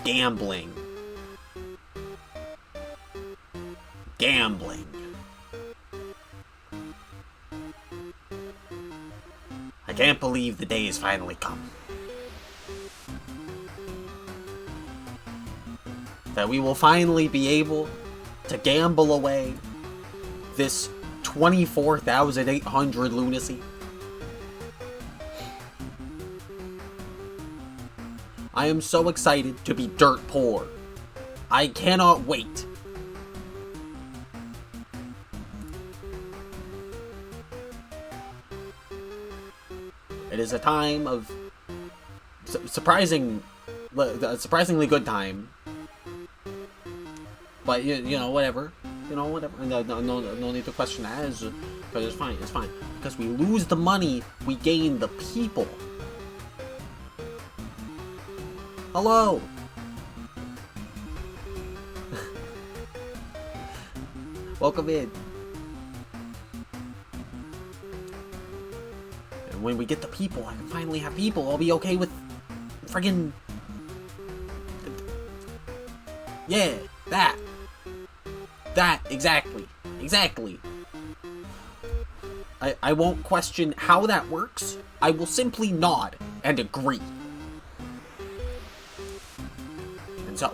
gambling. Gambling. I can't believe the day has finally come. That we will finally be able to gamble away this 24,800 lunacy. I am so excited to be dirt poor. I cannot wait. It is a time of surprisingly good time. But you know, whatever. You know, whatever. No need to question that. Because it's fine. It's fine. Because we lose the money, we gain the people. Hello. Welcome in. And when we get the people, I can finally have people. I'll be okay with friggin'... Yeah, that. That, exactly. Exactly. I won't question how that works. I will simply nod and agree. And so,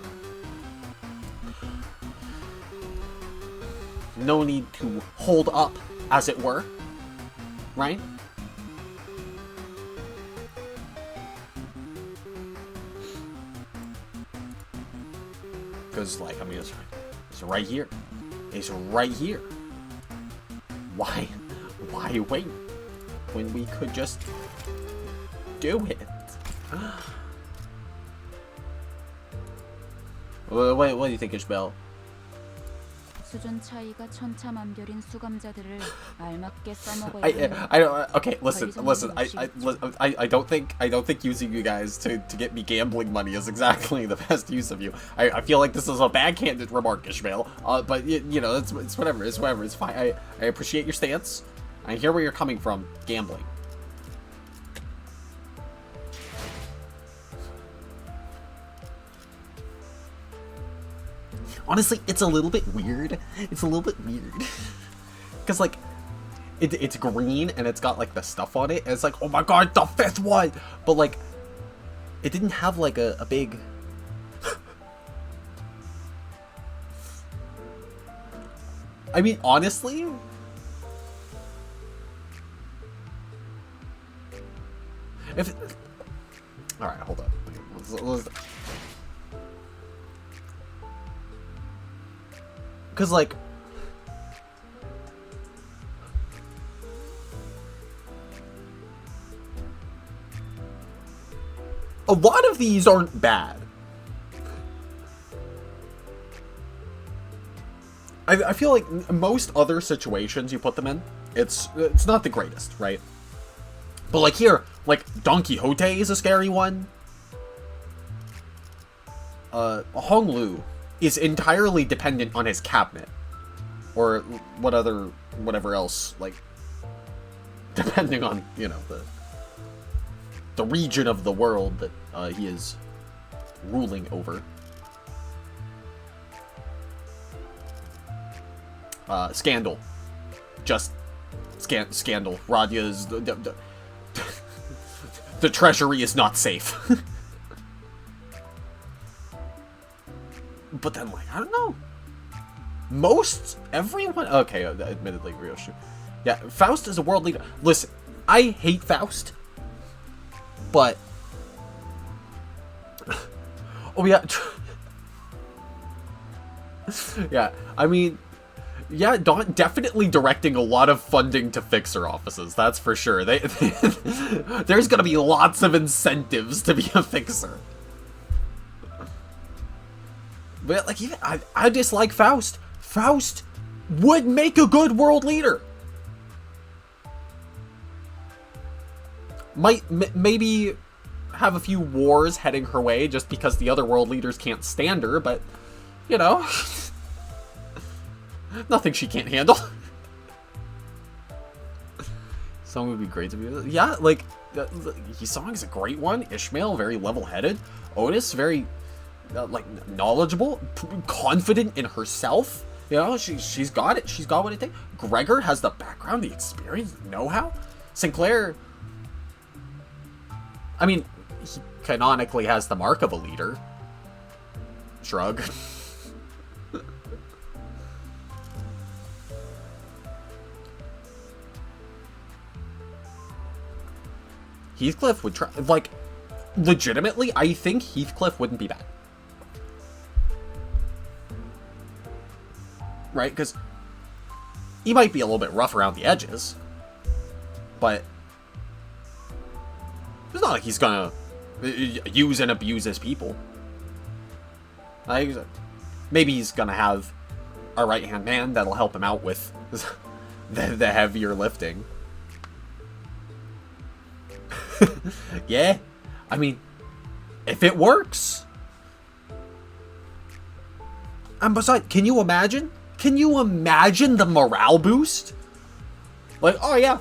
no need to hold up, as it were. Right? Because, like, I mean, it's right here. It's right here. Why wait when we could just do it? What do you think, Ishbel? 수준 차이가 천차만별인 수감자들을 알맞게 써먹어야 I don't. Okay, listen. I don't think using you guys to get me gambling money is exactly the best use of you. I feel like this is a backhanded remark, Ishmael. But you know, it's whatever. It's whatever. It's fine. I appreciate your stance. I hear where you're coming from. Gambling. Honestly, it's a little bit weird. It's a little bit weird. Because, like, it's green and it's got, like, the stuff on it. And it's like, oh my god, the fifth one! But, like, it didn't have, like, a big... I mean, honestly... If... Alright, hold up. Let's... Because, like, a lot of these aren't bad. I feel like most other situations you put them in, it's not the greatest, right? But, like, here, like, Don Quixote is a scary one. Honglu is entirely dependent on his cabinet, or whatever else, like, depending on, you know, the region of the world that he is ruling over. Scandal, just scandal. Radya's the treasury is not safe. But then, like, I don't know. Everyone... Okay, admittedly, Ryoshi. Yeah, Faust is a world leader. Listen, I hate Faust. But... Oh, yeah. Yeah, I mean... Yeah, definitely directing a lot of funding to fixer offices, that's for sure. There's gonna be lots of incentives to be a fixer. But, like, even I dislike Faust. Faust would make a good world leader. Maybe have a few wars heading her way just because the other world leaders can't stand her, but, you know, nothing she can't handle. Song would be great to be... Yeah, like, Yisong is a great one. Ishmael, very level-headed. Otis, very like knowledgeable, confident in herself. You know, she's got it. She's got what it takes. Gregor has the background, the experience, the know-how. Sinclair, I mean, he canonically has the mark of a leader. Shrug. Heathcliff would try, like, legitimately, I think Heathcliff wouldn't be bad. Right? Because he might be a little bit rough around the edges, but it's not like he's gonna use and abuse his people. Like, maybe he's gonna have a right-hand man that'll help him out with the heavier lifting. Yeah, I mean, if it works. And besides, can you imagine? Can you imagine the morale boost? Like, oh yeah,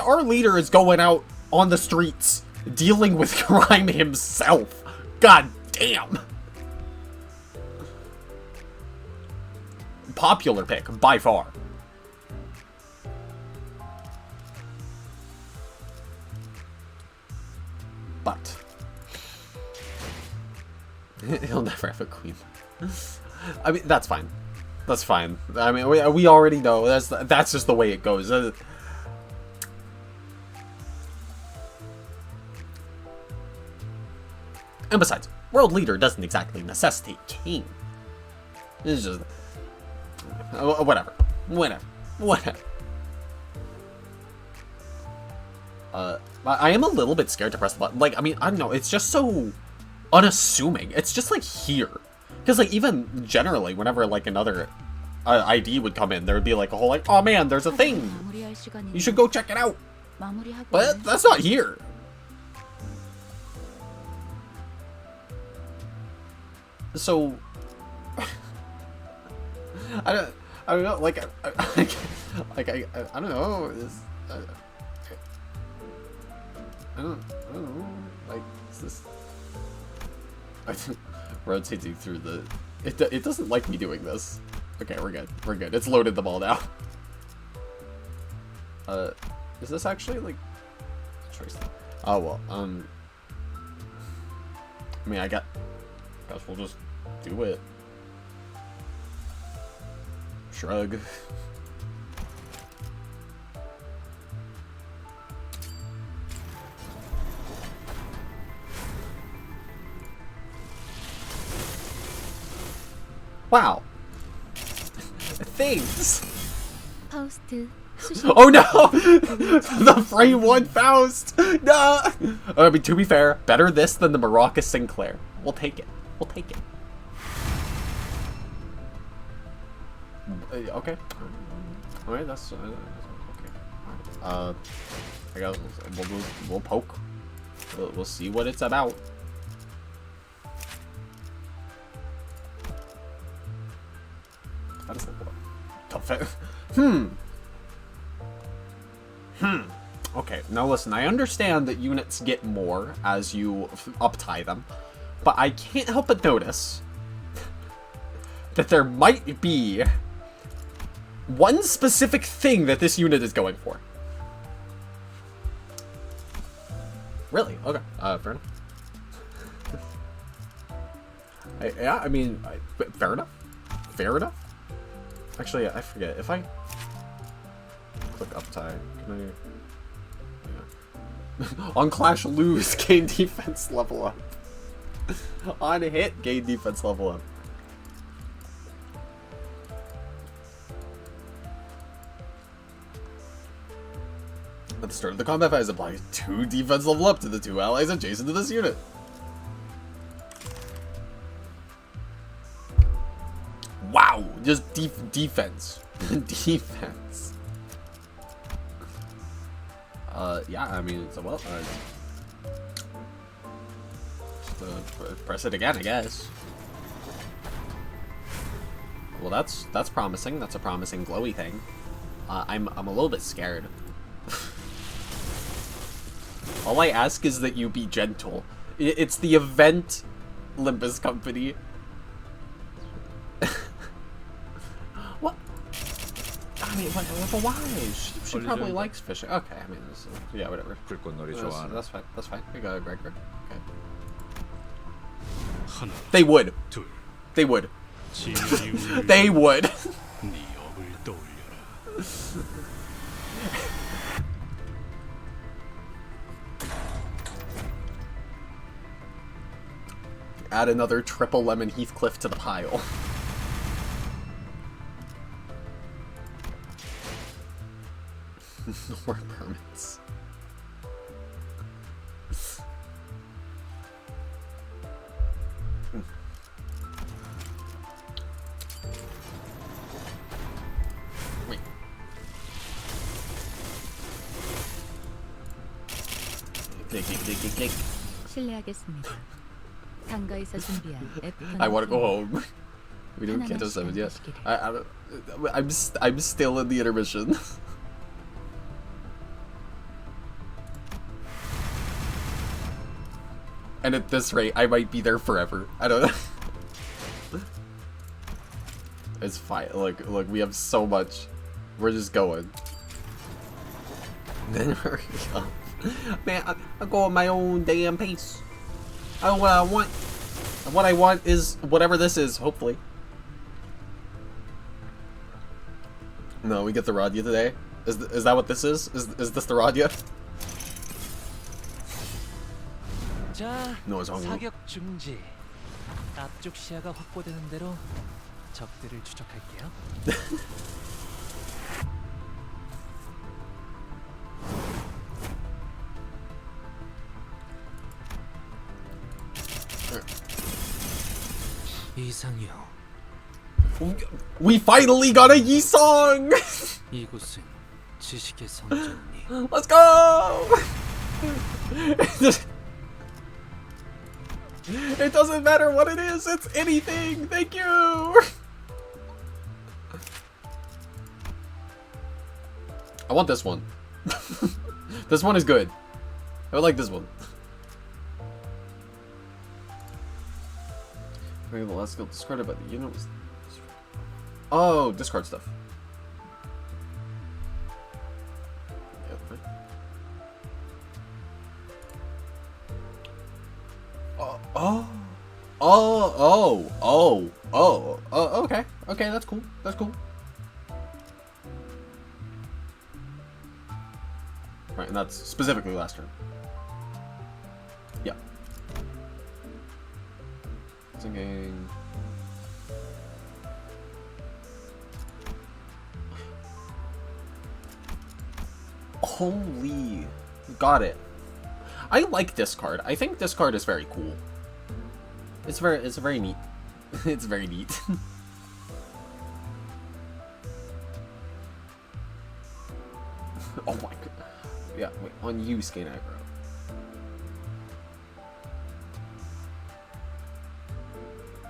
our leader is going out on the streets dealing with crime himself. God damn. Popular pick, by far. But he'll never have a queen. I mean, that's fine. That's fine. I mean, we already know that's just the way it goes. And besides, world leader doesn't exactly necessitate king. It's just whatever. I am a little bit scared to press the button. Like, I mean, I don't know. It's just so unassuming. It's just like here. Because, like, even generally, whenever, like, another ID would come in, there would be, like, a whole, like, oh man, there's a thing. You should go check it out. But that's not here. So, I don't know, like, I don't know. I don't know, like, is this... rotating through the... It doesn't like me doing this. Okay, we're good. It's loaded them all now. Is this actually, like... Trace them? Oh, well, I mean, guess we'll just do it. Shrug. Wow. Things. Oh no! The frame one Faust! No! I mean, to be fair, better this than the Maracas Sinclair. We'll take it. Okay. Alright, that's okay. Alright. I guess we'll poke. We'll see what it's about. How does that work? Okay, now listen, I understand that units get more as you up-tie them, but I can't help but notice that there might be one specific thing that this unit is going for. Really? Okay, fair enough. Yeah, I mean, fair enough. Fair enough. Actually, I forget. If I click up tie, can I... Yeah. On Clash, lose, gain defense level up. On hit, gain defense level up. At the start of the combat phase, apply 2 defense level up to the 2 allies adjacent to this unit. Wow, just defense. Defense. Yeah, I mean, it's a well. Just press it again, I guess. Well, that's promising. That's a promising glowy thing. I'm a little bit scared. All I ask is that you be gentle. It's the event Limbus company. What? I mean, but why? She probably likes fishing. Okay, I mean, yeah, whatever. That's fine. That's fine. We got it, Gregor. Okay. They would. They would. They would. Add another triple lemon Heathcliff to the pile. No more permits. Wait. Click. 실례하겠습니다. 상가에서 준비한 I want to go home. We don't get to 7 yet. I'm still in the intermission. And at this rate, I might be there forever. I don't know. It's fine. Look, we have so much. We're just going. Then hurry up. Man, I go at my own damn pace. I know what I want. And what I want is whatever this is, hopefully. No, we get the Radia today. Is that what this is? Is this the Radia? No, it's wrong. 사격 중지. 앞쪽 시야가 확보되는 대로 적들을 추적할게요. 이상형. We finally got a Yi-song! 이곳은 지식의 성전이. Let's go! It doesn't matter what it is, it's anything! Thank you! I want this one. This one is good. I would like this one. Maybe the last skill discarded by the unit was... Oh, discard stuff. Okay. Okay, that's cool. That's cool. Right, and that's specifically last turn. Yeah. Thinking. Holy, got it. I like this card. I think this card is very cool. It's very neat. It's very neat. Oh my god. Yeah, wait, on you, Skin Eyebrow.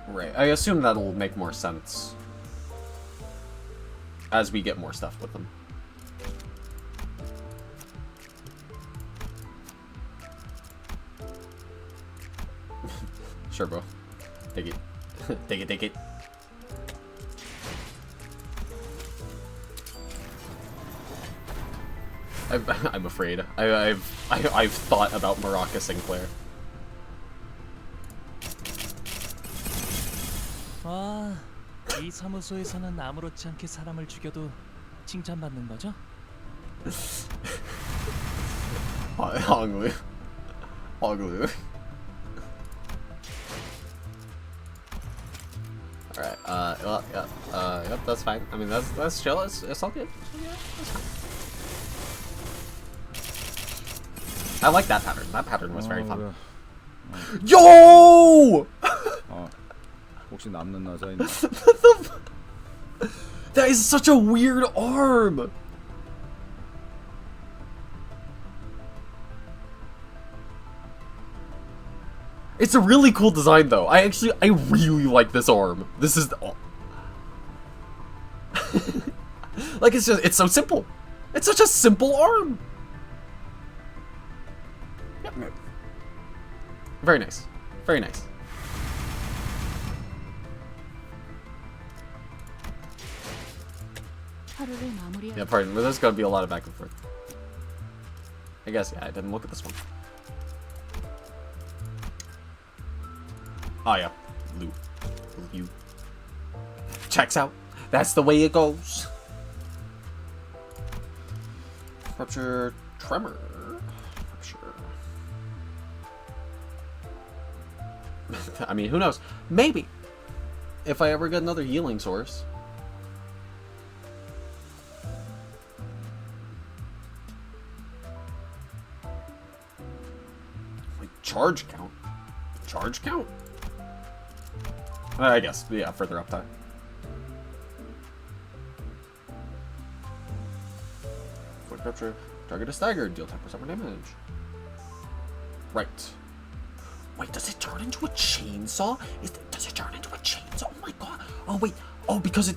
Right, I assume that'll make more sense as we get more stuff with them. Sure, bro. Take it. Take it. I'm afraid. I've thought about Maraca Sinclair. 아, 이 사무소에서는 아무렇지 않게 사람을 죽여도 칭찬받는 거죠? Honglu. Alright, well, yeah, yep, that's fine. I mean, that's chill. It's all good. Yeah, that's fine. I like that pattern. That pattern was very fun. Yo! 혹시 남는 나자인. That is such a weird arm. It's a really cool design, though. I really like this arm. This is like it's so simple. It's such a simple arm. Yep. Very nice. Very nice. 하루를 마무리할 Yeah, pardon, but there's gonna be a lot of back and forth. I guess, yeah, I didn't look at this one. Oh, yeah. Loot. You. Checks out. That's the way it goes. Rupture. Tremor. Rupture. I mean, who knows? Maybe. If I ever get another healing source. Charge count? Charge count? I guess, yeah, further up time. Foot capture. Target is staggered. Deal 10% more damage. Right. Wait, does it turn into a chainsaw? Does it turn into a chainsaw? Oh my god. Oh, wait. Oh, because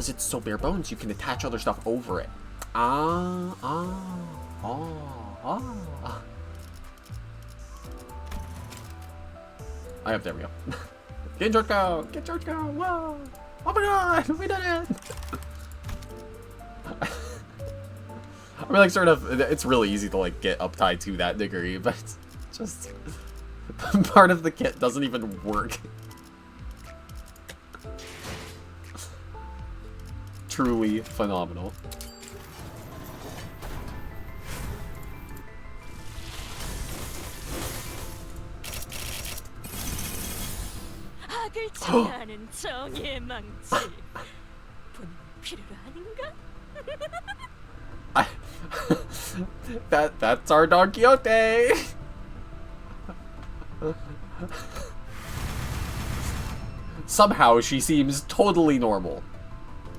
it's so bare bones, you can attach other stuff over it. There we go. Get charge count! Get charge count! Whoa! Oh my god! We did it! I mean, like, sort of, it's really easy to, like, get uptight to that degree, but it's just... part of the kit doesn't even work. Truly phenomenal. 악을 청하는 정의의 망치. 본인 필요로 하는가? That's our Don Quixote. Somehow she seems totally normal,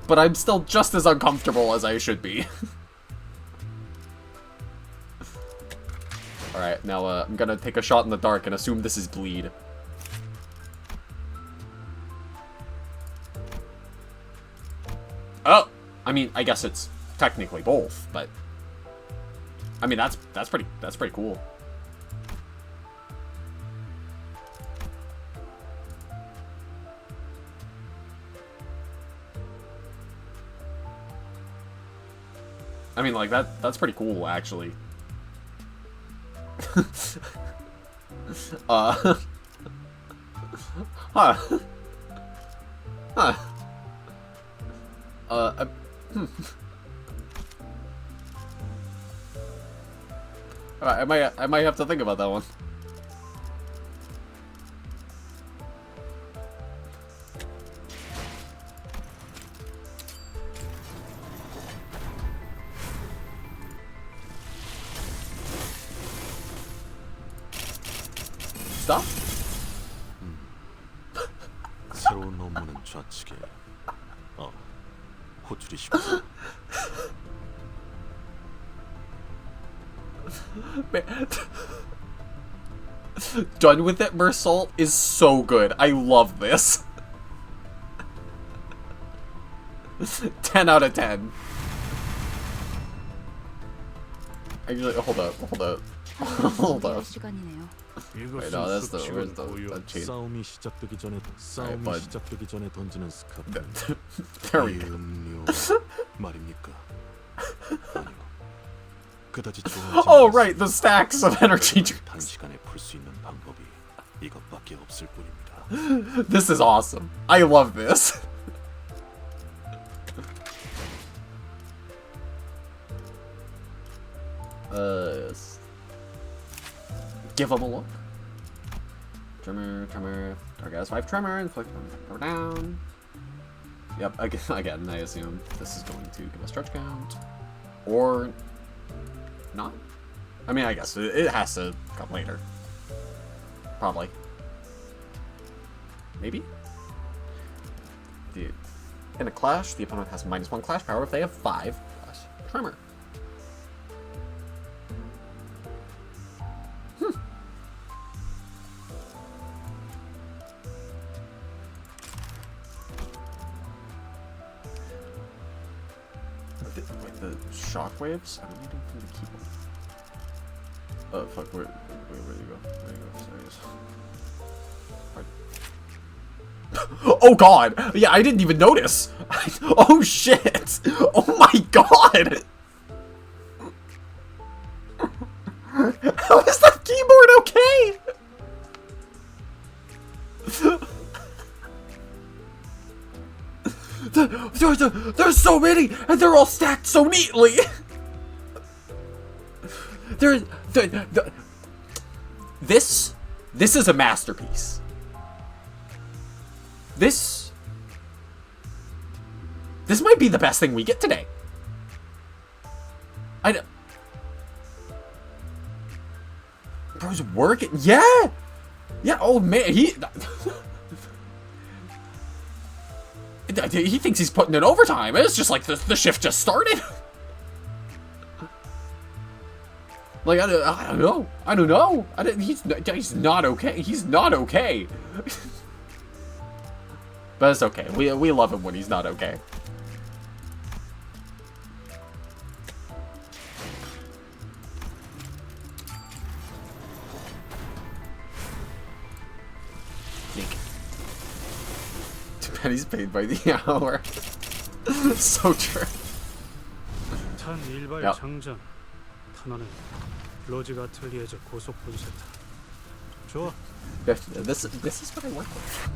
but I'm still just as uncomfortable as I should be. Alright, now I'm gonna take a shot in the dark and assume this is bleed. Oh! I mean, I guess it's technically both, but... I mean, that's pretty cool. I mean, like, that's pretty cool, actually. Huh. Huh. Alright, I might have to think about that one. Stop? 새로운 업무는 좌측에. 호출이 쉽고. Done with it, Mersault is so good. I love this. 10 out of 10. Actually, hold up. Hold up. 시간이네요. Wait, no, that's the chain. 싸움이 시작되기 전에 던지는 스카프. There we 이 go. 음료 말입니까? 아니요. 그다지 Oh, right, the stacks of energy drinks. 단시간에 풀 수 있는 방법이 이것밖에 없을 뿐입니다. This is awesome. I love this. Yes. Give him a look. Tremor. Target has 5 tremor, inflict go down. Yep, again, I assume this is going to give a stretch count. Or not? I mean, I guess it has to come later. Probably. Maybe? In a clash, the opponent has -1 clash power if they have 5 plus tremor. The shockwaves? I'm reading from the keyboard. Oh, fuck, where do you go? Sorry. Oh god! Yeah, I didn't even notice! Oh shit! Oh my god! How is that keyboard okay? There's so many, and they're all stacked so neatly. This is a masterpiece. This might be the best thing we get today. Bro's working. Yeah. Oh man, he thinks he's putting in overtime. It's just like the shift just started. Like I don't know. He's not okay. He's not okay. But it's okay. We love him when he's not okay. Too bad he's paid by the hour. So true. 찬 일발 Yep. 장전. 탄환은 로지가 틀리해져 고속 분쇄타. 좋아. This is what I work with.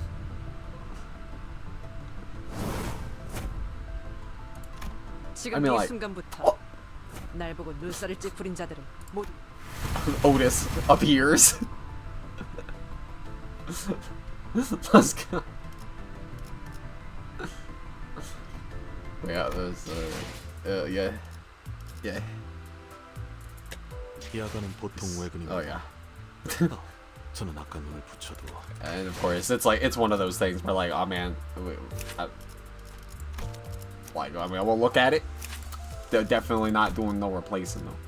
지금 I mean, 이 like, 순간부터 날 보고 눈살을 찌푸린 자들은 모두 Otis appears. Let's go. Yeah, there's yeah. 야간은 보통 외근입니다. Oh yeah. 저는 아까 눈을 붙여도 And of course, it's one of those things where like, oh man, I mean, we'll look at it. They're definitely not doing no replacing though.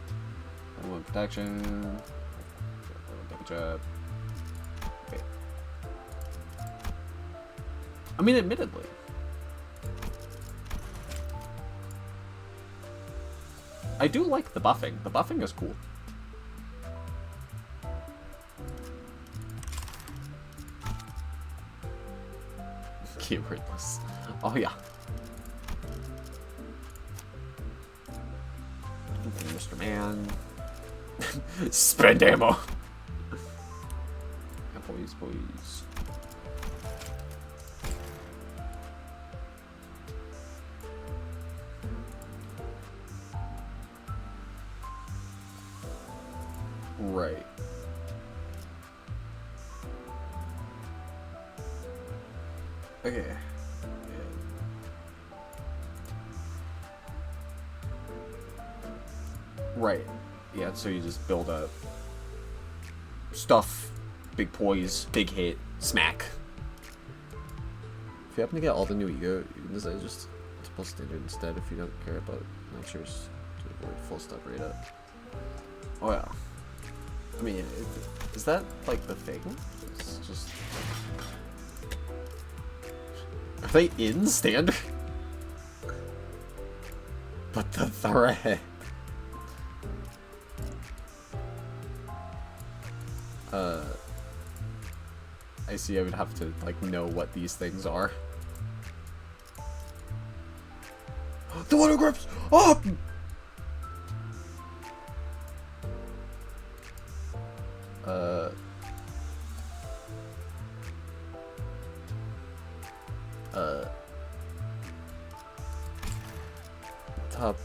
Protection. Double jab. Okay. I mean, admittedly. I do like the buffing. The buffing is cool. Keywordless. Oh yeah. Mr. Man. Spend ammo. Yeah, please. Right. Okay. Right. Yeah, so you just build up stuff, big poise, big hit, smack. If you happen to get all the new ego, you can decide just to pull standard instead if you don't care about lectures to avoid full stuff rate up. Oh yeah. I mean, is that like the thing? It's just... Are they in standard? But the threat. I see. I would have to like know what these things are. The water grips up. Top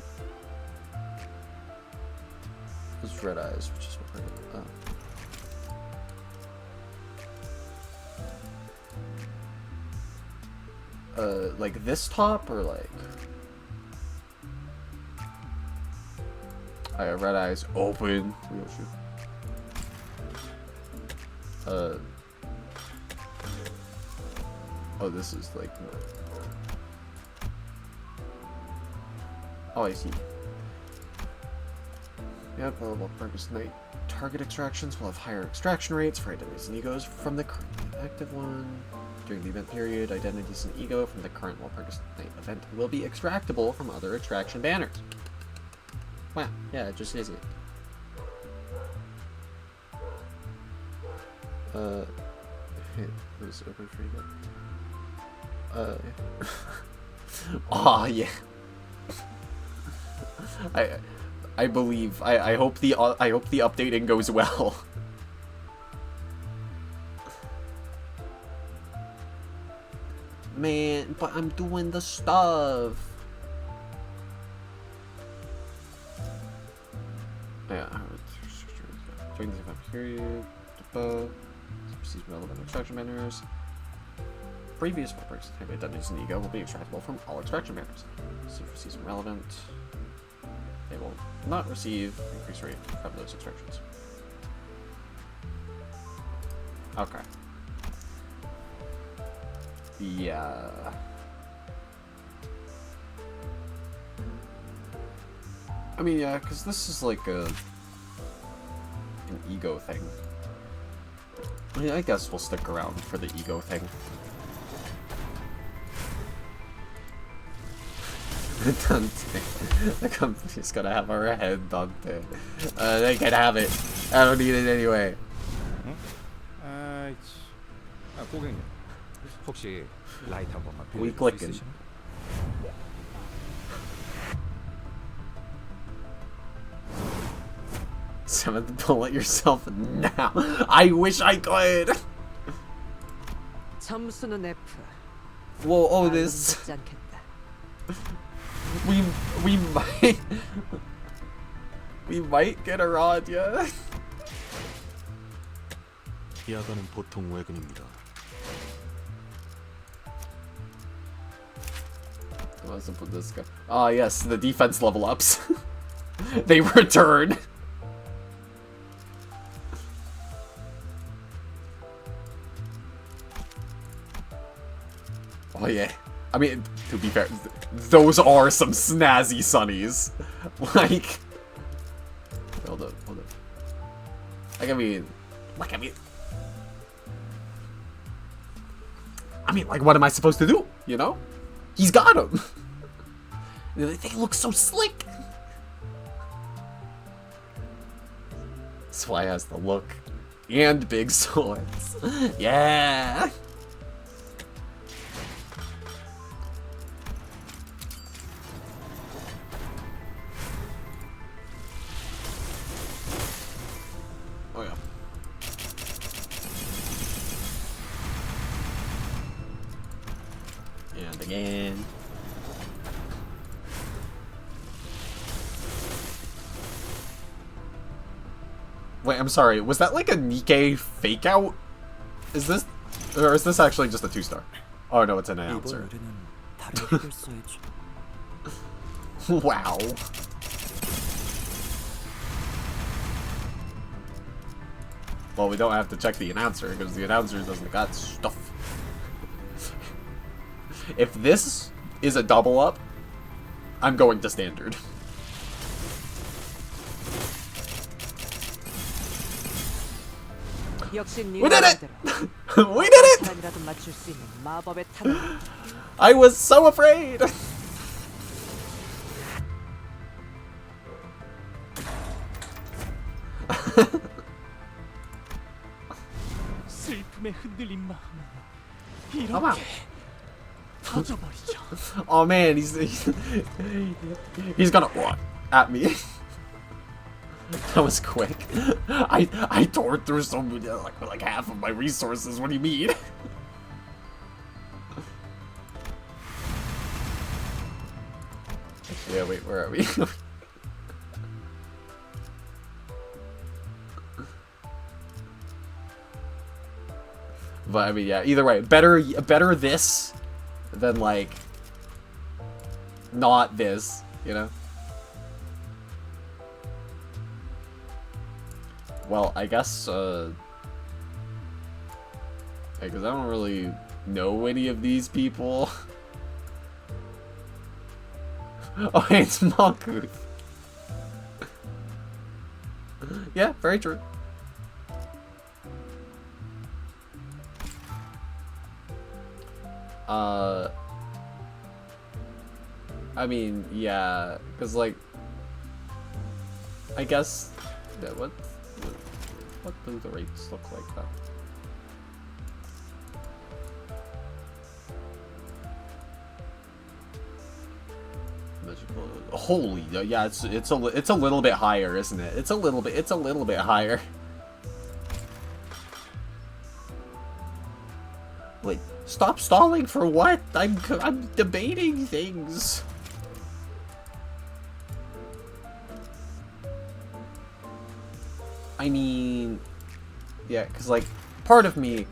was red eyes, which is what like this top or like red eyes open. Real shoot. Oh, this is like oh, I see. Yep, well, purpose night target extractions will have higher extraction rates for identities and egos from the currently active one. During the event period, identities and ego from the current Walpurgis Night event will be extractable from other extraction banners. Wow, yeah, it just is it. It was open for you. Aw, yeah. I believe. I hope the updating goes well. Man, but I'm doing the stuff. Yeah. During the event period, receive relevant extraction banners. Previous fabrics have identities and ego will be extractable from all extraction banners. See for season relevant. They will not receive increased rate from those extractions. Okay. Yeah. I mean, yeah, because this is like an ego thing. I mean, I guess we'll stick around for the ego thing. Dante. The company's gonna have our head, Dante. They can have it. I don't need it anyway. 고객님, 혹시 라이터 한 번만 We 빌려줄 수 clicking. 있으시나? Seventh, pull it yourself now. I wish I could. 점수는 F. Whoa, oh this. 믿지 않겠다. we might get a rod, yeah. 야간은 보통 외근입니다. What's up with this guy? Ah, yes, the defense level ups. They return. Oh yeah. I mean, to be fair, those are some snazzy sunnies. Like, hold up. Like, I mean, like, what am I supposed to do? You know? He's got him. They look so slick. That's why he has the look and big swords. Yeah. Oh yeah. And again. Wait, I'm sorry. Was that like a Nakay fake out? Is this, or is this actually just a 2-star? Oh no, it's an announcer. Wow. Well, we don't have to check the announcer because the announcer doesn't got stuff. If this is a double up, I'm going to standard. We did it! We did it! I was so afraid! 슬픔에 흔들린 마음은 Oh, wow. 이렇게 터져버리죠. Oh man, he's gonna what at me. That was quick. I tore through so many, like half of my resources. What do you mean? Yeah, wait, where are we? But I mean, yeah. Either way, better this than like not this, you know. Well, I guess because I don't really know any of these people. Oh, hey, it's Malkuth. Yeah, very true. I mean, yeah, because like, I guess that what do the rates look like though? Holy, yeah, it's a little bit higher, isn't it? It's a little bit higher. Wait, stop stalling for what? I'm debating things. I mean, yeah, because like part of me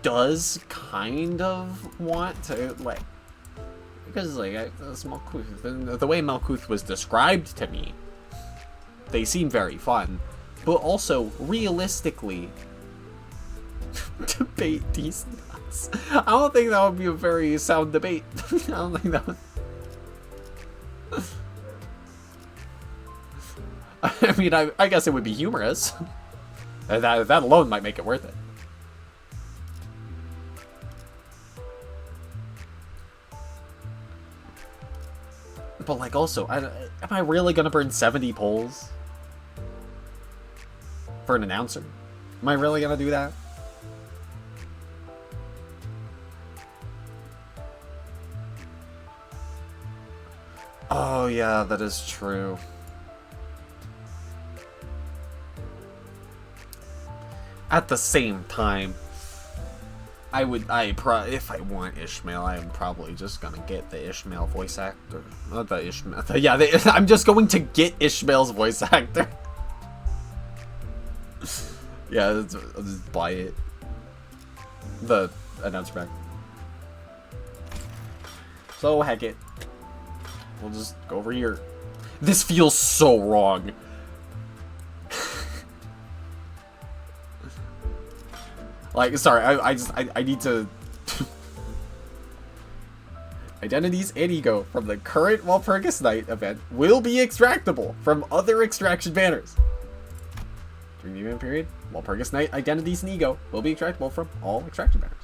does kind of want to like. Because, like, the way Malkuth was described to me, they seem very fun. But also, realistically, debate these nuts. I don't think that would be a very sound debate. I don't think that would... I mean, I guess it would be humorous. That alone might make it worth it. But, like, also, am I really gonna burn 70 polls for an announcer? Am I really gonna do that? Oh, yeah, that is true. At the same time, if I want Ishmael, I am probably just gonna get the Ishmael voice actor. Not the Ishmael. I'm just going to get Ishmael's voice actor. Yeah, I'll just buy it. The announcer back. So, heck it. We'll just go over here. This feels so wrong. Like, sorry, I need to... Identities and ego from the current Walpurgis Night event will be extractable from other extraction banners. During the event period, Walpurgis Night identities and ego will be extractable from all extraction banners.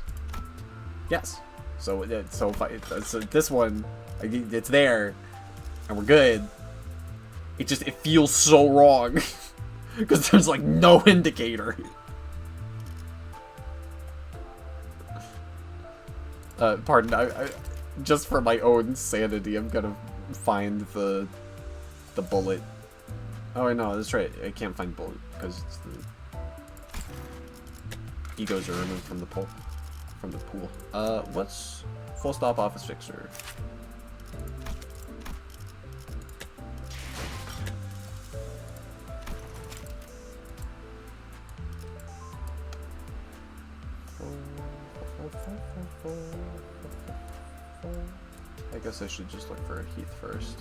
Yes. So this one, it's there, and we're good. It feels so wrong. Because there's, like, no indicator. Pardon, I just for my own sanity, I'm gonna find the bullet. Oh, no, that's right. I can't find bullet because the egos are removed from the pool. What's full stop office fixer? I guess I should just look for a Heath first.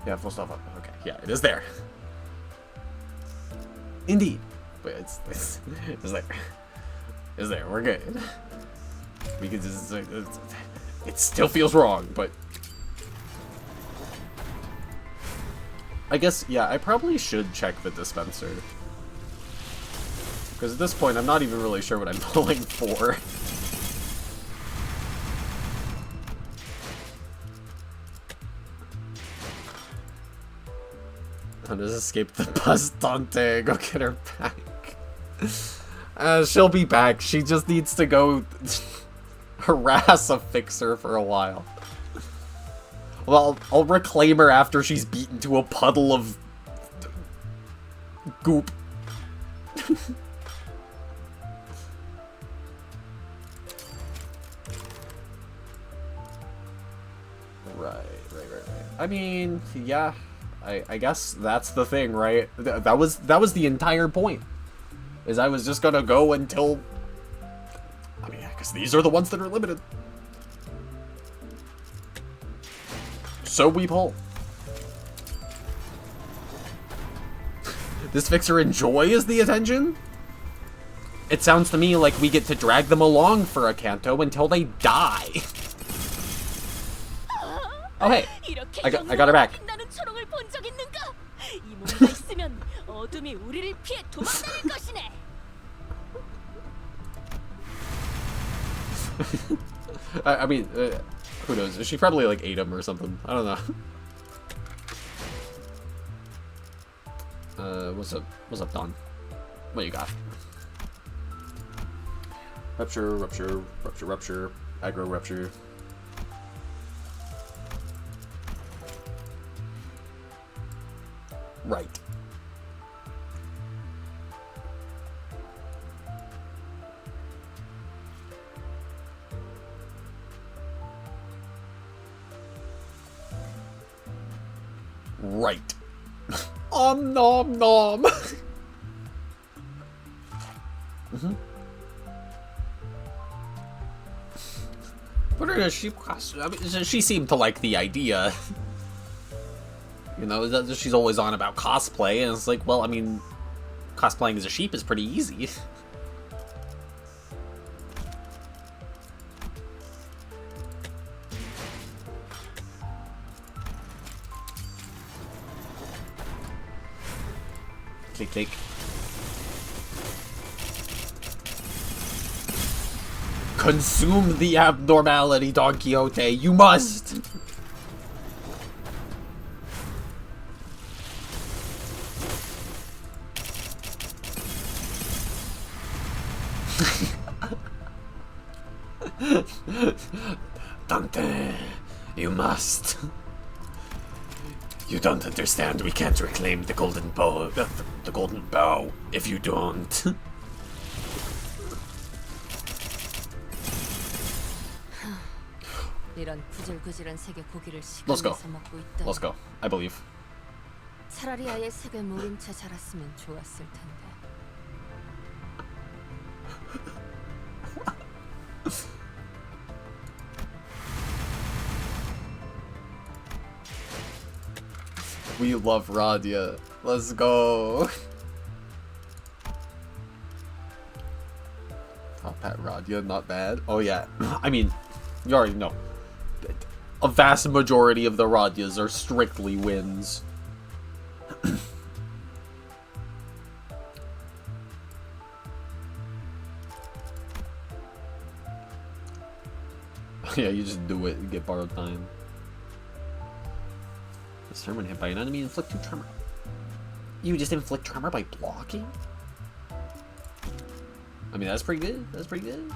Yeah, full stop. Okay, yeah, it is there. Indeed. But it's there. It's there. We're good. Because it still feels wrong, but I guess, yeah, I probably should check the dispenser. Because at this point, I'm not even really sure what I'm pulling for. How does escape the bus, Dante? Go get her back. She'll be back. She just needs to go harass a fixer for a while. Well, I'll reclaim her after she's beaten to a puddle of goop. Right. I mean, yeah, I guess that's the thing, right? That was the entire point. Is I was just gonna go until... I mean, because these are the ones that are limited. So we pull. This fixer enjoys the attention? It sounds to me like we get to drag them along for a canto until they die. Oh hey, I got her back. I mean, who knows? She probably like ate him or something. I don't know. What's up, Don? What you got? Rupture, rupture, rupture, rupture. Aggro rupture. Right. Right. Nom nom. Put her in a sheep costume. I mean, she seemed to like the idea. You know, she's always on about cosplay, and it's like, well, I mean, cosplaying as a sheep is pretty easy. Click, click. Consume the abnormality, Don Quixote. You must! Dante, you must. You don't understand. We can't reclaim the golden bow. The golden bow if you don't. 이런 구질구질한 색의 고기를 Let's go. 시간에서 먹고 있다. Let's go. I believe. 차라리 아예 색을 모른 채 자랐으면 좋았을 텐데. We love Radia. Let's go. Top hat Radia, not bad. Oh yeah. I mean, you already know. A vast majority of the Radias are strictly wins. Yeah, you just do it and get borrowed time. When hit by an enemy, inflict 2 tremor. You just inflict tremor by blocking? I mean, that's pretty good. That's pretty good.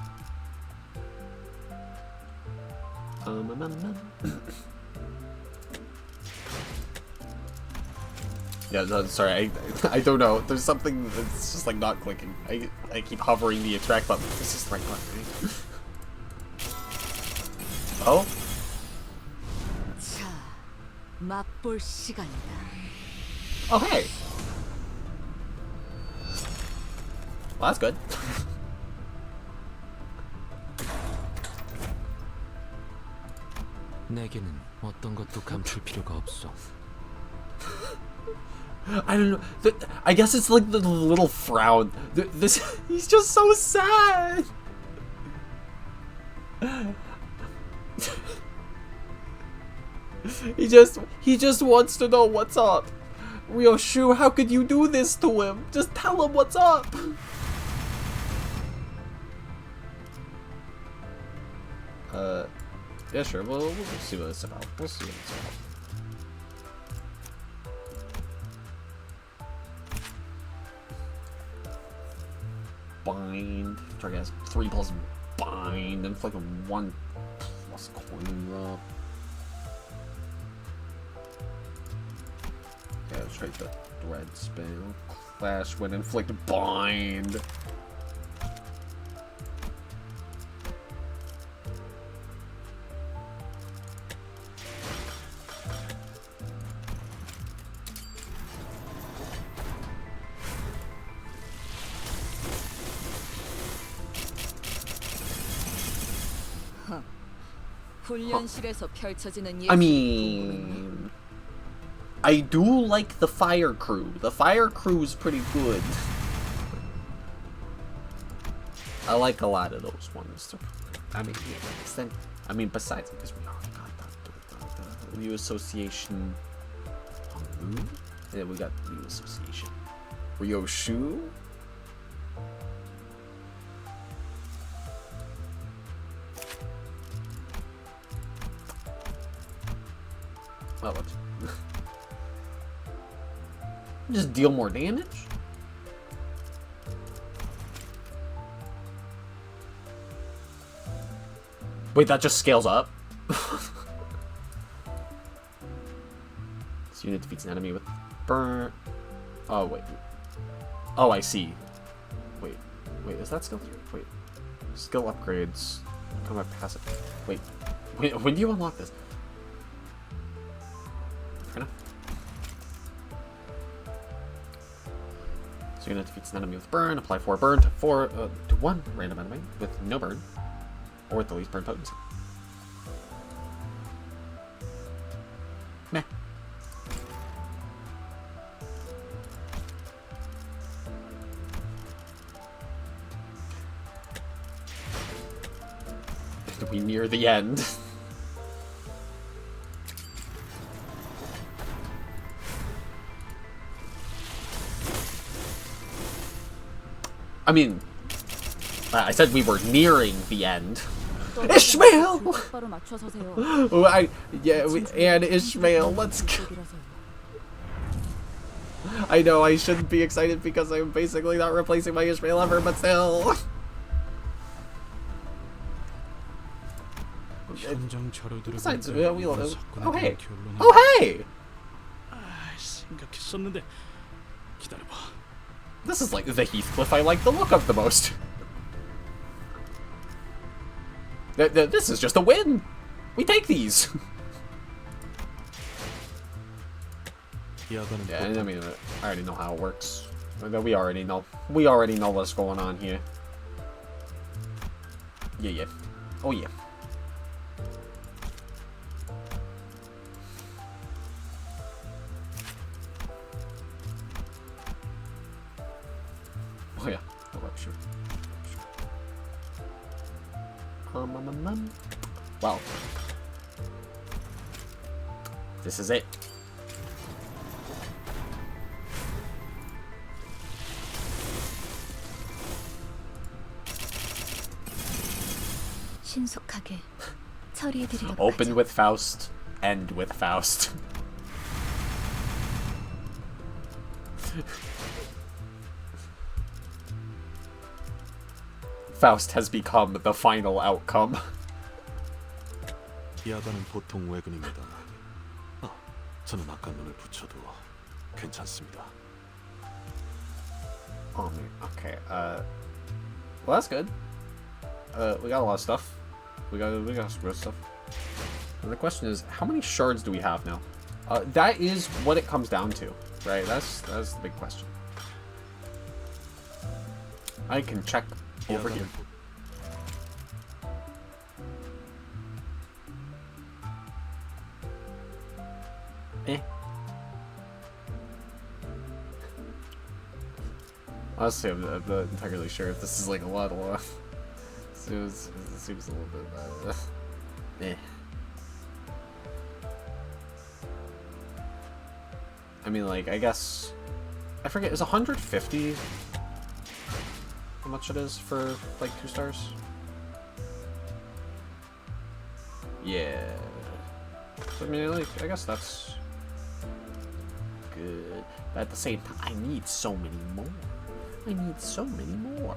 Yeah, no, sorry, I don't know. There's something that's just like not clicking. I keep hovering the attract button. This is the right button, right? Oh? 자, 맛볼 시간이다. Oh, hey! Well, that's good. 내게는 어떤 것도 감출 필요가 없어. I don't know. I guess it's like the little frown. He's just so sad. He just wants to know what's up. Ryoshu, how could you do this to him? Just tell him what's up. Yeah, sure. We'll see what it's about. We'll see what it's about. Bind. Target has 3 plus bind. Inflict 1 plus coin drop. Yeah, let's try the thread spell. Clash when inflict bind. 훈련실에서 펼쳐지는 I mean, I do like the fire crew. The fire crew is pretty good. I like a lot of those ones. I mean, yeah, then, I mean, besides, because we already got the new association. Yeah, we got the new association. Ryoshu. Oh, what? Just deal more damage? Wait, that just scales up? This unit defeats an enemy with burn. Oh, wait. Oh, I see. Wait, is that skill 3? Wait. Skill upgrades. Combat passive. Wait. When do you unlock this? Fair enough. So unit defeats an enemy with burn. Apply 4 burn to 1 random enemy with no burn. Or with the least burn potency. Meh. We near the end. I mean, I said we were nearing the end. Ishmael! Oh, and Ishmael, let's go. I know I shouldn't be excited because I'm basically not replacing my Ishmael ever, but still. Besides, oh hey! Oh hey! 생각했었는데 기다려봐. This is like the Heathcliff I like the look of the most. This is just a win! We take these! Yeah, I mean, I already know how it works. We already know. We already know what's going on here. Yeah. Oh yeah. Oh yeah, the web sure. Well, this is it. 신속하게 처리해드리도록 Open 하죠. with Faust, end with Faust. Faust has become the final outcome. 야단은 보통 외근입니다. 저는 아까 눈을 붙여도 괜찮습니다. Oh man, okay. Well, that's good. We got a lot of stuff. We got some good stuff. And the question is, how many shards do we have now? That is what it comes down to, right? That's the big question. I can check over here. Honestly, I'm not entirely sure if this is like a lot. It seems a little bit. I mean, like, I guess I forget. Is 150 how much it is for like 2 stars? Yeah. So, I mean, like, I guess that's good. But at the same time, I need so many more. I need so many more.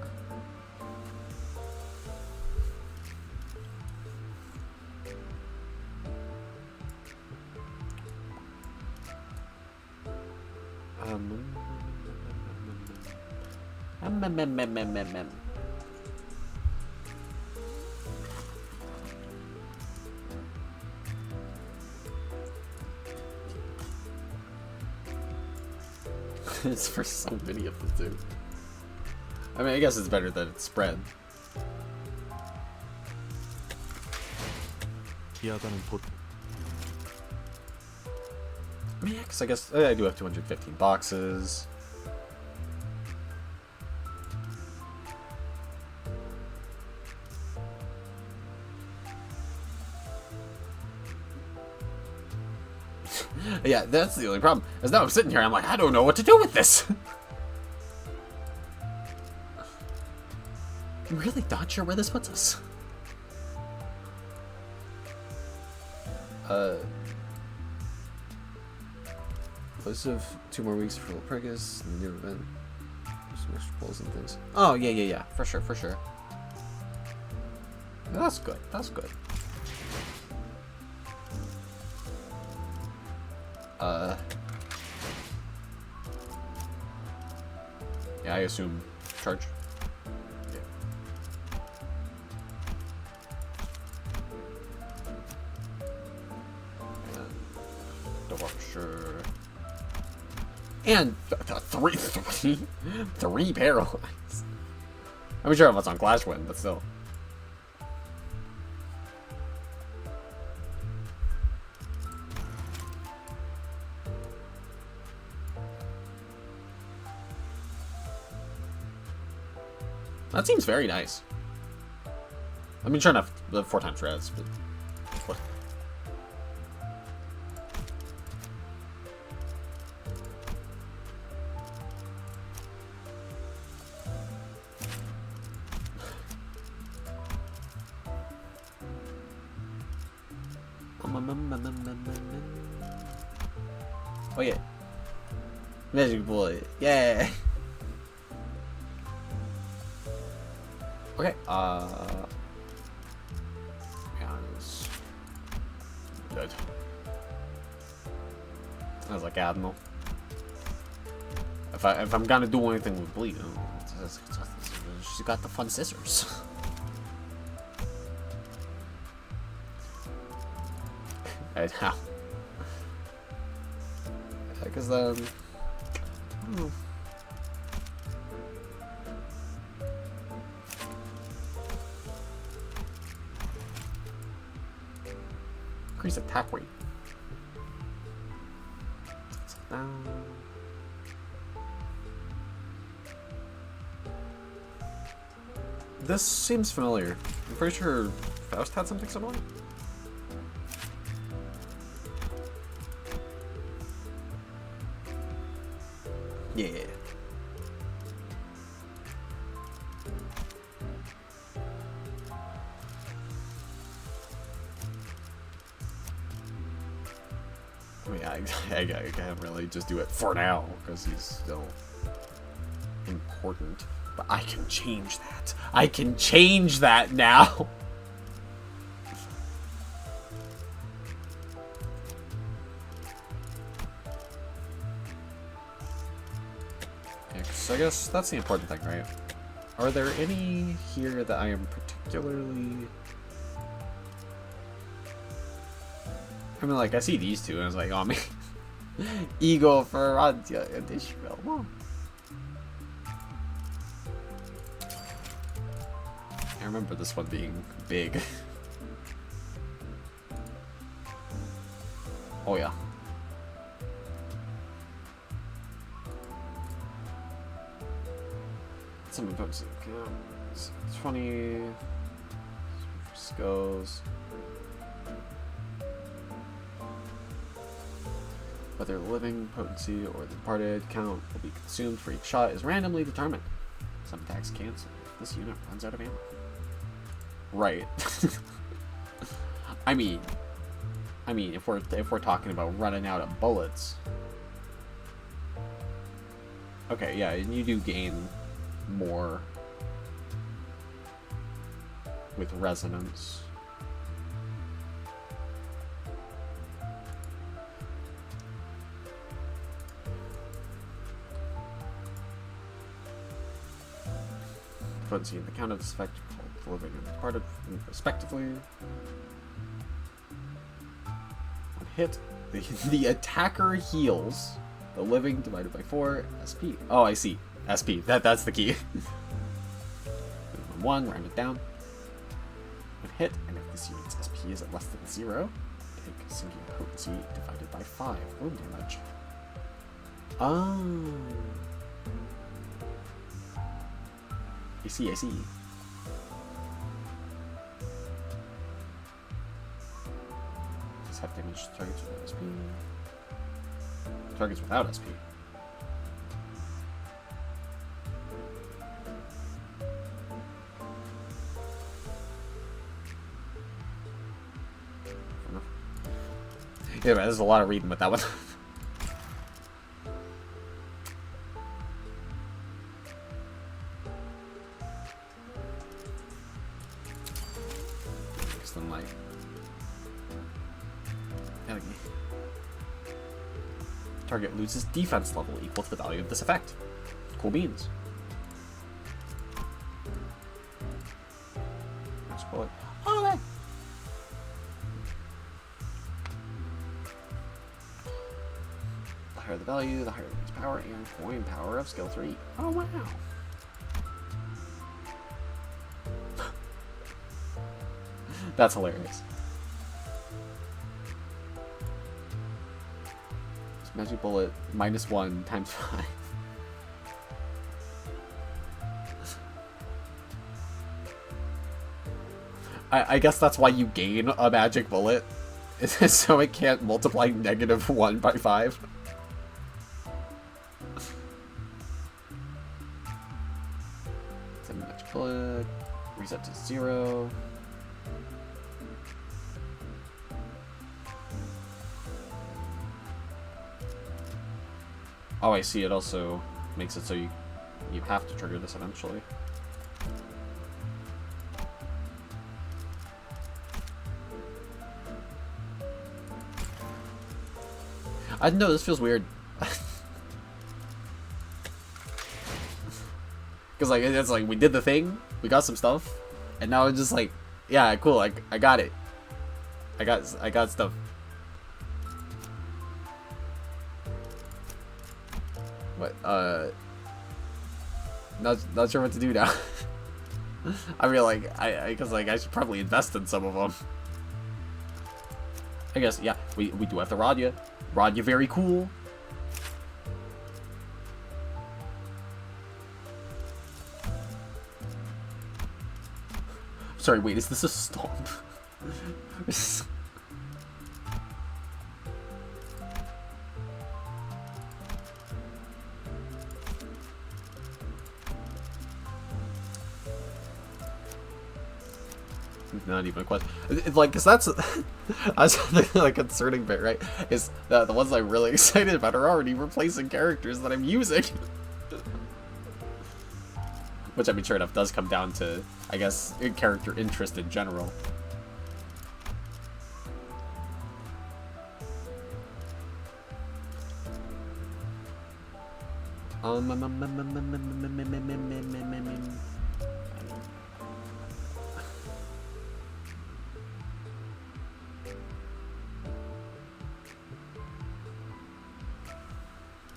It's for so many of them too. I mean, I guess it's better that it's spread. 야단은 보통 I mean, yeah, 'cause I guess I do have 215 boxes. Yeah, that's the only problem. Is now I'm sitting here, I'm like, I don't know what to do with this. I'm really not sure where this puts us. Close of 2 more weeks for Pregus, new event. Some extra polls and things. Oh, yeah. For sure. That's good. That's good. Yeah, I assume charge. Yeah. And Dwarfsure. And three paralyzed. I'm sure if it's on Clash Win, but still. That seems very nice. I mean, sure enough, the 4 times res, but what? Oh yeah, Magic Boy, yeah. Okay, yeah, it's good. I was like, I don't know. If I'm gonna do anything with bleed, she's got the fun scissors. Right now, because increase attack rate. This seems familiar. I'm pretty sure Faust had something similar. Yeah. I mean, I can't really just do it for now because he's still important. But I can change that. I can change that now. So I guess that's the important thing, right? Are there any here that I am particularly... I mean, like, I see these two, and I was like, oh, man. Ego for Radya and Ishmael. Whoa. I remember this one being big. Oh, yeah. Some potency. 20 skulls. Whether living potency or the departed count will be consumed for each shot is randomly determined. Some attacks cancel if this unit runs out of ammo. Right. I mean, if we're talking about running out of bullets. Okay, yeah, and you do gain more with resonance. Potency and the count of this effect called living and departed respectively. On hit, the attacker heals the living divided by 4 SP. Oh, I see. SP. That's the key. 1, round it down. When hit, and if this unit's SP is at less than 0, take sinking potency divided by 5 wound damage. Oh. I see. Does have damage to targets with SP. Targets without SP. Yeah, man, there's a lot of reading with that one. target loses defense level equal to the value of this effect. Cool beans. Let's call it. Oh, man. The higher the value, the higher its power and coin power of skill 3. Oh, wow. That's hilarious. Magic bullet -1 times 5. I guess that's why you gain a magic bullet, so it can't multiply -1 by 5. Send magic bullet, reset to 0. Oh, I see. It also makes it so you have to trigger this eventually. I know this feels weird. Because like it's like we did the thing, we got some stuff, and now it's just like, yeah, cool. I got it. I got stuff. What? Not sure what to do now. I mean, like, because like I should probably invest in some of them. I guess, yeah. We do have the Radya. Radya, very cool. Sorry, wait, is this a stomp? Not even a question. It's like, cause that's the like concerning bit, right? Is the ones I'm really excited about are already replacing characters that I'm using. Which, I mean, sure enough, does come down to, I guess, character interest in general.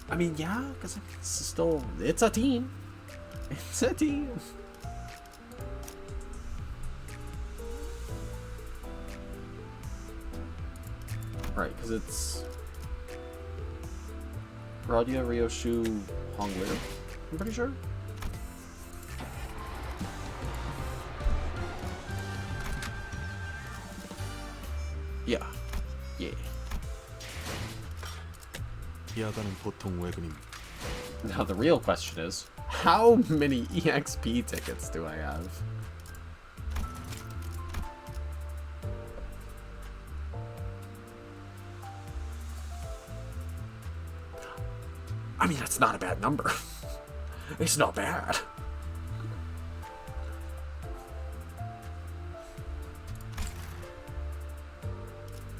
I mean, yeah, because it's still, it's a team. It's a team. Right, because it's Radya, Ryoshu, Hongler. I'm pretty sure. Yeah. Yeah. 야간은 보통 외근입니다. Now the real question is, how many EXP tickets do I have? I mean, that's not a bad number. It's not bad.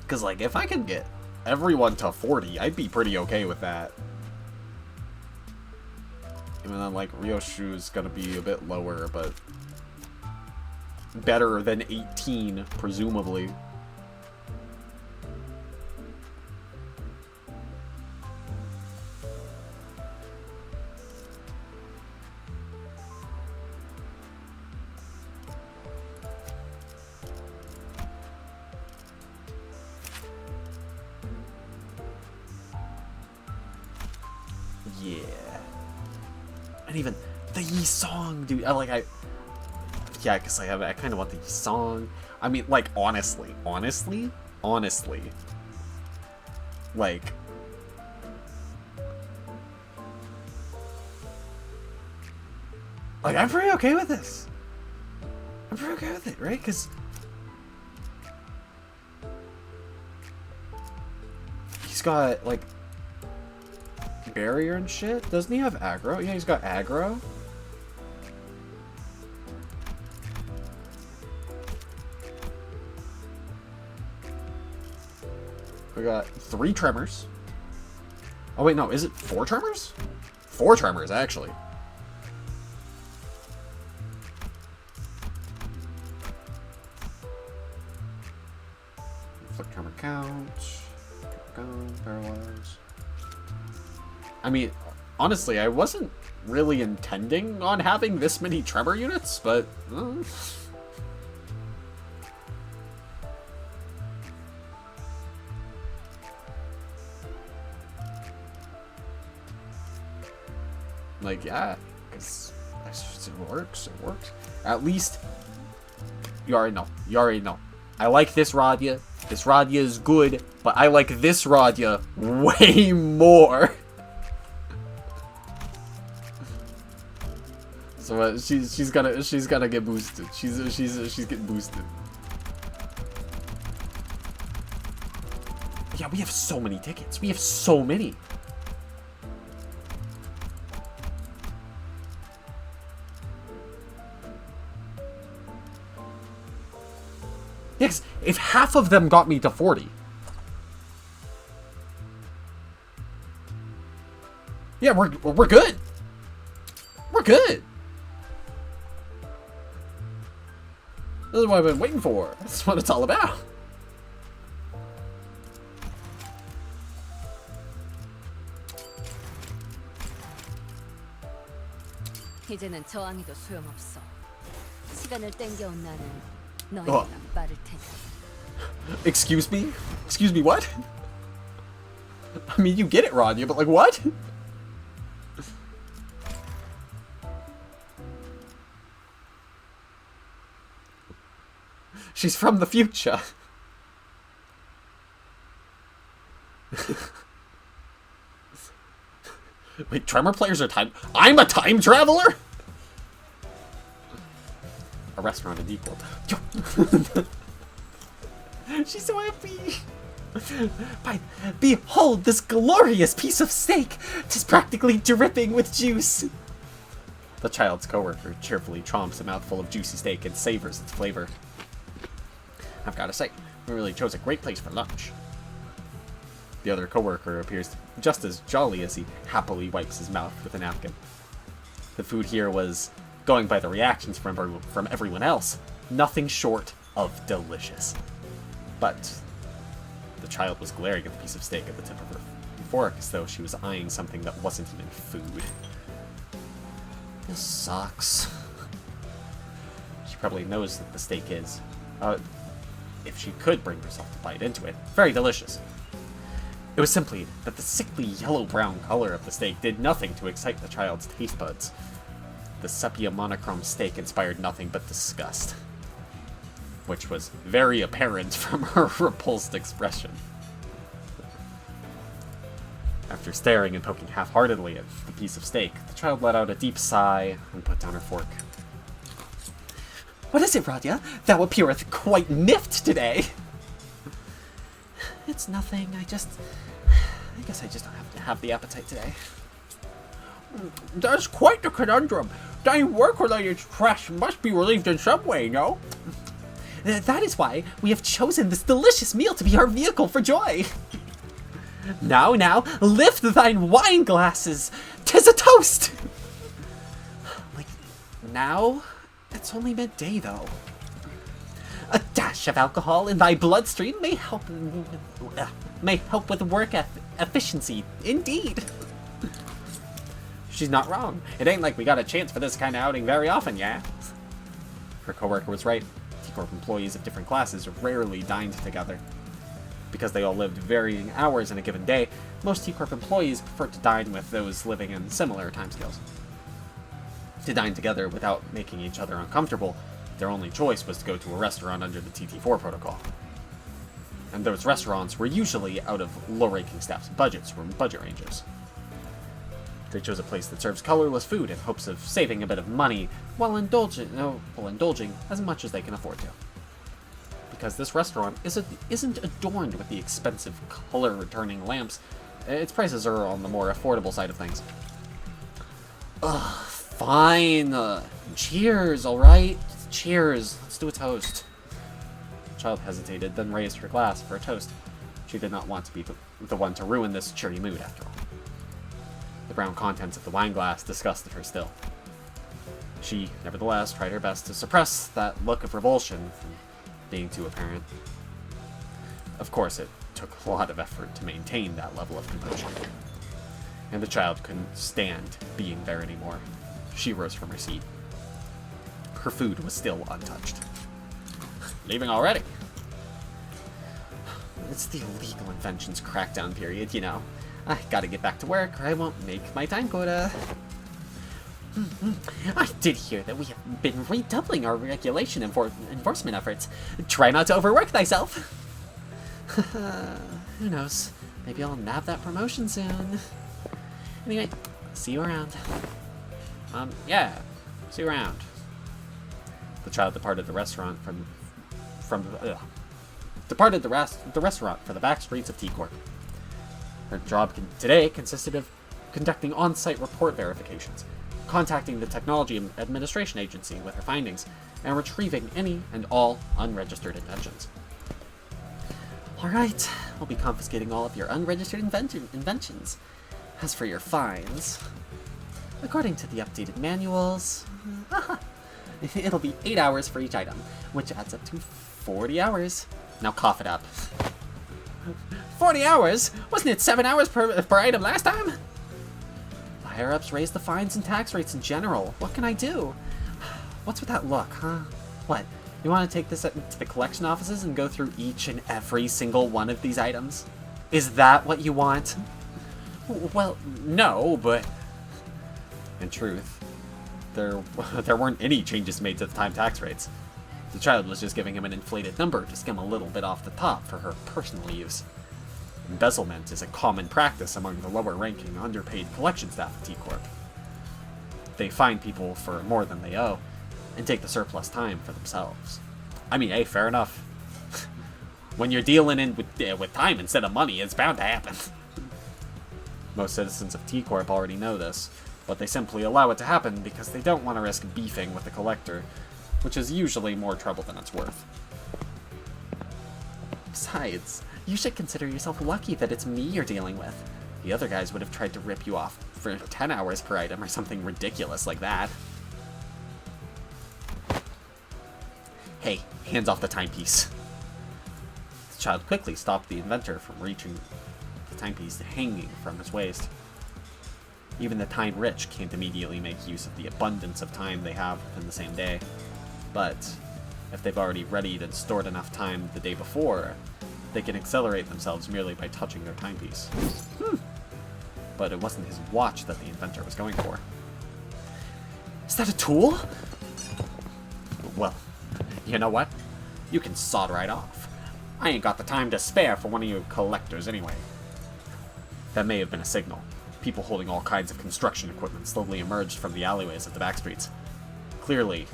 Because, like, if I can get everyone to 40, I'd be pretty okay with that. Even then, like, Ryoshu's gonna be a bit lower, but better than 18, presumably. Yeah. And even the Yi song, dude. Yeah, because I kind of want the Yi song. I mean, like, honestly, like, I'm pretty okay with this. I'm pretty okay with it, right? Because he's got, like, barrier and shit. Doesn't he have aggro? Yeah, he's got aggro. We got 3 tremors. Oh wait, no, is it 4 tremors? 4 tremors, actually. Flick tremor count. Paralyze. I mean, honestly, I wasn't really intending on having this many tremor units, but... Like, yeah, because it works, it works. At least, you already know. I like this Radia. This Radia is good, but I like this Radia way more. So she's gonna get boosted. She's getting boosted. Yeah, we have so many tickets. We have so many. Yes, if half of them got me to 40. Yeah, we're good. We're good. This is what I've been waiting for. This is what it's all about. 이제는 저항해도 소용없어. 시간을 땡겨온 나는 너희보다 빠를 테니. Excuse me? Excuse me, what? I mean, you get it, Rodya, but like, what? She's from the future. Wait, Tremor players are time... I'm a time traveler?! A restaurant in equal. She's so happy! Behold this glorious piece of steak! 'Tis practically dripping with juice! The child's coworker cheerfully chomps a mouthful of juicy steak and savors its flavor. I've gotta say, we really chose a great place for lunch. The other coworker appears just as jolly as he happily wipes his mouth with a napkin. The food here was, going by the reactions from everyone else, nothing short of delicious. But the child was glaring at the piece of steak at the tip of her fork as though she was eyeing something that wasn't even food. This sucks. She probably knows that the steak is, if she could bring herself to bite into it, very delicious. It was simply that the sickly yellow-brown color of the steak did nothing to excite the child's taste buds. The sepia monochrome steak inspired nothing but disgust, which was very apparent from her repulsed expression. After staring and poking half-heartedly at the piece of steak, the child let out a deep sigh and put down her fork. What is it, Radia? Thou appeareth quite miffed today. It's nothing, I guess I just don't have the appetite today. That's quite the conundrum. Thy work-related stress must be relieved in some way, no? That is why we have chosen this delicious meal to be our vehicle for joy. Now, lift thine wine glasses. 'Tis a toast. Like, now? It's only midday, though. A dash of alcohol in thy bloodstream may help with work efficiency, indeed. She's not wrong. It ain't like we got a chance for this kind of outing very often, yeah? Her coworker was right. T-Corp employees of different classes rarely dined together. Because they all lived varying hours in a given day, most T-Corp employees prefer to dine with those living in similar timescales. To dine together without making each other uncomfortable, their only choice was to go to a restaurant under the TT4 protocol. And those restaurants were usually out of low-ranking staff's budget ranges. They chose a place that serves colorless food in hopes of saving a bit of money while indulging as much as they can afford to. Because this restaurant isn't adorned with the expensive color-returning lamps, its prices are on the more affordable side of things. Ugh, fine. Cheers, alright? Cheers. Let's do a toast. The child hesitated, then raised her glass for a toast. She did not want to be the one to ruin this cheery mood, after all. The brown contents of the wine glass disgusted her still. She, nevertheless, tried her best to suppress that look of revulsion from being too apparent. Of course, it took a lot of effort to maintain that level of composure. And the child couldn't stand being there anymore. She rose from her seat. Her food was still untouched. Leaving already? It's the illegal inventions crackdown period, you know. I gotta get back to work or I won't make my time quota. I did hear that we have been redoubling our regulation enforcement efforts. Try not to overwork thyself. Who knows? Maybe I'll nab that promotion soon. Anyway, see you around. Yeah, see you around. The child departed the restaurant departed the restaurant for the back streets of T-Corp. Her job today consisted of conducting on-site report verifications, contacting the Technology Administration Agency with her findings, and retrieving any and all unregistered inventions. Alright, we'll be confiscating all of your unregistered inventions. As for your fines, according to the updated manuals, it'll be 8 hours for each item, which adds up to 40 hours. Now cough it up. 40 hours? Wasn't it 7 hours per item last time? The higher-ups raised the fines and tax rates in general. What can I do? What's with that look, huh? What, you want to take this to the collection offices and go through each and every single one of these items? Is that what you want? Well, no, but... In truth, there weren't any changes made to the time tax rates. The child was just giving him an inflated number to skim a little bit off the top for her personal use. Embezzlement is a common practice among the lower-ranking, underpaid collection staff of T-Corp. They fine people for more than they owe, and take the surplus time for themselves. I mean, hey, fair enough. When you're dealing with time instead of money, it's bound to happen. Most citizens of T-Corp already know this, but they simply allow it to happen because they don't want to risk beefing with the collector, which is usually more trouble than it's worth. Besides, you should consider yourself lucky that it's me you're dealing with. The other guys would have tried to rip you off for 10 hours per item or something ridiculous like that. Hey, hands off the timepiece. The child quickly stopped the inventor from reaching the timepiece hanging from his waist. Even the time-rich can't immediately make use of the abundance of time they have within the same day. But if they've already readied and stored enough time the day before, they can accelerate themselves merely by touching their timepiece. But it wasn't his watch that the inventor was going for. Is that a tool? Well, you know what? You can sod right off. I ain't got the time to spare for one of you collectors anyway. That may have been a signal. People holding all kinds of construction equipment slowly emerged from the alleyways of the back streets. Clearly,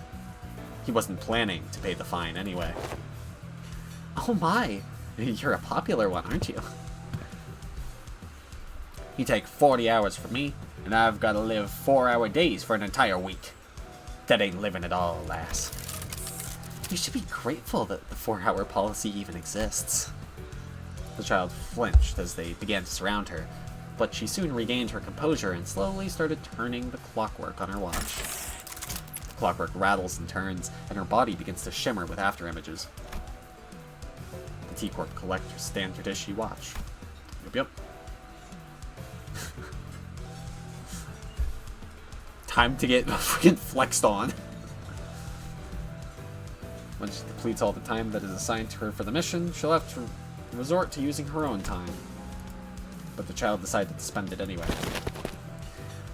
he wasn't planning to pay the fine anyway. Oh my, you're a popular one, aren't you? You take 40 hours from me, and I've got to live 4-hour days for an entire week. That ain't living at all, lass. You should be grateful that the 4-hour policy even exists. The child flinched as they began to surround her, but she soon regained her composure and slowly started turning the clockwork on her watch. The clockwork rattles and turns, and her body begins to shimmer with afterimages. The T-Corp collector's standard issue watch. Yep. Time to get freaking flexed on. When she completes all the time that is assigned to her for the mission, she'll have to resort to using her own time. But the child decided to spend it anyway.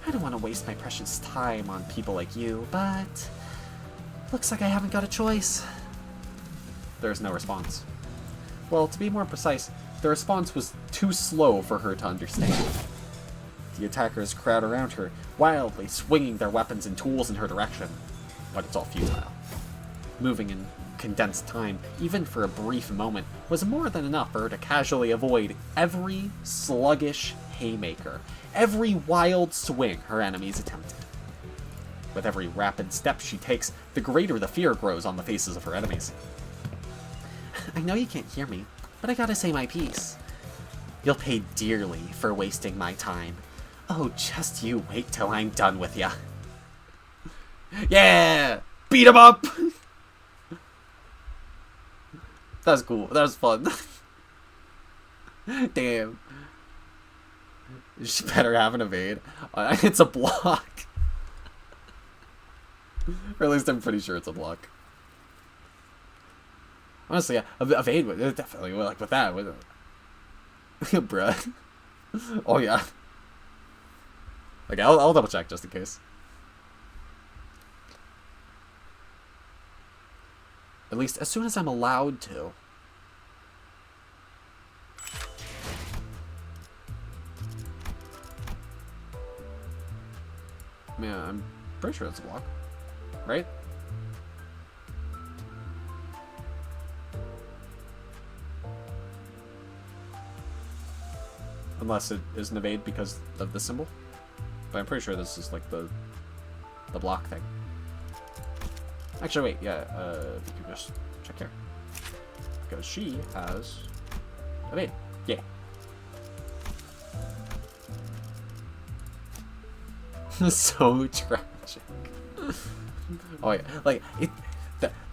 I don't want to waste my precious time on people like you, but looks like I haven't got a choice. There's no response. Well, to be more precise, the response was too slow for her to understand. The attackers crowd around her, wildly swinging their weapons and tools in her direction. But it's all futile. Moving in condensed time, even for a brief moment, was more than enough for her to casually avoid every sluggish haymaker, every wild swing her enemies attempted. With every rapid step she takes, the greater the fear grows on the faces of her enemies. I know you can't hear me, but I gotta say my piece. You'll pay dearly for wasting my time. Oh, just you wait till I'm done with ya. Yeah! Beat him up! That was cool. That was fun. Damn. She better have an evade. It's a block. Or at least I'm pretty sure it's a block. Honestly, yeah, evade would definitely, like, with that, with bruh. Oh, yeah. Okay, I'll double check just in case. At least as soon as I'm allowed to. Yeah, I'm pretty sure it's a block. Right? Unless it is an evade because of the symbol. But I'm pretty sure this is like the block thing. Actually, wait, yeah, if you could just check here. Because she has evade. Yeah. So tragic. Oh yeah, like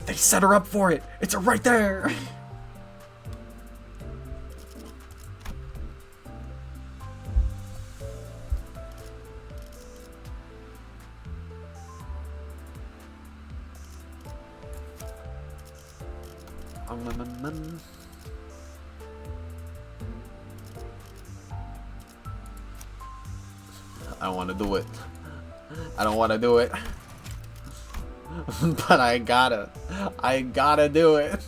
they set her up for it. It's right there. I want to do it. I don't want to do it. But I gotta do it.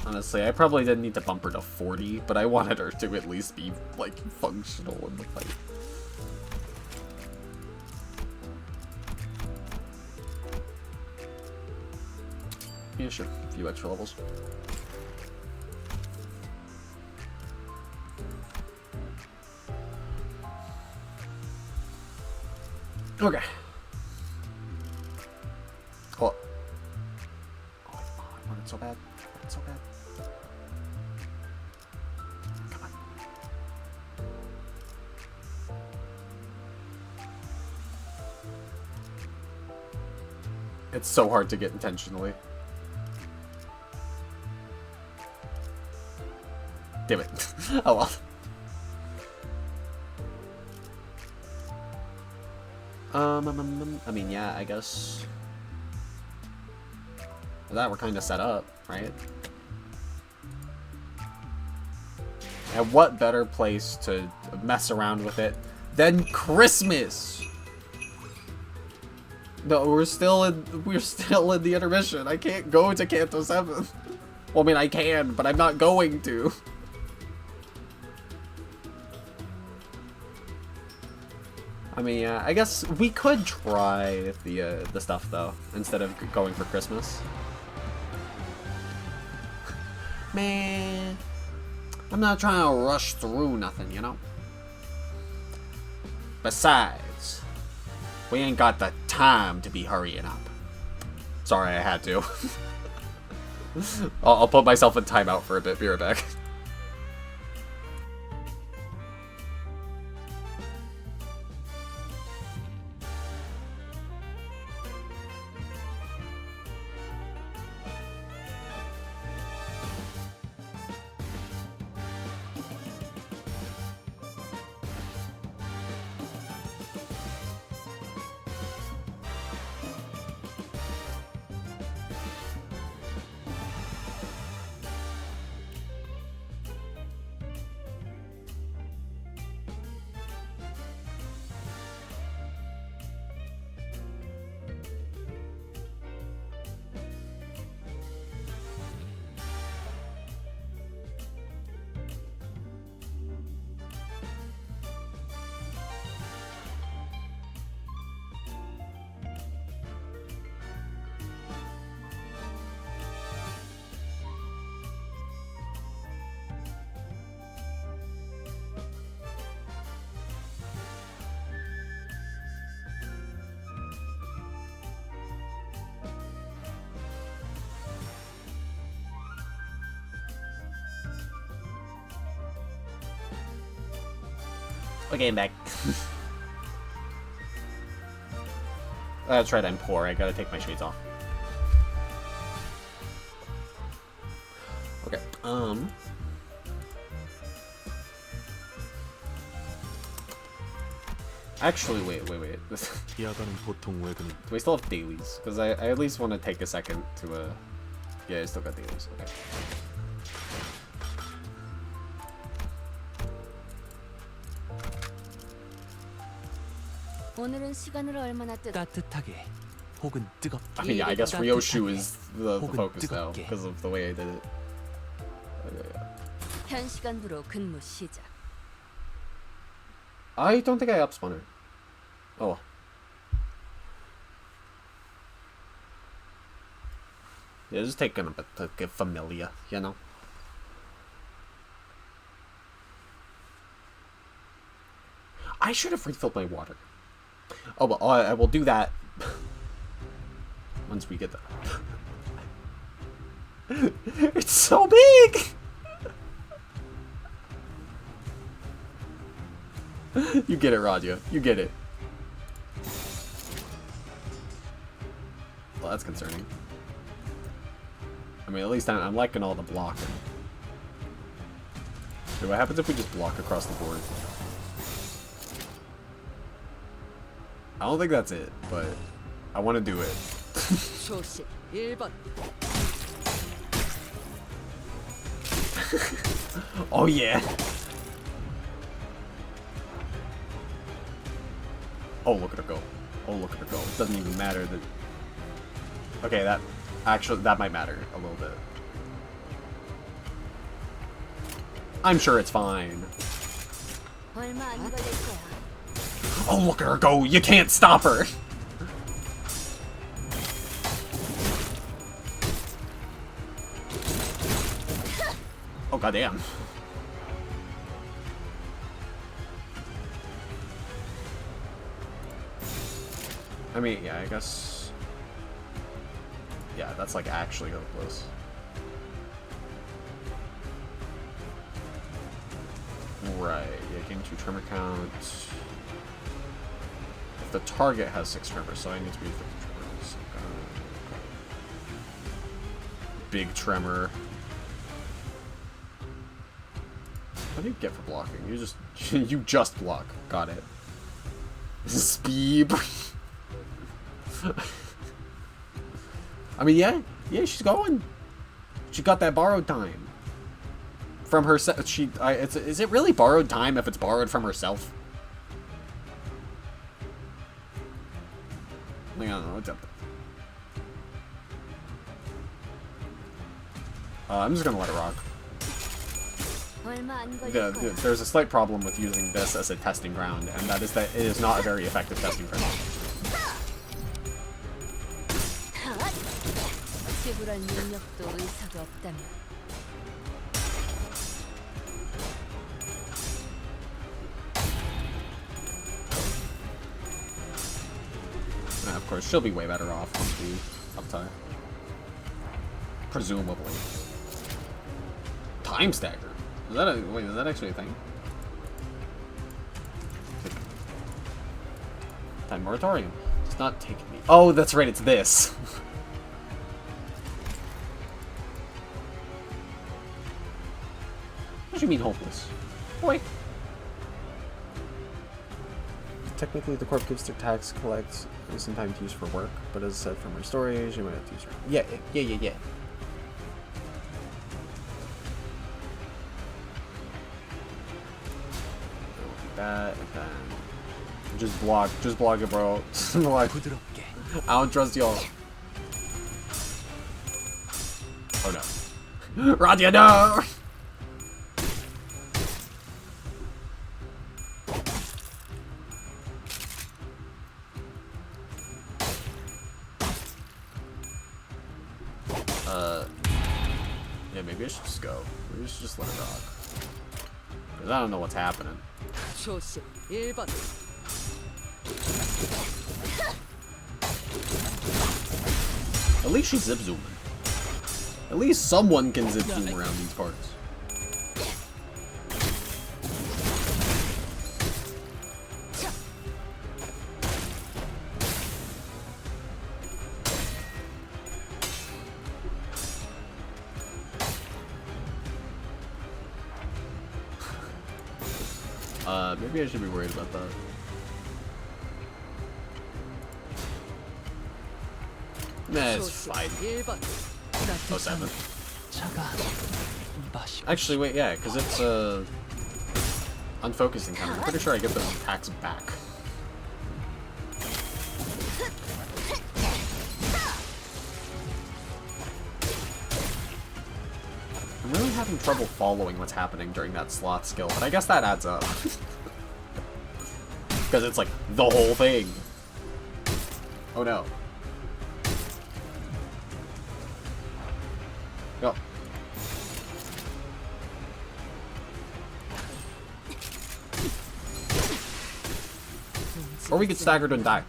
Honestly, I probably didn't need to bump her to 40, but I wanted her to at least be, like, functional in the fight. Yeah, sure. A few extra levels. Okay. Cool. Oh, I want it so bad. I want it so bad. Come on. It's so hard to get intentionally. Damn it. Oh well. I mean, yeah, I guess. With that, we're kind of set up, right? And what better place to mess around with it than Christmas? No, we're still in the intermission. I can't go to Canto 7. Well, I mean, I can, but I'm not going to. I mean, yeah, I guess we could try the stuff though, instead of going for Christmas. Man, I'm not trying to rush through nothing, you know? Besides, we ain't got the time to be hurrying up. Sorry, I had to. I'll put myself in timeout for a bit. Be right back. Okay, I'm back. That's right, I'm poor. I gotta take my shades off. Okay, Actually, wait. 야간은 보통 외근 Do we still have dailies? Because I at least want to take a second to, yeah, I still got dailies. Okay. 오늘은 시간을 얼마나 따뜻하게 혹은 뜨겁게. I mean, yeah, I guess Ryoshu is the 혹은 focus now 뜨겁게. because of the way I did it. 현 시간부로 근무 시작. I don't think I upspun her. Oh. Yeah, just taking a bit to get familiar, you know? I should have refilled my water. Oh, well, I will do that once we get that. It's so big! You get it, Radia. You get it. Well, that's concerning. I mean, at least I'm liking all the blocking. Okay, what happens if we just block across the board? I don't think that's it, but I want to do it. 조식 1번. Oh yeah. Oh, look at her go. Oh, look at her go. It doesn't even matter that... Okay, that might matter a little bit. I'm sure it's fine. 얼마 안 걸릴 거야. Oh, look at her go! You can't stop her! Oh, goddamn. I mean, yeah, I guess... Yeah, that's like actually hopeless. Right, yeah, gain 2 tremor count. If the target has 6 tremors, so I need to be 50 tremors. Okay. Big tremor. What do you get for blocking? You just you just block. Got it. Speed. I mean, yeah, she's going. She got that borrowed time from her. Is it really borrowed time if it's borrowed from herself? I don't know what's up. I'm just gonna let it rock. 얼마 안 걸릴 거야. There's a slight problem with using this as a testing ground, and that is that it is not a very effective testing ground. 지불할 능력도 의사도 없다면. Of course, she'll be way better off once we uptie. Presumably. Time stagger. Is that wait, is that actually a thing? Time moratorium. It's not taking me. Oh, that's right, it's this. What do you mean hopeless? Boy. Technically, the corp gives their tax collects sometimes used for work, but as said from her stories, you might have to use her. Yeah. That and then just block it, bro. Like, I don't trust y'all. Oh no, Radia, no! Yeah, maybe I should just go. Maybe I should just let it rock. Because I don't know what's happening. 조식 1번. At least she's zip zooming. At least someone can zip zoom around these parts. Maybe I should be worried about that. Nah, it's fine. 07. 차가 맛이 Actually, wait, yeah, because it's unfocusing kind of. I'm pretty sure I get those attacks back. I'm really having trouble following what's happening during that slot skill, but I guess that adds up. Because it's like the whole thing. Oh no. Go. Or we could stagger and die.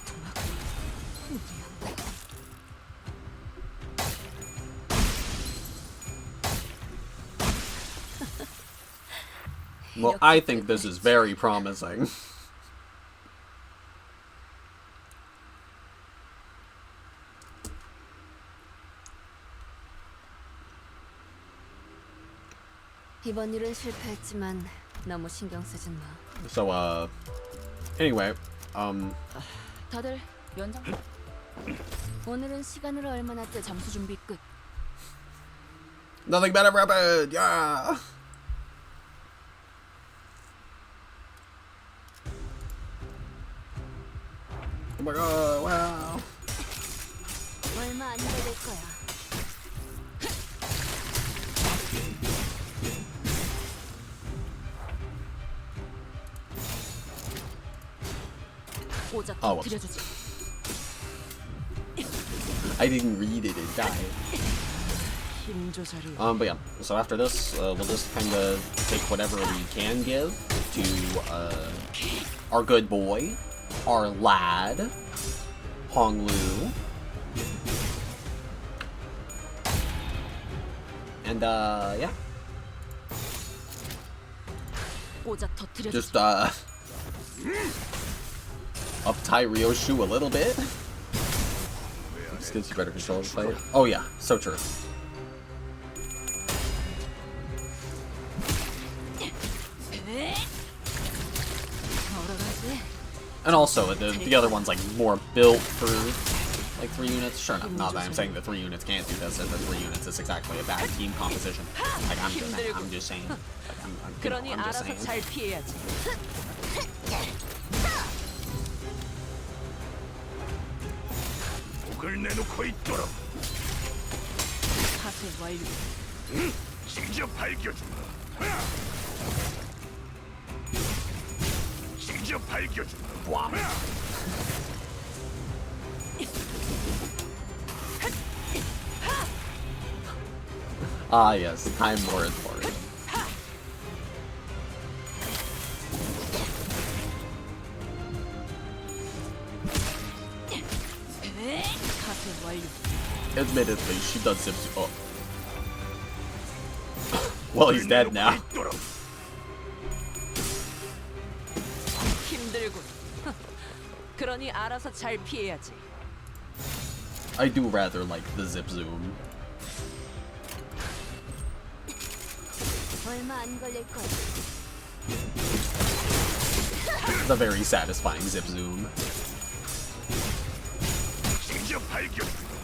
Well, I think this is very promising. 이번 일은 실패했지만 너무 신경 쓰진 마. So, anyway, 다들 연장. 오늘은 시간으로 얼마나 때 점수 준비 끝. nothing better rapid, yeah! Oh my god, wow. 얼마 안 걸릴 거야. 오작 터뜨려주지. I didn't read it, it died. 힘 조절이. But yeah, so after this, we'll just kind of take whatever we can give to our good boy, our lad, Honglu. And yeah. 오작 터뜨려주지. Just uptie Ryo's shoe a little bit. Just gives you better control of the fight. Oh yeah, so true. And also, the other one's like more built for like 3 units. Sure enough, not that I'm saying the 3 units can't do this, and the 3 units is exactly a bad team composition. Like I'm just saying. Like, I'm just saying. 목을 내놓고 있도록. 사세 완료. 직접 밝혀주마. 직접 밝혀주마. Wow. Ah yes, time more important. 사세 완료. Admittedly, she does zip. Oh. Well, he's dead now. 힘들군. 그러니 알아서 잘 피해야지. I do rather like the zip zoom. 얼마 안 걸릴 거야. The very satisfying zip zoom. 직접 밝혀주마.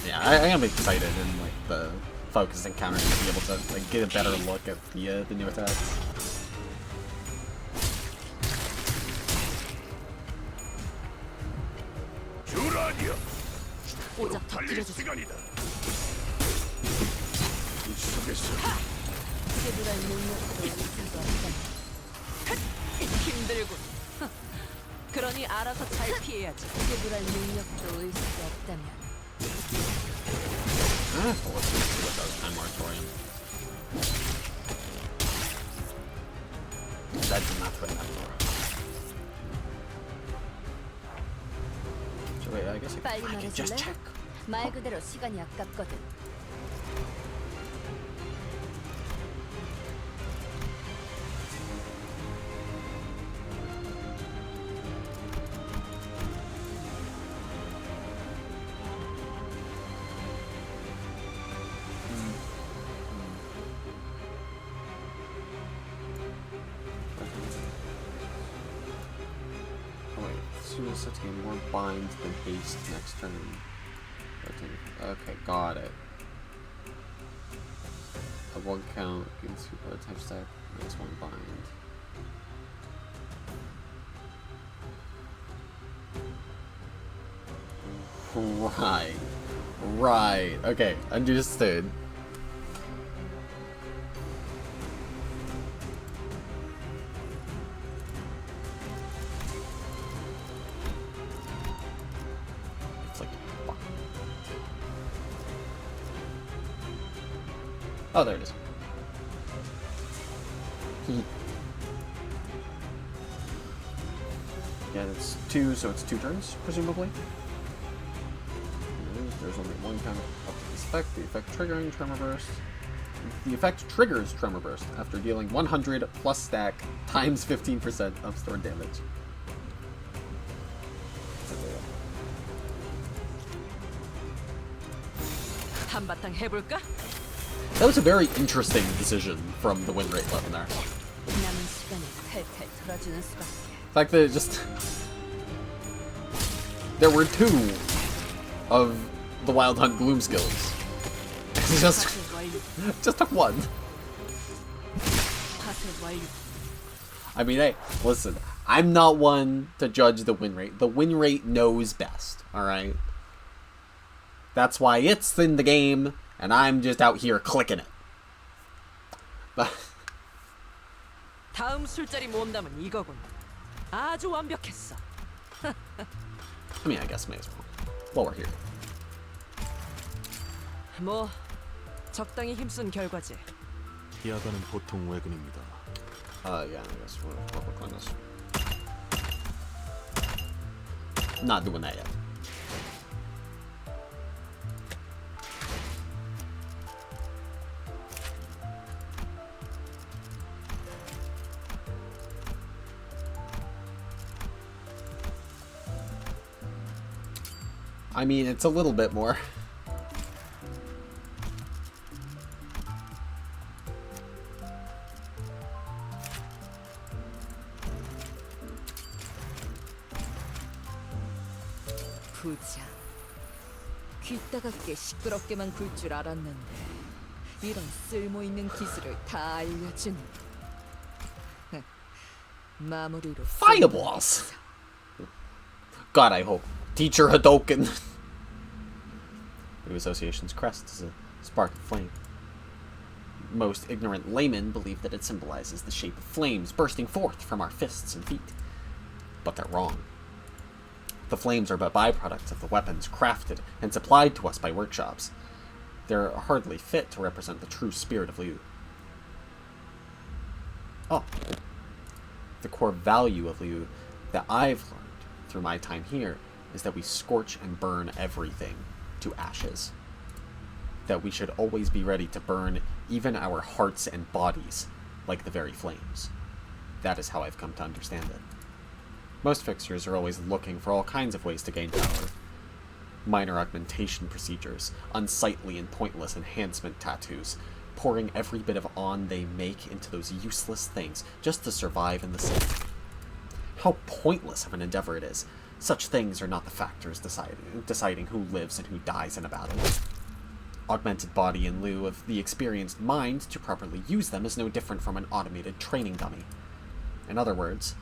Yeah, I am excited in like the focus encounter to be able to like get a better look at the new attacks. 주라니야. 오작 달릴 터뜨려주지. 시간이다. 이 속에서 제대로 능력도 의사도 없다면. 힘들군. 그러니 알아서 잘 피해야지. 제대로 능력도 의사도 없다면. Let's see what does time moratorium. That's not what I'm for. So wait, I guess I can just 말해줄래? check. 말 그대로 시간이 아깝거든. Koikatsu is set to gain more bind than haste next turn. Okay, got it. A 1 count against type stack, minus 1 bind. Right. Right. Okay, understood. It's like oh, there it is. Yeah, that's 2, so it's 2 turns, presumably. There's only 1 count up to this effect. The effect triggering Tremor Burst. The effect triggers Tremor Burst after dealing 100 plus stack times 15% of stored damage. 한바탕 해볼까? That was a very interesting decision from the win rate button there. 남은 시간에 탈탈 털어주는 수밖에. The fact that it just... there were 2 of the Wild Hunt Gloom skills. It's just took 1. I mean, hey, listen, I'm not one to judge the win rate. The win rate knows best, alright? That's why it's in the game, and I'm just out here clicking it. 다음 술자리 모험담은 이거군. 아주 완벽했어. I mean, I guess may as well. While we're here. 뭐 적당히 힘쓴 결과지. 야간은 보통 외근입니다. Yeah, I guess we'll work on this. Not doing that yet. I mean, it's a little bit more. 부자. 귀 따갑게 시끄럽게만 굴 줄 알았는데 이런 쓸모있는 기술을 다 알려주는. 마무리로 Fireballs! God, I hope. Teacher Hadoken. New Association's crest is a spark of flame. Most ignorant laymen believe that it symbolizes the shape of flames bursting forth from our fists and feet. But they're wrong. The flames are but byproducts of the weapons crafted and supplied to us by workshops. They're hardly fit to represent the true spirit of Liu. Oh. The core value of Liu that I've learned through my time here is that we scorch and burn everything to ashes. That we should always be ready to burn even our hearts and bodies like the very flames. That is how I've come to understand it. Most fixers are always looking for all kinds of ways to gain power. Minor augmentation procedures, unsightly and pointless enhancement tattoos, pouring every bit of on they make into those useless things just to survive in the city. How pointless of an endeavor it is. Such things are not the factors deciding who lives and who dies in a battle. Augmented body in lieu of the experienced mind to properly use them is no different from an automated training dummy. In other words,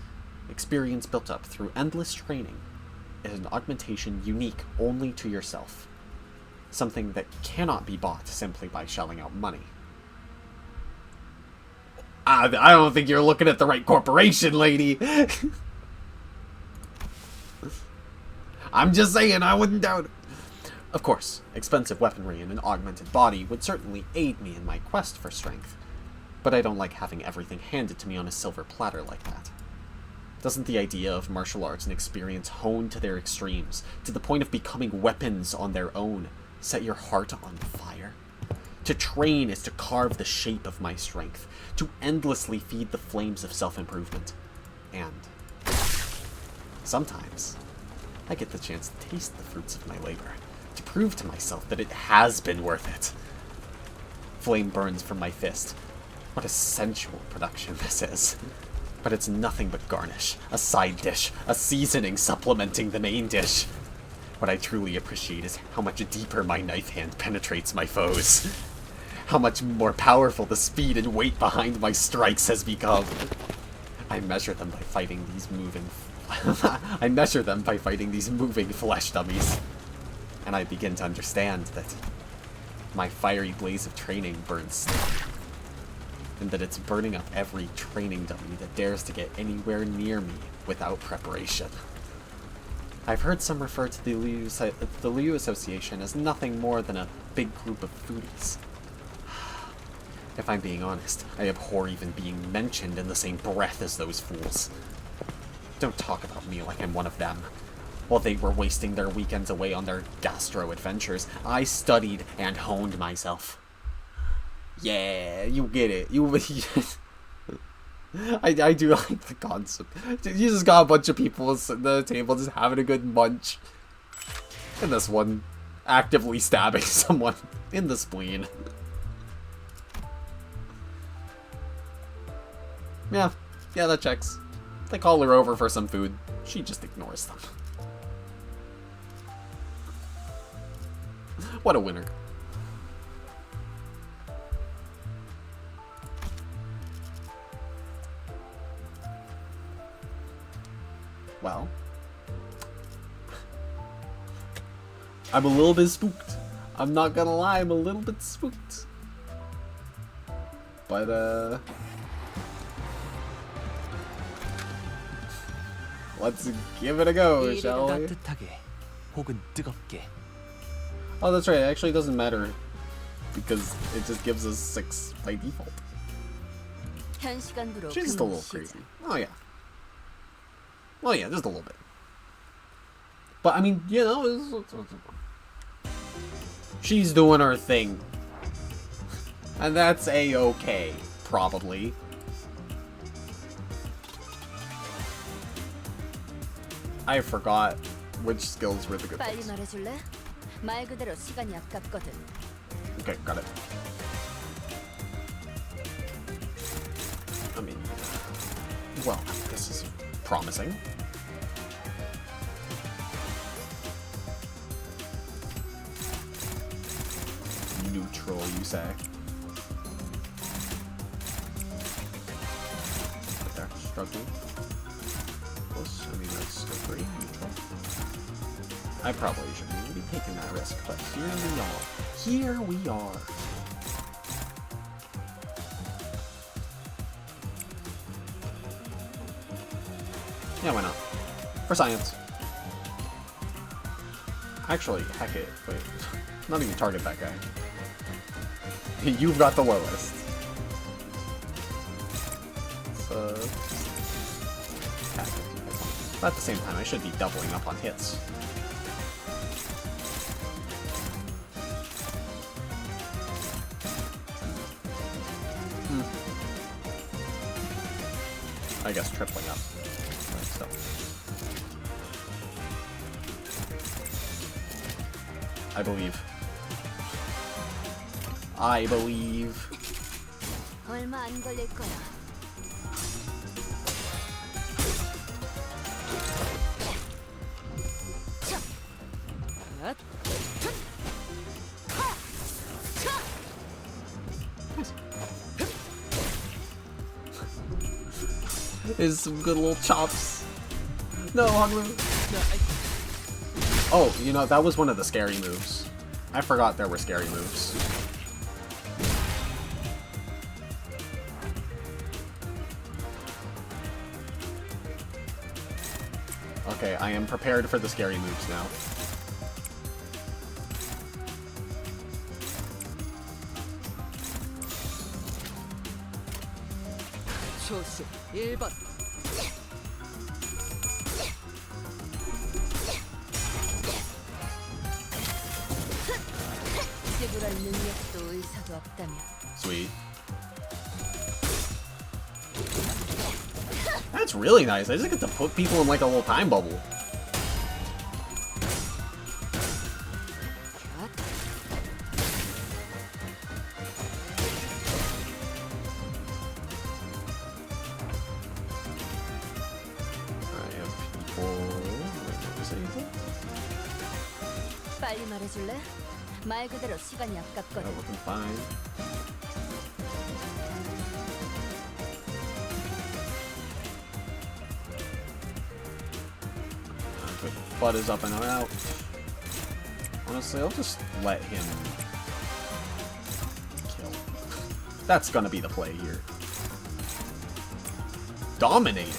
experience built up through endless training is an augmentation unique only to yourself. Something that cannot be bought simply by shelling out money. I don't think you're looking at the right corporation, lady! I'm just saying, I wouldn't doubt it. Of course, expensive weaponry and an augmented body would certainly aid me in my quest for strength, but I don't like having everything handed to me on a silver platter like that. Doesn't the idea of martial arts and experience honed to their extremes, to the point of becoming weapons on their own, set your heart on fire? To train is to carve the shape of my strength, to endlessly feed the flames of self-improvement. And sometimes I get the chance to taste the fruits of my labor, to prove to myself that it has been worth it. Flame burns from my fist. What a sensual production this is. But it's nothing but garnish, a side dish, a seasoning supplementing the main dish. What I truly appreciate is how much deeper my knife hand penetrates my foes. How much more powerful the speed and weight behind my strikes has become. I measure them by fighting these moving flesh dummies. And I begin to understand that my fiery blaze of training burns still. And that it's burning up every training dummy that dares to get anywhere near me without preparation. I've heard some refer to the Liu Association as nothing more than a big group of foodies. If I'm being honest, I abhor even being mentioned in the same breath as those fools. Don't talk about me like I'm one of them. While they were wasting their weekends away on their gastro adventures, I studied and honed myself. Yeah, you get it. I do like the concept. You just got a bunch of people sitting at the table just having a good munch. And this one actively stabbing someone in the spleen. Yeah, that checks. They call her over for some food. She just ignores them. What a winner. Well, I'm a little bit spooked. I'm not gonna lie, I'm a little bit spooked. But, let's give it a go, shall we? 따뜻하게 혹은 뜨겁게. Oh, that's right, it actually doesn't matter because it just gives us 6 by default. 현 시간부로 She's just a 근무 little 시작. crazy. Oh, yeah. Well, yeah, just a little bit. But, I mean, you know, she's doing her thing. And that's a-okay, probably. I forgot which skills were the good 빨리 ones. 말해줄래? 말 그대로 시간이 아깝거든. Okay, got it. I mean, well, this is promising. Neutral, you say? But they're struggling. Close. I mean, that's still pretty neutral. I probably shouldn't even be taking that risk, but here we are. Here we are. Yeah, why not? For science. Actually, heck it. Wait. Not even target that guy. You've got the lowest. So... But at the same time, I should be doubling up on hits. I guess tripling up. So. I believe. I believe. 얼마 안 걸릴 거야. Is some good little chops. No, Hoglu. Oh, you know, that was one of the scary moves. I forgot there were scary moves. Okay, I am prepared for the scary moves now. 조심 1번. 지불할 능력도 의사도 없다면. Sweet. That's really nice. I just get to put people in like a little time bubble. what was it? 빨리 말해줄래? 말 그대로 시간이 아깝거든. Looking fine. Butt is up and out. Honestly, I'll just let him kill. That's gonna be the play here. Dominating.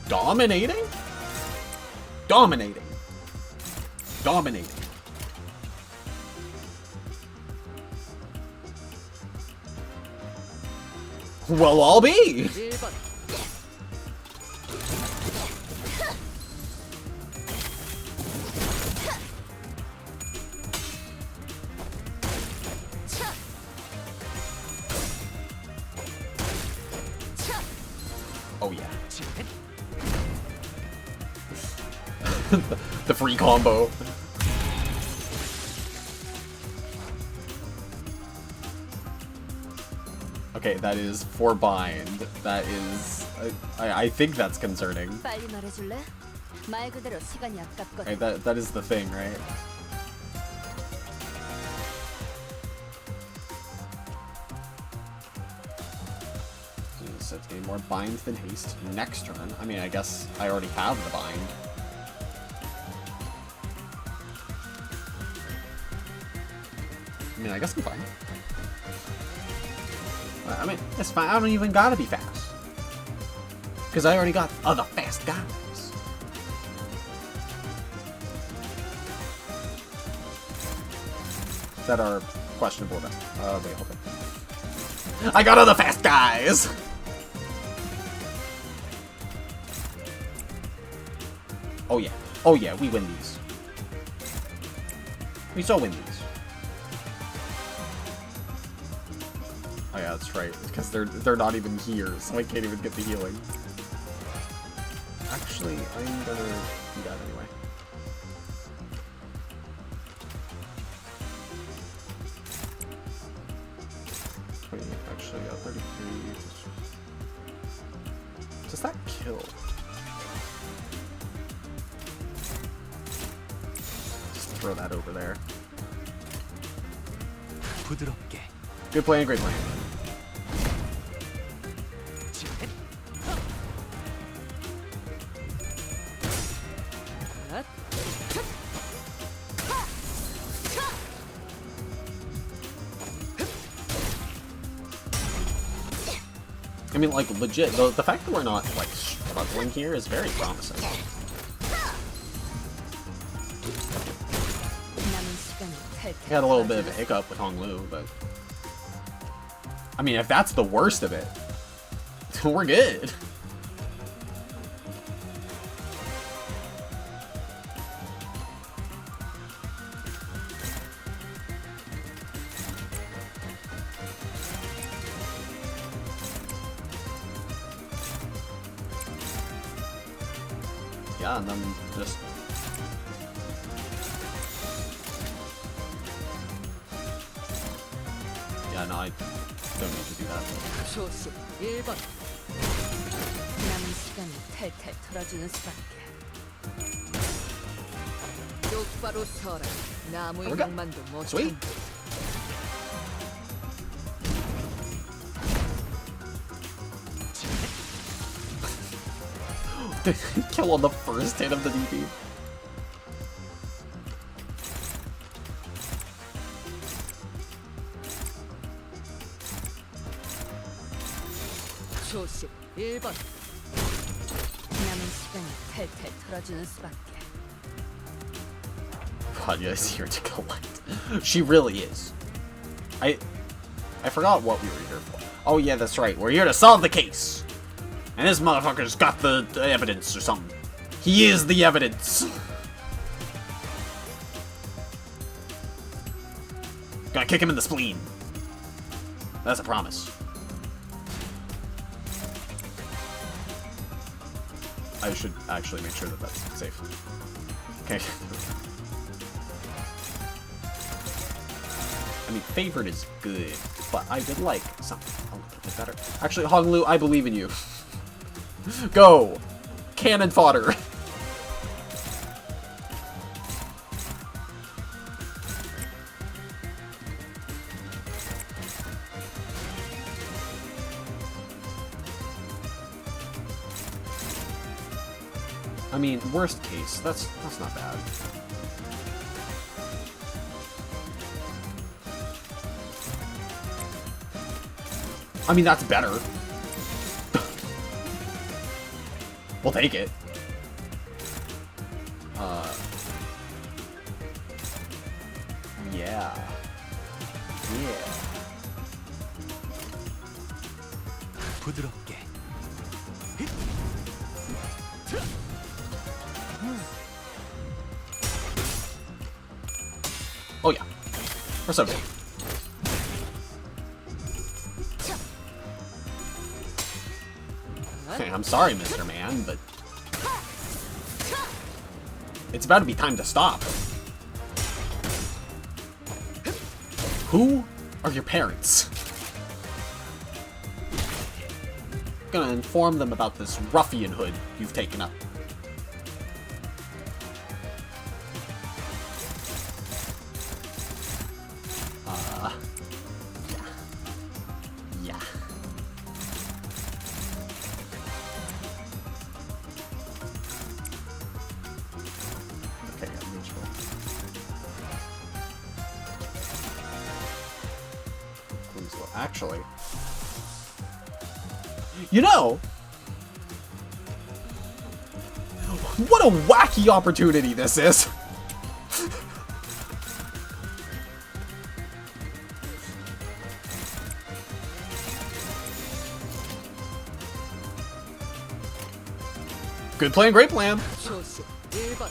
Dominating? Dominating. Dominating. Well, I'll be. 1번. Oh yeah. The free combo. Okay, that is for bind. That is... I think that's concerning. 빨리 말해줄래? 말 그대로 시간이 아깝거든. Hey, that is the thing, right? Set to gain more bind than haste next turn. I mean, I guess I already have the bind. I mean, I guess I'm fine. I mean, it's fine. I don't even gotta be fast. Because I already got other fast guys. That are questionable. Wait, hold on. I got other fast guys! Oh yeah. Oh yeah, we win these. We so win these. Oh yeah, that's right. Because they're not even here, so I can't even get the healing. Actually, I'm gonna do that anyway. Actually, 33. Does that kill? Just throw that over there. 부드럽게. Good plan, great plan. I mean, like, legit, the fact that we're not, like, struggling here is very promising. We had a little bit of a hiccup with Honglu, but... I mean, if that's the worst of it, we're good. Yeah, and then just... Yeah, no, I don't need to do that. 조심 1번. 남은 시간을 탈탈 털어주는 수밖에. 똑바로 서라. 나무 There we go. 인형만도 못 Sweet. Kill on the first hit of the DP. 조심 1번. 남은 시간을 탈탈 털어주는 수밖에. Vanya is here to collect. She really is. I forgot what we were here for. Oh yeah, that's right. We're here to solve the case. And this motherfucker's got the evidence or something. He is the evidence. Gonna kick him in the spleen. That's a promise. I should actually make sure that that's safe. Okay. I mean, favorite is good, but I would like something a little bit better. Actually, Honglu, I believe in you. Go! Cannon fodder! I mean, worst case, that's not bad. I mean, that's better. We'll take it. Yeah. Yeah. 부드럽게. Oh yeah. We're so good. Hey, I'm sorry, Mr. Man, but it's about to be time to stop. Who are your parents? I'm gonna inform them about this ruffianhood you've taken up. Yeah. Okay, I'm neutral. Actually, you know, what a wacky opportunity this is. Good plan, great plan. 조심 1번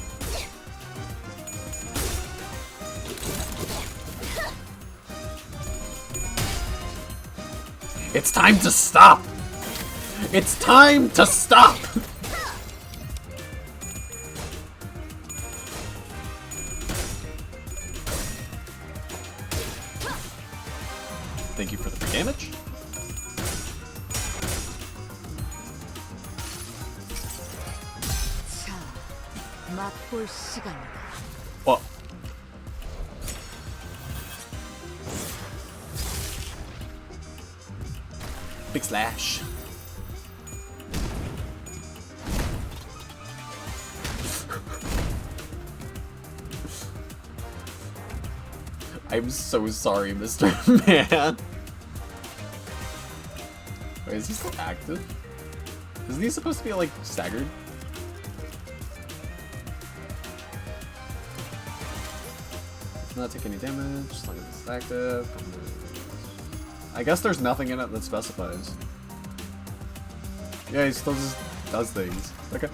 It's time to stop. It's time to stop. Thank you for the free damage. 자 맛볼 시간이다. Oh. Big slash. I'm so sorry, Mr. Man. Wait, is he still active? Isn't he supposed to be, like, staggered? Does not take any damage, as long as it's active. I guess there's nothing in it that specifies. Yeah, he still just does things. Okay.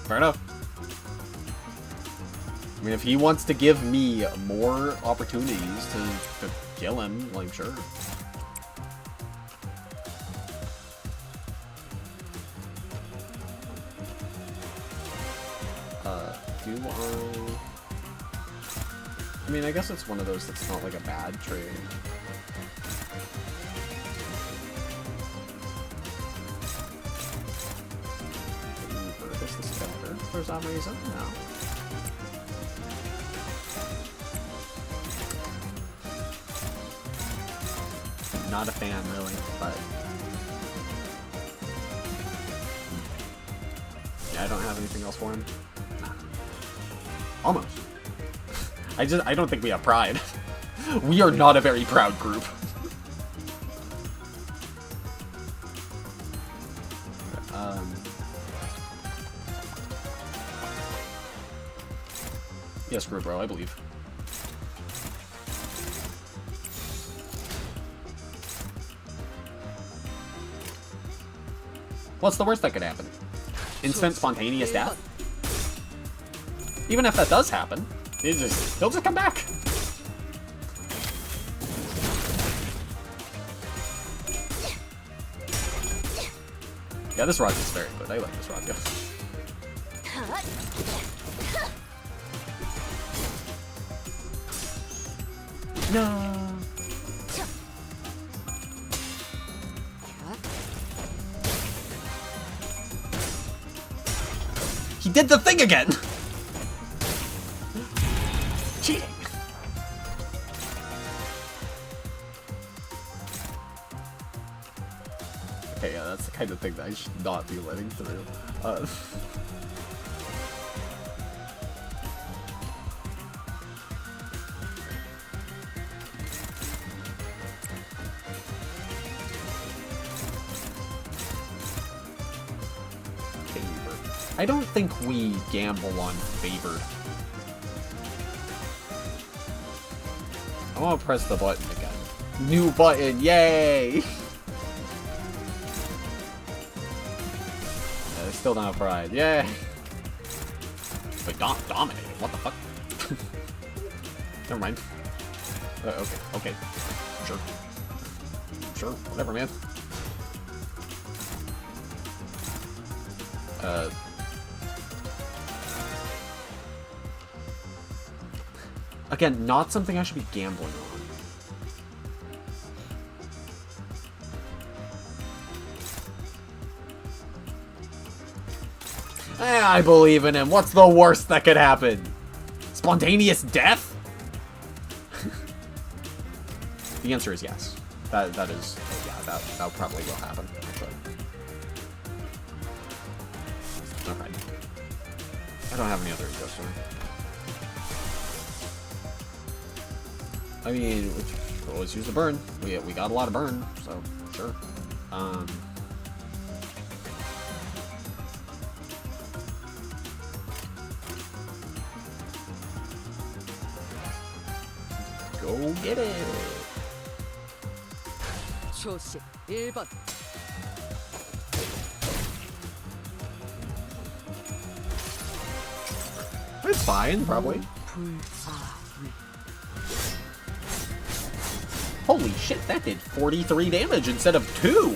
Fair enough. I mean, if he wants to give me more opportunities to kill him, like, sure. Do I mean, I guess it's one of those that's not like a bad trade. This better for some reason? No. Not a fan, really, but yeah, I don't have anything else for him. Almost. I don't think we have pride. We are not a very proud group. Yes, group bro, I believe. What's the worst that could happen? Instant spontaneous death? Even if that does happen, he'll just come back. Yeah, this Rock is very good. I like this Rock. No. He did the thing again. Cheating. Okay, yeah, that's the kind of thing that I should not be letting through. I don't think we gamble on favored. I want to press the button again. New button, yay! I still don't have pride, yay! Wait, dominated? What the fuck? Never mind. Okay. Sure, whatever, man. Again, not something I should be gambling on. I believe in him. What's the worst that could happen? Spontaneous death? The answer is yes. That is, yeah, that probably will happen, actually. Okay. I don't have any other ego story. I mean, we'll always use the burn. We got a lot of burn, so sure. Go get it. 초식 1번. It's fine, probably. Holy shit, that did 43 damage instead of 2!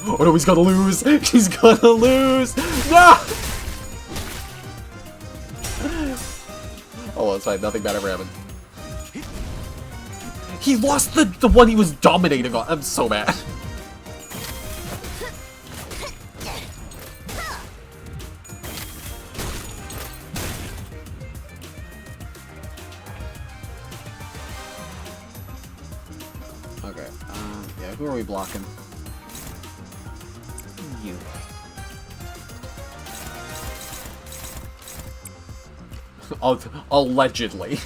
Oh no, he's gonna lose! He's gonna lose! No! Oh, well, it's fine. Nothing bad ever happened. He lost the one he was dominating on. I'm so mad. Okay, yeah, who are we blocking? You. Allegedly.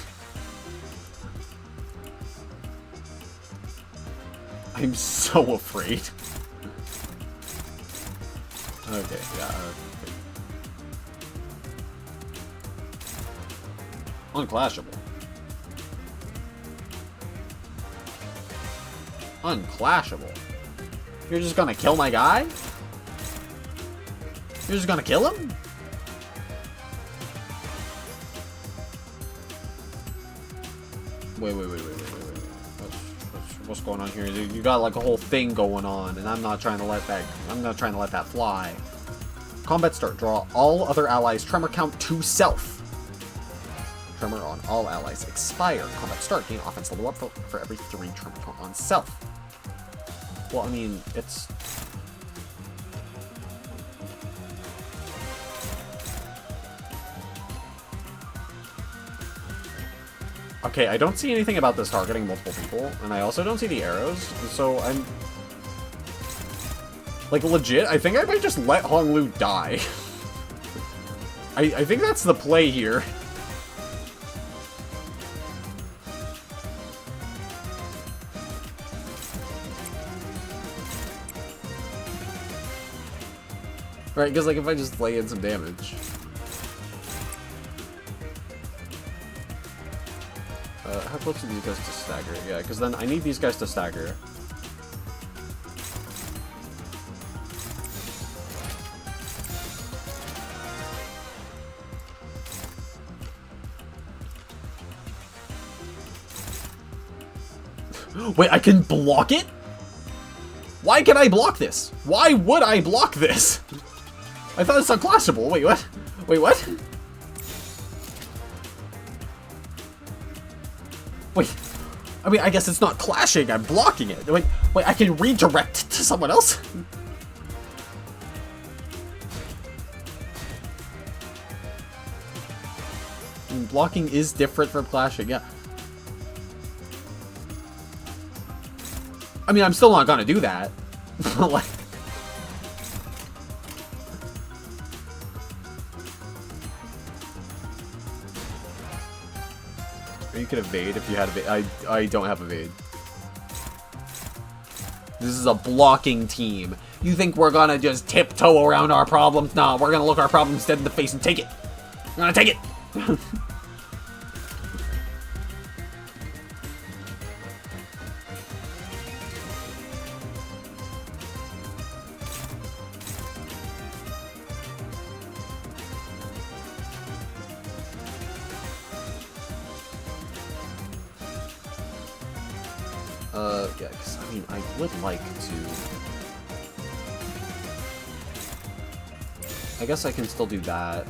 I'm so afraid. Okay, yeah. Unclashable. Unclashable. You're just gonna kill my guy? You're just gonna kill him? Wait. What's going on here? You got like a whole thing going on, and I'm not trying to let that fly. Combat start. Draw all other allies. Tremor count to self. Tremor on all allies expire. Combat start. Gain offense level up for every 3 tremor count on self. Well, I mean, it's... Okay, I don't see anything about this targeting multiple people, and I also don't see the arrows, so I'm... Like, legit, I think I might just let Honglu die. I think that's the play here. Right, because, like, if I just lay in some damage... how close are these guys to stagger? Yeah, because then I need these guys to stagger. Wait, I can block it? Why can I block this? Why would I block this? I thought it's unclashable. Wait, what? Wait, what? Wait, I mean, I guess it's not clashing, I'm blocking it. Wait, I can redirect to someone else? Blocking is different from clashing, yeah. I mean, I'm still not gonna do that. But, like... Or you could evade if you had evade. I don't have evade. This is a blocking team. You think we're gonna just tiptoe around our problems? Nah, we're gonna look our problems dead in the face and take it. We're gonna take it. Yeah, because, I mean, I would like to... I guess I can still do that.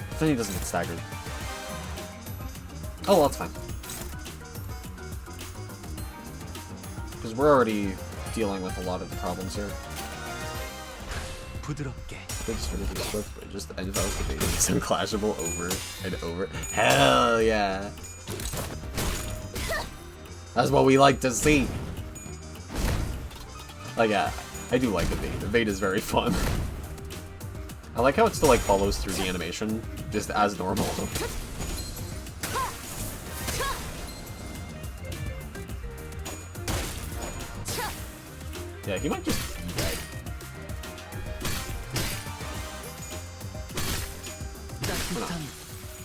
But then he doesn't get staggered. Oh, well, that's fine. Because we're already dealing with a lot of the problems here. 부드럽게. They just started to slip, but just the end of us debating is unclashable over and over. Hell yeah! That's what we like to see. Like, yeah, I do like Evade. Evade is very fun. I like how it still like follows through the animation, just as normal. Yeah, he might just be dead. 따뜻한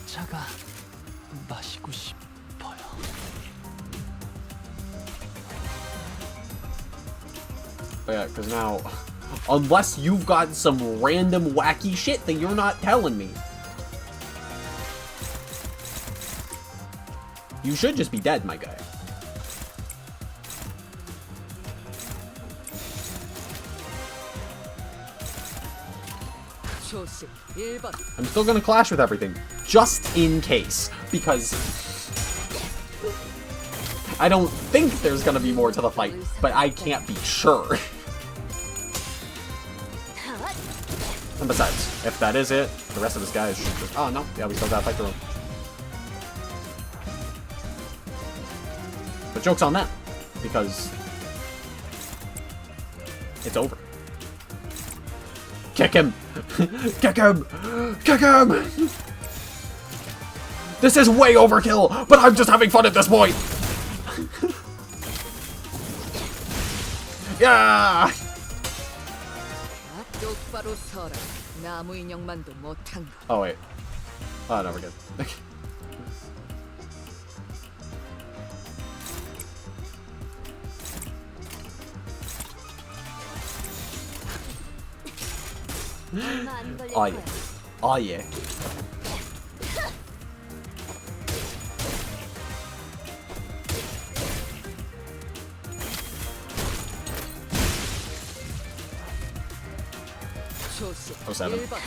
차가 마시고 싶어요. But yeah, because now, unless you've got some random wacky shit that you're not telling me, you should just be dead, my guy. 초식 1번. I'm still gonna clash with everything, just in case, because I don't think there's gonna be more to the fight, but I can't be sure. And besides, if that is it, the rest of this guy is just... Oh, no. Yeah, we still gotta fight through him. But joke's on that, because it's over. Kick him! Kick him! Kick him! This is way overkill, but I'm just having fun at this point! Yeah! 똑바로 서라. 나무 인형만도 못한 거. Oh, wait. Oh, no, we're good. Oh, yeah. Oh, yeah. 초식 Oh, 7. 1번.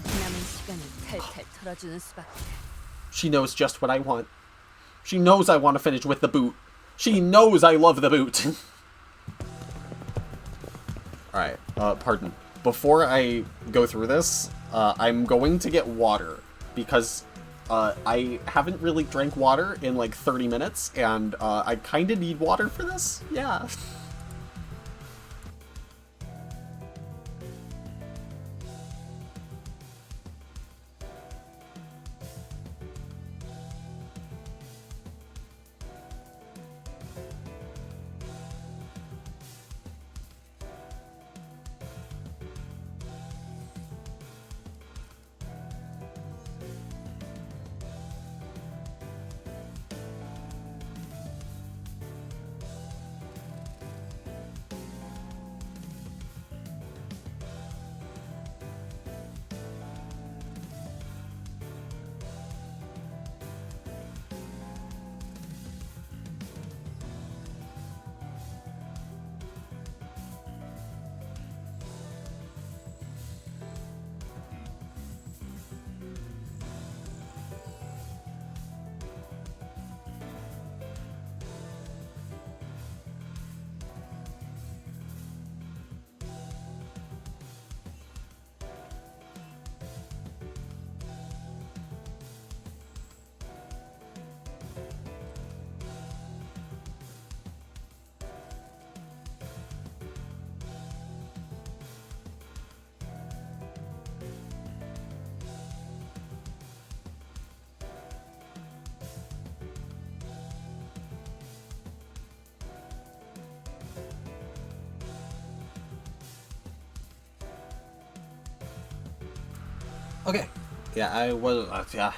남은 시간을 탈탈 털어주는 수밖에. She knows just what I want. She knows I want to finish with the boot. She knows I love the boot. Alright, pardon. Before I go through this, I'm going to get water, because I haven't really drank water in like 30 minutes, and I kind of need water for this. Yeah. Okay. Yeah, I will. Yeah.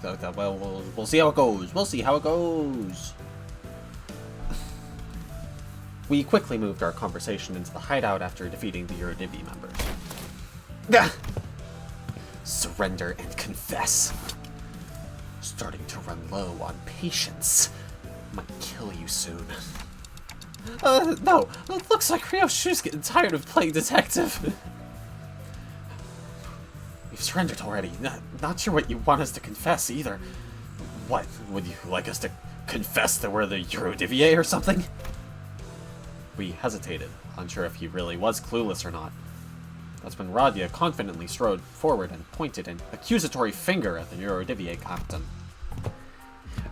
Well, we'll see how it goes. We'll see how it goes. We quickly moved our conversation into the hideout after defeating the Eurodivi members. Gah! Surrender and confess. Starting to run low on patience. Might kill you soon. No. It looks like Ryoshu's getting tired of playing detective. We've surrendered already. Not sure what you want us to confess either. What? Would you like us to confess that we're the Eurodivier or something? We hesitated, unsure if he really was clueless or not. That's when Radia confidently strode forward and pointed an accusatory finger at the Eurodivier captain.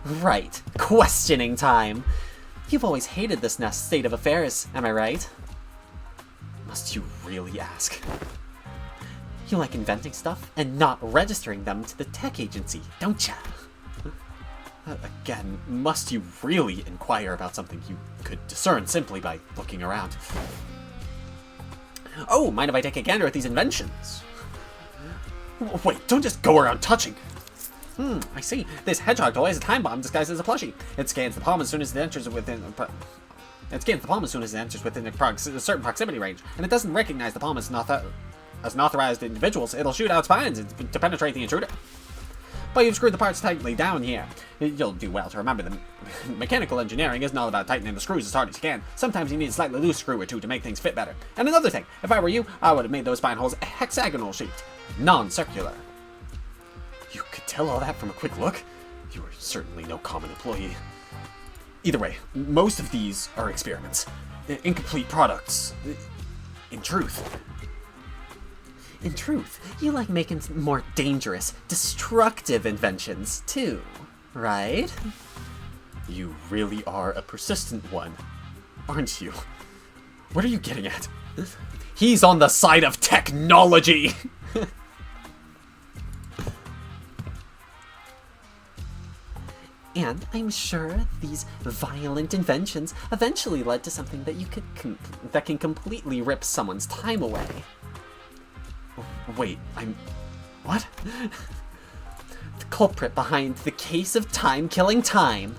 Right. Questioning time. You've always hated this nest state of affairs, am I right? Must you really ask? You like inventing stuff and not registering them to the tech agency, don't ya? Again, must you really inquire about something you could discern simply by looking around? Oh, mind if I take a gander at these inventions? Wait, don't just go around touching. I see. This hedgehog toy is a time bomb disguised as a plushie. It scans the palm as soon as it enters within. It scans the palm as soon as it enters within a certain proximity range, and it doesn't recognize the palm as an authorized individuals. It'll shoot out spines to penetrate the intruder. But you've screwed the parts tightly down here. You'll do well to remember that mechanical engineering isn't all about tightening the screws as hard as you can. Sometimes you need a slightly loose screw or two to make things fit better. And another thing, if I were you, I would have made those spine holes hexagonal shaped, non-circular. You could tell all that from a quick look? You were certainly no common employee. Either way, most of these are experiments. Incomplete products. In truth, you like making more dangerous, destructive inventions, too, right? You really are a persistent one, aren't you? What are you getting at? He's on the side of technology! And I'm sure these violent inventions eventually led to something that that can completely rip someone's time away. Wait, what? The culprit behind the case of time killing time.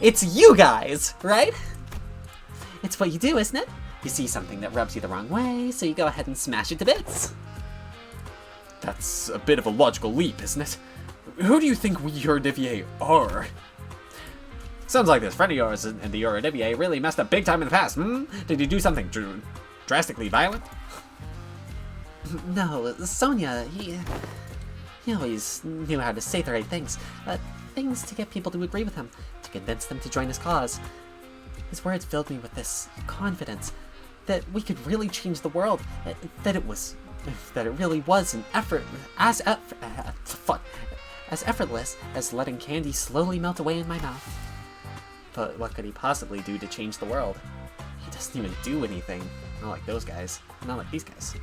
It's you guys, right? It's what you do, isn't it? You see something that rubs you the wrong way, so you go ahead and smash it to bits. That's a bit of a logical leap, isn't it? Who do you think we Eurodivier are? Sounds like this friend of yours and the Eurodivier really messed up big time in the past, Did you do something drastically violent? No, Sonia, he always knew how to say the right things. Things to get people to agree with him, to convince them to join his cause. His words filled me with this confidence that we could really change the world, that it really was an effort, as effortless as letting candy slowly melt away in my mouth. But what could he possibly do to change the world? He doesn't even do anything. Not like those guys. Not like these guys.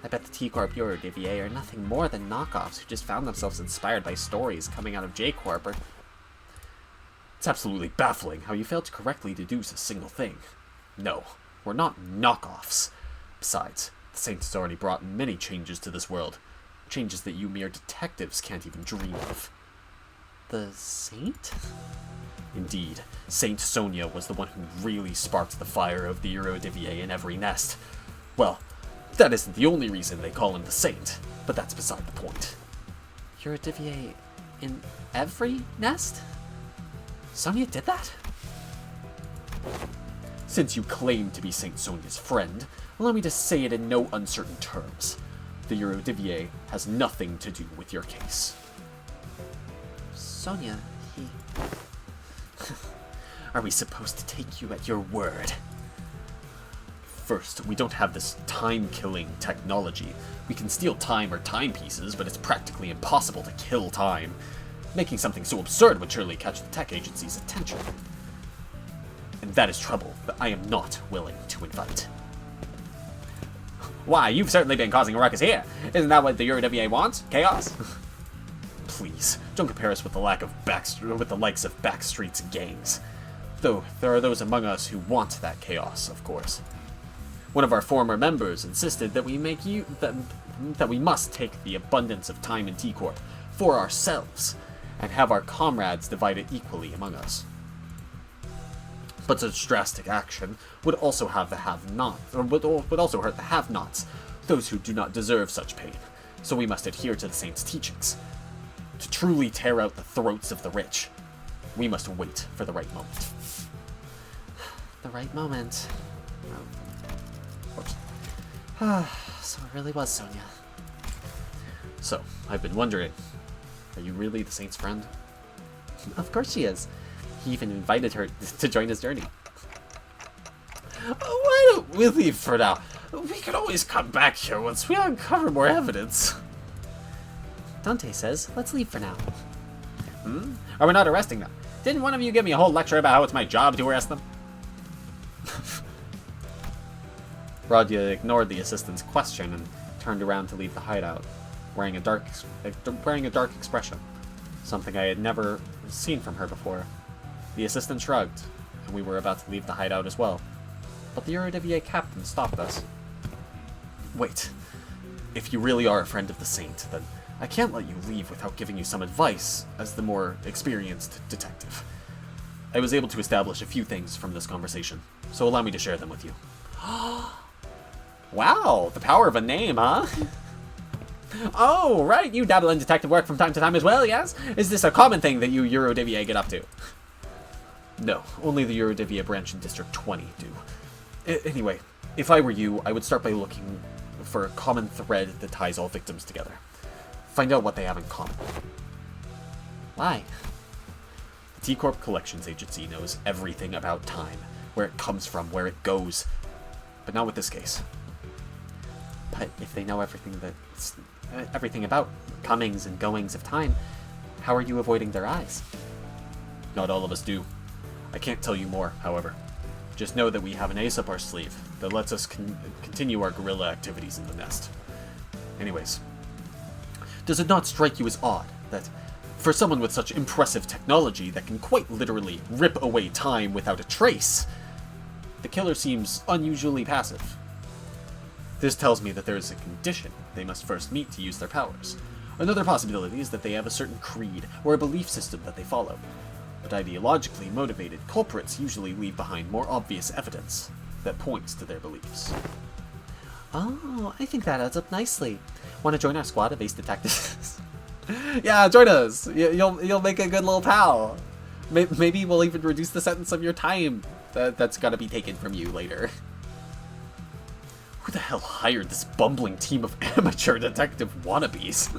I bet the T-Corp Eurodivier are nothing more than knockoffs who just found themselves inspired by stories coming out of J-Corp or... It's absolutely baffling how you failed to correctly deduce a single thing. No, we're not knockoffs. Besides, the Saints has already brought many changes to this world. Changes that you mere detectives can't even dream of. The Saint? Indeed, Saint Sonia was the one who really sparked the fire of the Eurodivier in every nest. Well, that isn't the only reason they call him the Saint, but that's beside the point. Eurodivier in every nest? Sonia did that? Since you claim to be Saint Sonia's friend, allow me to say it in no uncertain terms. The Eurodivier has nothing to do with your case. Sonia, he... Are we supposed to take you at your word? First, we don't have this time-killing technology. We can steal time or timepieces, but it's practically impossible to kill time. Making something so absurd would surely catch the tech agency's attention. And that is trouble that I am not willing to invite. Why, you've certainly been causing a ruckus here. Isn't that what the Eurodivier wants? Chaos? Please, don't compare us with the likes of Backstreet's gangs. Though there are those among us who want that chaos, of course. One of our former members insisted that we make that we must take the abundance of time in T-Corp for ourselves, and have our comrades divide it equally among us. But such drastic action would also have the have-nots, or would also hurt the have-nots, those who do not deserve such pain. So we must adhere to the Saint's teachings. To truly tear out the throats of the rich, we must wait for the right moment. The right moment. So it really was Sonia. So, I've been wondering, are you really the Saint's friend? Of course she is. He even invited her to join his journey. Why don't we leave for now? We can always come back here once we uncover more evidence. Dante says, let's leave for now. Are we not arresting them? Didn't one of you give me a whole lecture about how it's my job to arrest them? Radia ignored the assistant's question and turned around to leave the hideout, wearing a dark expression, something I had never seen from her before. The assistant shrugged, and we were about to leave the hideout as well. But the Eurodivier captain stopped us. Wait, if you really are a friend of the Saint, then I can't let you leave without giving you some advice as the more experienced detective. I was able to establish a few things from this conversation, so allow me to share them with you. Wow, the power of a name, huh? Oh, right, you dabble in detective work from time to time as well, yes? Is this a common thing that you Eurodivier get up to? No, only the Eurodivier branch in District 20 do. Anyway, if I were you, I would start by looking for a common thread that ties all victims together. Find out what they have in common. Why? The T-Corp Collections Agency knows everything about time, where it comes from, where it goes. But not with this case. But if they know everything about comings and goings of time, how are you avoiding their eyes? Not all of us do. I can't tell you more, however. Just know that we have an ace up our sleeve that lets us continue our guerrilla activities in the nest. Anyways, does it not strike you as odd that, for someone with such impressive technology that can quite literally rip away time without a trace, the killer seems unusually passive? This tells me that there is a condition they must first meet to use their powers. Another possibility is that they have a certain creed or a belief system that they follow. But ideologically motivated culprits usually leave behind more obvious evidence that points to their beliefs. Oh, I think that adds up nicely. Want to join our squad of ace detectives? Yeah, join us. You'll make a good little pal. Maybe we'll even reduce the sentence of your time that's gonna be taken from you later. Who the hell hired this bumbling team of amateur detective wannabes?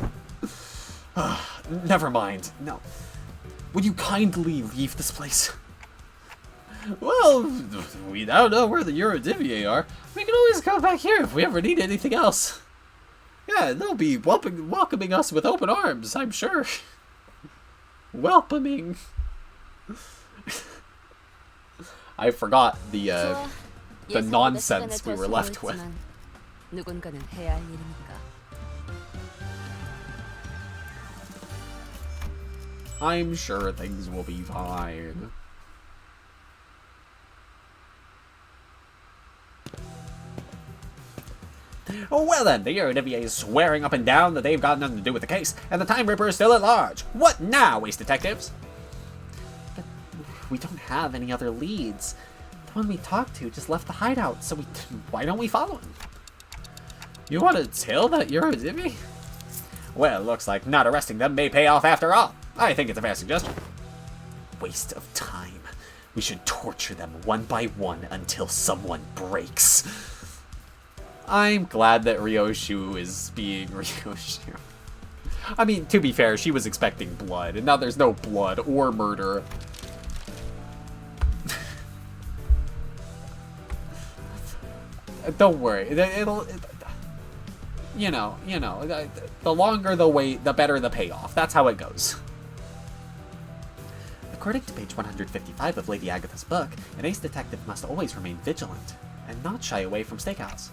Never mind. No. Would you kindly leave this place? Well, we now know where the Eurodivier are. We can always come back here if we ever need anything else. Yeah, they'll be welcoming us with open arms, I'm sure. Welcoming. I forgot the nonsense we were left with. 누군가는 해야 할 일이니까. I'm sure things will be fine. Oh, well then, the Eurodivier is swearing up and down that they've got nothing to do with the case, and the Time Ripper is still at large. What now, ace detectives? But we don't have any other leads. The one we talked to just left the hideout, so why don't we follow him? You want to tail that Eurodivier? Well, looks like not arresting them may pay off after all. I think it's a fair suggestion. Waste of time. We should torture them one by one until someone breaks. I'm glad that Ryoshu is being Ryoshu. I mean, to be fair, she was expecting blood, and now there's no blood or murder. Don't worry. You know, the longer the wait, the better the payoff. That's how it goes. According to page 155 of Lady Agatha's book, an ace detective must always remain vigilant and not shy away from stakeouts.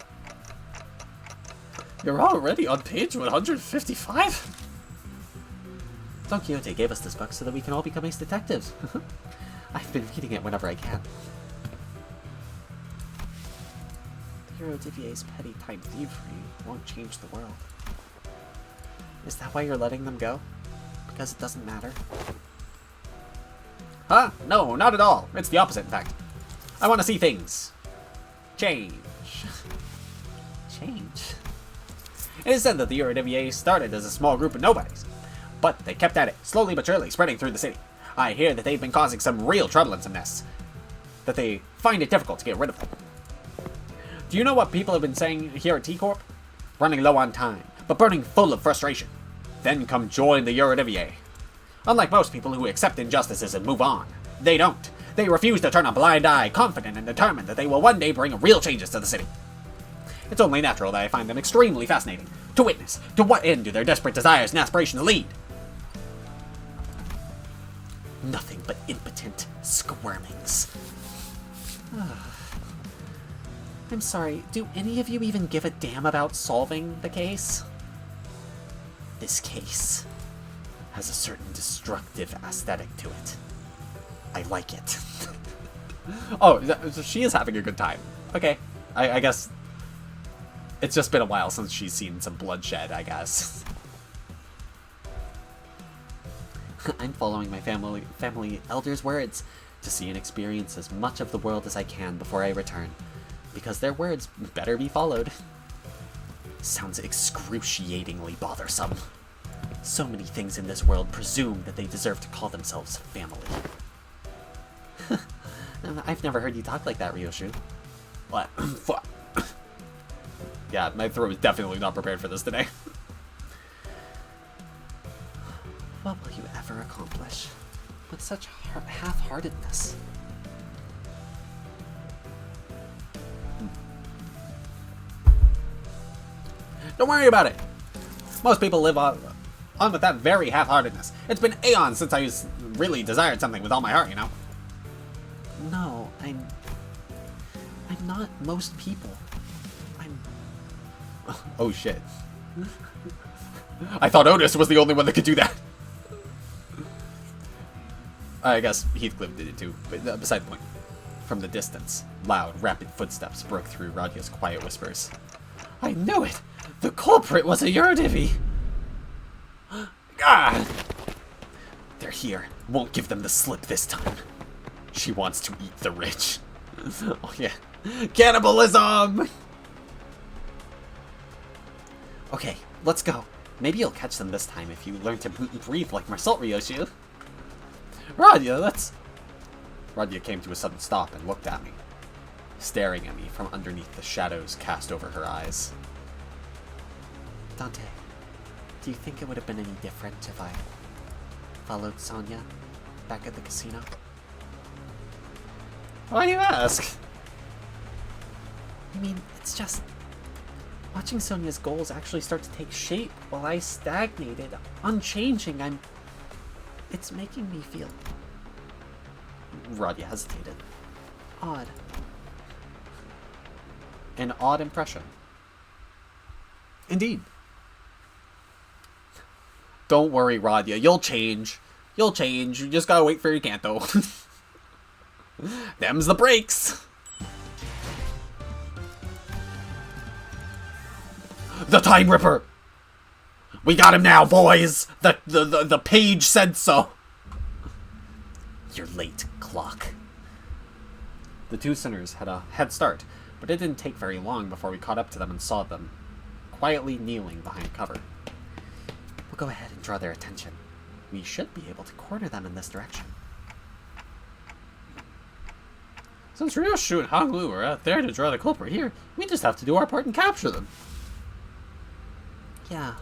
You're already on page 155? Don Quixote gave us this book so that we can all become ace detectives. I've been reading it whenever I can. Hero Divier's petty time thievery won't change the world. Is that why you're letting them go? Because it doesn't matter? Huh? No, not at all. It's the opposite, in fact. I want to see things change. Change? It is said that the Hero Divier started as a small group of nobodies, but they kept at it, slowly but surely spreading through the city. I hear that they've been causing some real trouble in some nests, that they find it difficult to get rid of them. Do you know what people have been saying here at T-Corp? Running low on time, but burning full of frustration. Then come join the Euro Divier. Unlike most people who accept injustices and move on, they don't. They refuse to turn a blind eye, confident and determined that they will one day bring real changes to the city. It's only natural that I find them extremely fascinating, to witness to what end do their desperate desires and aspirations lead. Nothing but impotent squirmings. I'm sorry, do any of you even give a damn about solving the case? This case has a certain destructive aesthetic to it. I like it. Oh, she is having a good time. Okay, I guess it's just been a while since she's seen some bloodshed, I guess. I'm following my family elders' words to see and experience as much of the world as I can before I return, because their words better be followed. Sounds excruciatingly bothersome. So many things in this world presume that they deserve to call themselves family. I've never heard you talk like that, Ryoshu. What? Fuck. Yeah, my throat was definitely not prepared for this today. What will you ever accomplish with such half-heartedness? Don't worry about it. Most people live on with that very half-heartedness. It's been aeons since I really desired something with all my heart, you know? No, I'm not most people. Oh shit. I thought Otis was the only one that could do that. I guess Heathcliff did it too, but beside the point. From the distance, loud, rapid footsteps broke through Radia's quiet whispers. I knew it! The culprit was a Eurodivi! Ah! They're here. Won't give them the slip this time. She wants to eat the rich. Oh yeah. Cannibalism! Okay, let's go. Maybe you'll catch them this time if you learn to breathe like Marcel Ryoshu. Radia, let's... Radia came to a sudden stop and looked at me, staring at me from underneath the shadows cast over her eyes. Dante, do you think it would have been any different if I followed Sonia back at the casino? Why do you ask? I mean, it's just... watching Sonia's goals actually start to take shape while I stagnated, unchanging, it's making me feel... Radia hesitated. Odd. An odd impression. Indeed. Don't worry, Radia. You'll change. You'll change. You just gotta wait for your Kanto. Them's the breaks. The Time Ripper! We got him now, boys! The page said so! You're late, Clock. The two sinners had a head start, but it didn't take very long before we caught up to them and saw them quietly kneeling behind cover. We'll go ahead and draw their attention. We should be able to corner them in this direction. Since Ryoshu and Hanglu are out there to draw the culprit here, we just have to do our part and capture them. Yeah.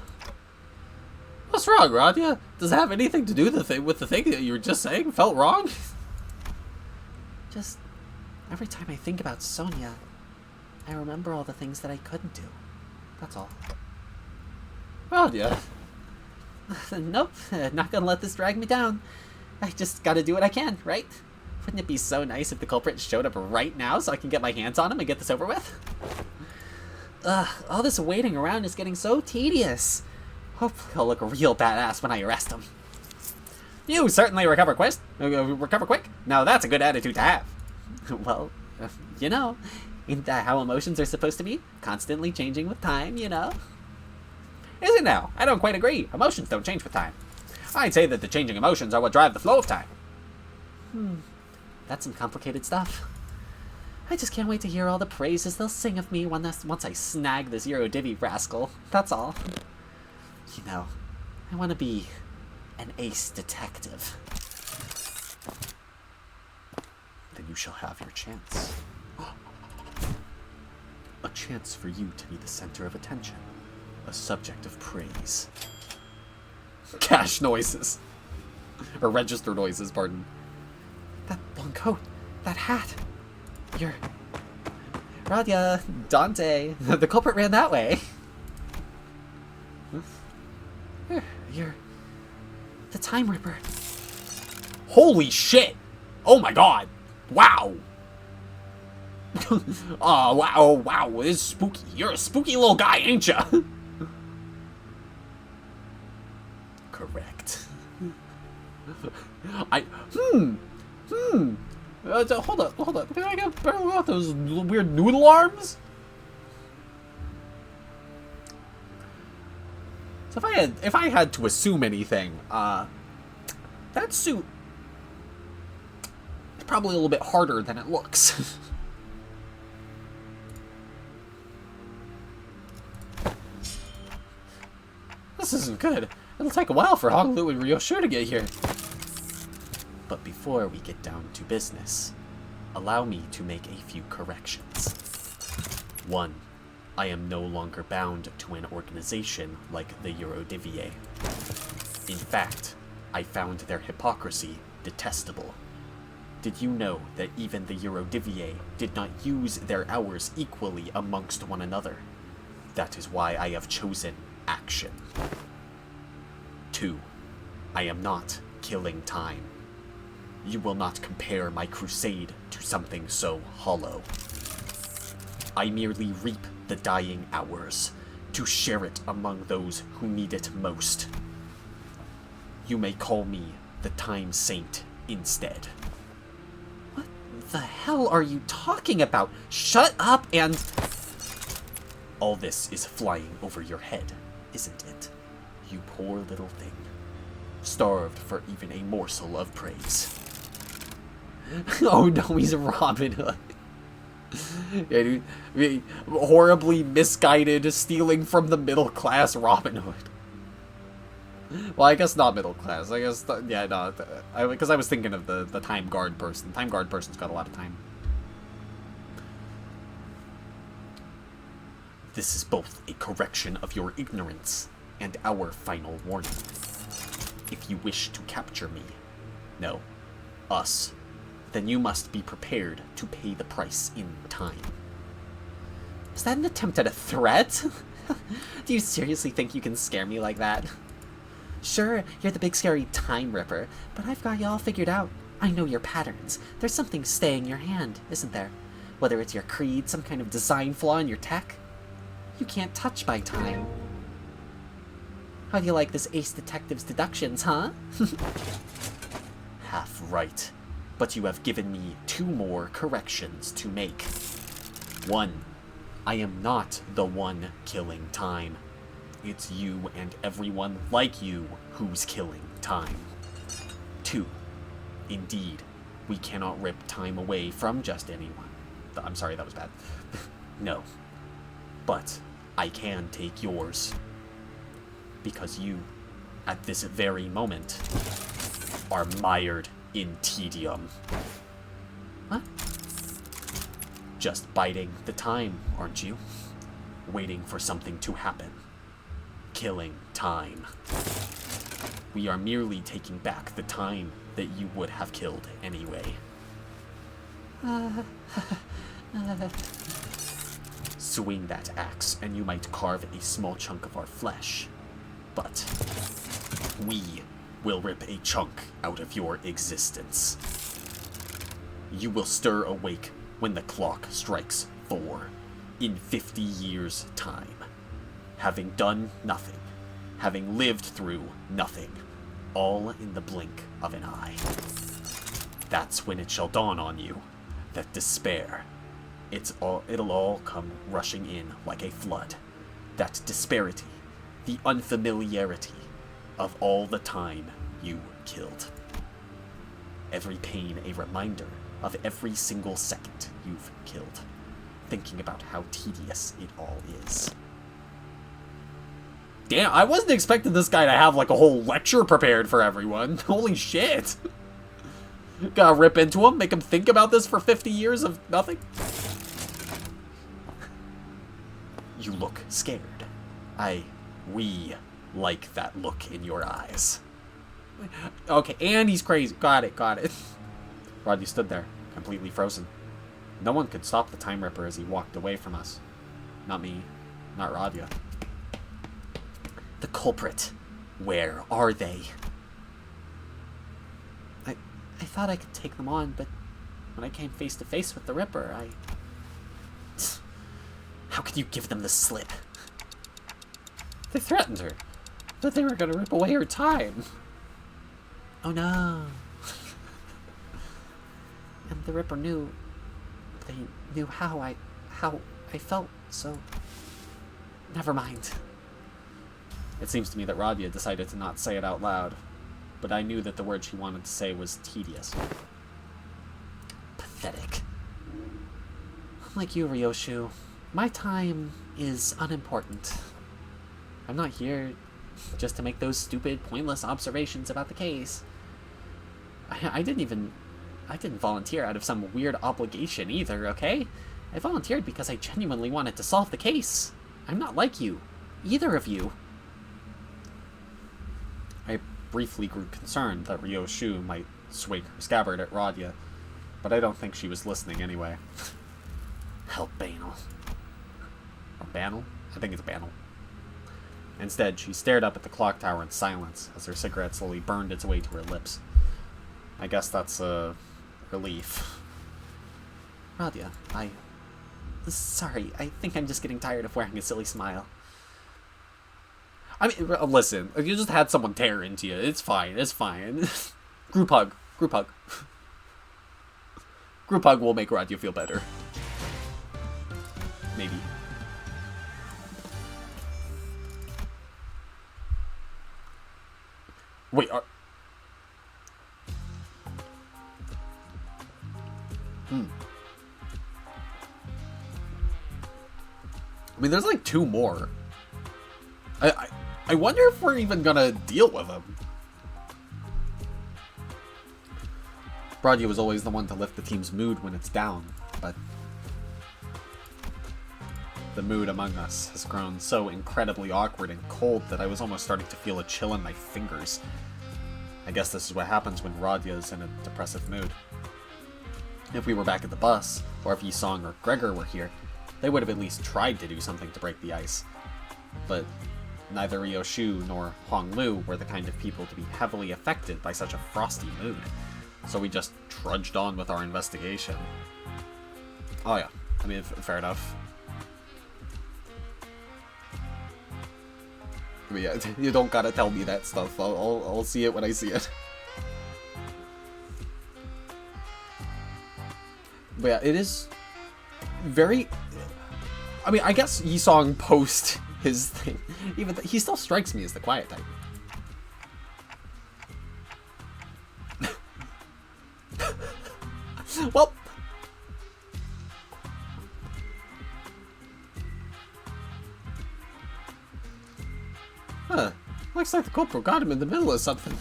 What's wrong, Radia? Does it have anything to do with the thing that you were just saying felt wrong? Just every time I think about Sonia, I remember all the things that I couldn't do. That's all. Radia. Nope, not gonna let this drag me down. I just gotta do what I can, right? Wouldn't it be so nice if the culprit showed up right now so I can get my hands on him and get this over with? All this waiting around is getting so tedious. Hopefully I'll look a real badass when I arrest him. You certainly recover quick. Now that's a good attitude to have. Well, you know, Isn't that how emotions are supposed to be? Constantly changing with time, you know? Is it now? I don't quite agree. Emotions don't change with time. I'd say that the changing emotions are what drive the flow of time. That's some complicated stuff. I just can't wait to hear all the praises they'll sing of me once I snag this Eurodivvy rascal. That's all. You know, I want to be an ace detective. Then you shall have your chance. A chance for you to be the center of attention. A subject of praise. Cash noises. Or register noises, pardon. That long coat. That hat. You're... Radia, Dante. The culprit ran that way. You're... the Time Ripper. Holy shit! Oh my god! Wow! Oh, wow, this is spooky. You're a spooky little guy, ain't ya? Correct. Hold up. Did I get better about those weird noodle arms? So if I had to assume anything, that suit is probably a little bit harder than it looks. This isn't good. It'll take a while for Honglu and Ryoshu to get here. But before we get down to business, allow me to make a few corrections. 1. I am no longer bound to an organization like the Eurodivvy. In fact, I found their hypocrisy detestable. Did you know that even the Eurodivvy did not use their hours equally amongst one another? That is why I have chosen action. 2. I am not killing time. You will not compare my crusade to something so hollow. I merely reap the dying hours, to share it among those who need it most. You may call me the Time Saint instead. What the hell are you talking about? Shut up and... All this is flying over your head, isn't it? You poor little thing. Starved for even a morsel of praise. Oh no, he's Robin Hood. Yeah, dude, horribly misguided, stealing from the middle class Robin Hood. Well, I guess not middle class. I guess, yeah, no. Because I was thinking of the Time Guard person. Time Guard person's got a lot of time. This is both a correction of your ignorance and our final warning. If you wish to capture me, no, us, then you must be prepared to pay the price in time. Is that an attempt at a threat? Do you seriously think you can scare me like that? Sure, you're the big scary Time Ripper, but I've got you all figured out. I know your patterns. There's something staying your hand, isn't there? Whether it's your creed, some kind of design flaw in your tech. You can't touch my time. How do you like this ace detective's deductions, huh? Half right. But you have given me 2 more corrections to make. 1. I am not the one killing time. It's you and everyone like you who's killing time. 2. Indeed, we cannot rip time away from just anyone. I'm sorry, that was bad. No. But I can take yours. Because you, at this very moment, are mired in tedium. What? Just biding the time, aren't you? Waiting for something to happen. Killing time. We are merely taking back the time that you would have killed anyway. Swing that axe, and you might carve a small chunk of our flesh. But we will rip a chunk out of your existence. You will stir awake when the clock strikes 4 in 50 years' time. Having done nothing, having lived through nothing, all in the blink of an eye. That's when it shall dawn on you that despair It'll all come rushing in like a flood. That disparity, the unfamiliarity of all the time you killed. Every pain a reminder of every single second you've killed. Thinking about how tedious it all is. Damn, I wasn't expecting this guy to have like a whole lecture prepared for everyone. Holy shit. Gotta rip into him, make him think about this for 50 years of nothing. You look scared. We like that look in your eyes. Okay, and he's crazy. Got it. Rodney stood there, completely frozen. No one could stop the Time Ripper as he walked away from us. Not me. Not Radia. The culprit. Where are they? I thought I could take them on, but when I came face to face with the Ripper, How could you give them the slip? They threatened her. That they were going to rip away her time. Oh no. And the Ripper knew. They knew how I felt, so... Never mind. It seems to me that Radia decided to not say it out loud, but I knew that the word she wanted to say was tedious. Pathetic. Like you, Ryoshu, my time is unimportant. I'm not here just to make those stupid, pointless observations about the case. I didn't volunteer out of some weird obligation either, okay? I volunteered because I genuinely wanted to solve the case. I'm not like you. Either of you. I briefly grew concerned that Ryoshu might swing her scabbard at Radia, but I don't think she was listening anyway. Help Banal. Or Banal? I think it's Banal. Instead, she stared up at the clock tower in silence as her cigarette slowly burned its way to her lips. I guess that's a relief. Radia, sorry, I think I'm just getting tired of wearing a silly smile. I mean, listen, you just had someone tear into you. It's fine, Group hug. Group hug will make Radia feel better. Maybe. Wait, I mean, there's like 2 more. I wonder if we're even gonna deal with them. Radia was always the one to lift the team's mood when it's down, but the mood among us has grown so incredibly awkward and cold that I was almost starting to feel a chill in my fingers. I guess this is what happens when Radia is in a depressive mood. If we were back at the bus, or if Yisong or Gregor were here, they would have at least tried to do something to break the ice. But neither Ryoshu nor Honglu were the kind of people to be heavily affected by such a frosty mood, so we just trudged on with our investigation. Oh yeah, I mean, fair enough. But yeah, you don't gotta tell me that stuff. I'll see it when I see it. But yeah, it is very... I mean, I guess Yisong post his thing. Even he still strikes me as the quiet type. Well... Huh. Looks like the corporal got him in the middle of something.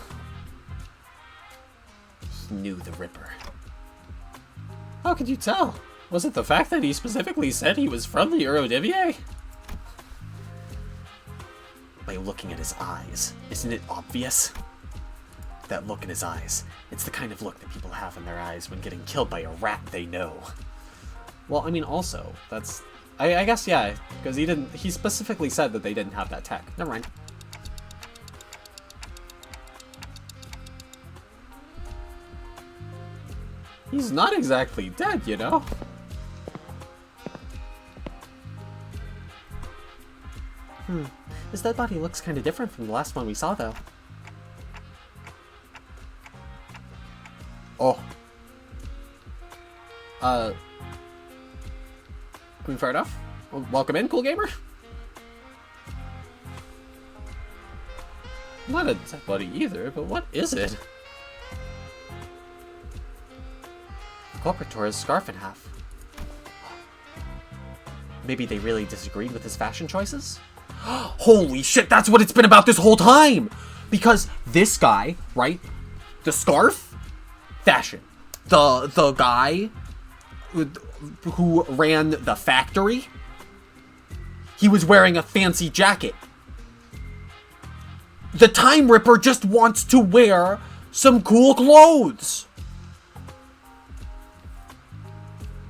He knew the Ripper. How could you tell? Was it the fact that he specifically said he was from the Eurodivier? By looking at his eyes, isn't it obvious? That look in his eyes, it's the kind of look that people have in their eyes when getting killed by a rat they know. Well, I mean, also, that's... I guess, yeah, because he specifically said that they didn't have that tech. Never mind. He's not exactly dead, you know? His dead body looks kind of different from the last one we saw, though. Oh. I mean, fair enough. Well, welcome in, cool gamer. Not a dead body either, but what is it? Culprit tore his scarf in half. Maybe they really disagreed with his fashion choices? Holy shit, that's what it's been about this whole time! Because this guy, right? The scarf? Fashion. The guy who ran the factory? He was wearing a fancy jacket. The Time Ripper just wants to wear some cool clothes.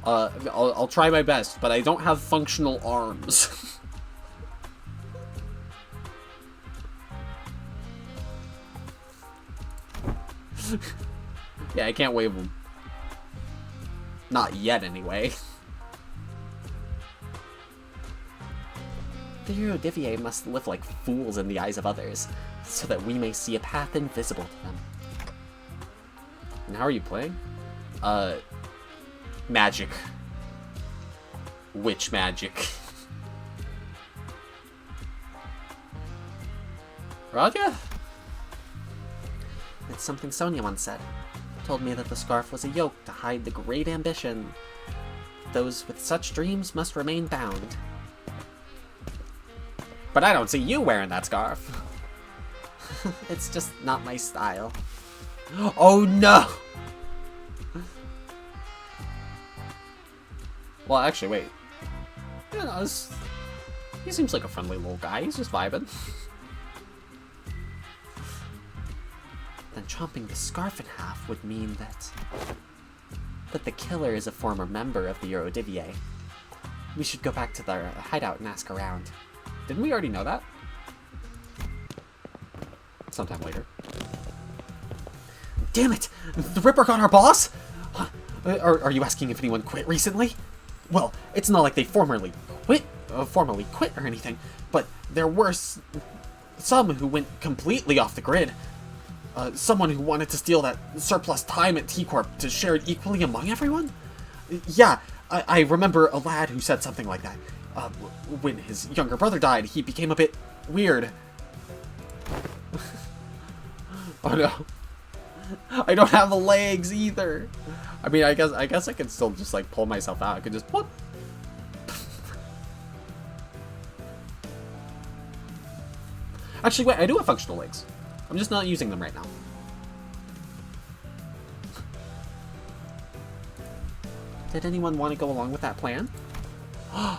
I'll try my best, but I don't have functional arms. Yeah, I can't wave them. Not yet, anyway. The Erodiviae must live like fools in the eyes of others, so that we may see a path invisible to them. And how are you playing? Magic. Witch magic. Raja? It's something Sonia once said. Told me that the scarf was a yoke to hide the great ambition. Those with such dreams must remain bound. But I don't see you wearing that scarf. It's just not my style. Oh no! Well, actually, wait. Yeah, no, he seems like a friendly little guy. He's just vibing. Then chomping the scarf in half would mean that the killer is a former member of the Erodiviae. We should go back to their hideout and ask around. Didn't we already know that? Sometime later. Damn it! The Ripper got our boss? Huh. Are you asking if anyone quit recently? Well, it's not like they formally quit or anything, but there were some who went completely off the grid. Someone who wanted to steal that surplus time at T-Corp to share it equally among everyone? Yeah, I remember a lad who said something like that. When his younger brother died, he became a bit weird. Oh no. I don't have legs either. I mean, I guess I can still just like pull myself out. I could just whoop. Actually, wait, I do have functional legs. I'm just not using them right now. Did anyone want to go along with that plan? A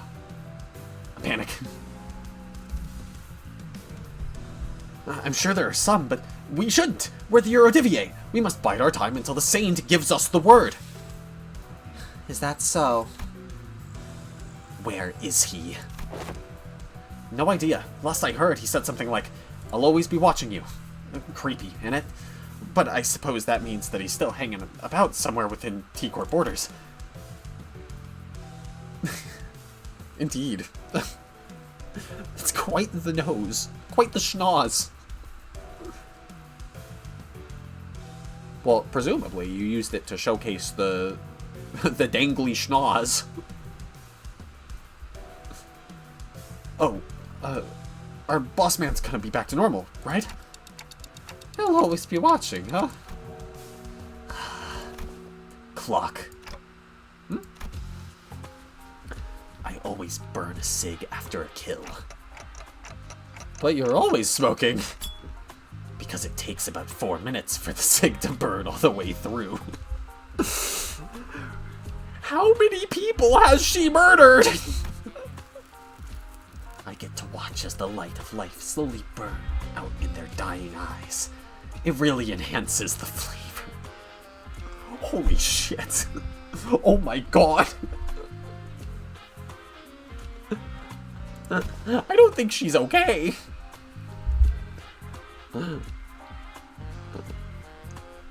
panic. I'm sure there are some, but we shouldn't. We're the Erodiviae. We must bide our time until the Saint gives us the word. Is that so? Where is he? No idea. Last I heard, he said something like, "I'll always be watching you." Creepy, innit? But I suppose that means that he's still hanging about somewhere within T-Corp borders. Indeed. It's quite the nose. Quite the schnoz. Well, presumably you used it to showcase the the dangly schnoz. Oh, our boss man's gonna be back to normal, right? He'll always be watching, huh? Clock. I always burn a cig after a kill. But you're always smoking. Because it takes about 4 minutes for the cig to burn all the way through. How many people has she murdered? I get to watch as the light of life slowly burn out in their dying eyes. It really enhances the flavor. Holy shit. Oh my god. I don't think she's okay.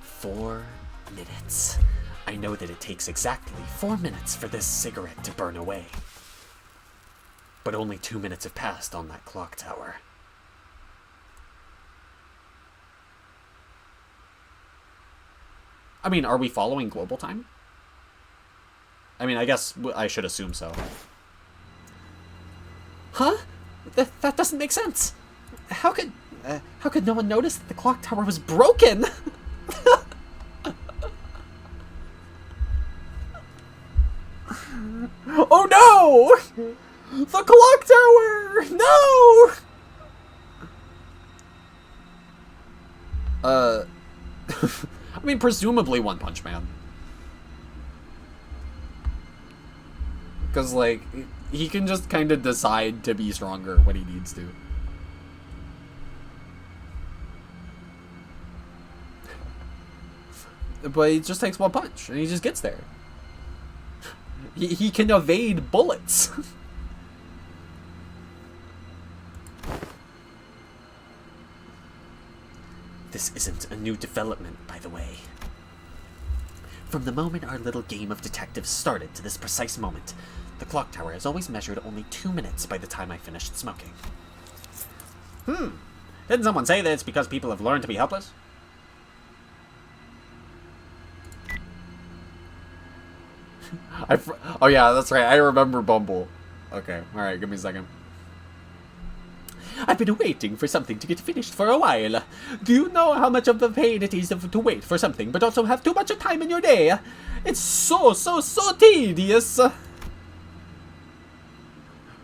4 minutes. I know that it takes exactly 4 minutes for this cigarette to burn away. But only 2 minutes have passed on that clock tower. I mean, are we following global time? I mean, I guess I should assume so. Huh? That doesn't make sense. How could no one notice that the clock tower was broken? Oh no! The clock tower! No! I mean, presumably One Punch Man. Because, like, he can just kind of decide to be stronger when he needs to. But he just takes one punch, and he just gets there. He can evade bullets. This isn't a new development, by the way. From the moment our little game of detective started to this precise moment, the clock tower has always measured only 2 minutes by the time I finished smoking. Didn't someone say that it's because people have learned to be helpless? Oh yeah, that's right. I remember Bumble. Okay, alright, give me a second. I've been waiting for something to get finished for a while. Do you know how much of a pain it is to wait for something, but also have too much time in your day? It's so tedious.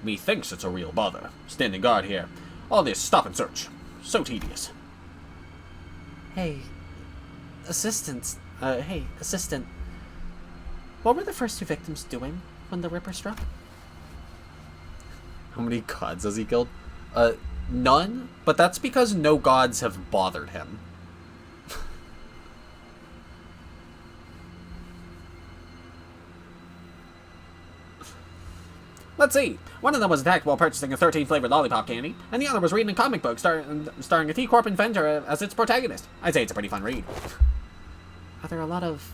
Methinks it's a real bother. Standing guard here. All this stop and search. So tedious. Hey, assistant. What were the first 2 victims doing when the Ripper struck? How many gods has he killed? None, but that's because no gods have bothered him. Let's see. One of them was attacked while purchasing a 13-flavored lollipop candy, and the other was reading a comic book starring a T-Corp inventor as its protagonist. I'd say it's a pretty fun read. Are there a lot of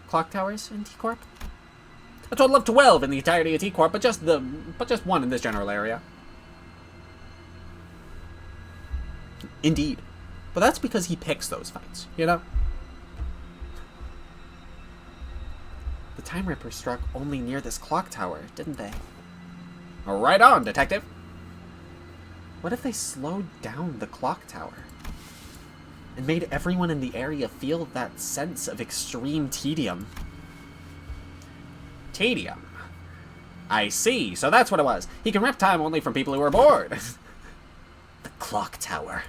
clock towers in T-Corp? A total of 12 in the entirety of T-Corp, but just one in this general area. Indeed. But that's because he picks those fights, you know? The Time Ripper struck only near this clock tower, didn't they? Right on, detective! What if they slowed down the clock tower? And made everyone in the area feel that sense of extreme tedium? Tedium? I see, so that's what it was. He can rip time only from people who are bored. The clock tower.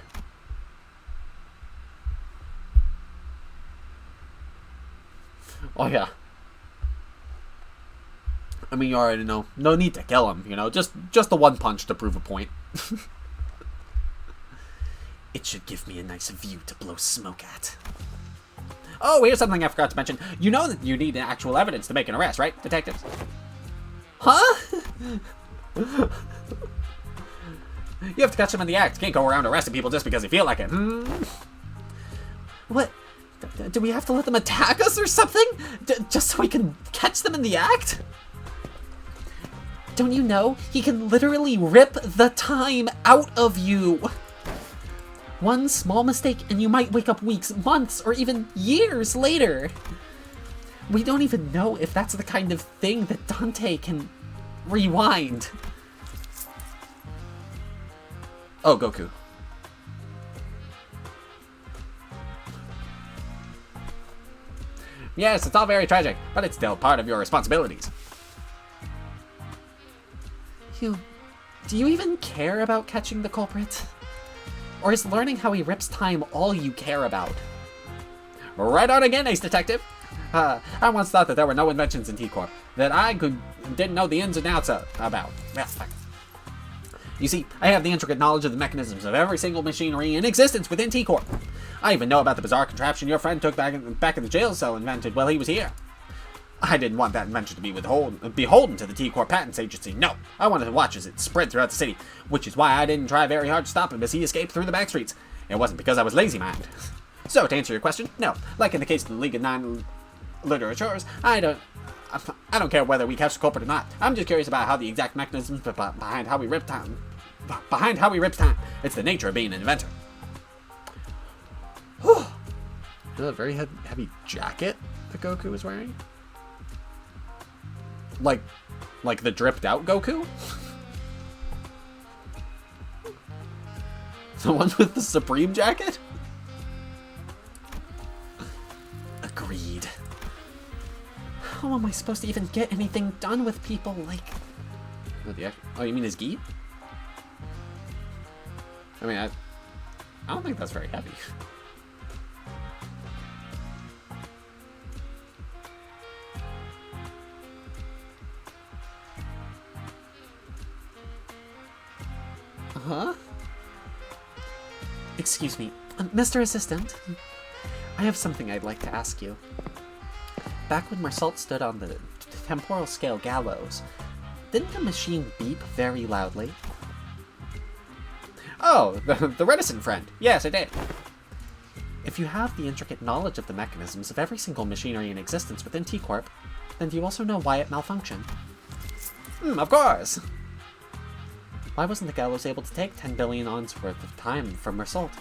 Oh yeah. I mean, you already know. No need to kill him, you know. Just the one punch to prove a point. It should give me a nice view to blow smoke at. Oh, here's something I forgot to mention. You know that you need actual evidence to make an arrest, right, detectives? Huh? You have to catch them in the act. You can't go around arresting people just because you feel like it. What? Do we have to let them attack us or something? Just so we can catch them in the act? Don't you know? He can literally rip the time out of you. One small mistake and you might wake up weeks, months, or even years later. We don't even know if that's the kind of thing that Dante can rewind. Oh, Goku. Yes, it's all very tragic, but it's still part of your responsibilities. Do you even care about catching the culprit? Or is learning how he rips time all you care about? Right on again, Ace Detective! I once thought that there were no inventions in T-Corp that I didn't know the ins and outs about. You see, I have the intricate knowledge of the mechanisms of every single machinery in existence within T-Corp. I even know about the bizarre contraption your friend took back in the jail cell invented while he was here. I didn't want that invention to be beholden to the T-Corp Patents Agency. No, I wanted to watch as it spread throughout the city, which is why I didn't try very hard to stop him as he escaped through the back streets. It wasn't because I was lazy-minded. So, to answer your question, no. Like in the case of the League of Nine Literatures, I don't care whether we catch the culprit or not. I'm just curious about how the exact mechanisms behind how we rip time. It's the nature of being an inventor. Is that a very heavy jacket that Goku is wearing? Like the dripped out Goku? The one with the Supreme jacket? Agreed. How am I supposed to even get anything done with people like... Oh, you mean his gi? I mean, I don't think that's very heavy. Huh? Excuse me, Mr. Assistant. I have something I'd like to ask you. Back when Marsault stood on the temporal scale gallows, didn't the machine beep very loudly? Oh, the reticent friend. Yes, I did. If you have the intricate knowledge of the mechanisms of every single machinery in existence within T-Corp, then do you also know why it malfunctioned? Of course! Why wasn't the gallows able to take 10 billion ons worth of time from Marsault?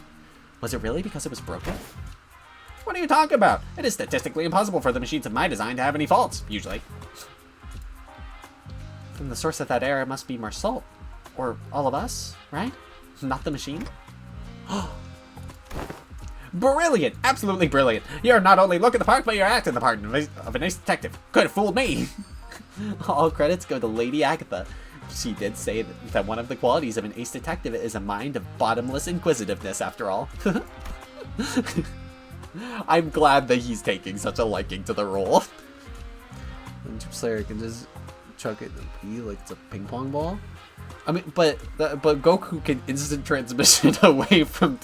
Was it really because it was broken? What are you talking about? It is statistically impossible for the machines of my design to have any faults, usually. Then the source of that error must be Marsault. Or all of us, right? Not the machine? Brilliant! Absolutely brilliant! You're not only looking the part, but you're acting the part of a nice detective. Could have fooled me! All credits go to Lady Agatha. She did say that one of the qualities of an ace detective is a mind of bottomless inquisitiveness, after all. I'm glad that he's taking such a liking to the role. Slayer can just chuck it and be like it's a ping pong ball. I mean, but Goku can instant transmission away from.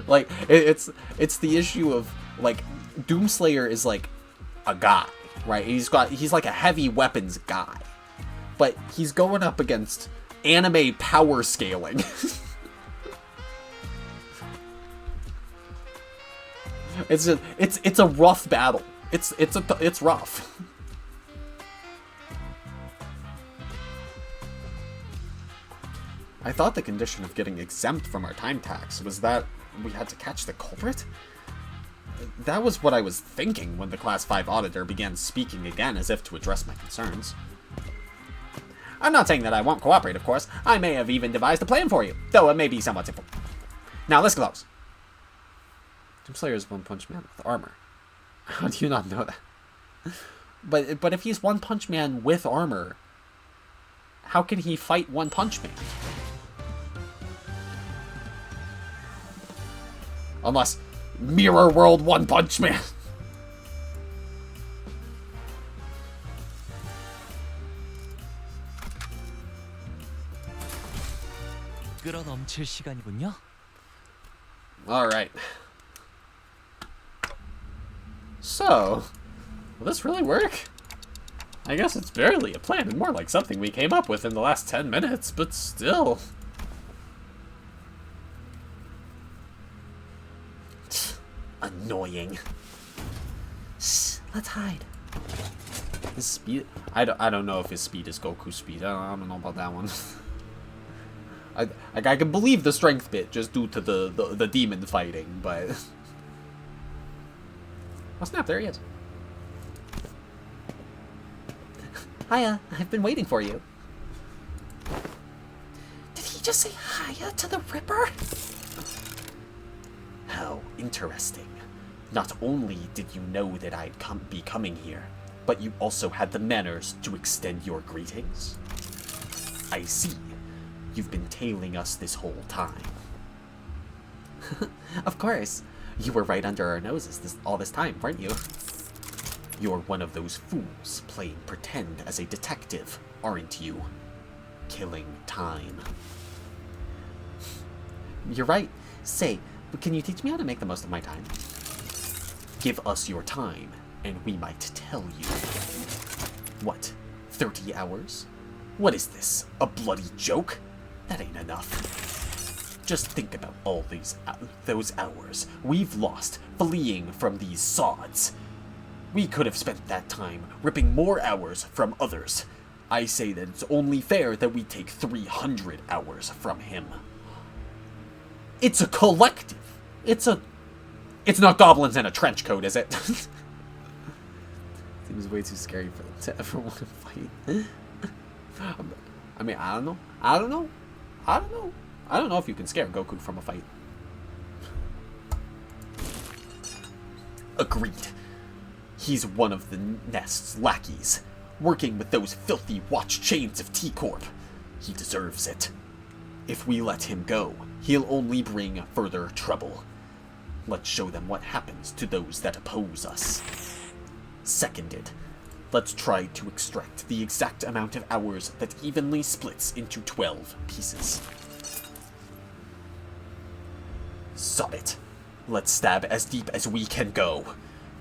Like it's the issue of like Doomslayer is like a guy, right? He's like a heavy weapons guy, but he's going up against anime power scaling. It's a rough battle. It's rough. I thought the condition of getting exempt from our time tax was that we had to catch the culprit? That was what I was thinking when the Class 5 auditor began speaking again as if to address my concerns. I'm not saying that I won't cooperate, of course. I may have even devised a plan for you, though it may be somewhat simple. Now, let's close. Doomslayer is One Punch Man with armor. How do you not know that? But if he's One Punch Man with armor, how can he fight One Punch Man? Unless Mirror World One Punch Man. 끌어넘칠 시간이군요. All right. So, will this really work? I guess it's barely a plan and more like something we came up with in the last 10 minutes, but still. Annoying. Shh, let's hide. His speed, I don't know if his speed is Goku's speed. I don't know about that one. I can believe the strength bit just due to the demon fighting, but oh snap, there he is. Hiya, I've been waiting for you. Did he just say hiya to the Ripper? How interesting. Not only did you know that I'd be coming here, but you also had the manners to extend your greetings? I see. You've been tailing us this whole time. Of course. You were right under our noses all this time, weren't you? You're one of those fools playing pretend as a detective, aren't you? Killing time. You're right. Say, can you teach me how to make the most of my time? Give us your time, and we might tell you. What, 30 hours? What is this, a bloody joke? That ain't enough. Just think about all those hours we've lost fleeing from these sods. We could have spent that time ripping more hours from others. I say that it's only fair that we take 300 hours from him. It's a collective. It's not goblins in a trench coat, is it? Seems way too scary for them to ever want to fight. I mean, I don't know. I don't know if you can scare Goku from a fight. Agreed. He's one of the Nest's lackeys, working with those filthy watch chains of T-Corp. He deserves it. If we let him go, he'll only bring further trouble. Let's show them what happens to those that oppose us. Seconded. Let's try to extract the exact amount of hours that evenly splits into 12 pieces. Sod it. Let's stab as deep as we can go.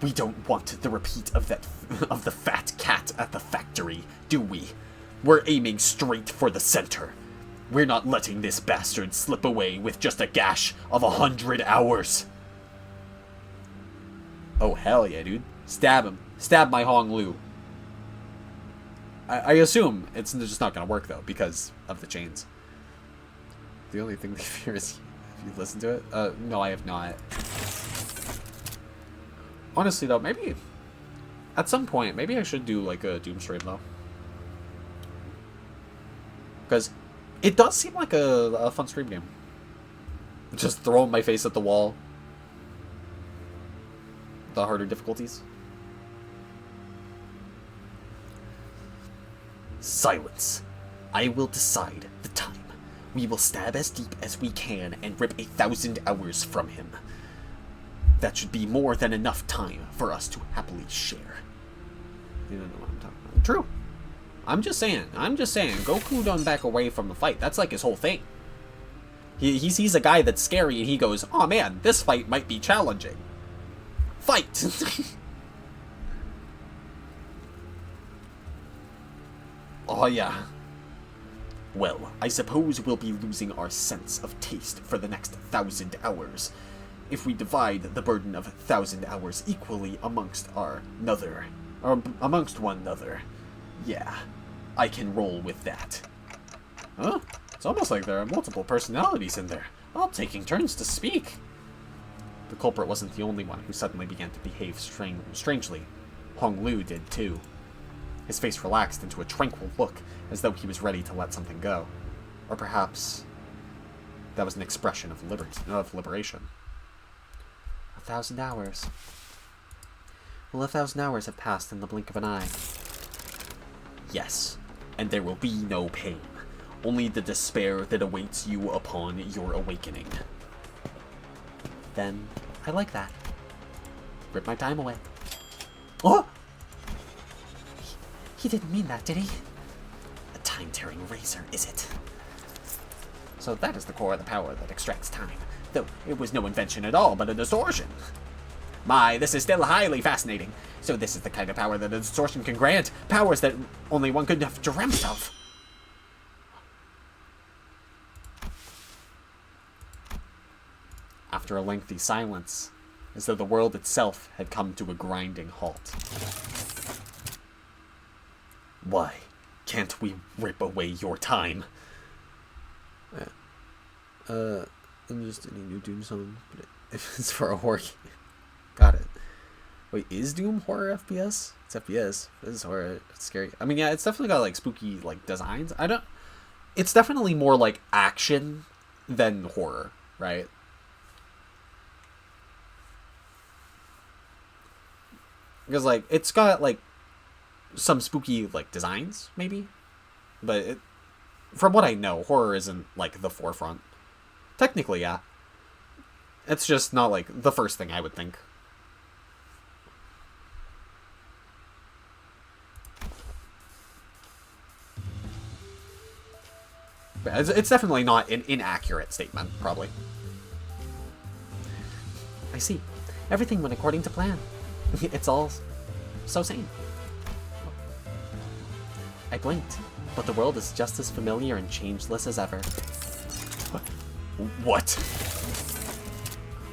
We don't want the repeat of the fat cat at the factory, do we? We're aiming straight for the center. We're not letting this bastard slip away with just a gash of 100 hours. Oh, hell yeah, dude. Stab him. Stab my Hong Lu. I assume it's just not going to work, though, because of the chains. The only thing they fear is if you listen to it. No, I have not. Honestly, though, maybe at some point, maybe I should do like a Doom stream, though. Because it does seem like a fun stream game. Just throwing my face at the wall. The harder difficulties. Silence. I will decide the time. We will stab as deep as we can and rip 1,000 hours from him. That should be more than enough time for us to happily share. You don't know what I'm talking about. True. I'm just saying. Goku don't back away from the fight. That's like his whole thing. He sees a guy that's scary and he goes, oh man, this fight might be challenging. Fight! Oh yeah. Well, I suppose we'll be losing our sense of taste for the next 1,000 hours. If we divide the burden of 1,000 hours equally amongst one another. Yeah, I can roll with that. Huh? It's almost like there are multiple personalities in there, all taking turns to speak. The culprit wasn't the only one who suddenly began to behave strangely. Hong Lu did too. His face relaxed into a tranquil look, as though he was ready to let something go. Or perhaps that was an expression of liberation. 1,000 hours. Well, 1,000 hours have passed in the blink of an eye. Yes, and there will be no pain. Only the despair that awaits you upon your awakening. Then, I like that. Rip my time away. Oh! He didn't mean that, did he? A time-tearing razor, is it? So that is the core of the power that extracts time. Though it was no invention at all, but a distortion. My, this is still highly fascinating. So this is the kind of power that a distortion can grant. Powers that only one could have dreamt of. After a lengthy silence, as though the world itself had come to a grinding halt. Why can't we rip away your time? I'm just in a new Doom zone, but if it's for a horror game. Got it. Wait, is Doom horror FPS? It's FPS. This is horror. It's scary. I mean, yeah, it's definitely got like spooky like designs. It's definitely more like action than horror, right? Because like it's got like some spooky like designs maybe, but from what I know, horror isn't like the forefront. Technically, yeah. It's just not like the first thing I would think. But it's definitely not an inaccurate statement, probably. I see. Everything went according to plan. It's all so sane. I blinked, but the world is just as familiar and changeless as ever. What?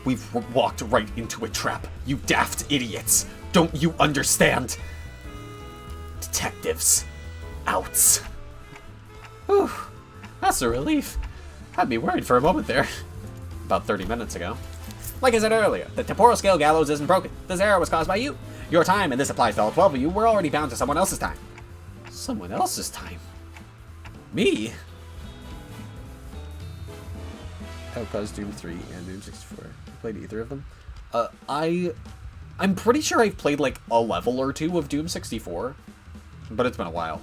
We've walked right into a trap, you daft idiots! Don't you understand? Detectives. Outs. Whew. That's a relief. Had me worried for a moment there. About 30 minutes ago. Like I said earlier, the temporal scale gallows isn't broken. This error was caused by you. Your time, and this applies to all 12 of you, were already bound to someone else's time. Someone else's time? Me? Outcaused Doom 3 and Doom 64. I played either of them. I'm pretty sure I've played like a level or two of Doom 64, but it's been a while.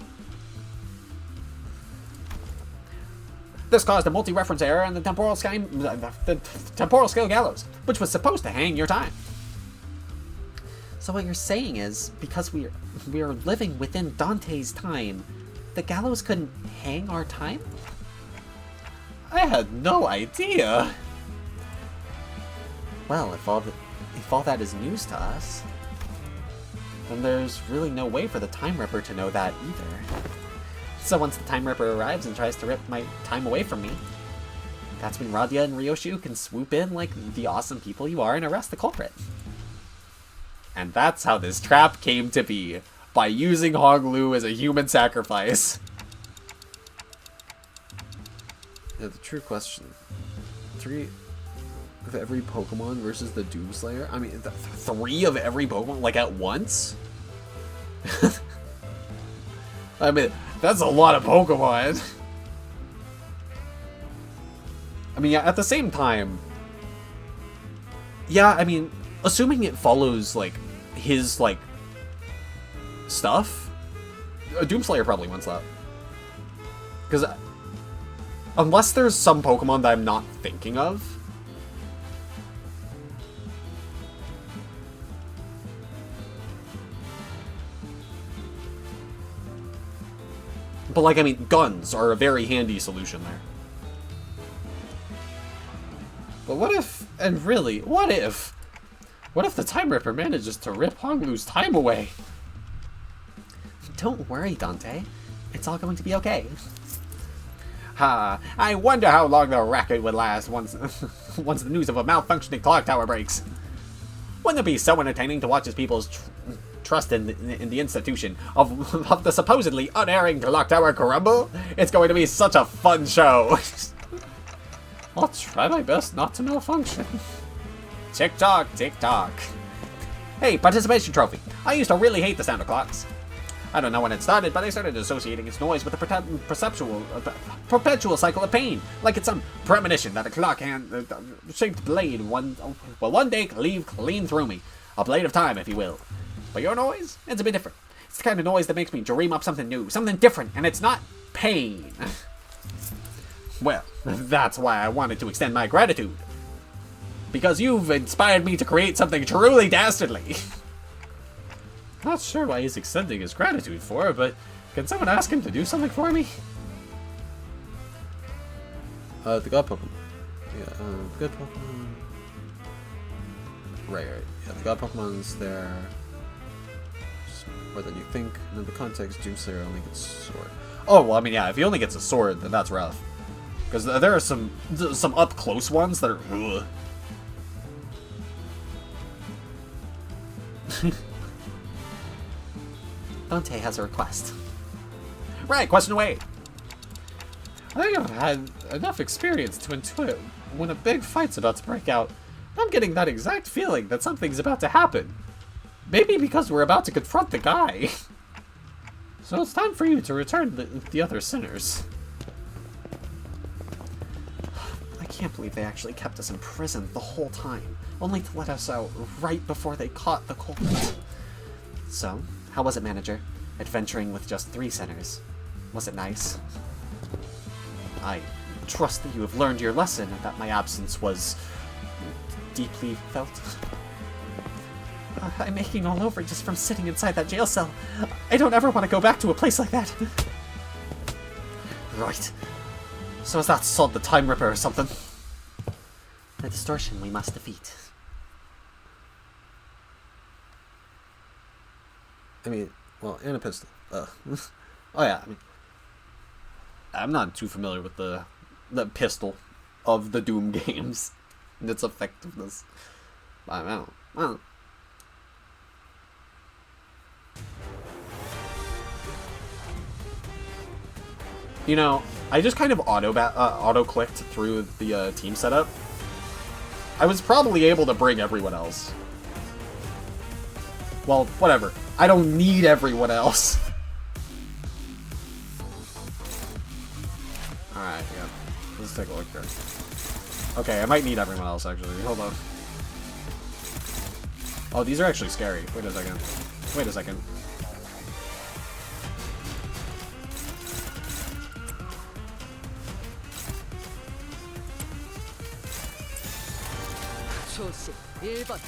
This caused a multi-reference error in the temporal scale gallows, which was supposed to hang your time. So what you're saying is, because we are living within Dante's time, the gallows couldn't hang our time? I had no idea. Well, if all that is news to us, then there's really no way for the Time Ripper to know that either. So once the Time Ripper arrives and tries to rip my time away from me, that's when Radia and Ryoshu can swoop in like the awesome people you are and arrest the culprit. And that's how this trap came to be, by using Honglu as a human sacrifice. Yeah, the true question. 3 of every Pokemon versus the Doomslayer? I mean, 3 of every Pokemon, like, at once? I mean, that's a lot of Pokemon. I mean, yeah, at the same time... Yeah, I mean, assuming it follows, like, his, like, stuff, a Doomslayer probably wins that. Because... unless there's some Pokemon that I'm not thinking of. But, like, I mean, guns are a very handy solution there. But what if, and really, what if the Time Ripper manages to rip Honglu's time away? Don't worry, Dante. It's all going to be okay. Ha! I wonder how long the racket would last once the news of a malfunctioning clock tower breaks. Wouldn't it be so entertaining to watch as people's trust in the institution of the supposedly unerring clock tower crumble? It's going to be such a fun show. I'll try my best not to malfunction. Tick-tock, tick-tock. Hey, participation trophy. I used to really hate the sound of clocks. I don't know when it started, but I started associating its noise with the perpetual cycle of pain, like it's some premonition that a clock shaped blade will one day leave clean through me. A blade of time, if you will. But your noise? It's a bit different. It's the kind of noise that makes me dream up something new, something different, and it's not pain. Well, that's why I wanted to extend my gratitude. Because you've inspired me to create something truly dastardly. Not sure why he's extending his gratitude for, but can someone ask him to do something for me? The God Pokemon. Yeah, the God Pokemon. Right. Yeah, the God Pokemon's there. Just more than you think. And in the context, Doomslayer only gets a sword. Oh, well, I mean, yeah, if he only gets a sword, then that's rough. Because there are some up-close ones that are... Ugh. Dante has a request. Right, question away. I think I've had enough experience to intuit when a big fight's about to break out. I'm getting that exact feeling that something's about to happen. Maybe because we're about to confront the guy. So it's time for you to return the other sinners. I can't believe they actually kept us in prison the whole time, only to let us out right before they caught the culprit. So, how was it, manager? Adventuring with just 3 sinners. Was it nice? I trust that you have learned your lesson and that my absence was deeply felt. I'm aching all over just from sitting inside that jail cell. I don't ever want to go back to a place like that. Right. So is that Sod the Time Ripper or something? The distortion we must defeat. I mean, well, and a pistol. Oh yeah, I mean, I'm not too familiar with the pistol of the Doom games and its effectiveness. I don't know. You know, I just kind of auto-clicked through the team setup. I was probably able to bring everyone else. Well, whatever. I don't need everyone else. Alright, yeah. Let's take a look here. Okay, I might need everyone else, actually. Hold on. Oh, these are actually scary. Wait a second. Wait a second. 초식 1번.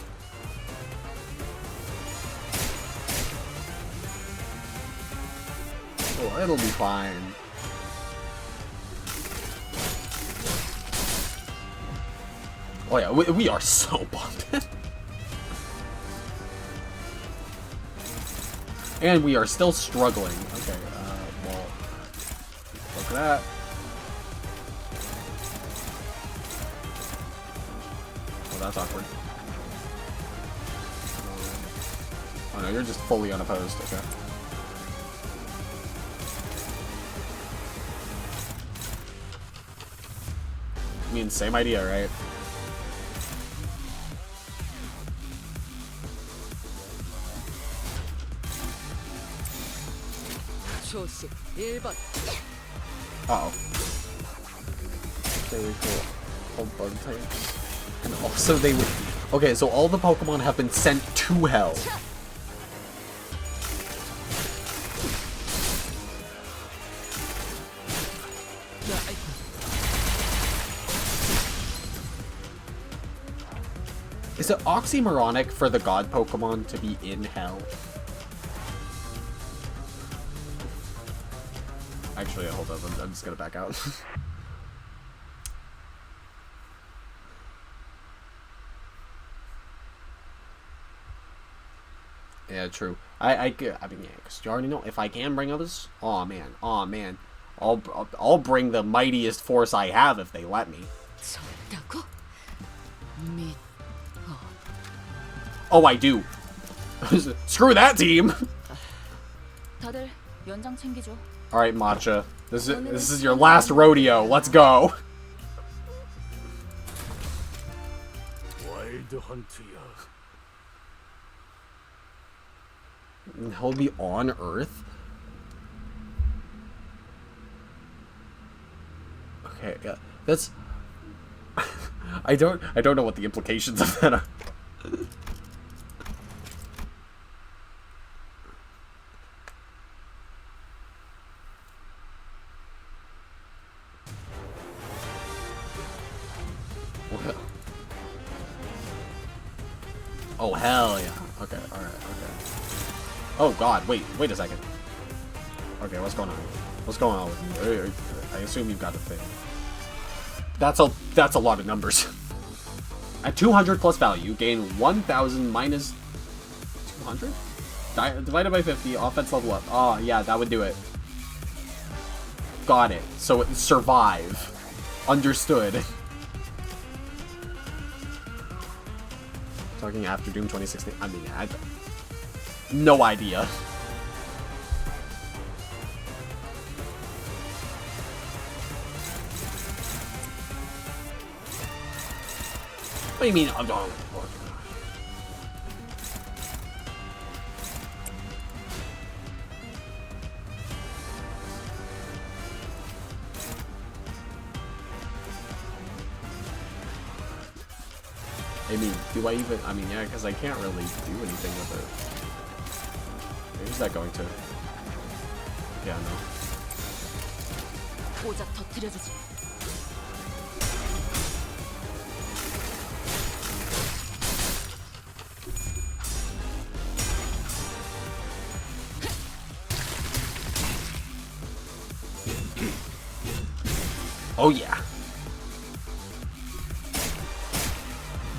Oh, it'll be fine. Oh yeah, we are so bummed. And we are still struggling. Okay, well, look at that. Oh, that's awkward. Oh no, you're just fully unopposed. Okay. I mean, same idea, right? 초식 1번. Uh-oh. Very cool. All bug types. And also they would... Okay, so all the Pokemon have been sent to hell. Is it oxymoronic for the god Pokemon to be in hell? Actually, hold up. I'm just gonna back out. Yeah, true. I mean, yeah, because you already know if I can bring others. Oh man, I'll bring the mightiest force I have if they let me. 졌다고? Oh, I do. Screw that team. 다들 연장 챙기죠. All right, Matcha. This is your last rodeo. Let's go. 와일드 헌트야. He'll be on Earth. Okay, yeah, that's. I don't know what the implications of that are. Oh hell yeah! Okay, all right, okay. Oh god, wait a second. Okay, what's going on? What's going on with you? I assume you've got a thing. That's a lot of numbers. At 200 plus value, gain 1,000 minus 200? Divided by 50, offense level up. Oh, yeah, that would do it. Got it. So, survive. Understood. Talking after Doom 2016. I mean, I... No idea. What do you mean? I'm done. I mean, do I even... I mean, yeah, because I can't really do anything with it. Where's that going to? Yeah, no. 고작 터뜨려주지. Oh yeah.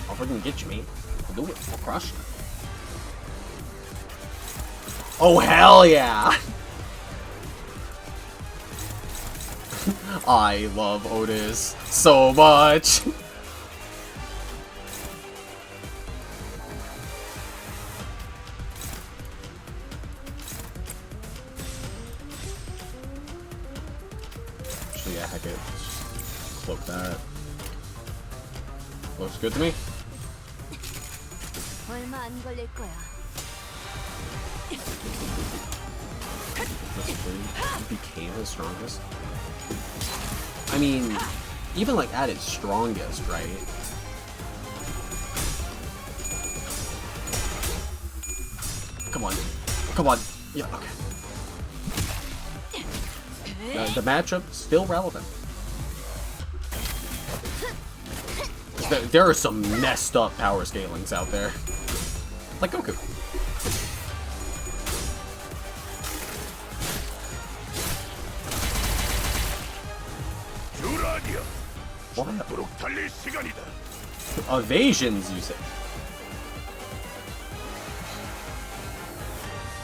I'll freaking get you, man. I'll do it. I'll crush you. Oh hell yeah! I love Otis so much. Actually, yeah, heck it. Just cloak that. Looks good to me. 얼마 안 걸릴 거야. Became the strongest. I mean, even like at its strongest, right? Come on. Come on. Yeah, okay. The matchup still relevant. There are some messed up power scalings out there. Like Goku. What? Evasions, you say?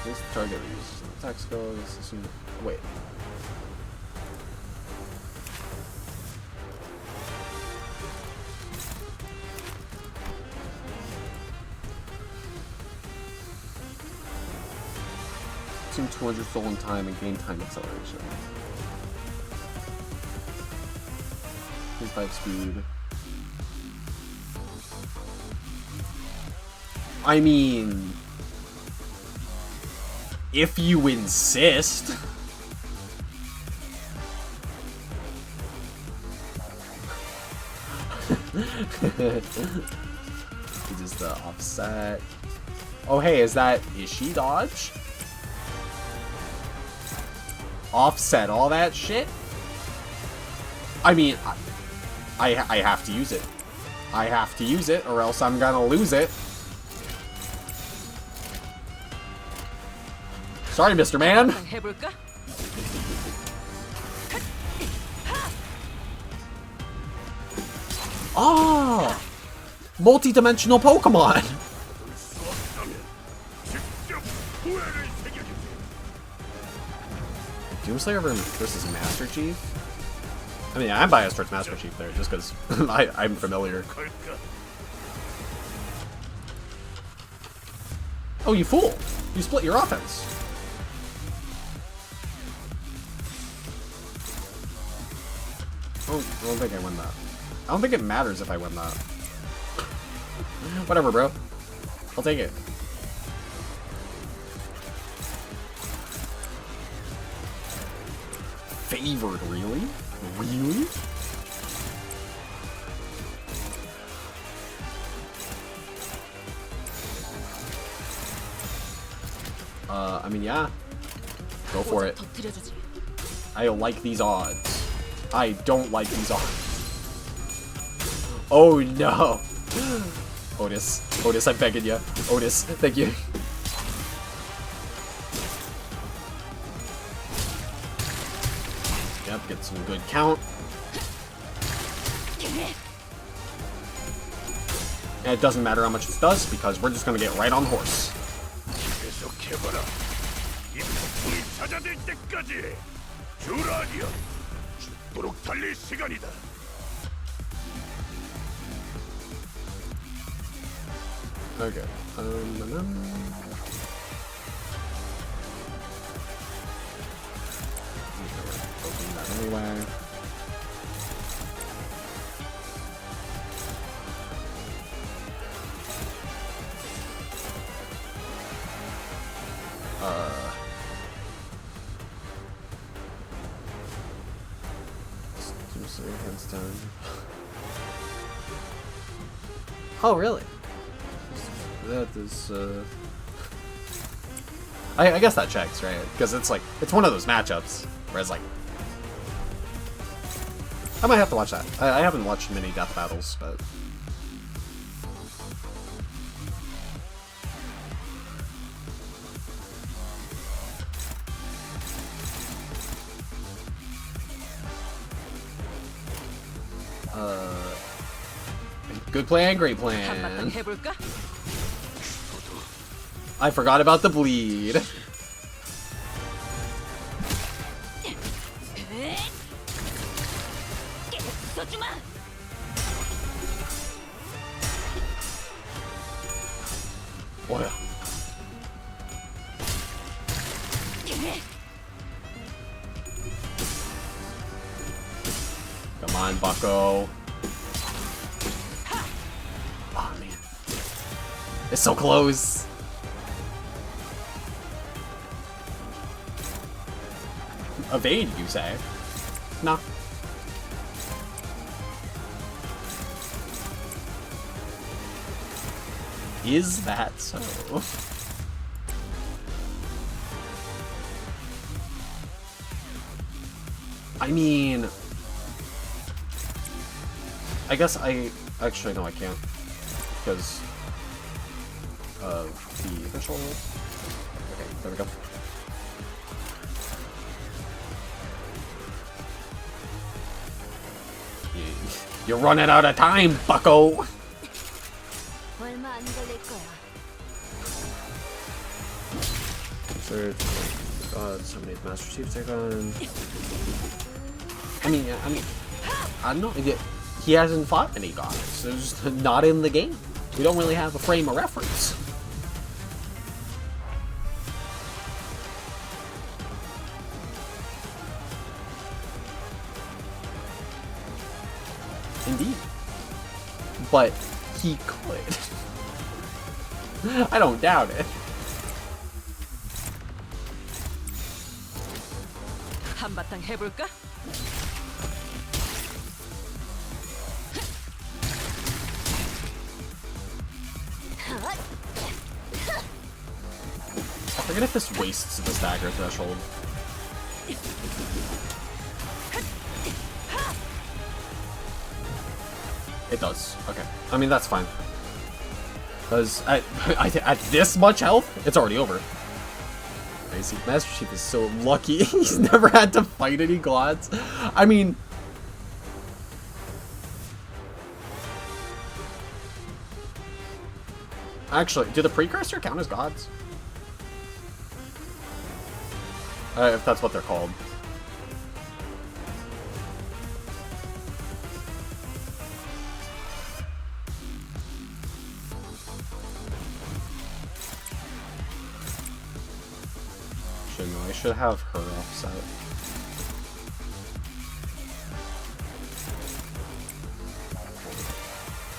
This target uses attack skill. Wait. Consume 200 stolen time and gain time acceleration. 5 speed. I mean, if you insist. Just the offset. Oh hey, is she dodge? Offset all that shit? I mean, I have to use it. I have to use it, or else I'm gonna lose it. Sorry, Mr. Man. Oh! Multi-dimensional Pokemon! Doomslayer versus Master Chief? I mean, I'm biased towards Master Chief there, just because I'm familiar. Oh, you fool! You split your offense. Oh, I don't think I win that. I don't think it matters if I win that. Whatever, bro. I'll take it. Favored, really? Really? I mean, yeah. Go for it. I like these odds. I don't like these odds. Oh no! Otis, I'm begging you. Otis, thank you. Yep, get some good count. And it doesn't matter how much it does, because we're just gonna get right on the horse. Okay. Open that anyway. Hands down. Oh, really? That is, I guess that checks, right? Because it's like, it's one of those matchups where it's like, I might have to watch that. I haven't watched many death battles, but good plan, great plan. I forgot about the bleed. Oh yeah. Come on, bucko. Oh man. It's so close. Evade, you say? Nah. Is that so? I mean, I guess actually no, I can't because of the threshold. Okay, there we go. You're running out of time, bucko! 얼마 안 걸릴 거야. Third, gods, how many Master Chiefs take on? I mean, I don't know. He hasn't fought any gods. They're just not in the game. We don't really have a frame of reference. Indeed. But he could. I don't doubt it. 한바탕 해볼까? I forget if this wastes the stagger threshold. It does. Okay. I mean, that's fine. Because at this much health, it's already over. Crazy. Master Chief is so lucky. He's never had to fight any gods. I mean... Actually, do the Precursor count as gods? If that's what they're called. No, I should have her offset.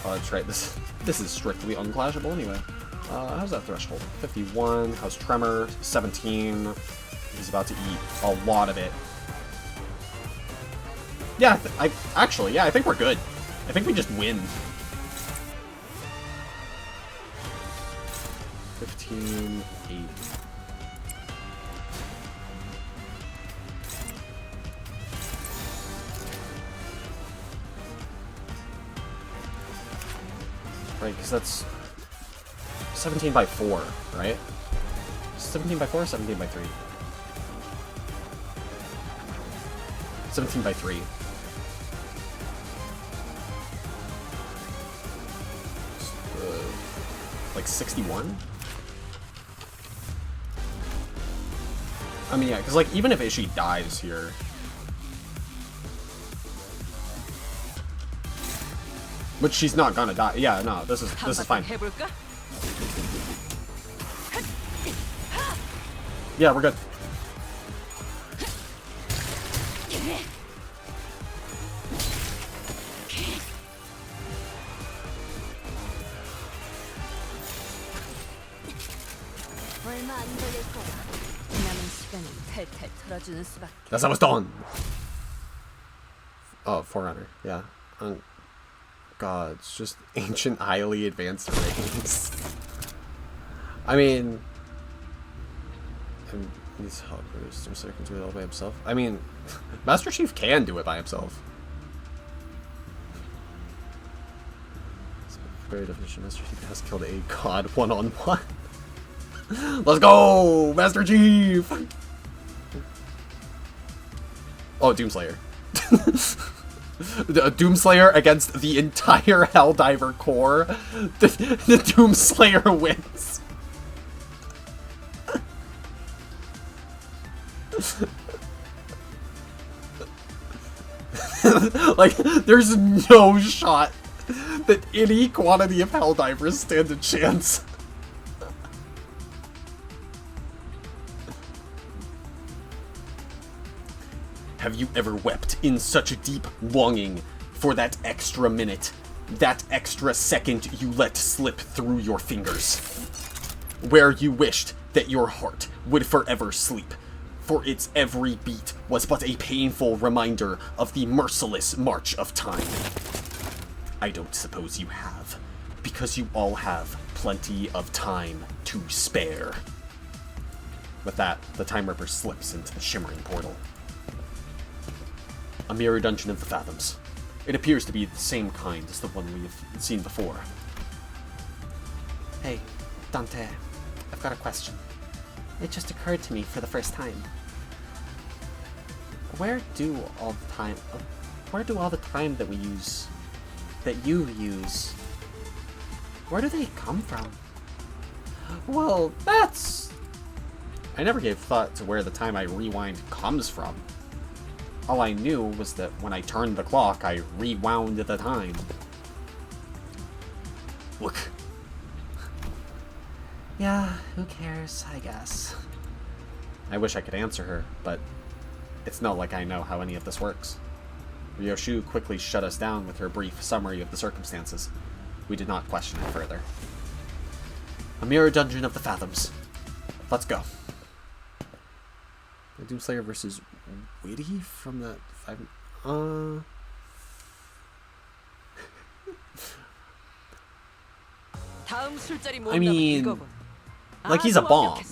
Oh, that's right. This is strictly unclashable anyway. How's that threshold? 51. How's Tremor? 17. He's about to eat a lot of it. Yeah, I think we're good. I think we just win. 15, 8. Right, because that's 17 by 4, right? 17 by 4 or 17 by 3? 17 by 3. Like 61? I mean, yeah, because like even if Ishii dies here, which she's not gonna die. Yeah, no, this is fine. Yeah, we're good. 얼마 안 걸릴 거야. 남은 시간은 탈탈 털어주는 수밖에. That's how it's done. Oh, Forerunner. Yeah. God, it's just ancient, highly advanced rings. I mean, these hoppers can do it all by himself. I mean, Master Chief can do it by himself. Very definition. Master Chief has killed a god one-on-one. Let's go, Master Chief! Oh, Doomslayer. Doomslayer against the entire Helldiver Corps. The Doomslayer wins. Like, there's no shot that any quantity of Helldivers stand a chance. Have you ever wept in such a deep longing for that extra minute, that extra second you let slip through your fingers, where you wished that your heart would forever sleep, for its every beat was but a painful reminder of the merciless march of time? I don't suppose you have, because you all have plenty of time to spare. With that, the Time Ripper slips into the shimmering portal. A mirror dungeon of the Fathoms. It appears to be the same kind as the one we have seen before. Hey, Dante, I've got a question. It just occurred to me for the first time. Where do all the time that you use, where do they come from? Well, that's... I never gave thought to where the time I rewind comes from. All I knew was that when I turned the clock, I rewound the time. Look. Yeah, who cares, I guess. I wish I could answer her, but it's not like I know how any of this works. Ryoshu quickly shut us down with her brief summary of the circumstances. We did not question it further. A mirror dungeon of the Fathoms. Let's go. The Doomslayer versus Witty from the 5... I mean, like he's a bomb.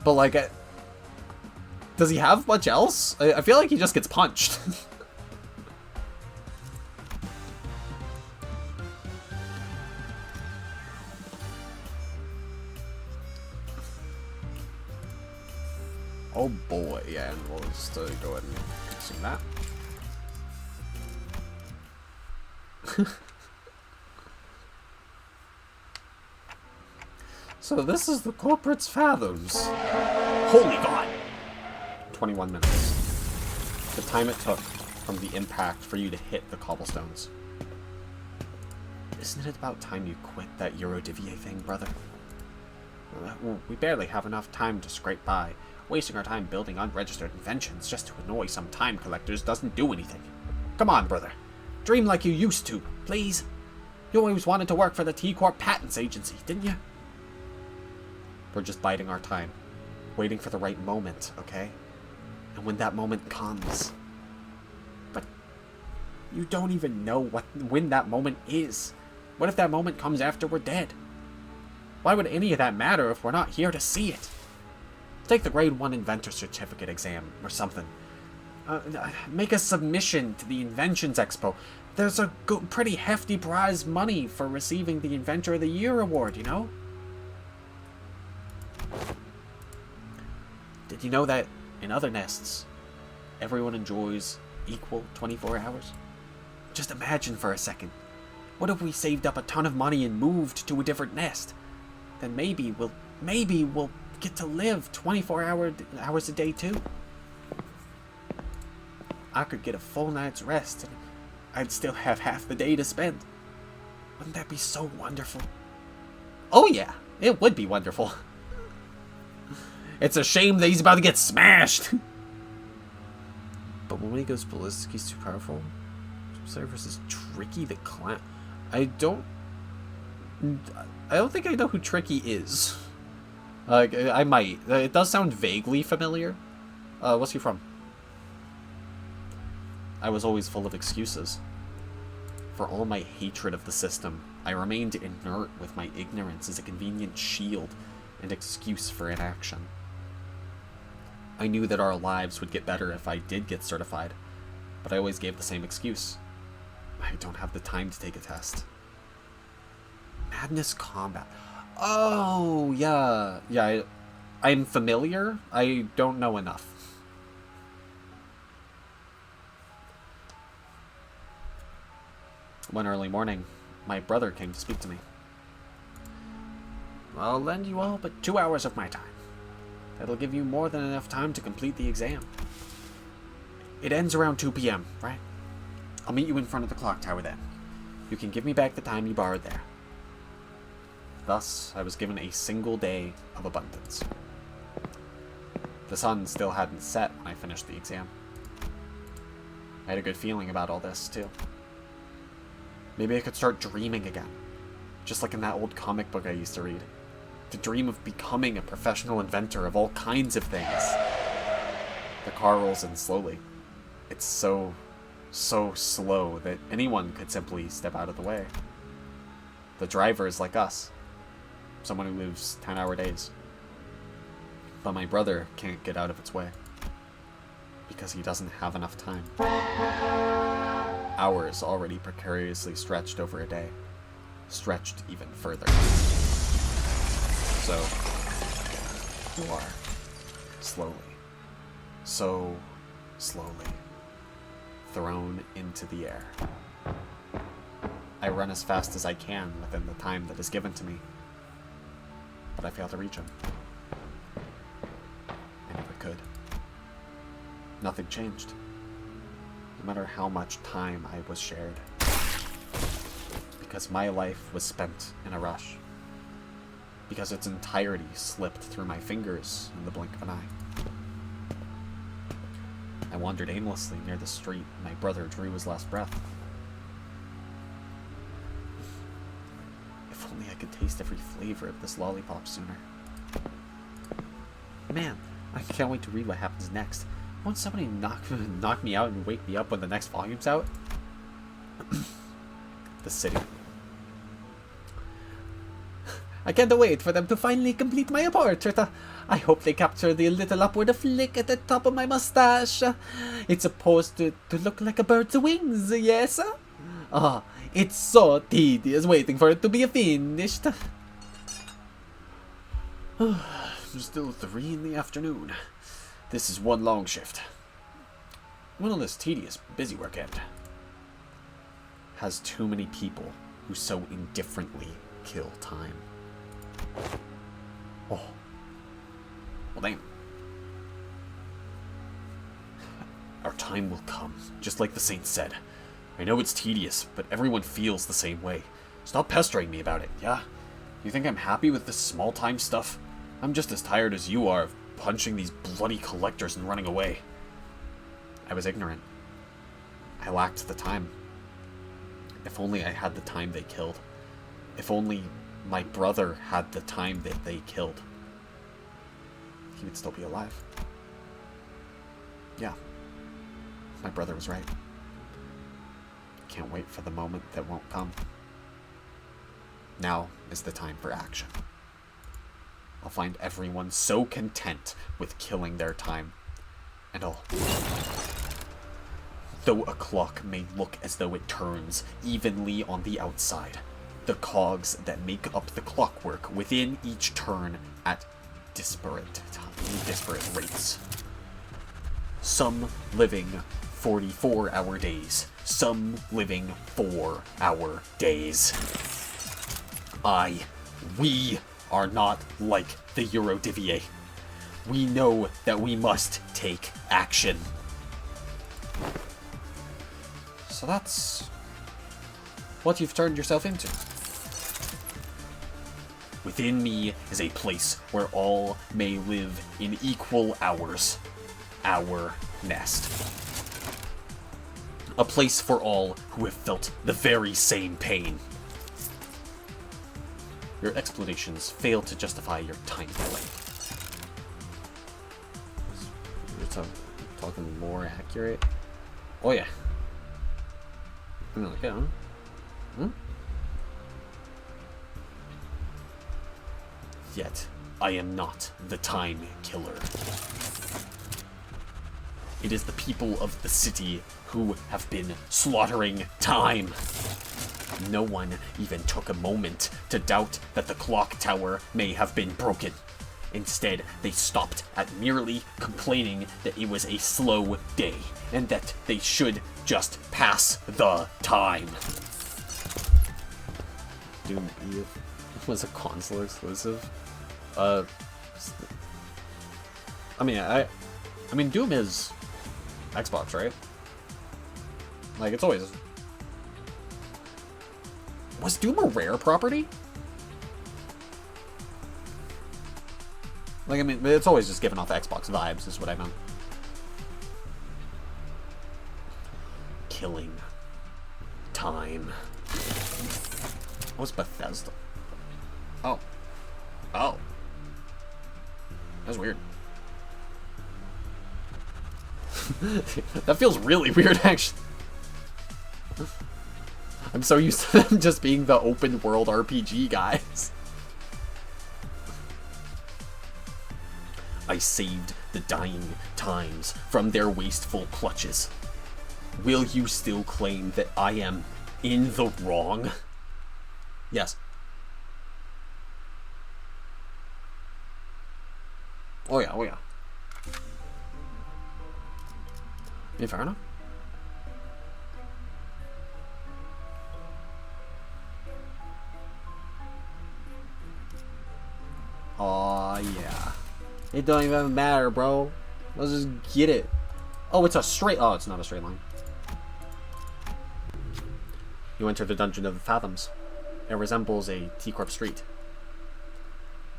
But like, does he have much else? I feel like he just gets punched. Oh boy, yeah, and we'll just go ahead and assume that. So this is the corporate's Fathoms. Holy God! 21 minutes. The time it took from the impact for you to hit the cobblestones. Isn't it about time you quit that Eurodivier thing, brother? We barely have enough time to scrape by. Wasting our time building unregistered inventions just to annoy some time collectors doesn't do anything. Come on, brother. Dream like you used to, please. You always wanted to work for the T-Corp Patents Agency, didn't you? We're just biding our time. Waiting for the right moment, okay? And when that moment comes... But... you don't even know when that moment is. What if that moment comes after we're dead? Why would any of that matter if we're not here to see it? Take the Grade 1 Inventor Certificate exam, or something. Make a submission to the Inventions Expo. There's a pretty hefty prize money for receiving the Inventor of the Year award, you know? Did you know that in other nests, everyone enjoys equal 24 hours? Just imagine for a second. What if we saved up a ton of money and moved to a different nest? Then maybe we'll get to live 24 hours a day too. I could get a full night's rest and I'd still have half the day to spend. Wouldn't that be so wonderful? Oh yeah, it would be wonderful. It's a shame that he's about to get smashed. But when he goes ballistic, he's too powerful. Doomslayer versus Tricky the Clown. I don't think I know who Tricky is. I might. It does sound vaguely familiar. What's he from? I was always full of excuses. For all my hatred of the system, I remained inert with my ignorance as a convenient shield and excuse for inaction. I knew that our lives would get better if I did get certified, but I always gave the same excuse. I don't have the time to take a test. Madness Combat. Oh, yeah. Yeah, I'm familiar. I don't know enough. One early morning, my brother came to speak to me. I'll lend you all but 2 hours of my time. That'll give you more than enough time to complete the exam. It ends around 2 p.m., right? I'll meet you in front of the clock tower then. You can give me back the time you borrowed there. Thus, I was given a single day of abundance. The sun still hadn't set when I finished the exam. I had a good feeling about all this, too. Maybe I could start dreaming again, just like in that old comic book I used to read. To dream of becoming a professional inventor of all kinds of things. The car rolls in slowly. It's so So slow that anyone could simply step out of the way. The driver is like us. Someone who lives 10-hour days. But my brother can't get out of its way. Because he doesn't have enough time. Hours already precariously stretched over a day. Stretched even further. So, you are. Slowly. So slowly. Thrown into the air. I run as fast as I can within the time that is given to me. But I fail to reach him. I never could. Nothing changed. No matter how much time I was shared. Because my life was spent in a rush. Because its entirety slipped through my fingers in the blink of an eye. I wandered aimlessly near the street and my brother drew his last breath. If only I could taste every flavor of this lollipop sooner. Man, I can't wait to read what happens next. Won't somebody knock me out and wake me up when the next volume's out? The city. I can't wait for them to finally complete my portrait. I hope they capture the little upward flick at the top of my mustache. It's supposed to look like a bird's wings, yes? Ah, it's so tedious waiting for it to be finished. Still 3 in the afternoon. This is one long shift. When will this tedious, busy work end? Has too many people who so indifferently kill time. Oh. Well, damn. Our time will come, just like the saints said. I know it's tedious, but everyone feels the same way. Stop pestering me about it, yeah? You think I'm happy with this small-time stuff? I'm just as tired as you are of punching these bloody collectors and running away. I was ignorant. I lacked the time. If only I had the time they killed. If only my brother had the time that they killed. He would still be alive. Yeah. My brother was right. Can't wait for the moment that won't come. Now is the time for action. I'll find everyone so content with killing their time. And I'll... Though a clock may look as though it turns evenly on the outside, the cogs that make up the clockwork within each turn at disparate rates. Some living 44-hour days, some living 4-hour days. We are not like the Eurodivier. We know that we must take action. So that's what you've turned yourself into. Within me is a place where all may live in equal hours. Our nest. A place for all who have felt the very same pain. Your explanations fail to justify your time killing. You're talking more accurate? Oh yeah. Okay, huh? Yet, I am not the time killer. It is the people of the city who have been slaughtering time. No one even took a moment to doubt that the clock tower may have been broken. Instead, they stopped at merely complaining that it was a slow day, and that they should just pass the time. Doom Eve was a console exclusive. I mean, Doom is Xbox, right? Like, it's always... Was Doom a Rare property? Like, I mean, it's always just giving off Xbox vibes, is what I meant. Killing time. What's Bethesda? Oh. Oh. That's weird. That feels really weird, actually. I'm so used to them just being the open world RPG guys. I saved the dying times from their wasteful clutches. Will you still claim that I am in the wrong? Yes. Oh yeah, oh yeah. Inferno? Aw, yeah. It don't even matter, bro. Let's just get it. Oh, it's a straight... Oh, it's not a straight line. You enter the Dungeon of the Fathoms. It resembles a T-Corp street.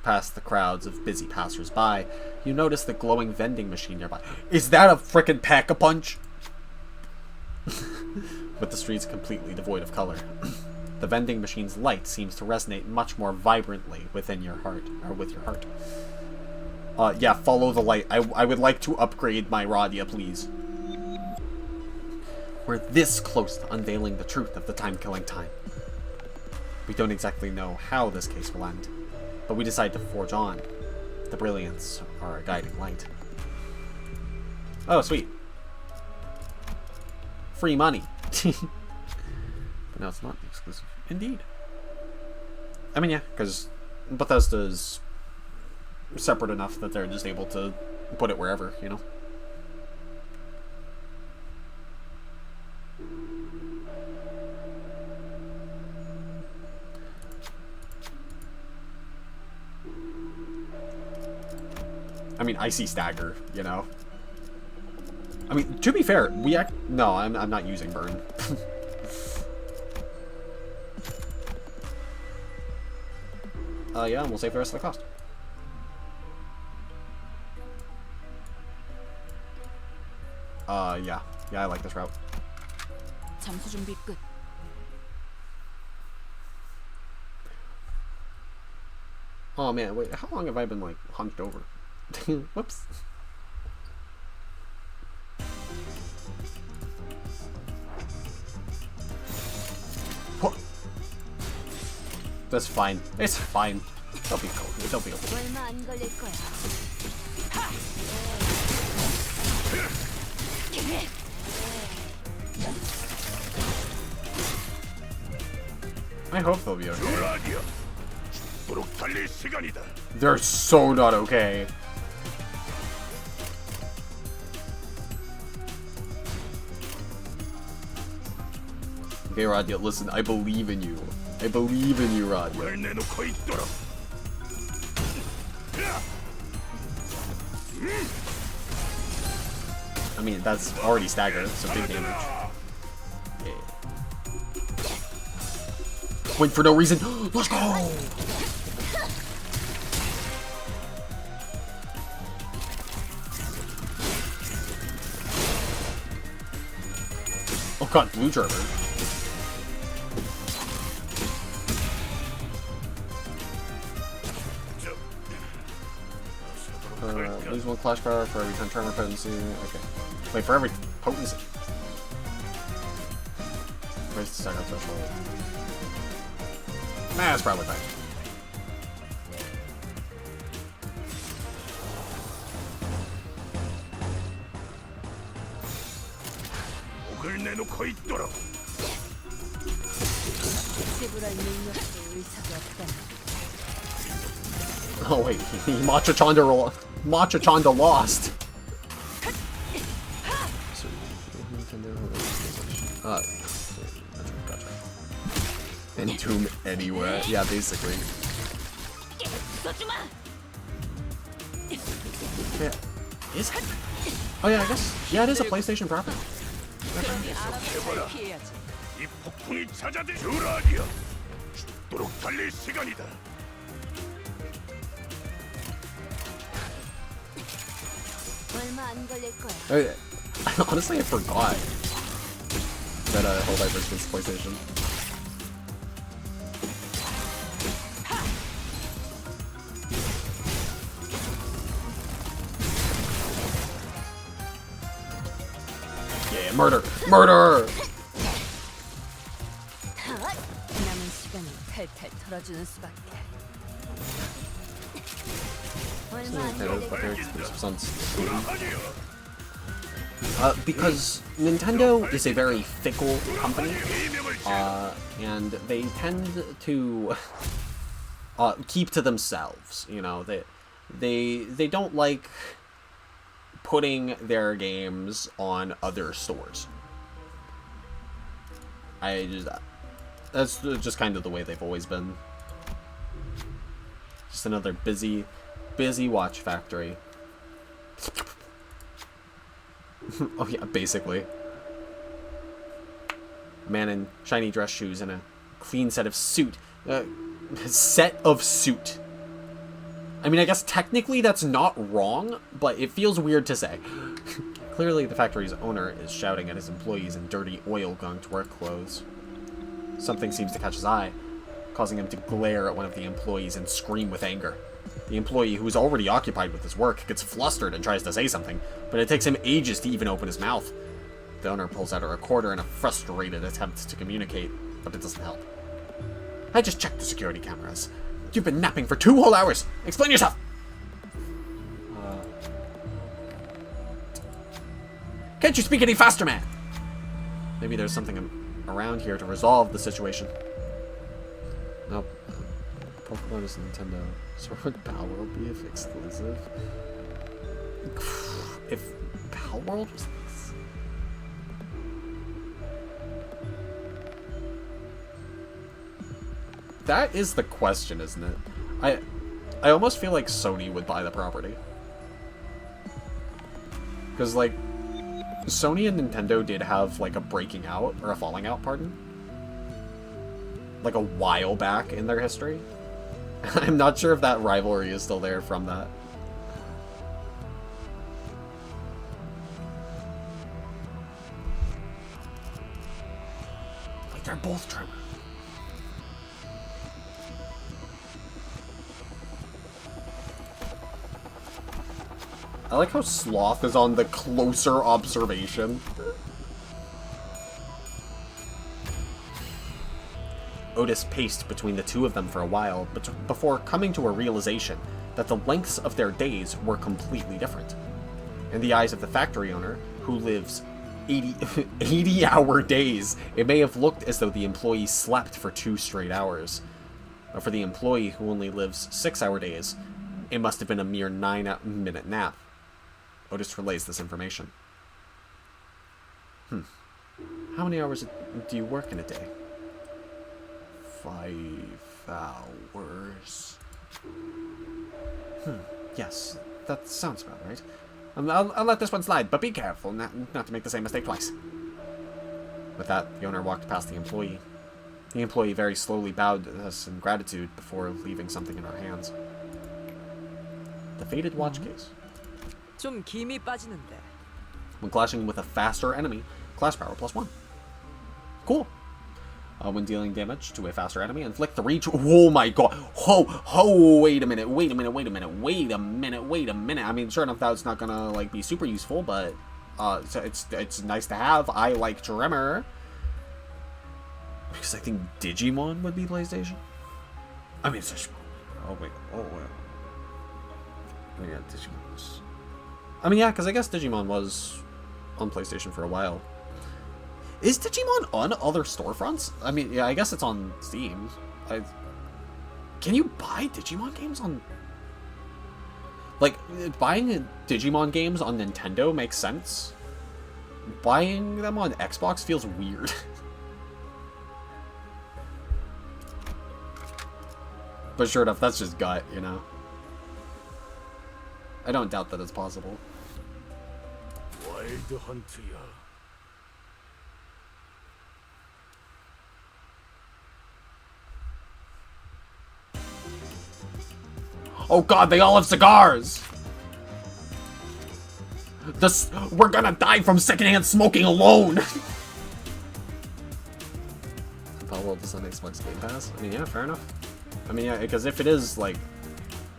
Past the crowds of busy passers-by, you notice the glowing vending machine nearby. Is that a frickin' Pack-a-Punch? With the streets completely devoid of color. The vending machine's light seems to resonate much more vibrantly within your heart, or with your heart. Yeah, follow the light. I would like to upgrade my Radia, please. We're this close to unveiling the truth of the time-killing time. We don't exactly know how this case will end, but we decide to forge on. The brilliance are a guiding light. Oh, sweet. Free money. But no, it's not exclusive. Indeed. I mean, yeah, because Bethesda's separate enough that they're just able to put it wherever, you know? I mean, Icy Stagger, you know? I mean, to be fair, no, I'm not using Burn. Yeah, and we'll save the rest of the cost. Yeah. Yeah, I like this route. 잠수 준비 끝. Oh man, wait, how long have I been, like, hunched over? Whoops. What? That's fine. It's fine. They'll be cool. They'll be okay. 얼마 안 걸릴 거야. I hope they'll be okay. They're so not okay. Okay, Radia, listen, I believe in you. I believe in you, Radia. I mean, that's already staggered, so big damage. Yeah. Win for no reason. Let's go! Oh god, blue charmer. Lose one clash power for every 10 tremor potency. Okay. Wait, for every potency. Raise the stagger threshold. Nah, that's probably fine. Oh wait, Matcha-Chanda lost. Gotcha. Entomb anywhere. Yeah, basically. Yeah. Is it? Oh yeah, I guess. Yeah, it is a PlayStation property. Honestly, I forgot that Helldivers was PlayStation. Yeah, murder! Murder! 풀어주는 수밖에. Because Nintendo is a very fickle company, and they tend to keep to themselves. You know, they don't like putting their games on other stores. That's just kind of the way they've always been. Just another busy watch factory. Oh yeah, basically. A man in shiny dress shoes and a clean set of suit. Set of suit. I mean, I guess technically that's not wrong, but it feels weird to say. Clearly, the factory's owner is shouting at his employees in dirty, oil-gunked work clothes. Something seems to catch his eye, causing him to glare at one of the employees and scream with anger. The employee, who is already occupied with his work, gets flustered and tries to say something, but it takes him ages to even open his mouth. The owner pulls out a recorder in a frustrated attempt to communicate, but it doesn't help. I just checked the security cameras. You've been napping for 2 whole hours! Explain yourself! Can't you speak any faster, man? Maybe there's something around here to resolve the situation. Nope. Pokemon is Nintendo. Sword Palworld be if exclusive? If Palworld was this? That is the question, isn't it? I almost feel like Sony would buy the property. Because, like, Sony and Nintendo did have, like, a breaking out, or a falling out, pardon? Like, a while back in their history. I'm not sure if that rivalry is still there from that. Wait, they're both true. I like how Sloth is on the closer observation. Otis paced between the two of them for a while, before coming to a realization that the lengths of their days were completely different. In the eyes of the factory owner, who lives 80-hour days, it may have looked as though the employee slept for 2 straight hours. But for the employee who only lives 6-hour days, it must have been a mere 9-minute nap. Otis relays this information. How many hours do you work in a day? 5 hours. Yes, that sounds about right. I'll let this one slide, but be careful not to make the same mistake twice. With that, the owner walked past the employee. The employee very slowly bowed to us in gratitude before leaving something in our hands. The faded watch case. 좀 김이 빠지는데. When clashing with a faster enemy, clash power +1. Cool. When dealing damage to a faster enemy, inflict 3... Oh my god. Wait a minute. I mean, sure enough, that's not gonna, like, be super useful, but... so it's nice to have. I like Tremor. Because I think Digimon would be PlayStation. I mean, it's Digimon. Oh, wait. Yeah, Digimon's... I mean, yeah, because I guess Digimon was on PlayStation for a while. Is Digimon on other storefronts? I mean, yeah, I guess it's on Steam. Can you buy Digimon games on... Like, buying Digimon games on Nintendo makes sense. Buying them on Xbox feels weird. But sure enough, that's just gut, you know? I don't doubt that it's possible. 와일드 헌트야. Oh god, they all have cigars! We're gonna die from secondhand smoking alone! Palworld is on Xbox Game Pass? I mean, yeah, fair enough. I mean, yeah, because if it is, like,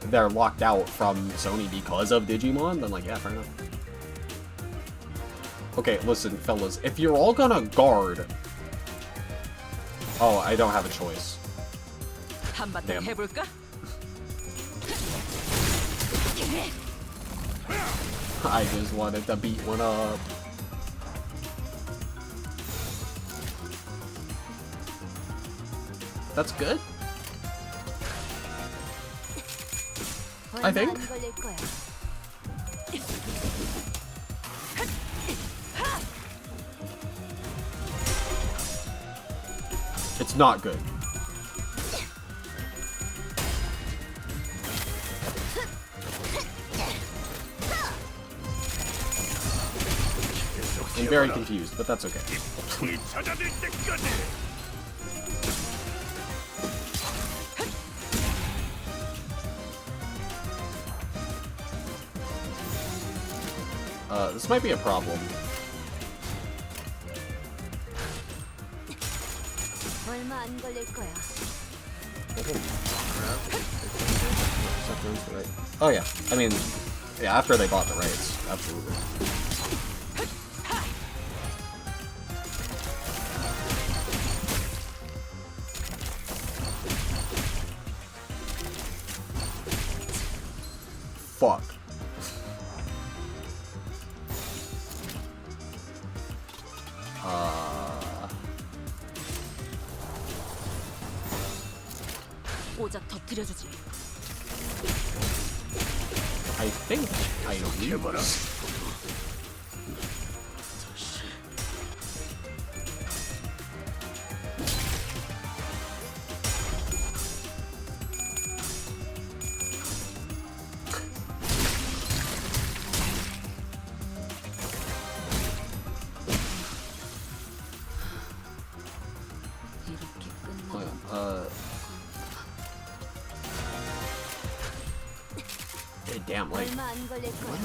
they're locked out from Sony because of Digimon, then, like, yeah, fair enough. Okay, listen, fellas, if you're all gonna guard... Oh, I don't have a choice. 한바탕 Damn. 해볼까? I just wanted to beat one up. That's good. I think. 얼마 안 걸릴 거야. It's not good. I'm very confused, but that's okay. This might be a problem. 얼마 안 걸릴 거야. Oh yeah, I mean, yeah, after they bought the rights, absolutely. Fuck. 오작 터뜨려주지. I think I lose. 이렇게 끝나. Damn, like, 얼마 안 걸릴 거야.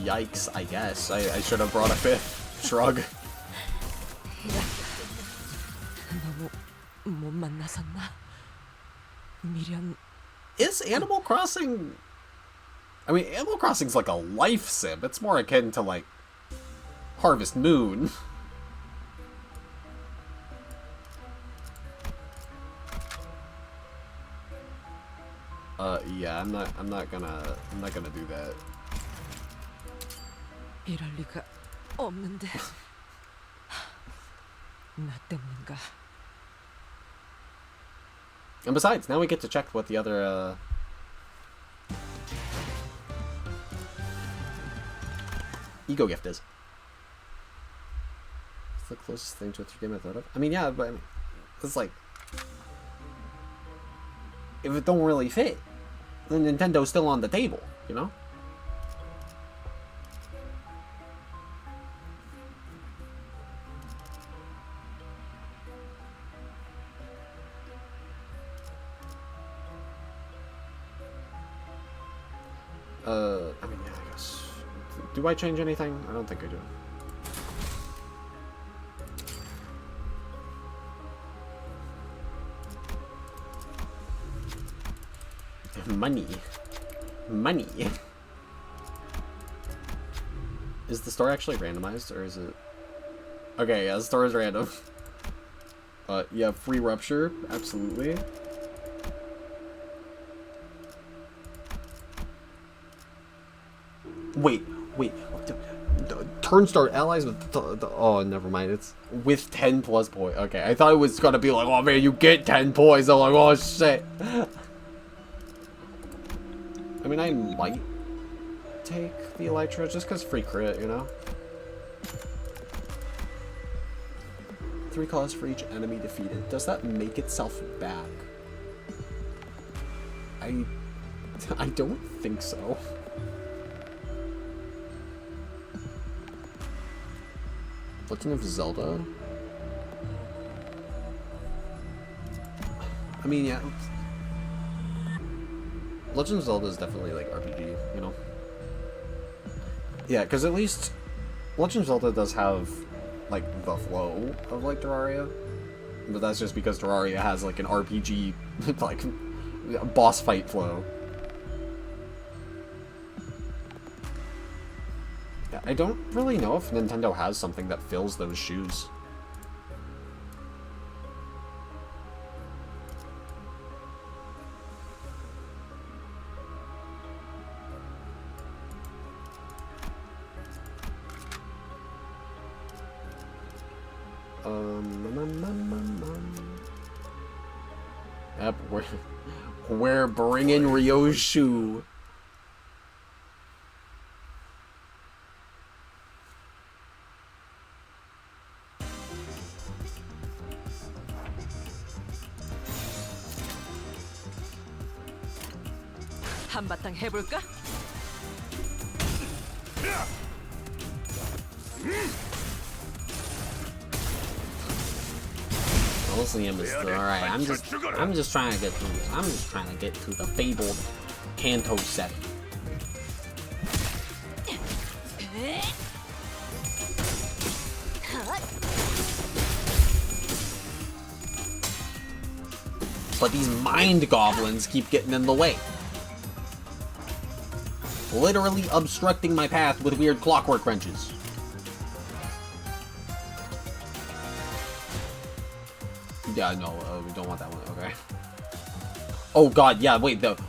yikes, I guess. I should have brought a fifth. Shrug. 너무 못 만나섰나? 미련 Is Animal Crossing... I mean, Animal Crossing's like a life sim. It's more akin to, like, Harvest Moon. Yeah, I'm not gonna do that. 이럴 리가 없는데. 나 때문인가? And besides, now we get to check what the other, ego gift is. It's the closest thing to a 3D game I thought of. I mean, yeah, but I mean, it's like, if it don't really fit, then Nintendo's still on the table, you know? I mean, yeah, I guess. Do I change anything? I don't think I do. Money. Money. Is the store actually randomized, or is it... Okay, yeah, the store is random. Yeah, free rupture, absolutely. Wait. Turn start allies with... oh, never mind, it's with 10 plus points. Okay, I thought it was gonna be like, oh man, you get 10 points. I'm like, oh shit. I mean, I might take the Elytra just because free crit, you know? 3 costs for each enemy defeated. Does that make itself back? I don't think so. Legend of Zelda? I mean, yeah. Legend of Zelda is definitely like RPG, you know? Yeah, because at least Legend of Zelda does have like the flow of like Terraria, but that's just because Terraria has like an RPG like boss fight flow. Yeah, I don't really know if Nintendo has something that fills those shoes. Yep, we're bringing Ryoshu. 한바탕 해볼까? Mostly him is still alright. I'm just trying to get through this. I'm just trying to get to the fabled Kanto set. But these mind goblins keep getting in the way. Literally obstructing my path with weird clockwork wrenches. Yeah, no, we don't want that one. Okay. Oh god, yeah, wait, wait.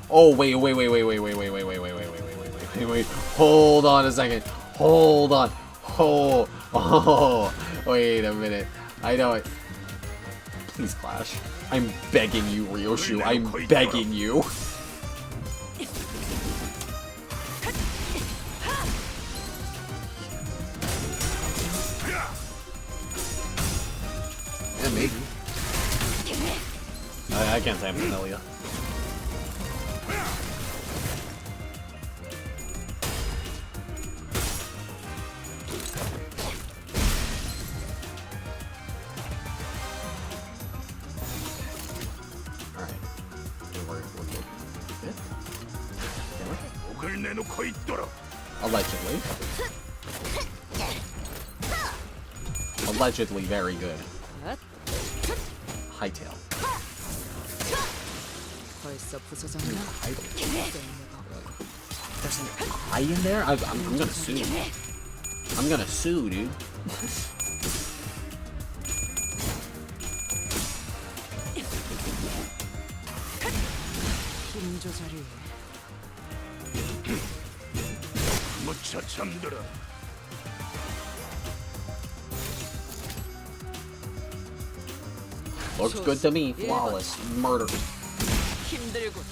Hold on a second. Hold on. Oh, wait a minute. I know it. Please clash. I'm begging you, Ryoshu. I'm begging you. Yeah, maybe. I can't say I'm familiar. Allegedly. Allegedly very good. Hightail. There's an eye in there? I'm gonna sue. I'm gonna sue, dude. Looks good to me. Flawless. Murder. 힘들군.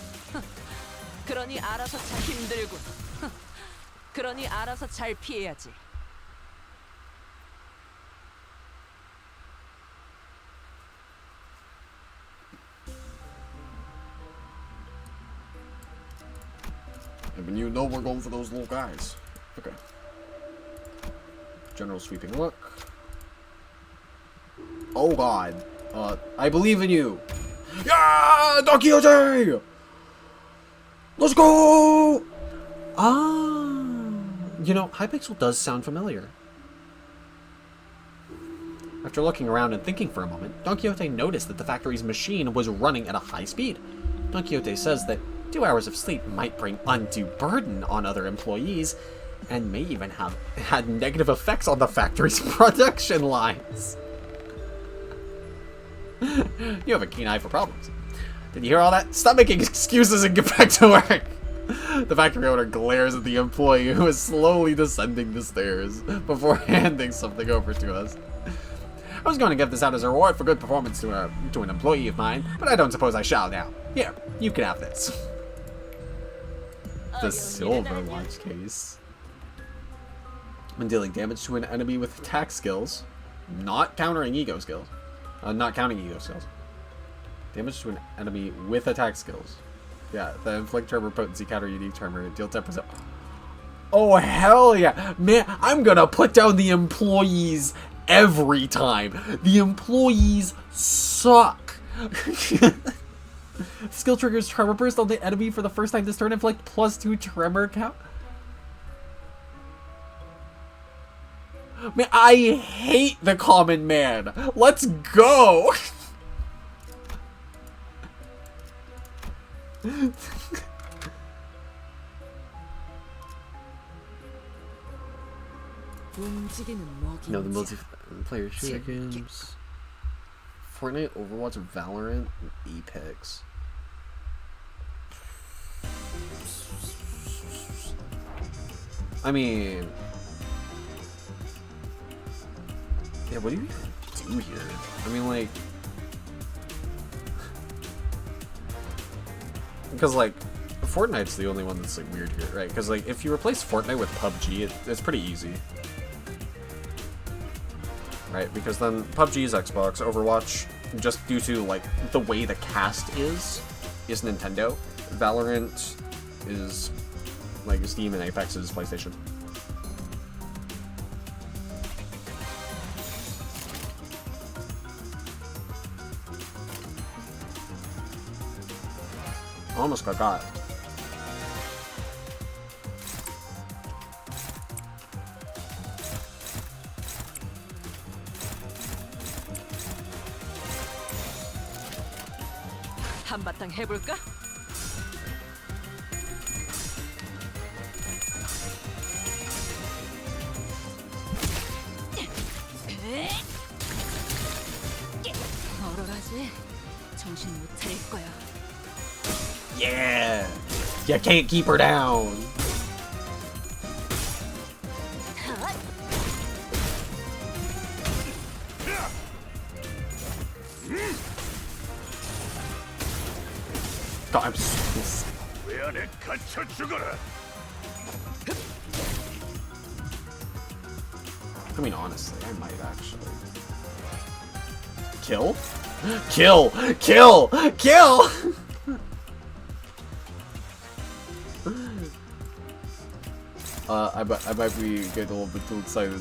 그러니 알아서 잘 힘들군. 그러니 알아서 잘 피해야지. And you know we're going for those little guys. Okay. General sweeping look. Oh god. I believe in you. Yeah! Dokiote! Let's go! Ah. You know, Hypixel does sound familiar. After looking around and thinking for a moment, Don Quixote noticed that the factory's machine was running at a high speed. Don Quixote says that 2 hours of sleep might bring undue burden on other employees, and may even have had negative effects on the factory's production lines. You have a keen eye for problems. Did you hear all that? Stop making excuses and get back to work! The factory owner glares at the employee who is slowly descending the stairs before handing something over to us. I was going to give this out as a reward for good performance to an employee of mine, but I don't suppose I shall now. Here, you can have this. The silver watch case. When dealing damage to an enemy with attack skills, not countering ego skills. Not counting ego skills. Damage to an enemy with attack skills. Yeah, the inflict tremor potency counter unique tremor deal 10%. Oh hell yeah! Man, I'm gonna put down the employees every time. The employees suck. Skill triggers tremor burst on the enemy for the first time this turn. Inflict +2 tremor count. Man, I hate the common man. Let's go. No, the multiplayer shooter games. Fortnite, Overwatch, Valorant, and Apex. I mean... Yeah, what do you... do here? I mean, like... Because, like, Fortnite's the only one that's, like, weird here, right? Because, like, if you replace Fortnite with PUBG, it's pretty easy. Right? Because then PUBG is Xbox, Overwatch, just due to, like, the way the cast is Nintendo. Valorant is, like, Steam, and Apex is PlayStation. Almost got. 한바탕 해볼까? 얼얼하지? 정신 못 차릴 거야. Yeah! You can't keep her down! God, I'm so... I mean, honestly, I might actually... Kill? Kill! Kill! Kill! I might be getting a little bit too excited.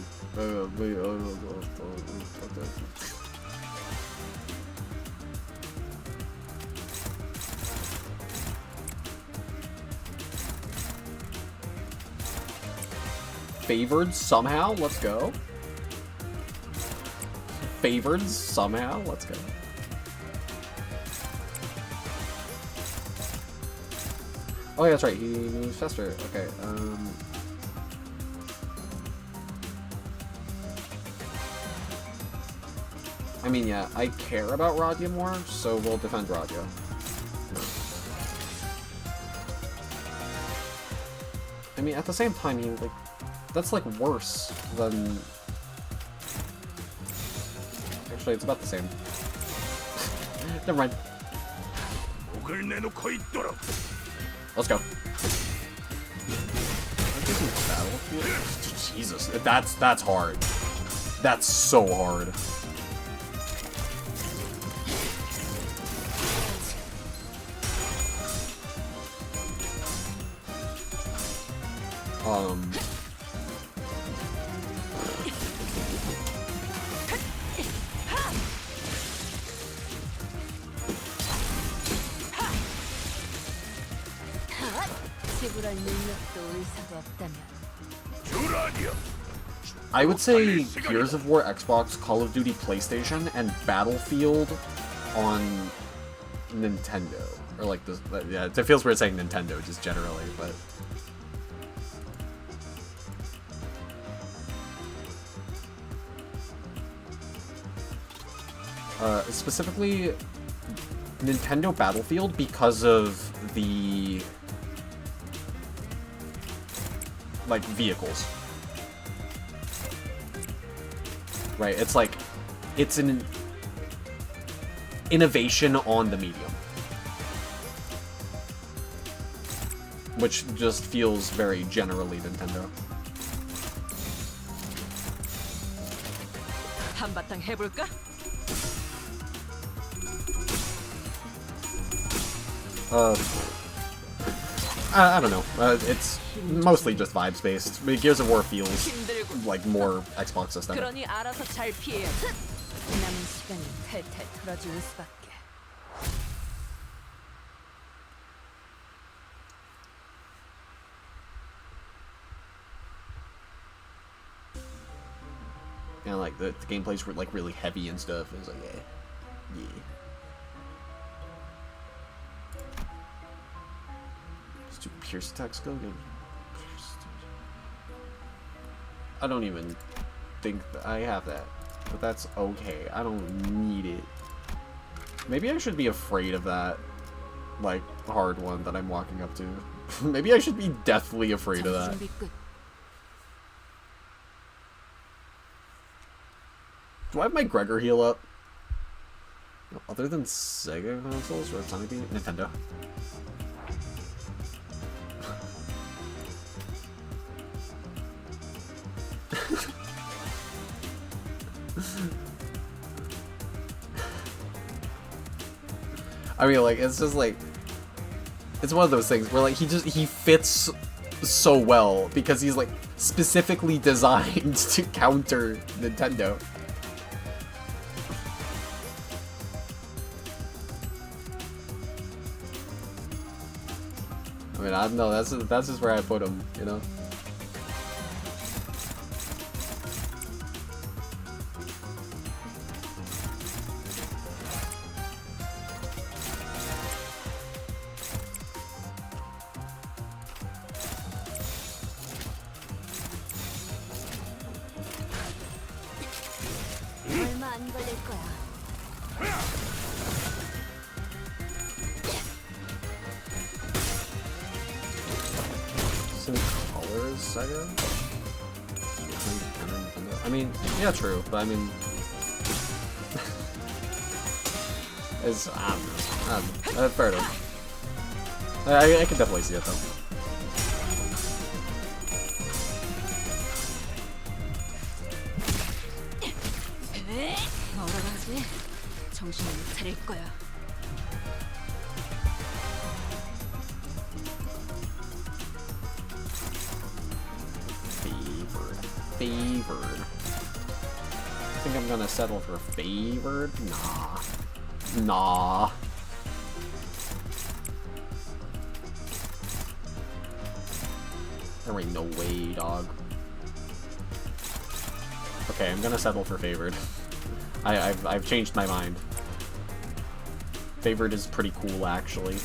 Favored somehow? Let's go. Favored somehow? Let's go. Oh yeah, that's right. He moves faster. Okay. I mean, yeah, I care about Radya more, so we'll defend Radya. I mean, at the same time, he, like, that's, like, worse than... Actually, it's about the same. Never mind. Let's go. Jesus, that's hard. That's so hard. I would say Gears of War Xbox, Call of Duty PlayStation, and Battlefield on Nintendo. Or like this, yeah, it feels weird saying Nintendo just generally, but... specifically, Nintendo Battlefield because of the... like, vehicles. Right, it's like, it's an innovation on the medium. Which just feels very generally Nintendo. 한바탕 해볼까? I don't know. It's mostly just vibes based. I mean, Gears of War feels like more Xbox aesthetic. 그러니 알아서 잘 피해. 남은 시간이 탈탈 털어주는 수밖에. And like the gameplays were like really heavy and stuff. It was like, yeah. Do pierce attacks go good? I don't even think that I have that, but that's okay. I don't need it. Maybe I should be afraid of that, like, hard one that I'm walking up to. Maybe I should be deathly afraid of that. Do I have my Gregor heal up? No, other than Sega consoles or Sonic Beam? Nintendo. I mean, like, it's just like, it's one of those things where, like, he fits so well because he's, like, specifically designed to counter Nintendo. I mean, I don't know, that's just where I put him, you know? 얼마 안 걸릴 거야. Some colors, Sega? I mean, yeah, true, but I mean... it's, I don't know. Fair enough. I can definitely see it, though. 뭐라고 하지? 정신을 못 차릴 거야. Favored. I think I'm gonna settle for favored? Nah. There ain't no way, dog. Okay, I'm gonna settle for favored. I've changed my mind. Favored is pretty cool, actually.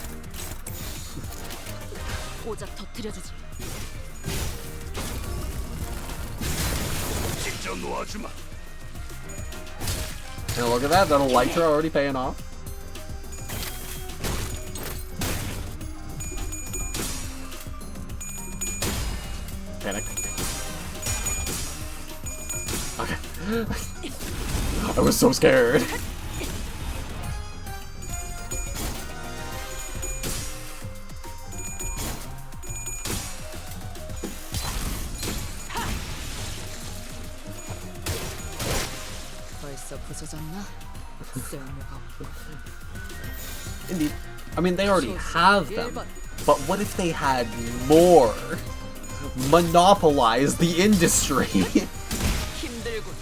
오작 터뜨려주지. And look at that Elytra already paying off. Panic. Okay. I was so scared. 벌써 부서졌나? 쓸모가 없고. Indeed. I mean, they already have them. But what if they had more? Monopolize the industry. 힘들군.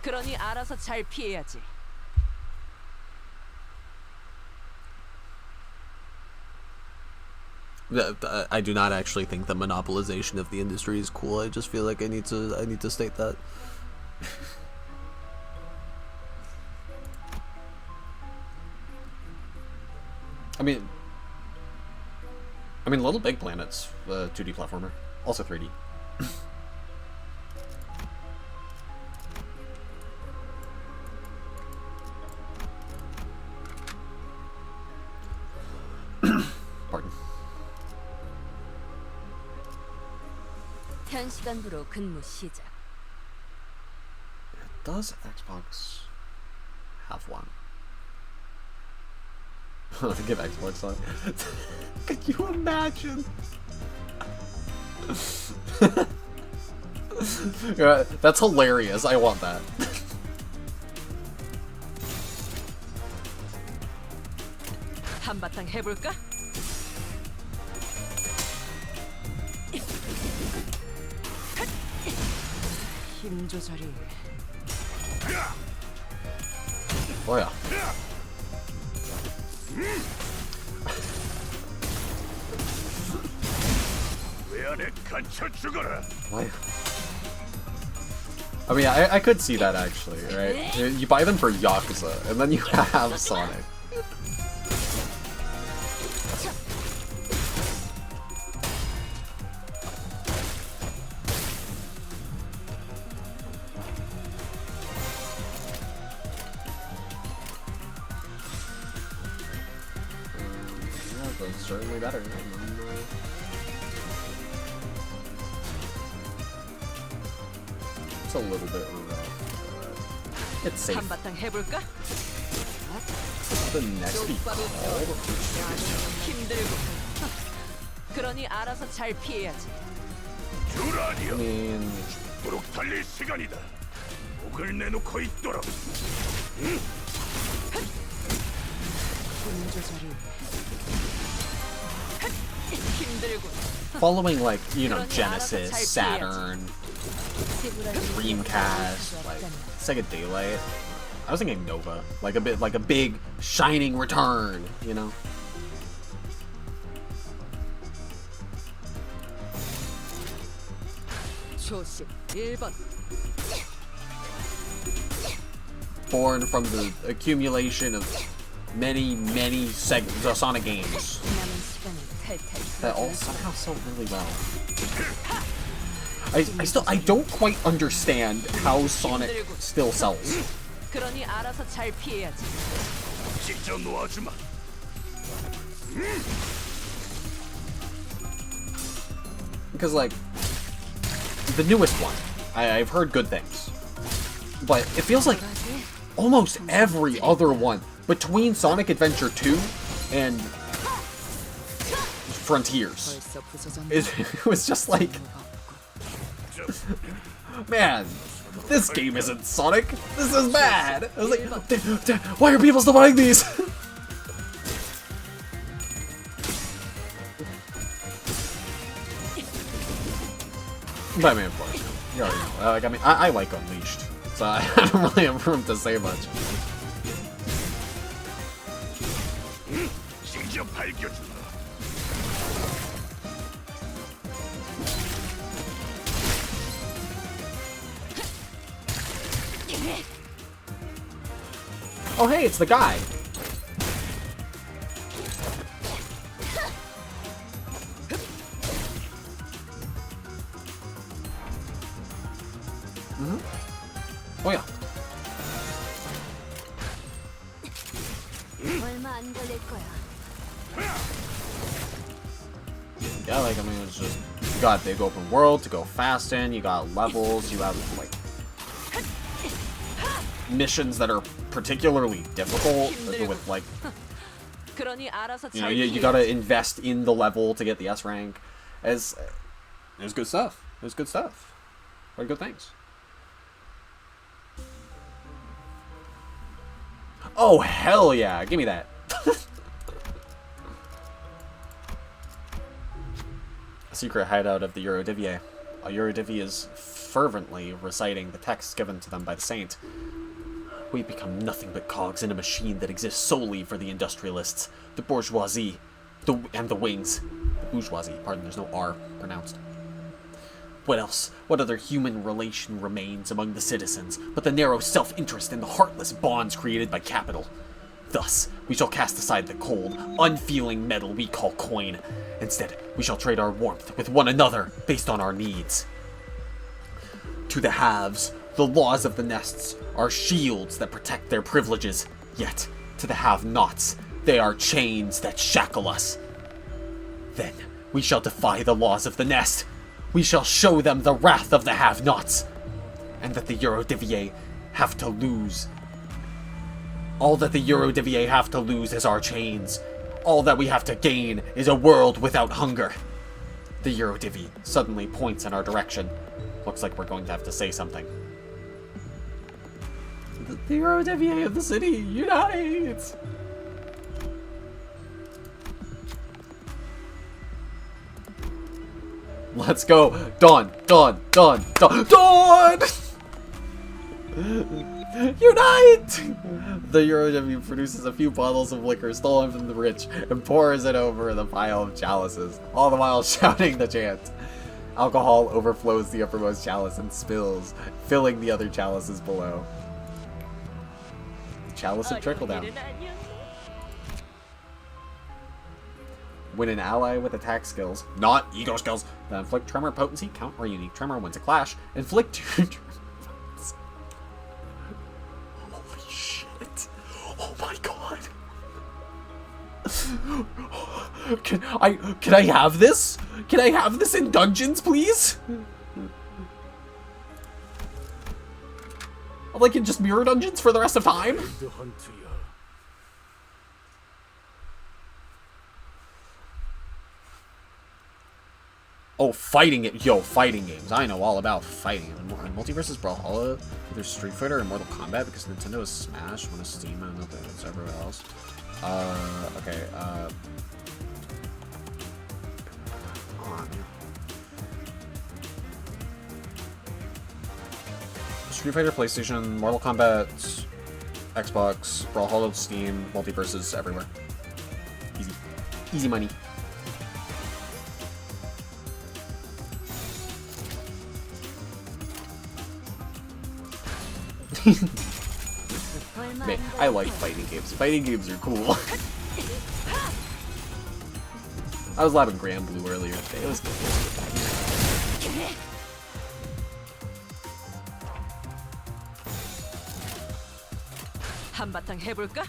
그러니 알아서 잘 피해야지. I do not actually think that monopolization of the industry is cool. I just feel like I need to state that. I mean, Little Big Planet's 2D platformer, also 3D. Pardon. 현 시간부로 근무 시작. Does Xbox have one? To give Xbox on. Could you imagine? Yeah, that's hilarious. I want that. 한바탕 해볼까? 힘 조절이. 뭐야? Why? I mean, I could see that actually, right? You buy them for Yakuza, and then you have Sonic. Yeah, that's certainly better. It's a little bit rough. It's safe. 한바탕 해볼까? The next be 똑바로 called? 힘들고. 그러니 알아서 잘 피해야지. I 듀라니여, mean, 도록 달릴 시간이다. 목을 내놓고 있도록. 분 조절이 힘들고. following like, you know, Genesis, Saturn, 지구라는 Dreamcast, like Sega Daylight. I was thinking Nova, like a big shining return, you know. 초식 1번. Born from the accumulation of many Sonic games 남은 시간을 탈탈 that all somehow sell really well. I don't quite understand how Sonic still sells. 그러니 알아서 잘 피해야지. 직접 놓아주마. Because, like, the newest one, I've heard good things. But it feels like almost every other one, between Sonic Adventure 2 and Frontiers, 벌써 부서졌나? it was just like, man, this game isn't Sonic. This is bad. I was like, why are people still buying these? Batman Force. You already know. Like, I mean, I like Unleashed, so I don't really have room to say much. 직접 밝혀주마. Oh, hey, it's the guy. Oh yeah. 얼마 안 걸릴 거야. Yeah, like, I mean, it's just, you got big open world to go fast in, you got levels, you have, like, missions that are particularly difficult with, like, 그러니 알아서 you know, 잘 you gotta invest in the level to get the S rank. It's good stuff. It's good stuff. Very good things. Oh, hell yeah. Give me that. A secret hideout of the Eurodivier. A Eurodivier is fervently reciting the texts given to them by the saint. We become nothing but cogs in a machine that exists solely for the industrialists, the bourgeoisie, and the wings. The bourgeoisie, pardon, there's no R pronounced. What else? What other human relation remains among the citizens but the narrow self-interest and the heartless bonds created by capital? Thus, we shall cast aside the cold, unfeeling metal we call coin. Instead, we shall trade our warmth with one another based on our needs. To the haves, the laws of the nests are shields that protect their privileges, yet, to the have-nots, they are chains that shackle us. Then, we shall defy the laws of the nest. We shall show them the wrath of the have-nots, and that the Eurodivier have to lose. All that the Eurodivier have to lose is our chains. All that we have to gain is a world without hunger. The Eurodivier suddenly points in our direction. Looks like we're going to have to say something. The Eurodivier of the city unites! Let's go! Dawn! Dawn! Dawn! Dawn! Dawn! Unite! The Eurodivier produces a few bottles of liquor stolen from the rich and pours it over the pile of chalices, all the while shouting the chant. Alcohol overflows the uppermost chalice and spills, filling the other chalices below. The chalice of trickle down. When an ally with attack skills, not ego skills, that inflict tremor potency, count, or unique tremor wins a clash, inflict 2 tremors. Holy shit. Oh my god. Can I have this? Can I have this in dungeons, please? like in just mirror dungeons for the rest of time? Oh, fighting it. Yo, fighting games. I know all about fighting. Multiverse Brawlhalla, either Street Fighter or Mortal Kombat, because Nintendo is Smash, one is Steam, and nothing else everywhere else. Okay, on. Street Fighter, PlayStation, Mortal Kombat, Xbox, Brawlhalla, Steam, Multiverses everywhere. Easy. Easy money. Man, I like fighting games. Fighting games are cool. I was labbing Grand Blue earlier today. It was good. 한바탕 해볼까?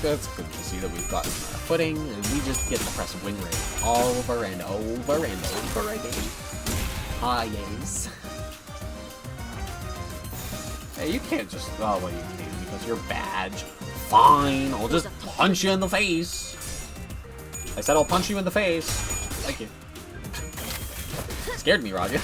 It's good to see that we've gotten our footing, and we just get to press win rate over and over and over again. Ah, yes. Hey, you can't just... Oh, well, you can because you're badge. Fine, I'll just punch you in the face. I said I'll punch you in the face. Thank you. Scared me, Roger.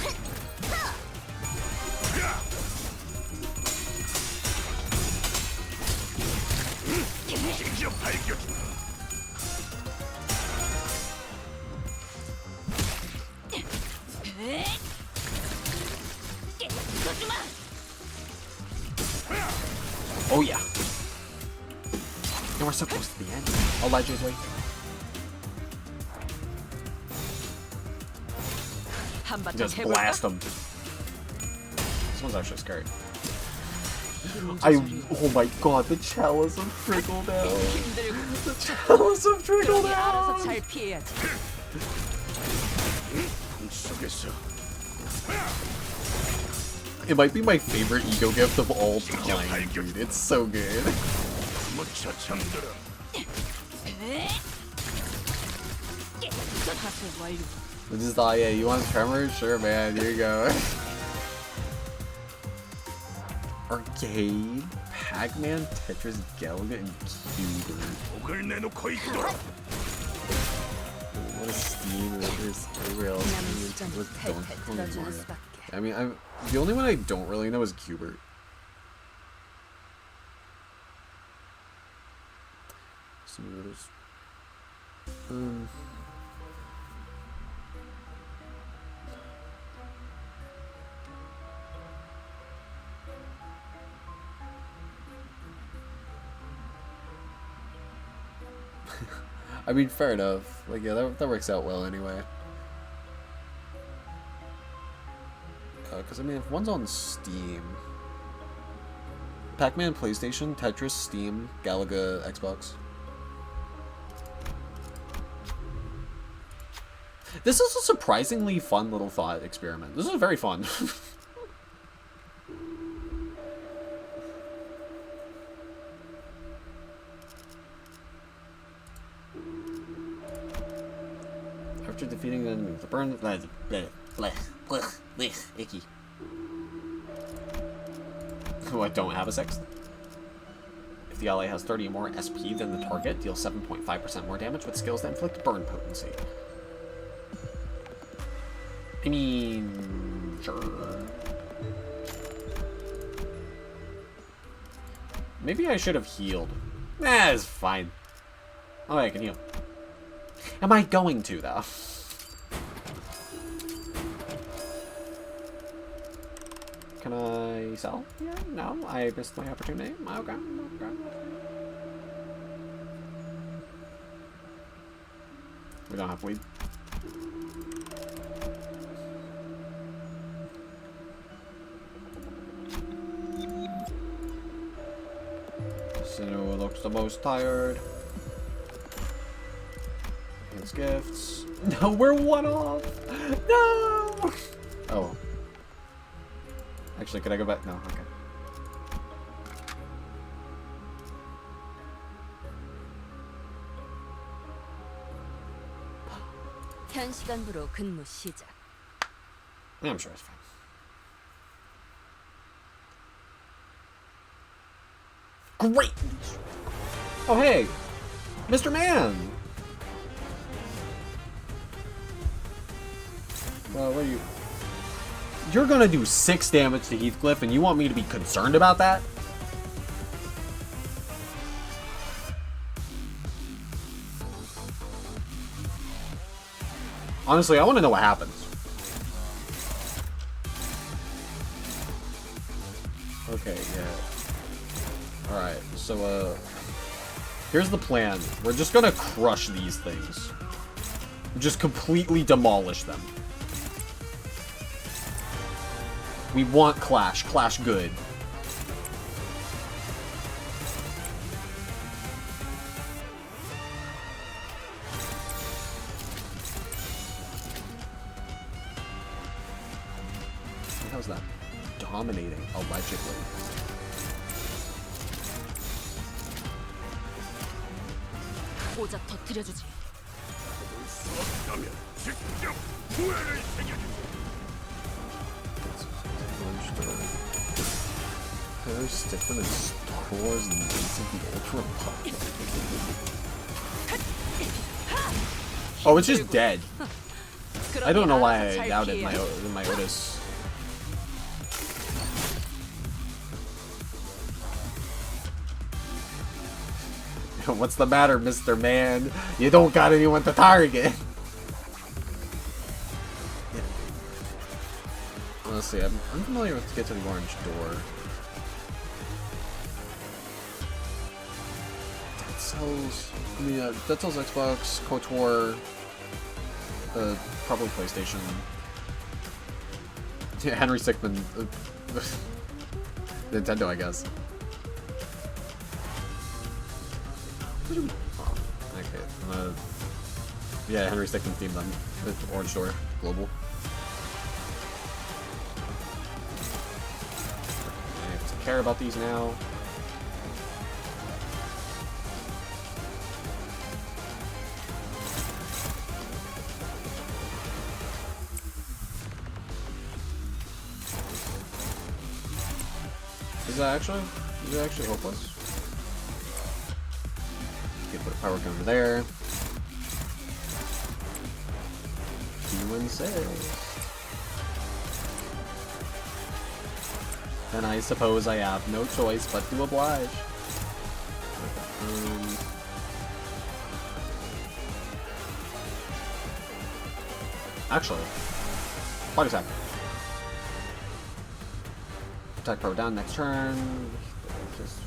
Oh yeah. And we're so close to the end. Allegedly. Just blast them. This one's actually scary. Oh my god, the chalice of trickle down. The chalice of trickle down. 잘 피해야지. It might be my favorite ego gift of all time, dude. It's so good. I just thought, yeah, you want tremors? Sure, man. Here you go. Arcade, Pac-Man, Tetris, Galaga, and Cuber. What a Steam, there's everywhere else. With Donkey Kong and Mario. I mean, the only one I don't really know is Cubert. Some others. I mean, fair enough. Like, yeah, that works out well anyway. Because, I mean, if one's on Steam... Pac-Man, PlayStation, Tetris, Steam, Galaga, Xbox. This is a surprisingly fun little thought experiment. This is very fun. After defeating the enemy, the burn... Icky. Oh, I don't have a sixth. If the ally has 30 or more SP than the target, deal 7.5% more damage with skills that inflict burn potency. I mean... sure. Maybe I should have healed. Nah, it's fine. Oh, I can heal. Am I going to, though? Can I sell? Yeah, no, I missed my opportunity. Okay, okay. We don't have weed. Sinu looks the most tired. His gifts. No, we're one off! No! Oh. Actually, could I go back? No, okay. 현 시간부로 근무 시작. Yeah, I'm sure it's fine. Great! Oh, hey! Mr. Man! Well, what are you... You're gonna do 6 damage to Heathcliff, and you want me to be concerned about that? Honestly, I want to know what happens. Okay, yeah. Alright, so, here's the plan. We're just gonna crush these things. Just completely demolish them. We want Clash. Clash good. How's that? Dominating, allegedly. 고작 터뜨려주지. There's different stores and base of the Ultra Republic. Oh, it's just dead. I don't know why I doubted my Otis. What's the matter, Mr. Man? You don't got anyone to target. Yeah. Honestly, I'm familiar with Get to the Orange Door. Dead Cells. I mean, Dead Cells Xbox, KOTOR, probably PlayStation. Yeah, Henry Stickmin. Nintendo, I guess. Oh, okay. Yeah, Henry Stickmin themed them. Orange Door, global. I have to care about these now. Is it actually hopeless? Put a power gun over there. Doing 6. Then I suppose I have no choice but to oblige. Actually, flight attack. Attack power down next turn. Just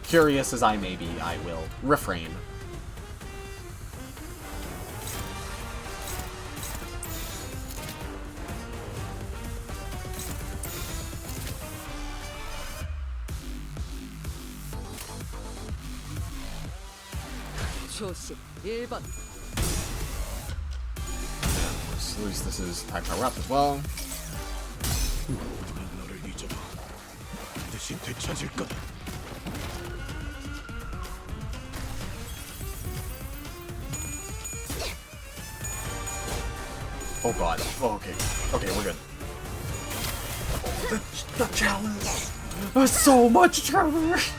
curious as I may be, I will refrain. 조심 1번. At least this is attack power up as well. 너를 잊어봐. 대신 되찾을 거다. Oh god. Oh, okay. Okay, we're good. The challenge! There's so much challenge!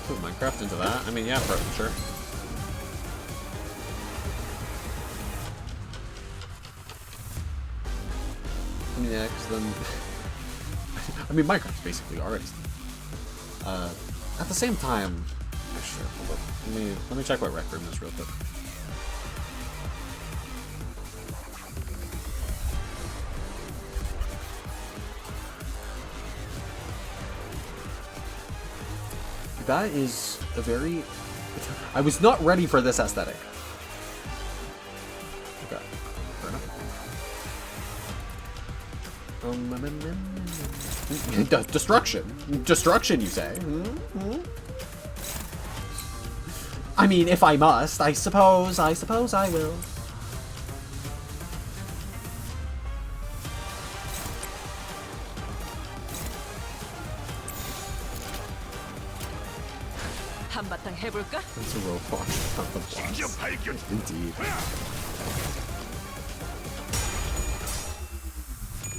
Put Minecraft into that? I mean, yeah, sure. I mean, yeah, because then... I mean, Minecraft's basically already... at the same time... Sure, hold up. Let me check what Rec Room is real quick. That is a very... I was not ready for this aesthetic. Okay. Destruction. Destruction, you say? I mean, if I must, I suppose I will. 한바탕 해볼까? It's a robot. Not the boss. Indeed.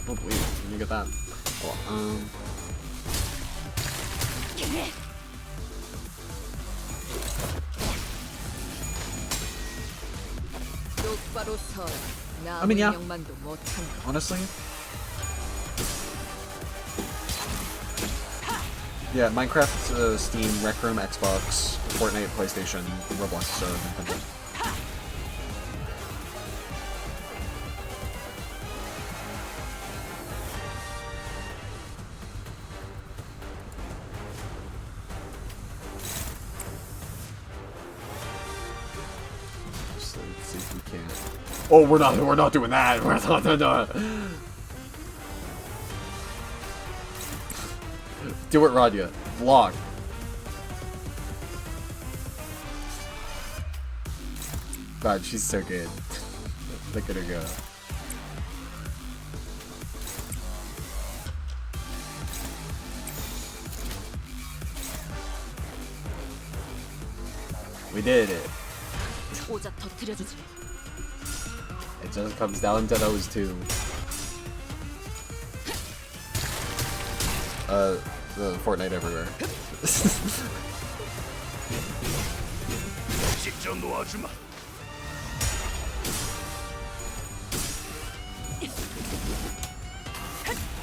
Oh, wait. Let me get that. Oh, 똑바로 서. I mean, yeah. 인형만도 못한다. honestly. Yeah, Minecraft, Steam, Rec Room, Xbox, Fortnite, PlayStation, Roblox, Nintendo. So let's see if we can. Oh, we're not doing that. We're not. Do it, Radia. Vlog. God, she's so good. Look at her go. We did it. 오자 터뜨려주지. It just comes down to those two. The Fortnite everywhere.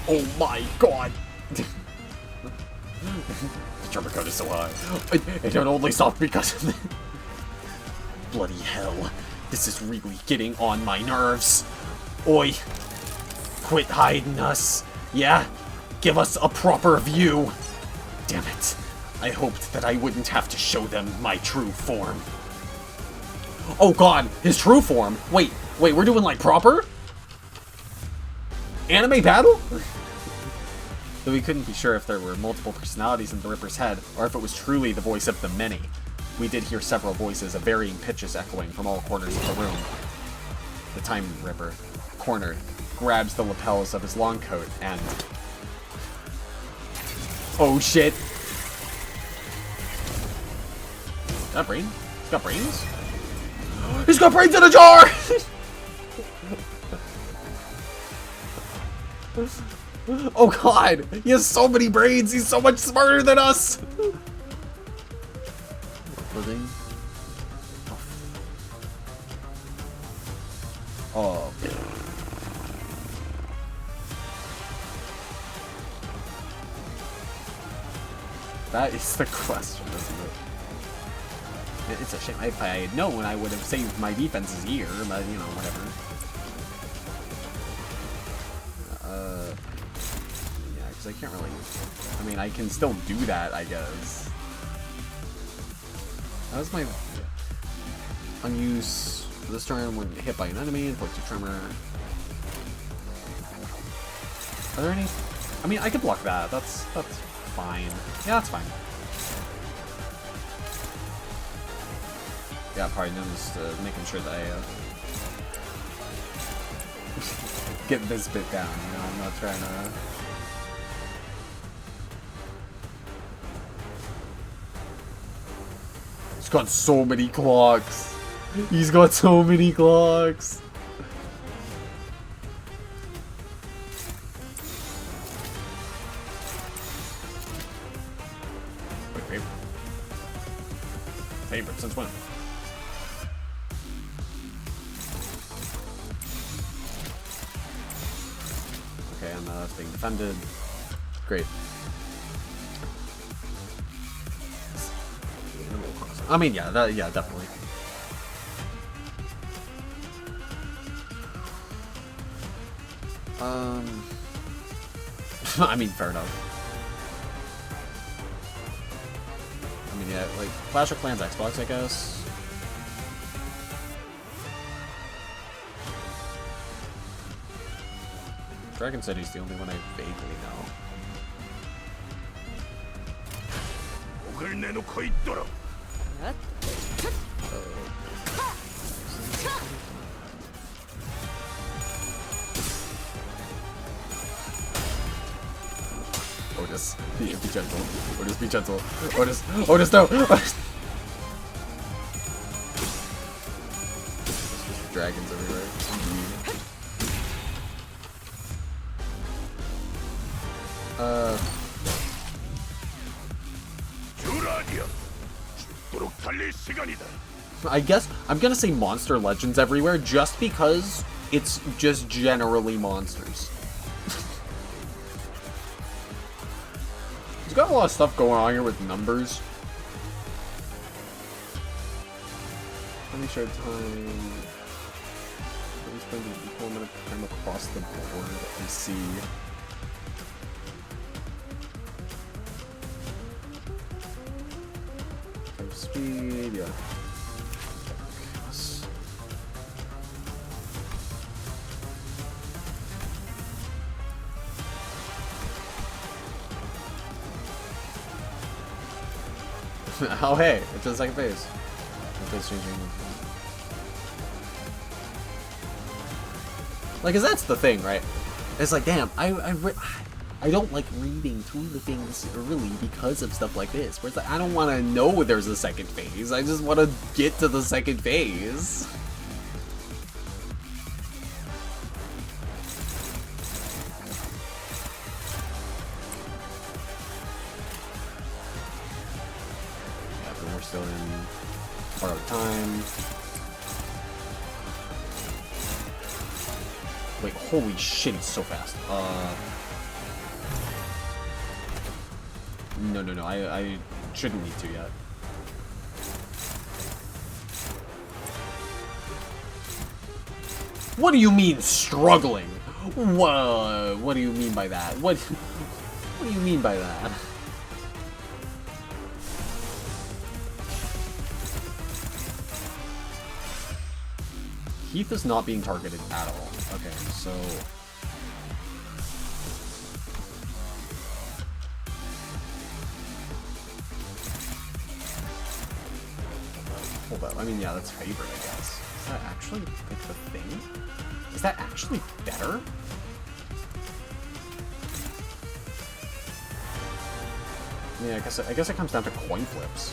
Oh my god! The jumper code is so high. It don't only stop because of it. Bloody hell. This is really getting on my nerves. Oi! Quit hiding us. Yeah? Give us a proper view. Damn it. I hoped that I wouldn't have to show them my true form. Oh god, his true form? Wait, we're doing like proper? Anime battle? Though we couldn't be sure if there were multiple personalities in the Ripper's head, or if it was truly the voice of the many. We did hear several voices of varying pitches echoing from all corners of the room. The Time Ripper, cornered, grabs the lapels of his long coat and... Oh shit! Got brain? He's got brains? He's got brains in a jar! Oh god! He has so many brains! He's so much smarter than us! Living. Oh. That is the question, isn't it? It's a shame. If I had known, I would have saved my defenses here, but, you know, whatever. Yeah, because I can't really... I mean, I can still do that, I guess. That was my... Unuse this turn when hit by an enemy, inflicts a tremor. Are there any... I mean, I could block that. That's fine. Yeah, that's fine. Yeah, probably noticed making sure that I get this bit down, you know, I'm not trying to... He's got so many clocks! He's got so many clocks! Wait. Favorite since when? Okay, and that's being defended. Great. I mean, yeah, yeah, definitely. I mean, fair enough. I mean, yeah, like, Clash of Clans Xbox, I guess. Dragon City's the only one I vaguely know. Otis, be gentle. Otis, be gentle. Otis, Otis, no! Otis. There's dragons everywhere. I guess I'm gonna say monster legends everywhere just because it's just generally monsters. He's got a lot of stuff going on here with numbers. Let me show time. Let me spend an equal amount of time across the board and see. Speed, yeah. Oh hey, it's the second phase. It's changing. Like, 'cause that's the thing, right? It's like, damn, I don't like reading through the things really because of stuff like this. Where it's like, I don't want to know there's a second phase. I just want to get to the second phase. Yeah, but we're still in borrowed time. Wait, holy shit, he's so fast. No, I shouldn't need to yet. What do you mean, struggling? What do you mean by that? What do you mean by that? Heath is not being targeted at all. Okay, so... Hold up. I mean, yeah, that's favorite, I guess. Is that actually like the thing? Is that actually better? Yeah, I guess it comes down to coin flips.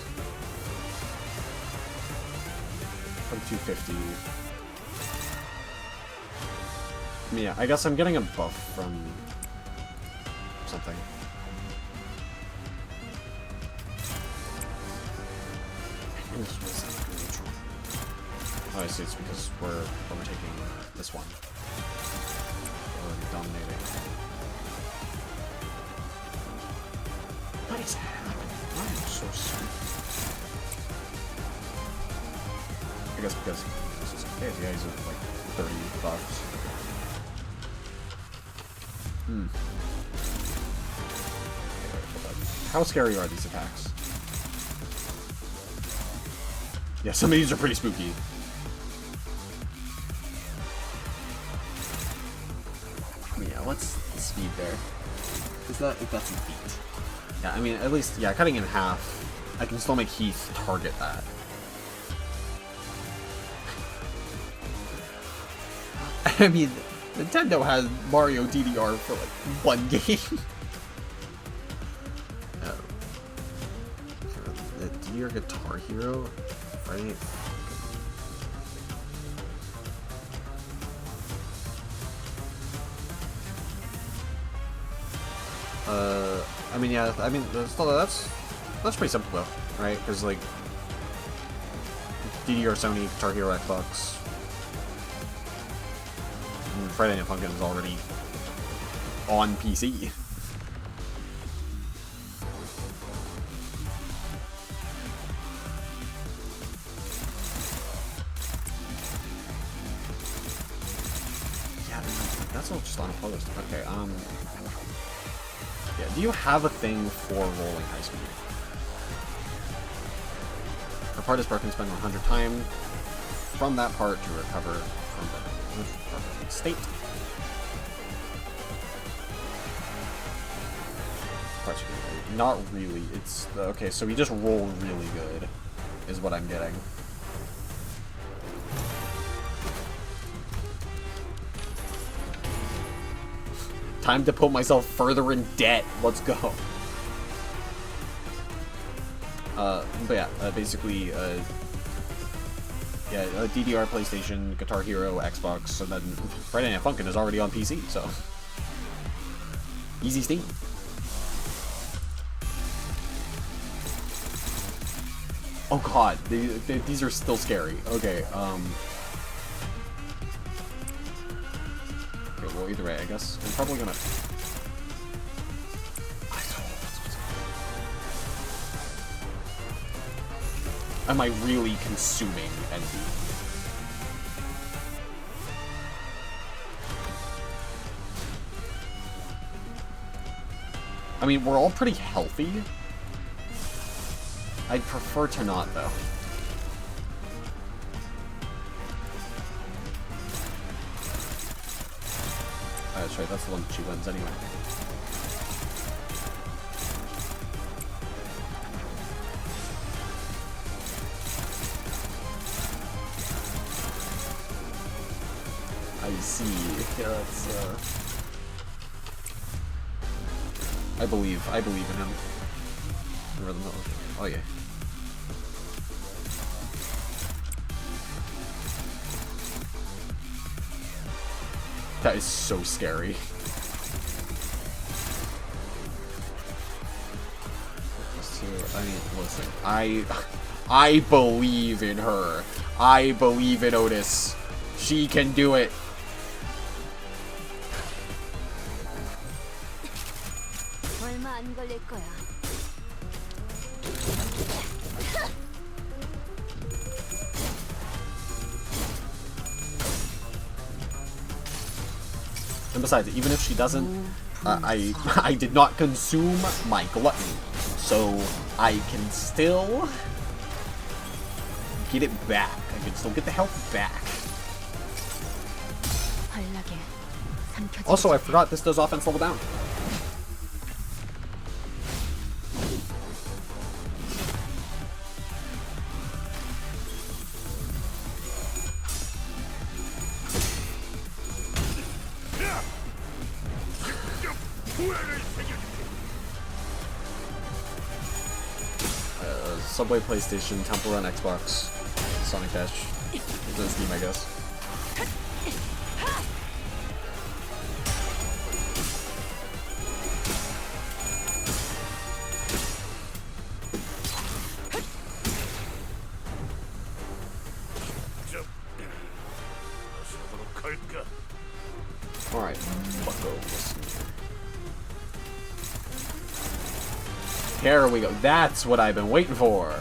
From 250. Yeah, I guess I'm getting a buff from something. Oh, I see. It's because we're overtaking this one. We're dominating. What is happening? Why am I so sweet? I guess because this is okay. Yeah, he's at like 30 buffs. How scary are these attacks? Yeah, some of these are pretty spooky. Yeah, what's the speed there? Is that if that's an 8? Yeah, I mean, at least, yeah, cutting in half, I can still make Heath target that. I mean, Nintendo has Mario DDR for like one game. The DDR Guitar Hero, right? I mean, yeah, I mean, that's pretty simple though, right? Because like DDR Sony, Guitar Hero Xbox. Friday Night Funkin' is already on PC. Yeah, that's all just unopposed. Okay, yeah, do you have a thing for rolling high speed? Her part is broken, spend 100 time from that part to recover from the state. particularly. Not really. It's okay. So we just roll really good, is what I'm getting. Time to put myself further in debt. Let's go. But yeah, basically, yeah, DDR, PlayStation, Guitar Hero, Xbox, and then Friday Night Funkin' is already on PC, so easy Steam. Oh god, these are still scary. Okay, okay, well, either way, I guess I'm probably gonna. Am I really consuming envy? I mean, we're all pretty healthy. I'd prefer to not, though. That's right, that's the one she wins anyway. I see. Yeah, that's, I believe in him. Oh yeah. That is so scary. I mean, listen, I believe in her. I believe in Otis. She can do it. 얼마 안 걸릴 거야. And besides, even if she doesn't, I did not consume my gluttony, so I can still get it back. I can still get the health back. Also, I forgot this does offense level down. Subway, PlayStation, Temple Run, Xbox, Sonic Dash, Steam, I guess. Alright, bucko. Here we go. That's what I've been waiting for.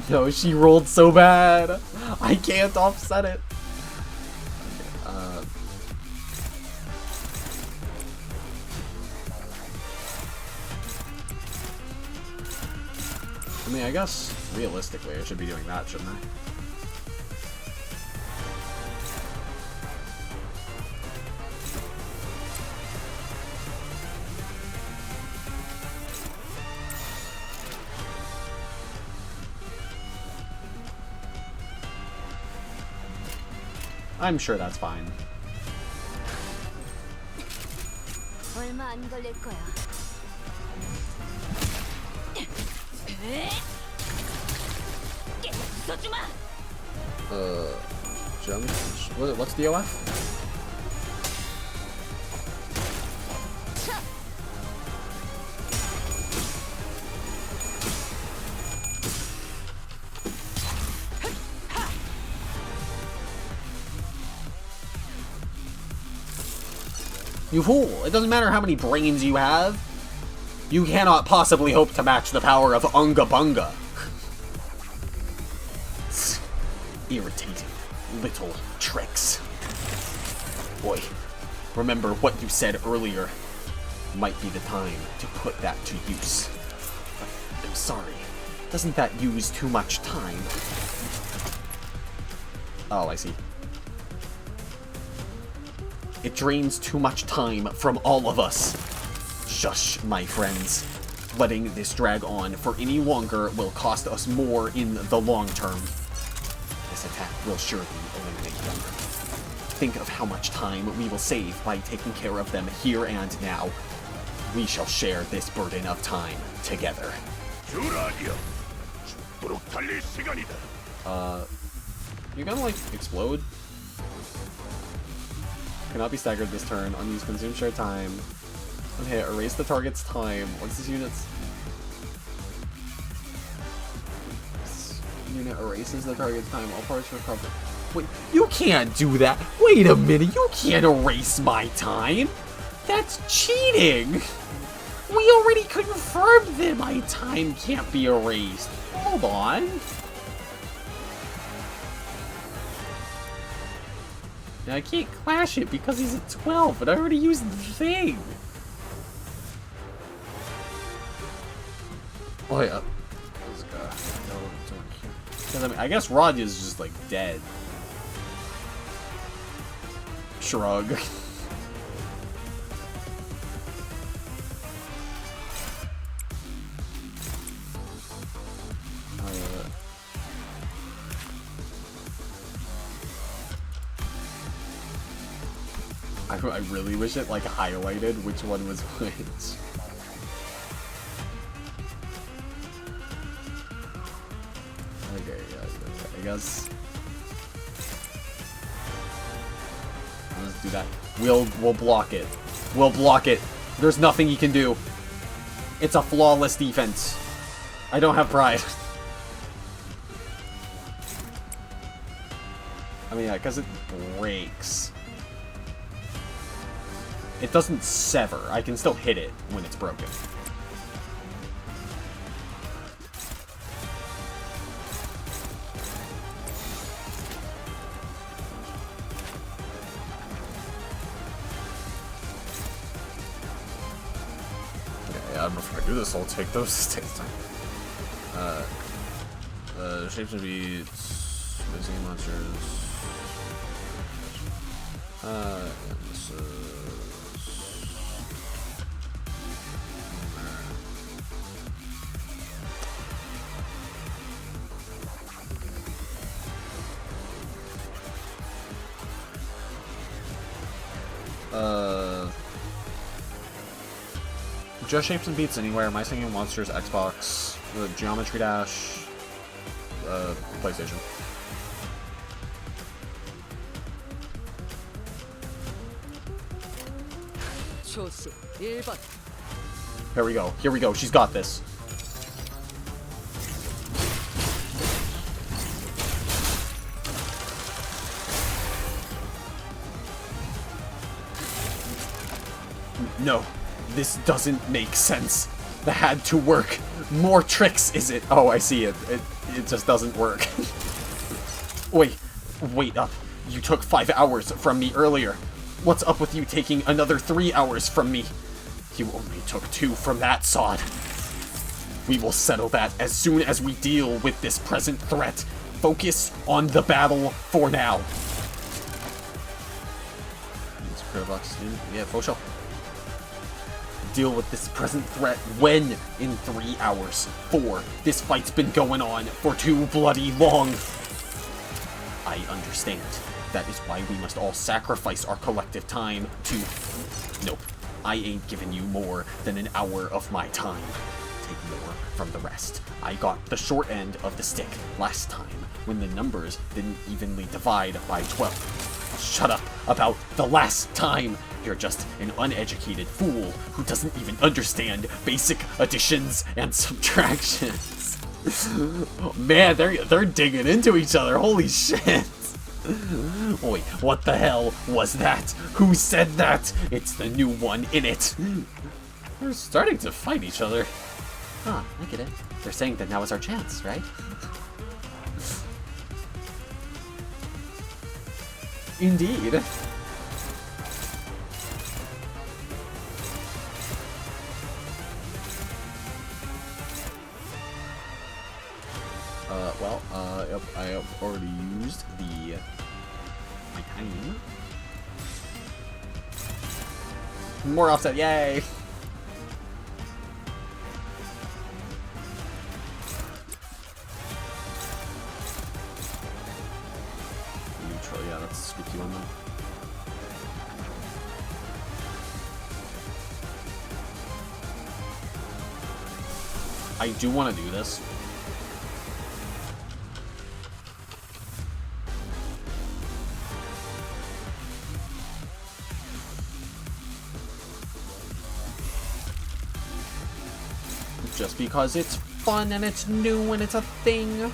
No, she rolled so bad. I can't offset it. I mean, I guess realistically I should be doing that, shouldn't I? I'm sure that's fine. 얼마 안 걸릴 거야. Jump. What's the OF? You fool! It doesn't matter how many brains you have. You cannot possibly hope to match the power of Unga Bunga. Irritating little tricks. Boy, remember what you said earlier. Might be the time to put that to use. I'm sorry. Doesn't that use too much time? Oh, I see. It drains too much time from all of us. Shush, my friends. Letting this drag on for any longer will cost us more in the long term. This attack will surely eliminate them. Think of how much time we will save by taking care of them here and now. We shall share this burden of time together. You're gonna, like, explode? Cannot be staggered this turn. Unused consume shared time. Okay, erase the target's time. What's this unit's? This unit erases the target's time. All parts recover. Wait, you can't do that! Wait a minute, you can't erase my time! That's cheating! We already confirmed that my time can't be erased. Hold on. Now I can't clash it because he's at 12, but I already used the thing. Oh yeah. This guy. Because I mean, I guess Rod is just like dead. Shrug. I really wish it like highlighted which one was which. Okay, yeah, I guess. Let's do that. We'll block it. We'll block it. There's nothing he can do. It's a flawless defense. I don't have pride. I mean, yeah, because it breaks. It doesn't sever. I can still hit it when it's broken. Okay, I don't know if I can do this. I'll take those. Takes time. Shapes and beats. Missing monsters. This is... Just Shapes and Beats Anywhere, My Singing Monsters, Xbox, the Geometry Dash, PlayStation. Here we go. Here we go. She's got this. No, this doesn't make sense. That had to work. More tricks, is it? Oh, I see it. It just doesn't work. Wait up. You took 5 hours from me earlier. What's up with you taking another 3 hours from me? You only took 2 from that sod. We will settle that as soon as we deal with this present threat. Focus on the battle for now. Yeah, for sure. Deal with this present threat when? In 3 hours. 4. This fight's been going on for too bloody long. I understand. That is why we must all sacrifice our collective time to... Nope. I ain't giving you more than an hour of my time. Take more from the rest. I got the short end of the stick last time when the numbers didn't evenly divide by 12. Shut up about the last time. You're just an uneducated fool who doesn't even understand basic additions and subtractions. Man, they're digging into each other. Holy shit. Oi, what the hell was that? Who said that? It's the new one in it. We're starting to fight each other. Huh, I get it. They're saying that now is our chance, right? Indeed. Yep, I have already used my time. More offset, yay! Neutral, yeah, that's a squeaky one then. I do want to do this. Just because it's fun and it's new and it's a thing.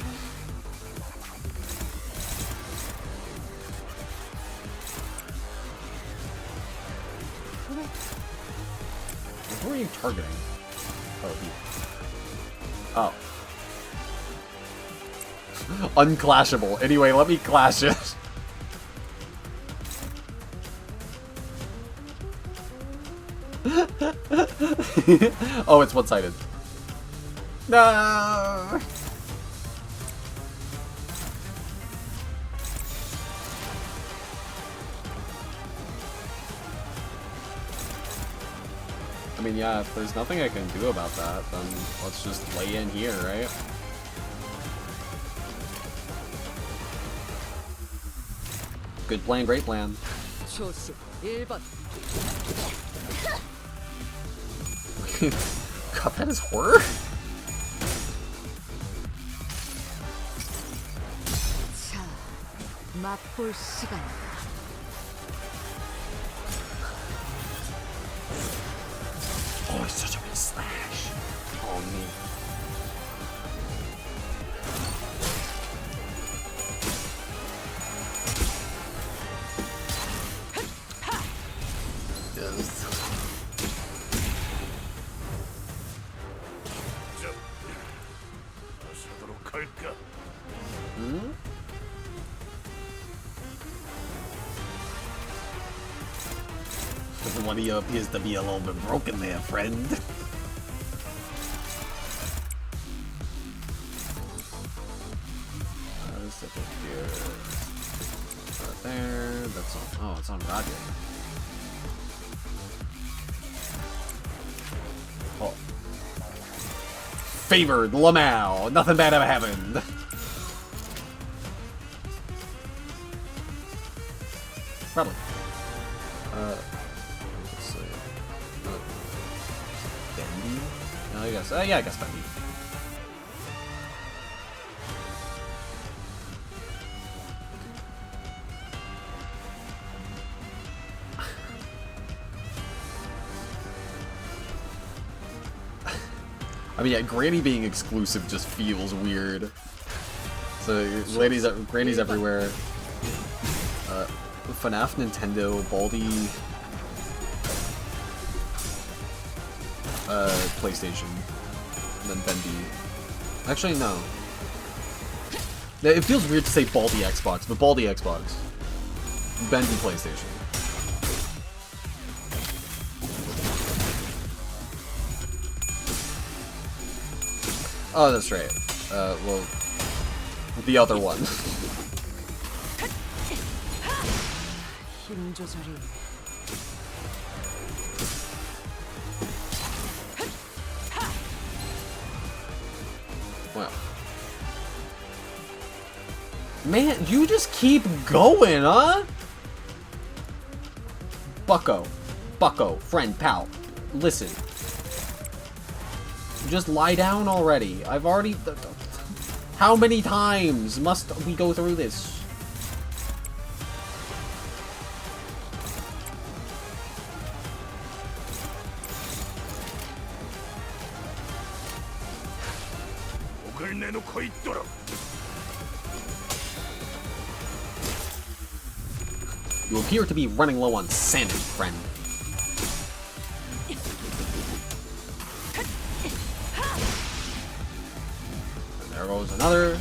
Who are you targeting? Oh, you. Oh. Unclashable. Anyway, let me clash it. Oh, it's one-sided. No! I mean, yeah, if there's nothing I can do about that, then let's just lay in here, right? Good plan, great plan. 조수 1번. Cuphead is horror? 자, 맛볼 시간이다. Oh, it's such a big slash. Oh, man. Yes. Hmm? One of you appears to be a little bit broken there, friend. Step up here. Right there. That's on. Oh, it's on Roger. Oh. Favored Lamau. Nothing bad ever happened. Probably. Let's see. Bendy? No, I guess. Yeah, I guess Bendy. I mean, yeah, Granny being exclusive just feels weird. So, Granny's everywhere. FNAF, Nintendo, Baldi, PlayStation, and then Bendy. Actually, no. It feels weird to say Baldi Xbox, but Baldi Xbox. Bendy PlayStation. Oh, that's right. Well, the other one. 힘 조절이. Well. Man, you just keep going, huh? Bucko, friend, pal, listen. Just lie down already. I've already... How many times must we go through this? You appear to be running low on sanity, friend. And there goes another.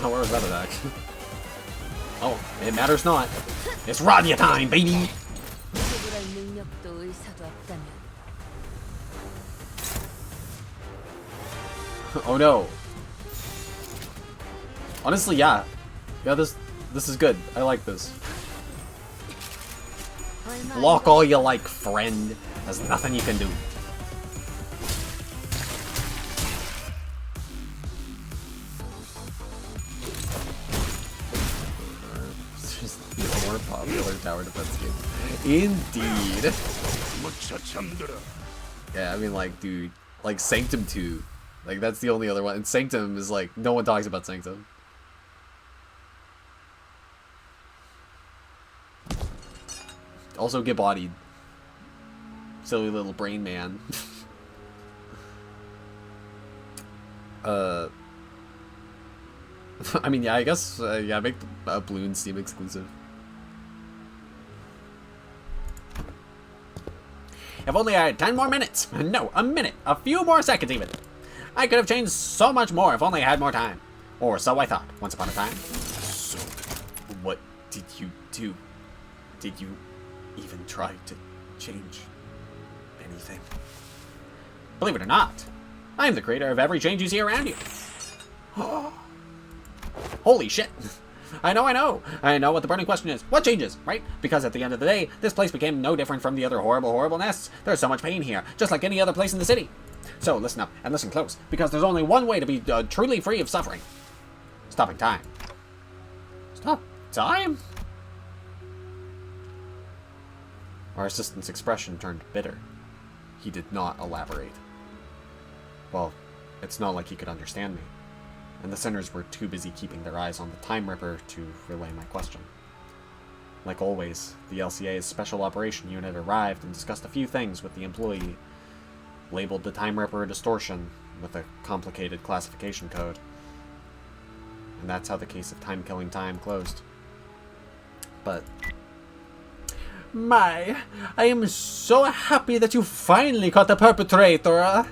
where was that attack? Oh, it matters not. It's Radia time, baby! 구분할 능력도 의사도 없다면 Oh no. Honestly, yeah. Yeah, this is good. I like this. Block all you like, friend. There's nothing you can do. It's just the more popular tower defense game. Indeed. Yeah, I mean, like, dude, like Sanctum 2. Like, that's the only other one. And Sanctum is like, no one talks about Sanctum. Also get bodied. Silly little brain man. I mean, yeah, I guess, yeah, make Bloon Steam exclusive. If only I had 10 more minutes. No, a minute. A few more seconds even. I could have changed so much more if only I had more time. Or so I thought, once upon a time. So, what did you do? Did you even try to change anything? Believe it or not, I am the creator of every change you see around you. Holy shit. I know what the burning question is. What changes, right? Because at the end of the day, this place became no different from the other horrible nests. There's so much pain here, just like any other place in the city. So listen up and listen close, because there's only one way to be truly free of suffering. Stopping time. Stop time? Our assistant's expression turned bitter. He did not elaborate. Well, it's not like he could understand me. And the sinners were too busy keeping their eyes on the Time Ripper to relay my question. Like always, the LCA's Special Operation Unit arrived and discussed a few things with the employee, labeled the Time Ripper a distortion with a complicated classification code. And that's how the case of time-killing time closed. But my, I am so happy that you finally caught the perpetrator.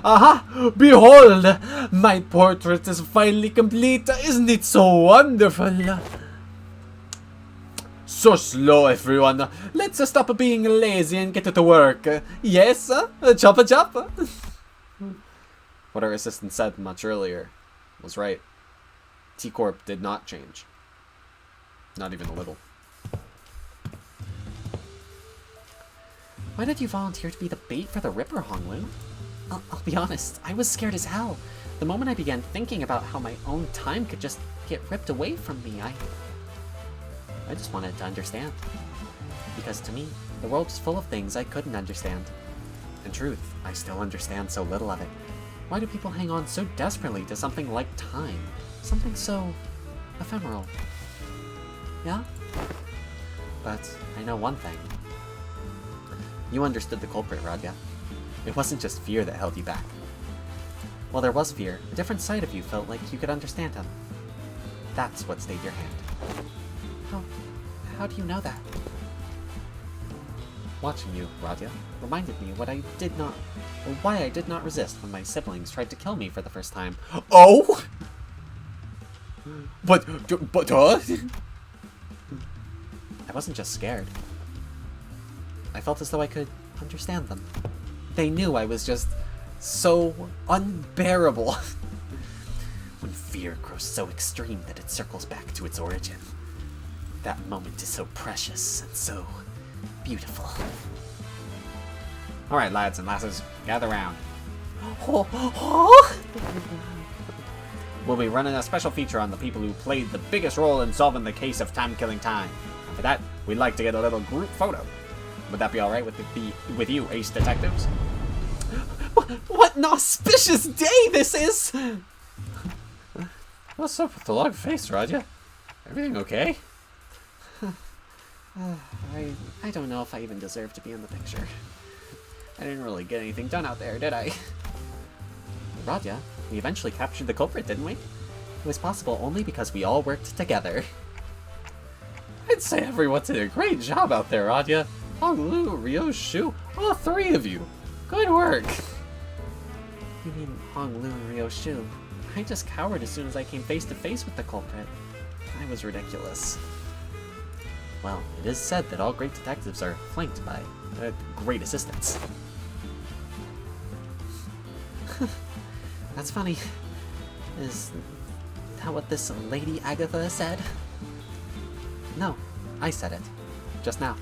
Aha! Behold! My portrait is finally complete. Isn't it so wonderful? So slow, everyone. Let's stop being lazy and get to work. Yes? Choppa choppa? What our assistant said much earlier was right. T-Corp did not change. Not even a little. Why did you volunteer to be the bait for the Ripper, Honglu? I'll be honest, I was scared as hell. The moment I began thinking about how my own time could just get ripped away from me, I just wanted to understand. Because to me, the world is full of things I couldn't understand. In truth, I still understand so little of it. Why do people hang on so desperately to something like time? Something so ephemeral. Yeah? But I know one thing. You understood the culprit, Radya. It wasn't just fear that held you back. While there was fear, a different side of you felt like you could understand him. That's what stayed your hand. How do you know that? Watching you, Radya, reminded me why I did not resist when my siblings tried to kill me for the first time. Oh! But I wasn't just scared. I felt as though I could understand them. They knew I was just so unbearable. When fear grows so extreme that it circles back to its origin. That moment is so precious and so beautiful. Alright, lads and lasses, gather round. We'll be running a special feature on the people who played the biggest role in solving the case of time-killing time. And for that, we'd like to get a little group photo. Would that be alright with you, ace detectives? What an auspicious day this is! What's up with the long face, Radya? Everything okay? I don't know if I even deserve to be in the picture. I didn't really get anything done out there, did I? Radya, we eventually captured the culprit, didn't we? It was possible only because we all worked together. I'd say everyone did a great job out there, Radya. Honglu, Ryo, Shu, all three of you. Good work. You mean Honglu and Ryo Shu? I just cowered as soon as I came face to face with the culprit. I was ridiculous. Well, it is said that all great detectives are flanked by great assistants. That's funny. Is that what this Lady Agatha said? No, I said it. Just now.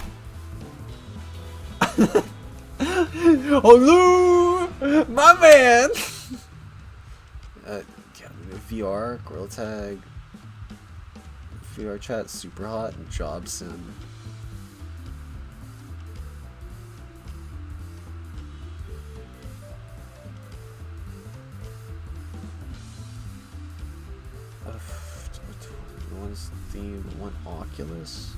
Hello! My man! Yeah, VR, Gorilla Tag, VR Chat, Super Hot, and Job Sim. One Steam, one Oculus.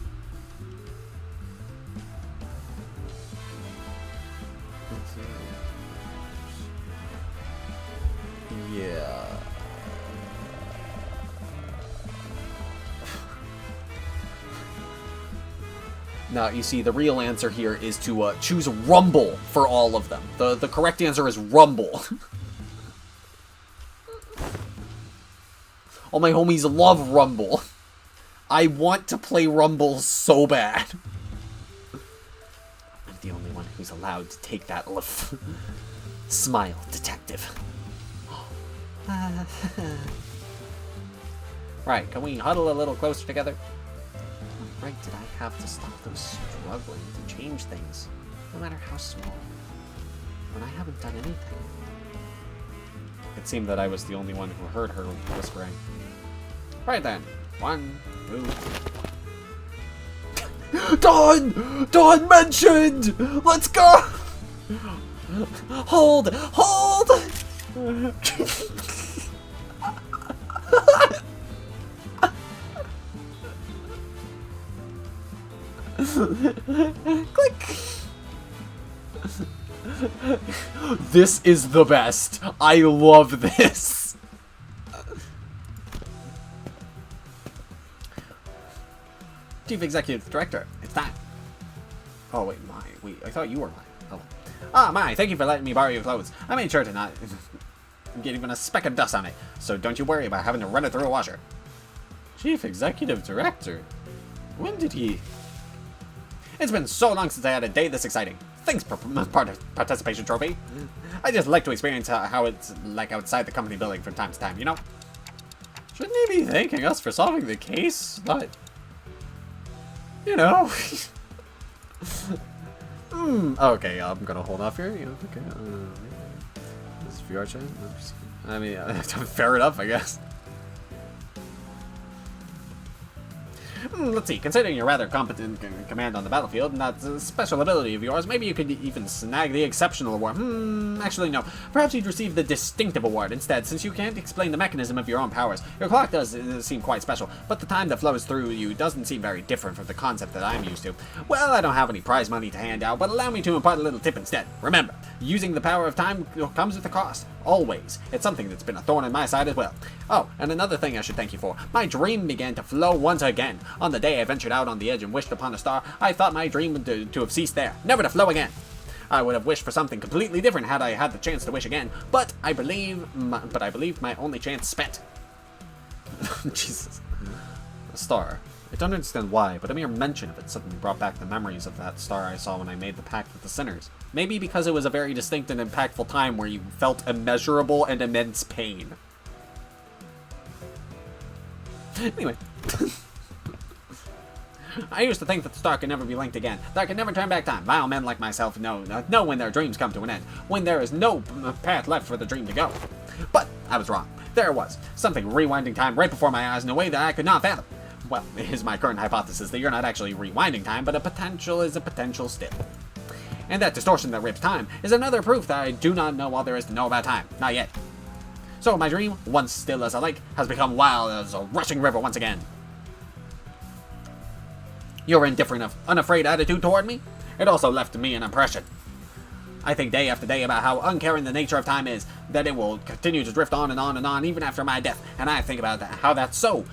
Yeah. Now, you see, the real answer here is to choose Rumble for all of them. The correct answer is Rumble. All my homies love Rumble. I want to play Rumble so bad. I'm the only one who's allowed to take that smile, detective. Right, can we huddle a little closer together? What right did I have to stop them struggling to change things, no matter how small, when I haven't done anything? It seemed that I was the only one who heard her whispering. Right then, 1, 2... Dawn! Dawn mentioned! Let's go! Hold! Click! This is the best. I love this. Chief Executive Director, it's time. Oh, wait, I thought you were mine. Oh. Ah, Mai, thank you for letting me borrow your clothes. I made sure to not get even a speck of dust on it, so don't you worry about having to run it through a washer. Chief Executive Director? When did he... It's been so long since I had a day this exciting. Thanks, participation trophy. I just like to experience how it's like outside the company building from time to time, you know? Shouldn't he be thanking us for solving the case? But... You know... Okay, I'm gonna hold off here. Okay, this is VR chat. I mean, fair enough, I guess. Let's see, considering your rather competent command on the battlefield and that special ability of yours, maybe you could even snag the exceptional award. Actually no. Perhaps you'd receive the distinctive award instead, since you can't explain the mechanism of your own powers. Your clock does seem quite special, but the time that flows through you doesn't seem very different from the concept that I'm used to. Well, I don't have any prize money to hand out, but allow me to impart a little tip instead. Remember, using the power of time comes with a cost. Always. It's something that's been a thorn in my side as well. Oh, and another thing I should thank you for. My dream began to flow once again. On the day I ventured out on the edge and wished upon a star, I thought my dream would to have ceased there, never to flow again. I would have wished for something completely different had I had the chance to wish again, but I believe my only chance spent. Jesus. A star. I don't understand why, but a mere mention of it suddenly brought back the memories of that star I saw when I made the pact with the sinners. Maybe because it was a very distinct and impactful time where you felt immeasurable and immense pain. Anyway. I used to think that the star could never be linked again, that I could never turn back time. Vile men like myself know when their dreams come to an end, when there is no path left for the dream to go. But I was wrong. There it was, something rewinding time right before my eyes in a way that I could not fathom. Well, it is my current hypothesis that you're not actually rewinding time, but a potential is a potential still. And that distortion that rips time is another proof that I do not know all there is to know about time. Not yet. So my dream, once still as a lake, has become wild as a rushing river once again. Your indifferent, unafraid attitude toward me? It also left me an impression. I think day after day about how uncaring the nature of time is, that it will continue to drift on and on and on even after my death, and I think about how that's so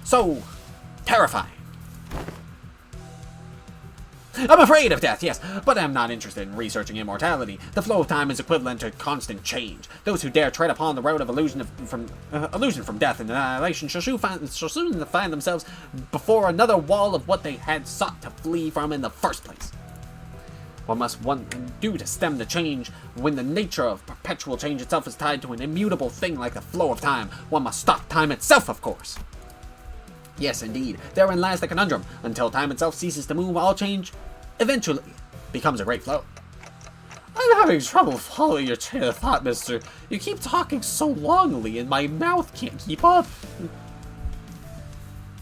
terrifying. I'm afraid of death, yes, but I'm not interested in researching immortality. The flow of time is equivalent to constant change. Those who dare tread upon the road of illusion from death and annihilation shall soon find themselves before another wall of what they had sought to flee from in the first place. What must one do to stem the change when the nature of perpetual change itself is tied to an immutable thing like the flow of time? One must stop time itself, of course. Yes, indeed, therein lies the conundrum. Until time itself ceases to move, all change eventually becomes a great flow. I'm having trouble following your train of thought, mister. You keep talking so longly and my mouth can't keep up.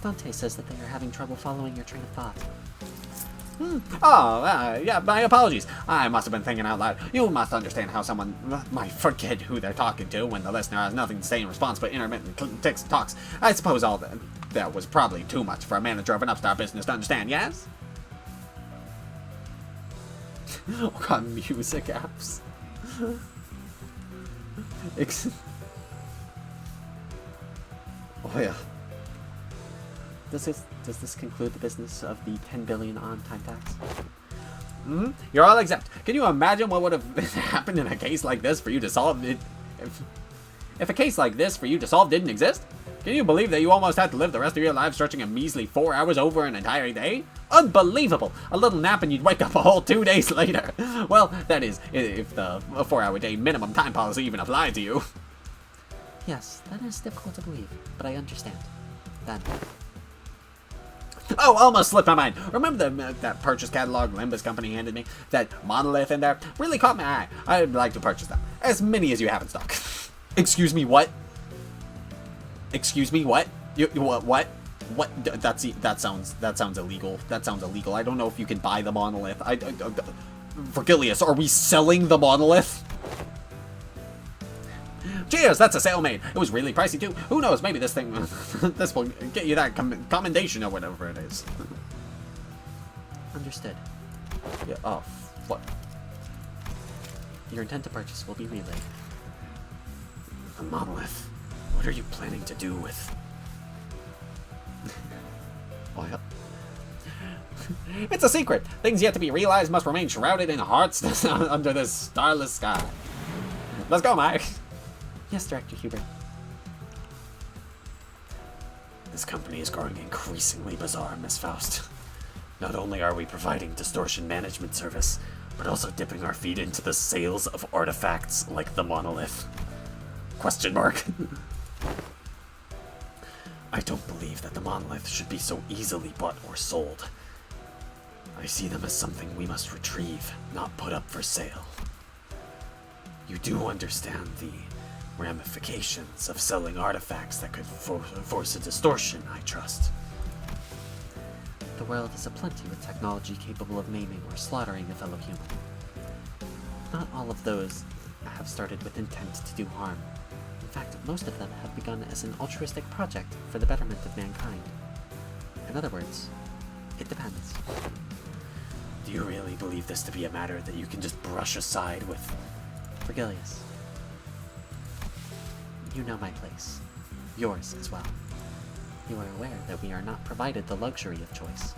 Dante says that they are having trouble following your train of thought. Yeah, my apologies. I must have been thinking out loud. You must understand how someone might forget who they're talking to when the listener has nothing to say in response but intermittent ticks and talks. I suppose all that was probably too much for a manager of an upstart business to understand, yes? Oh god, music apps. Oh yeah. Does this conclude the business of the 10 billion on time tax? You're all exempt. Can you imagine what would have happened in a case like this for you to solve it? If a case like this for you to solve didn't exist? Can you believe that you almost had to live the rest of your life stretching a measly 4 hours over an entire day? Unbelievable! A little nap and you'd wake up a whole 2 days later. Well, that is, if the 4-hour day minimum time policy even applied to you. Yes, that is difficult to believe, but I understand. Then. Oh, almost slipped my mind. Remember that purchase catalog Limbus company handed me? That monolith in there? Really caught my eye. I'd like to purchase them. As many as you have in stock. Excuse me, what? Excuse me, what? What? What? That sounds illegal. That sounds illegal. I don't know if you can buy the monolith. Virgilius, are we selling the monolith? Cheers, that's a sale made. It was really pricey too. Who knows, maybe this thing, this will get you that commendation or whatever it is. Understood. Yeah, oh, what? Your intent to purchase will be relayed. The monolith. What are you planning to do with? Oh, yeah. It's a secret. Things yet to be realized must remain shrouded in hearts under this starless sky. Let's go, Mike. Yes, Director Hubert. This company is growing increasingly bizarre, Miss Faust. Not only are we providing distortion management service, but also dipping our feet into the sales of artifacts like the monolith. Question mark. I don't believe that the monolith should be so easily bought or sold. I see them as something we must retrieve, not put up for sale. You do understand the ramifications of selling artifacts that could force a distortion, I trust. The world is aplenty with technology capable of maiming or slaughtering a fellow human. Not all of those have started with intent to do harm. In fact, most of them have begun as an altruistic project for the betterment of mankind. In other words, it depends. Do you really believe this to be a matter that you can just brush aside with? Virgilius, you know my place. Yours as well. You are aware that we are not provided the luxury of choice.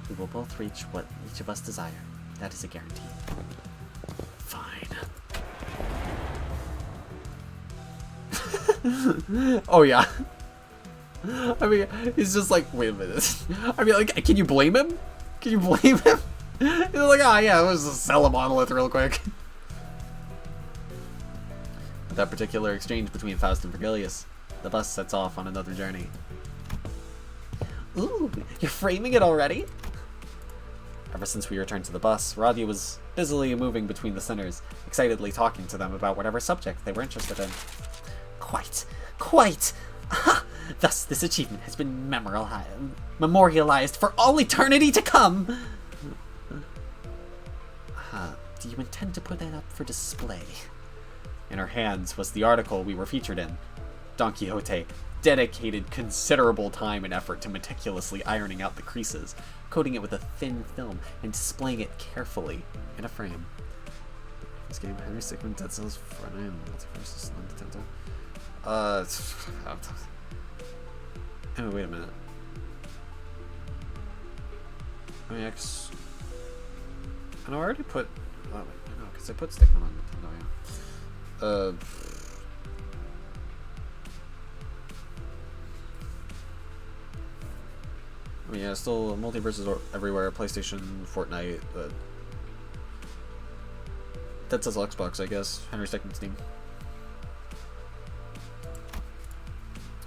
We will both reach what each of us desire. That is a guarantee. Fine. Oh yeah. I mean, he's just like, wait a minute. I mean, like, can you blame him? Can you blame him? He's like, oh yeah, let's just sell a monolith real quick. With that particular exchange between Faust and Virgilius, the bus sets off on another journey. Ooh, you're framing it already? Ever since we returned to the bus, Radia was busily moving between the sinners, excitedly talking to them about whatever subject they were interested in. Quite! Aha! Thus, this achievement has been memorialized for all eternity to come! Do you intend to put that up for display? In her hands was the article we were featured in. Don Quixote dedicated considerable time and effort to meticulously ironing out the creases, coating it with a thin film, and displaying it carefully in a frame. This game, Henry Stickmin, Dead Cells, Friday, and Multiverse, Nintendo. Oh, wait a minute. I mean, I know I already put. Oh, wait, I know, because I put Stickman on Nintendo, yeah. I mean, yeah, still multiverses everywhere. PlayStation, Fortnite. That says Xbox, I guess. Henry Second Steam.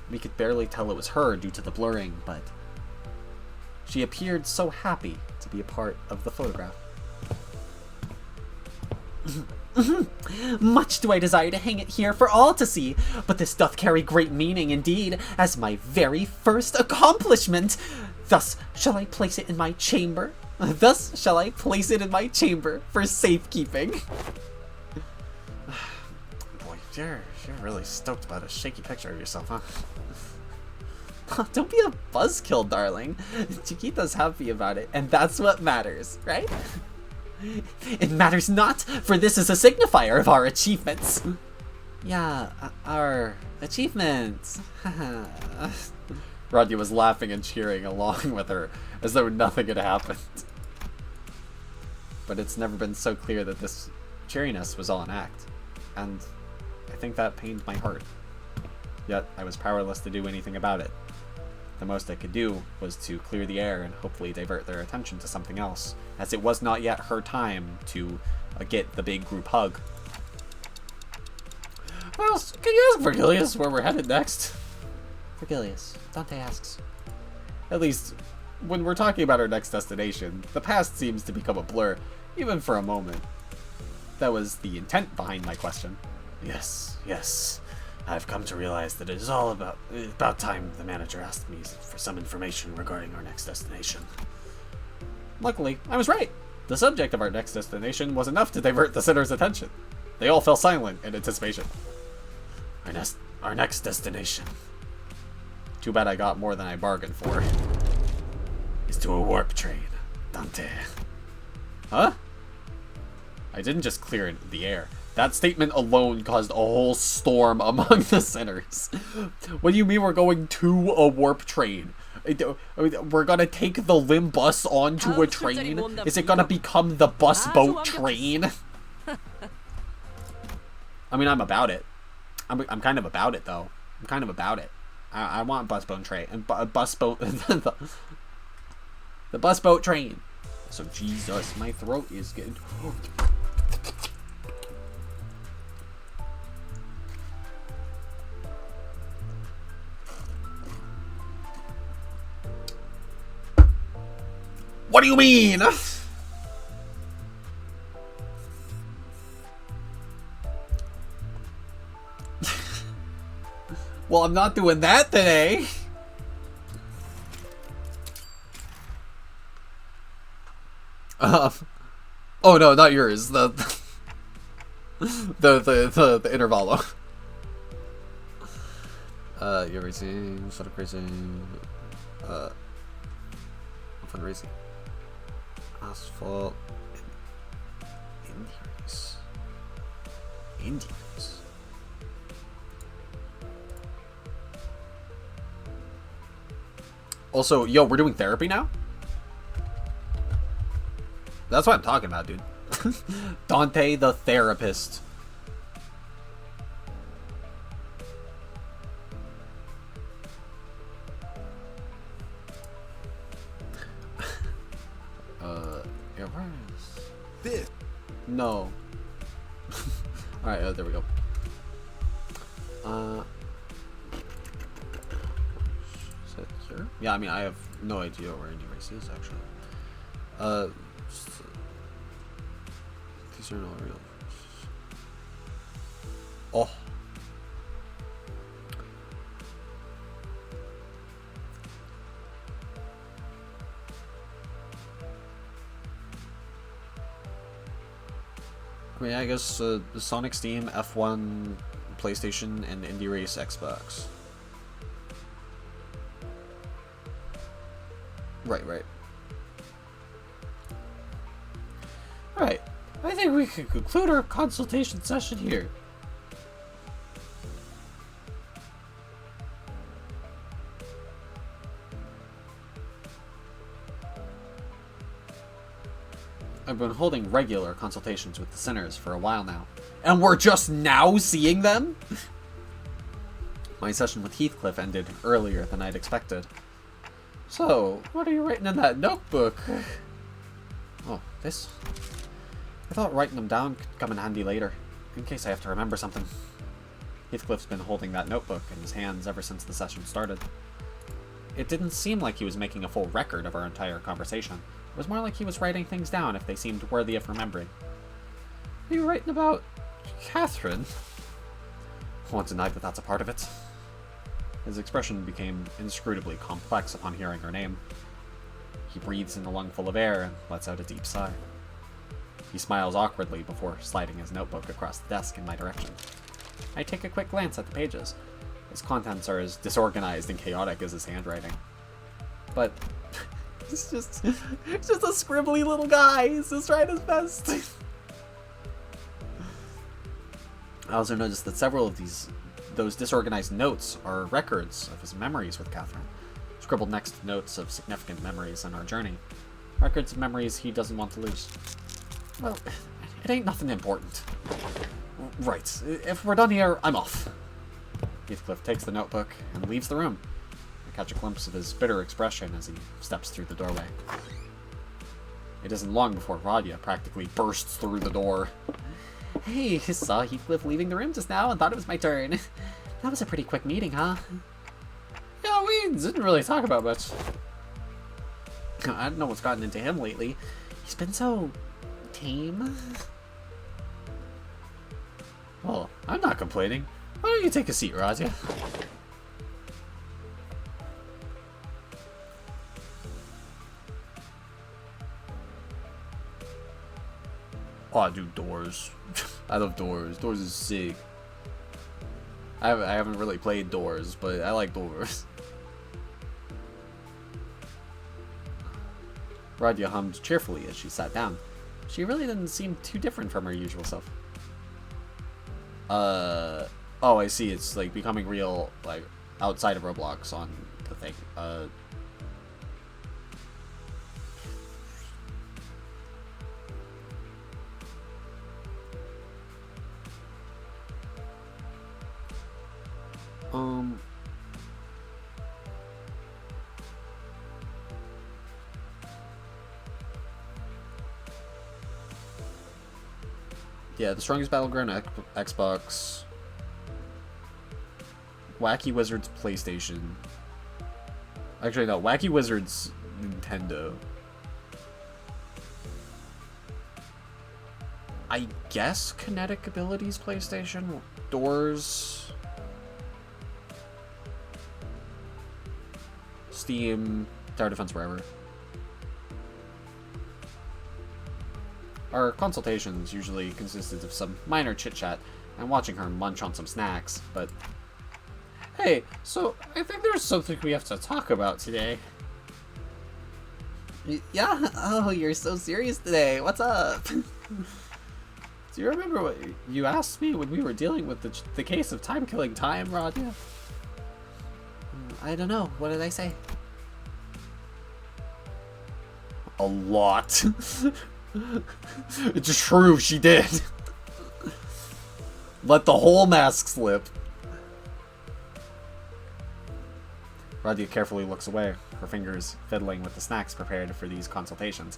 We could barely tell it was her due to the blurring, but she appeared so happy to be a part of the photograph. Much do I desire to hang it here for all to see, but this doth carry great meaning indeed, as my very first accomplishment. Thus shall I place it in my chamber. Thus shall I place it in my chamber for safekeeping. Boy, you're really stoked about a shaky picture of yourself, huh? Don't be a buzzkill, darling. Chiquita's happy about it, and that's what matters, right? It matters not, for this is a signifier of our achievements. Yeah, our achievements. Rodney was laughing and cheering along with her, as though nothing had happened. But it's never been so clear that this cheeriness was all an act, and I think that pained my heart. Yet I was powerless to do anything about it. The most I could do was to clear the air and hopefully divert their attention to something else, as it was not yet her time to get the big group hug. Well, can you ask Vergilius where we're headed next? Vergilius, Dante asks. At least, when we're talking about our next destination, the past seems to become a blur, even for a moment. That was the intent behind my question. Yes. I've come to realize that it is all about time the manager asked me for some information regarding our next destination. Luckily, I was right. The subject of our next destination was enough to divert the sinner's attention. They all fell silent in anticipation. Our next destination. Too bad I got more than I bargained for. Is to a warp train, Dante. Huh? I didn't just clear the air. That statement alone caused a whole storm among the sinners. What do you mean we're going to a warp train? We're gonna take the Limbus onto a train? Is it gonna become the bus boat train? I mean, I'm about it. I'm kind of about it, though. I'm kind of about it. I want bus boat train. Bus boat... the bus boat train. So, Jesus, my throat is getting... What do you mean? Well, I'm not doing that today. Oh no, not yours. The intervalo. You're racing, sort of racing, fundraising. Asphalt. Indians. Also, yo, we're doing therapy now? That's what I'm talking about, dude. Dante the therapist. Yeah, where is this? No. Alright, there we go. Is that here? Yeah, I mean, I have no idea where any race is, actually. These are not real. Oh. I mean, I guess Sonic Steam, F1, PlayStation, and Indie Race Xbox. Right. Alright, I think we can conclude our consultation session here. I've been holding regular consultations with the sinners for a while now. And we're just now seeing them? My session with Heathcliff ended earlier than I'd expected. So, what are you writing in that notebook? Oh, this? I thought writing them down could come in handy later, in case I have to remember something. Heathcliff's been holding that notebook in his hands ever since the session started. It didn't seem like he was making a full record of our entire conversation. It was more like he was writing things down if they seemed worthy of remembering. Are you writing about Catherine? I won't deny that that's a part of it. His expression became inscrutably complex upon hearing her name. He breathes in a lungful of air and lets out a deep sigh. He smiles awkwardly before sliding his notebook across the desk in my direction. I take a quick glance at the pages. Its contents are as disorganized and chaotic as his handwriting. But he's just a scribbly little guy. He's just trying his best. I also noticed that several of those disorganized notes are records of his memories with Catherine, scribbled next to notes of significant memories on our journey. Records of memories he doesn't want to lose. Well, it ain't nothing important. Right, if we're done here, I'm off. Heathcliff takes the notebook and leaves the room. I catch a glimpse of his bitter expression as he steps through the doorway. It isn't long before Radia practically bursts through the door. Hey, saw Heathcliff leaving the room just now and thought it was my turn. That was a pretty quick meeting, huh? Yeah, we didn't really talk about much. I don't know what's gotten into him lately. He's been so tame. Well, I'm not complaining. Why don't you take a seat, Radia? Oh, I do Doors. I love Doors. Doors is sick. I haven't really played Doors, but I like Doors. Radia hummed cheerfully as she sat down. She really didn't seem too different from her usual self. Oh, I see. It's like becoming real, like, outside of Roblox on the thing. Yeah, the strongest battleground Xbox, Wacky Wizards PlayStation. Actually, no, Wacky Wizards Nintendo. I guess Kinetic Abilities PlayStation, Doors, Steam, Tower Defense Forever. Our consultations usually consisted of some minor chit-chat and watching her munch on some snacks, but... Hey, so I think there's something we have to talk about today. Yeah? Oh, you're so serious today. What's up? Do you remember what you asked me when we were dealing with the case of time-killing time, Radia? I don't know. What did I say? A lot. It's true, she did. Let the whole mask slip. Radia carefully looks away, her fingers fiddling with the snacks prepared for these consultations.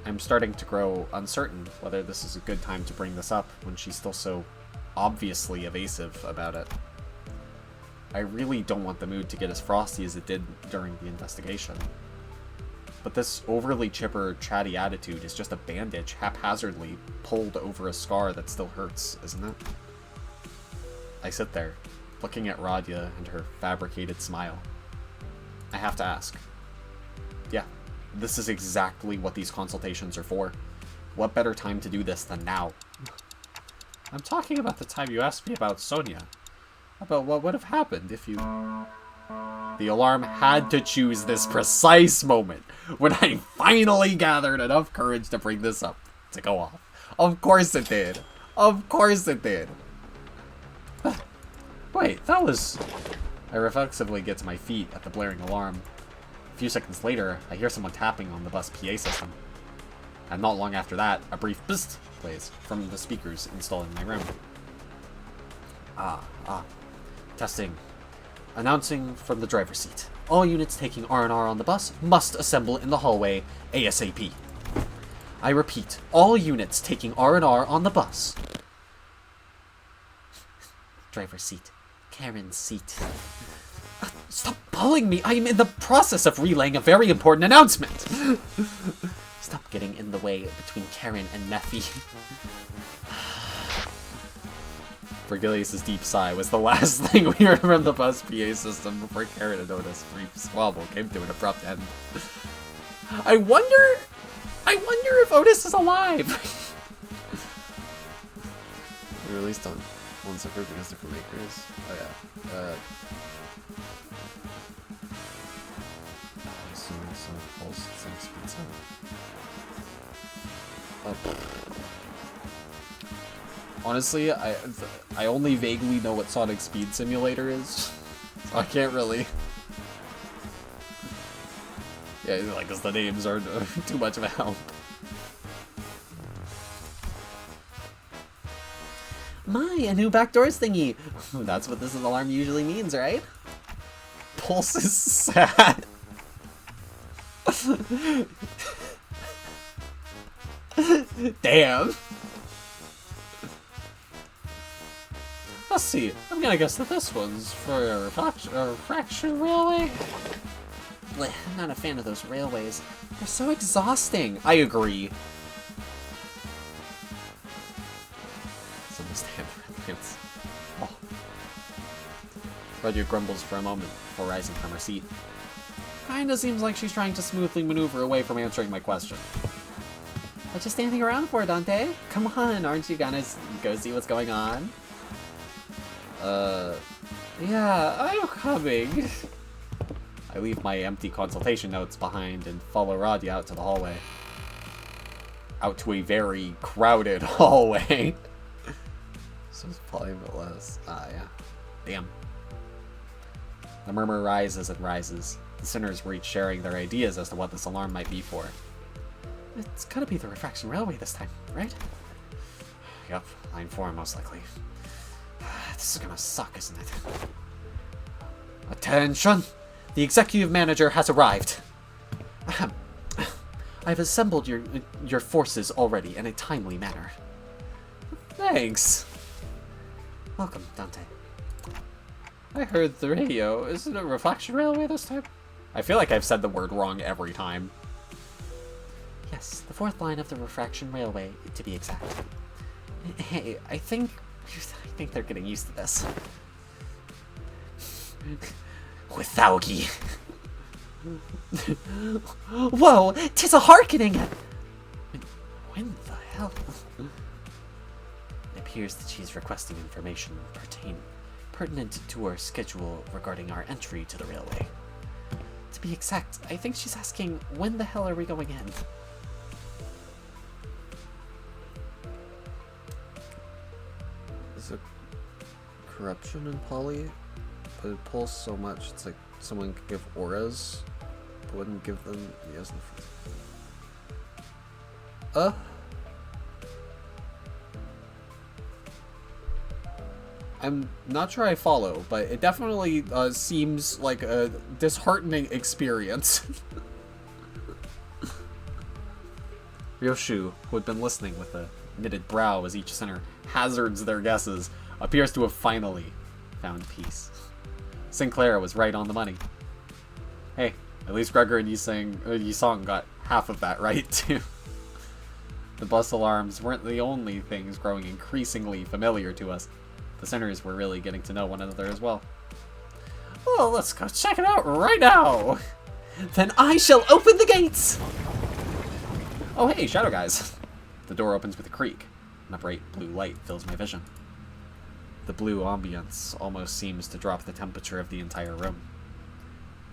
I'm starting to grow uncertain whether this is a good time to bring this up when she's still so obviously evasive about it. I really don't want the mood to get as frosty as it did during the investigation. But this overly chipper, chatty attitude is just a bandage haphazardly pulled over a scar that still hurts, isn't it? I sit there, looking at Radia and her fabricated smile. I have to ask. Yeah, this is exactly what these consultations are for. What better time to do this than now? I'm talking about the time you asked me about Sonia. About what would have happened if you... The alarm had to choose this precise moment when I finally gathered enough courage to bring this up, to go off. Of course it did. Of course it did. Wait, that was... I reflexively get to my feet at the blaring alarm. A few seconds later, I hear someone tapping on the bus PA system. And not long after that, a brief bzzzt plays from the speakers installed in my room. Testing. Announcing from the driver's seat. All units taking R&R on the bus must assemble in the hallway ASAP. I repeat, all units taking R&R on the bus. Driver's seat. Karen's seat. Stop pulling me! I am in the process of relaying a very important announcement! Stop getting in the way between Karen and Nephi. Vergilius' deep sigh was the last thing we heard from the bus PA system before Karen and Otis' brief squabble came to an abrupt end. I wonder if Otis is alive! We released on one server because different makers. Oh yeah. Pulse, thanks, honestly, I only vaguely know what Sonic Speed Simulator is, so I can't really. Yeah, like, because the names aren't too much of a help. A new backdoors thingy. That's what this alarm usually means, right? Pulse is sad. Damn. Let's see. I'm gonna guess that this one's for a refraction railway. I'm not a fan of those railways. They're so exhausting. I agree. Oh. Rudyard grumbles for a moment before rising from her seat. Kinda seems like she's trying to smoothly maneuver away from answering my question. What you standing around for, Dante? Come on, aren't you gonna go see what's going on? Yeah, I'm coming. I leave my empty consultation notes behind and follow Roddy out to the hallway. Out to a very crowded hallway. So it's probably a bit less. Yeah. Damn. The murmur rises and rises. The sinners were each sharing their ideas as to what this alarm might be for. It's gotta be the refraction railway this time, right? Yep, line 4 most likely. This is gonna suck, isn't it? Attention! The executive manager has arrived. I've assembled your forces already in a timely manner. Thanks. Welcome, Dante. I heard the radio. Isn't it refraction railway this time? I feel like I've said the word wrong every time. Yes, the fourth line of the refraction railway, to be exact. Hey, I think they're getting used to this. Withaugi. Whoa, 'tis a hearkening! When the hell? It appears that she's requesting information pertinent to our schedule regarding our entry to the railway. To be exact, I think she's asking, when the hell are we going in? Is it corruption in Poly? But it pulls so much, it's like someone could give auras, but wouldn't give them the Esna. I'm not sure I follow, but it definitely seems like a disheartening experience. Ryoshu, who had been listening with a knitted brow as each sinner hazards their guesses, appears to have finally found peace. Sinclair was right on the money. Hey, at least Gregor and Yisong got half of that right, too. The bus alarms weren't the only things growing increasingly familiar to us. The sinners were really getting to know one another as well. Well, let's go check it out right now! Then I shall open the gates! Oh hey, shadow guys! The door opens with a creak, and a bright blue light fills my vision. The blue ambience almost seems to drop the temperature of the entire room.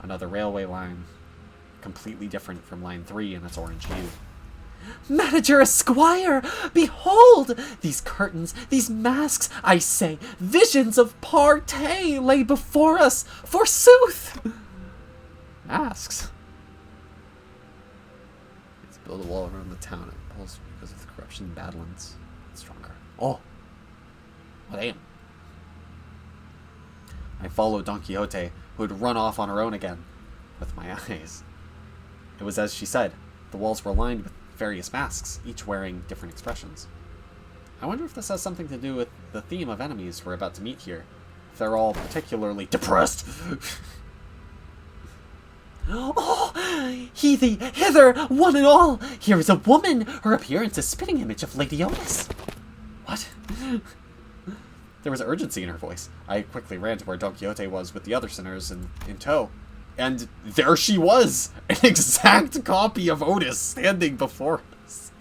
Another railway line, completely different from line 3 in its orange hue. Manager Esquire! Behold! These curtains, these masks, I say, visions of party lay before us, forsooth! Masks? Let's build a wall around the town at controls because of the corruption in Badlands. Stronger. Oh! What damn. I followed Don Quixote, who had run off on her own again, with my eyes. It was as she said. The walls were lined with various masks, each wearing different expressions. I wonder if this has something to do with the theme of enemies we're about to meet here. If they're all particularly depressed. Oh! Hither, one and all! Here is a woman! Her appearance is a spitting image of Lady Otis. What? There was urgency in her voice. I quickly ran to where Don Quixote was with the other sinners in tow. And there she was! An exact copy of Otis standing before us.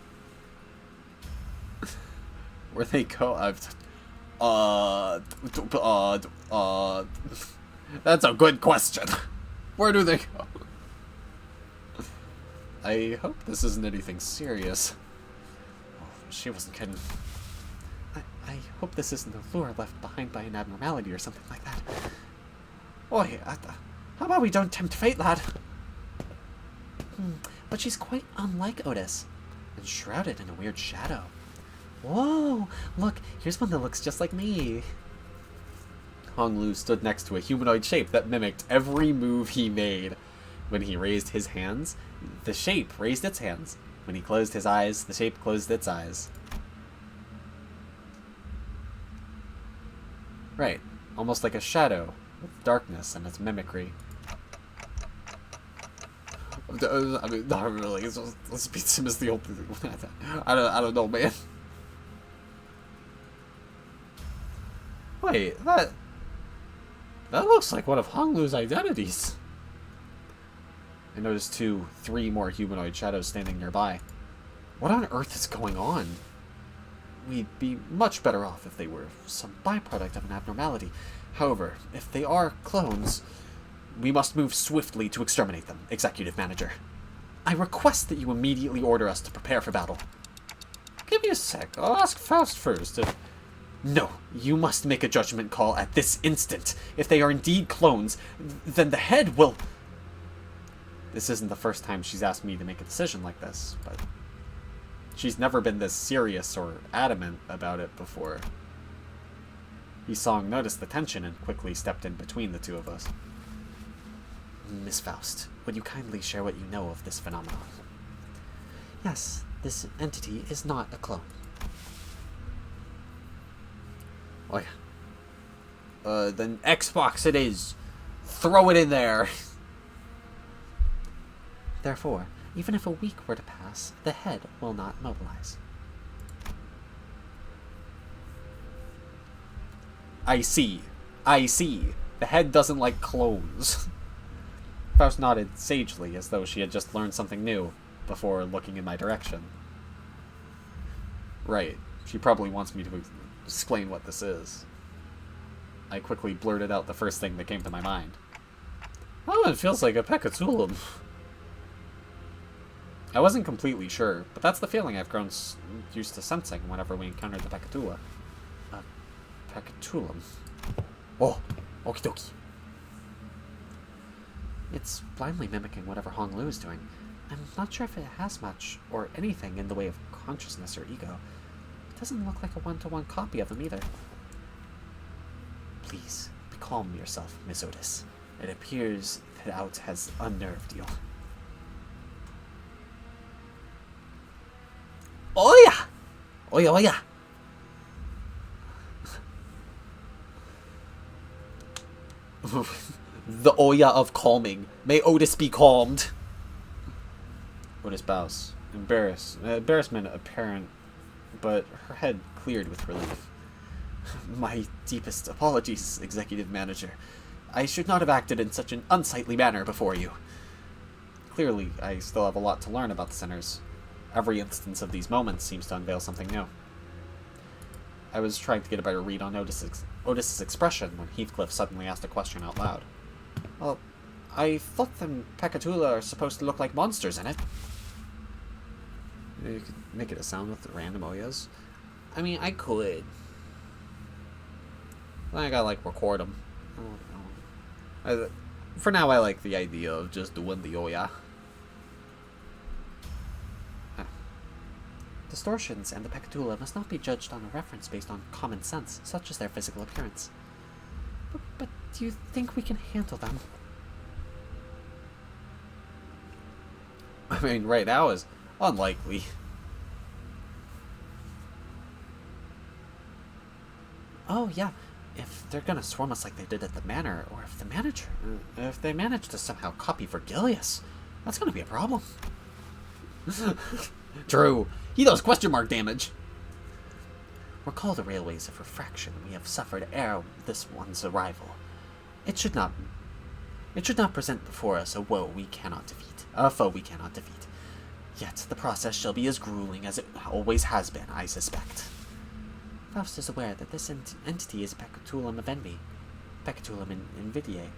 Where they go? That's a good question. Where do they go? I hope this isn't anything serious. Oh, she wasn't kidding. I hope this isn't a lure left behind by an abnormality or something like that. Oi, how about we don't tempt fate, lad? But she's quite unlike Otis, and shrouded in a weird shadow. Whoa, look, here's one that looks just like me. Hong Lu stood next to a humanoid shape that mimicked every move he made. When he raised his hands, the shape raised its hands. When he closed his eyes, the shape closed its eyes. Right, almost like a shadow, with darkness and its mimicry. I mean, not really. Let's beat him as the only thing. I don't know, man. Wait, that looks like one of Hong Lu's identities. I noticed 3 more humanoid shadows standing nearby. What on earth is going on? We'd be much better off if they were some byproduct of an abnormality. However, if they are clones, we must move swiftly to exterminate them, Executive Manager. I request that you immediately order us to prepare for battle. Give me a sec. I'll ask Faust first. No, you must make a judgment call at this instant. If they are indeed clones, then the head will... This isn't the first time she's asked me to make a decision like this, but... She's never been this serious or adamant about it before. Yisong noticed the tension and quickly stepped in between the two of us. Miss Faust, would you kindly share what you know of this phenomenon? Yes, this entity is not a clone. Oh yeah. Then Xbox it is. Throw it in there. Therefore, even if a week were to pass, the head will not mobilize. I see. The head doesn't like clones. Faust nodded sagely, as though she had just learned something new, before looking in my direction. Right. She probably wants me to explain what this is. I quickly blurted out the first thing that came to my mind. Oh, it feels like a Pekatulum. I wasn't completely sure, but that's the feeling I've grown used to sensing whenever we encountered the Pekatula. Pekatulum. Oh, okie dokie. It's blindly mimicking whatever Hong Lu is doing. I'm not sure if it has much, or anything in the way of consciousness or ego. It doesn't look like a one-to-one copy of him either. Please, calm yourself, Miss Otis. It appears that Out has unnerved you. Oh yeah! Oh yeah, oh yeah! The Oya of calming. May Otis be calmed. Otis bows. Embarrassment apparent, but her head cleared with relief. My deepest apologies, Executive Manager. I should not have acted in such an unsightly manner before you. Clearly, I still have a lot to learn about the sinners. Every instance of these moments seems to unveil something new. I was trying to get a better read on Otis's expression when Heathcliff suddenly asked a question out loud. Well, I thought them Pekatula are supposed to look like monsters in it. You could make it a sound with the random Oyas. I mean, I could. I gotta, like, record them. For now, I like the idea of just doing the Oya. Distortions and the Pecatula must not be judged on a reference based on common sense, such as their physical appearance. But do you think we can handle them? I mean, right now is unlikely. Oh, yeah. If they're gonna swarm us like they did at the manor, or if they manage to somehow copy Vergilius, that's gonna be a problem. True. He does question mark damage. Recall the railways of refraction we have suffered ere this one's arrival. It should not present before us a foe we cannot defeat. Yet the process shall be as grueling as it always has been, I suspect. Faust is aware that this entity is Pecatulum of Envy, Pecatulum Invidiae.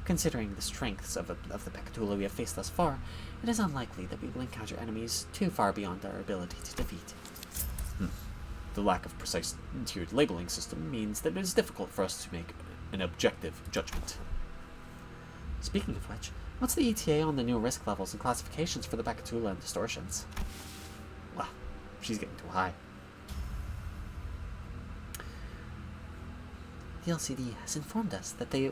Considering the strengths of the Pecatula we have faced thus far, it is unlikely that we will encounter enemies too far beyond our ability to defeat. The lack of precise tiered labeling system means that it is difficult for us to make an objective judgment. Speaking of which, what's the ETA on the new risk levels and classifications for the Pecatula and Distortions? Well, she's getting too high. The LCD has informed us that they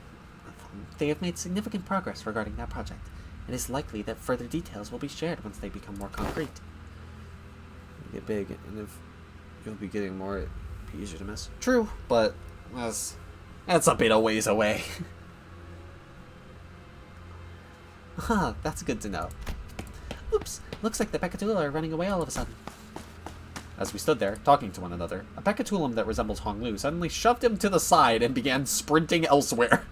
have made significant progress regarding that project. It is likely that further details will be shared once they become more concrete. Get big, and if you'll be getting more, it'd be easier to miss. True, but that's a bit of ways away. Huh, that's good to know. Oops, looks like the Pecatula are running away all of a sudden. As we stood there, talking to one another, a Pecatulum that resembles Honglu suddenly shoved him to the side and began sprinting elsewhere.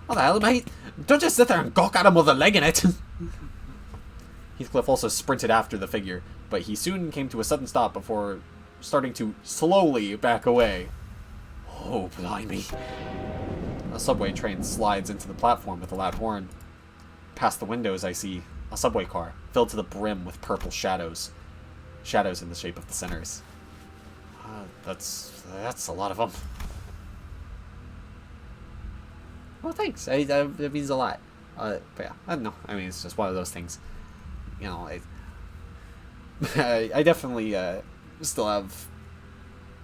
What the hell, mate? Don't just sit there and gawk at him with a leg in it! Heathcliff also sprinted after the figure, but he soon came to a sudden stop before starting to slowly back away. Oh, blimey. A subway train slides into the platform with a loud horn. Past the windows, I see a subway car filled to the brim with purple shadows. Shadows in the shape of the sinners. That's a lot of them. Well, thanks. It means a lot. But yeah, I don't know. I mean, it's just one of those things. You know, I definitely still have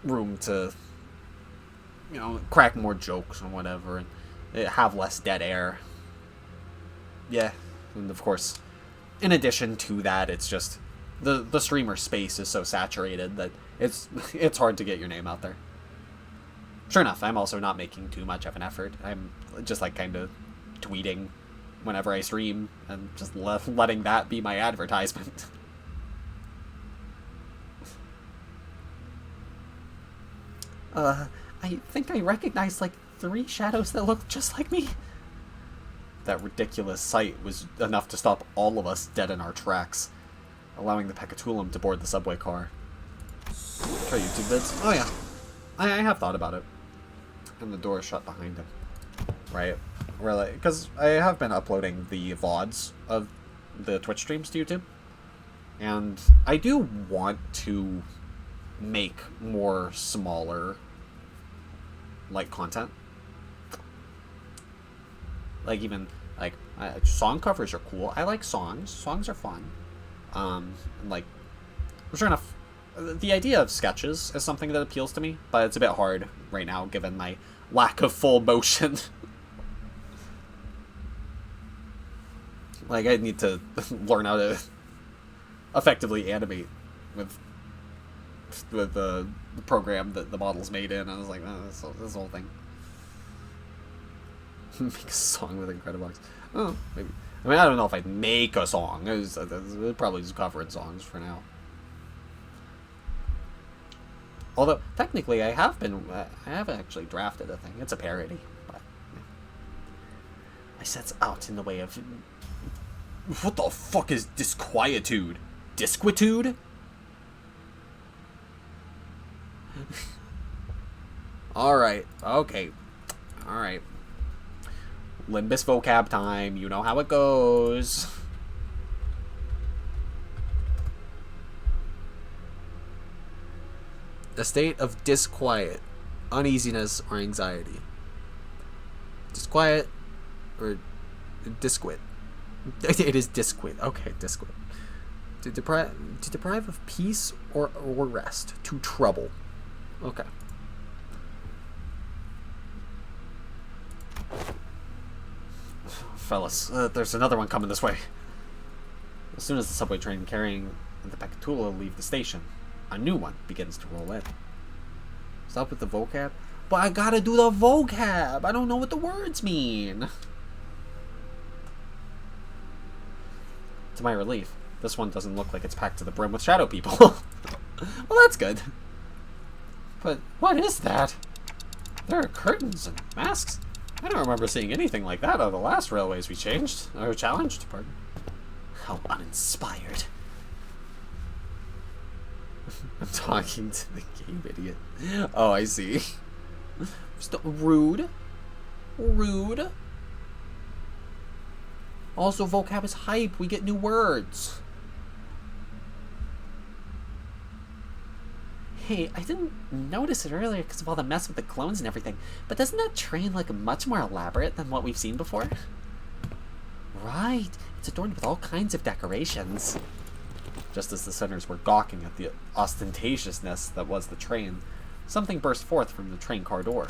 room to, you know, crack more jokes or whatever, and have less dead air. Yeah, and of course, in addition to that, it's just the streamer space is so saturated that it's hard to get your name out there. Sure enough, I'm also not making too much of an effort. I'm just like kind of tweeting whenever I stream and just letting that be my advertisement. I think I recognize like 3 shadows that look just like me. That ridiculous sight was enough to stop all of us dead in our tracks, allowing the Pecatulum to board the subway car. Try YouTube vids? Oh yeah, I have thought about it. And the door is shut behind him. Right? Really? Because I have been uploading the VODs of the Twitch streams to YouTube. And I do want to make more smaller, like, content. Like, even, like, song covers are cool. I like songs. Songs are fun. Like, sure enough, the idea of sketches is something that appeals to me, but it's a bit hard right now, given my lack of full motion. Like, I need to learn how to effectively animate with the program that the model's made in. I was like, oh, this whole thing. Make a song with Incredibox. Oh, maybe. I mean, I don't know if I'd make a song. I'd probably just covering songs for now. Although, technically, I haven't actually drafted a thing. It's a parody. But, yeah. I sets out in the way of... What the fuck is disquietude? Disquitude? Alright, okay. Alright. Limbus vocab time. You know how it goes. A state of disquiet, uneasiness, or anxiety. Disquiet or disquit. It is disquit. Okay, disquit. To deprive of peace or rest. To trouble. Okay. Fellas, there's another one coming this way. As soon as the subway train carrying the Pekatula leave the station, a new one begins to roll in. Stop with the vocab? But I gotta do the vocab! I don't know what the words mean! To my relief, this one doesn't look like it's packed to the brim with shadow people. Well, that's good. But what is that? There are curtains and masks. I don't remember seeing anything like that on the last railways we challenged. Pardon. How uninspired. I'm talking to the game idiot. Oh, I see. Rude. Rude. Also, vocab is hype. We get new words. Hey, I didn't notice it earlier because of all the mess with the clones and everything, but doesn't that train look much more elaborate than what we've seen before? Right. It's adorned with all kinds of decorations. Just as the sinners were gawking at the ostentatiousness that was the train, something burst forth from the train car door.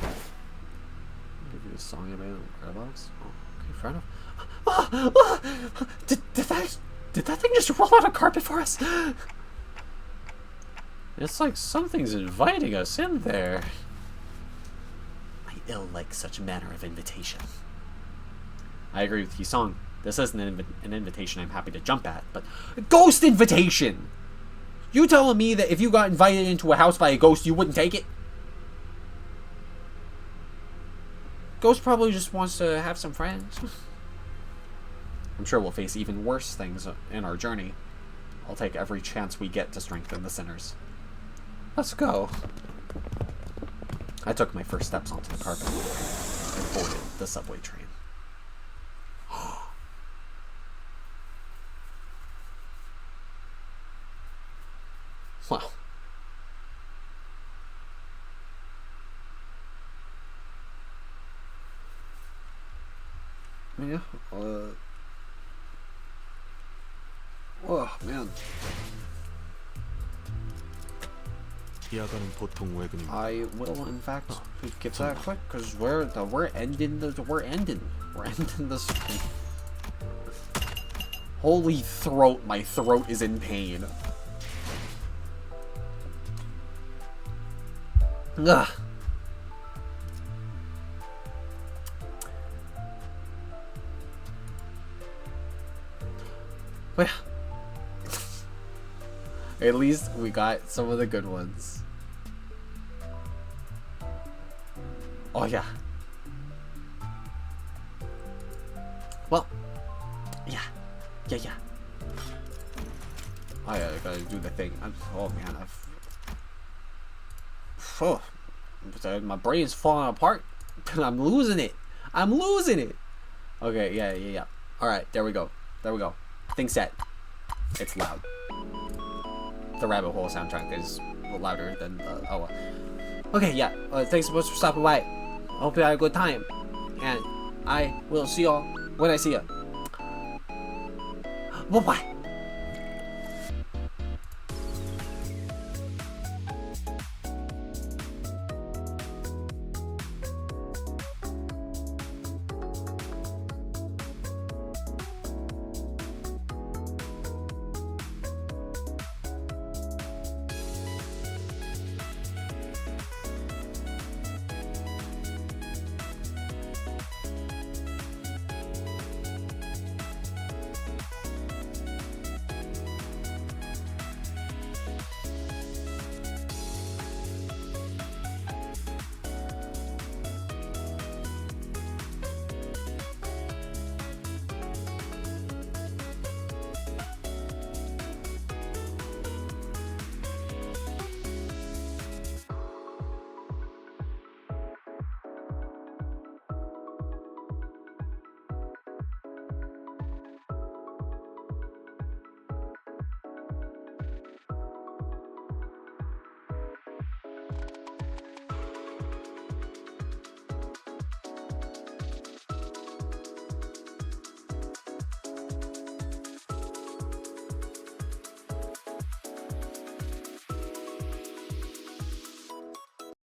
Give you a song about crabbox? Oh, okay, fair enough. Did that thing just roll out a carpet for us? It's like something's inviting us in there. I ill like such manner of invitation. I agree with Hisong. This isn't an invitation I'm happy to jump at, but ghost invitation! You telling me that if you got invited into a house by a ghost, you wouldn't take it? Ghost probably just wants to have some friends. I'm sure we'll face even worse things in our journey. I'll take every chance we get to strengthen the sinners. Let's go. I took my first steps onto the carpet and boarded the subway train. Wow. Yeah. Oh, man. I will, in fact, get that quick because we're ending this. Holy throat! My throat is in pain. Ugh. Well, at least we got some of the good ones. Oh yeah. Well, yeah. Oh yeah, I gotta do the thing. Oh man, my brain's falling apart. I'm losing it. Okay, yeah. Alright, there we go. Thing set. It's loud. The Rabbit Hole soundtrack is louder than the... Oh, well. Okay, yeah. Thanks so much for stopping by. I hope you had a good time. And I will see y'all when I see ya. Bye-bye.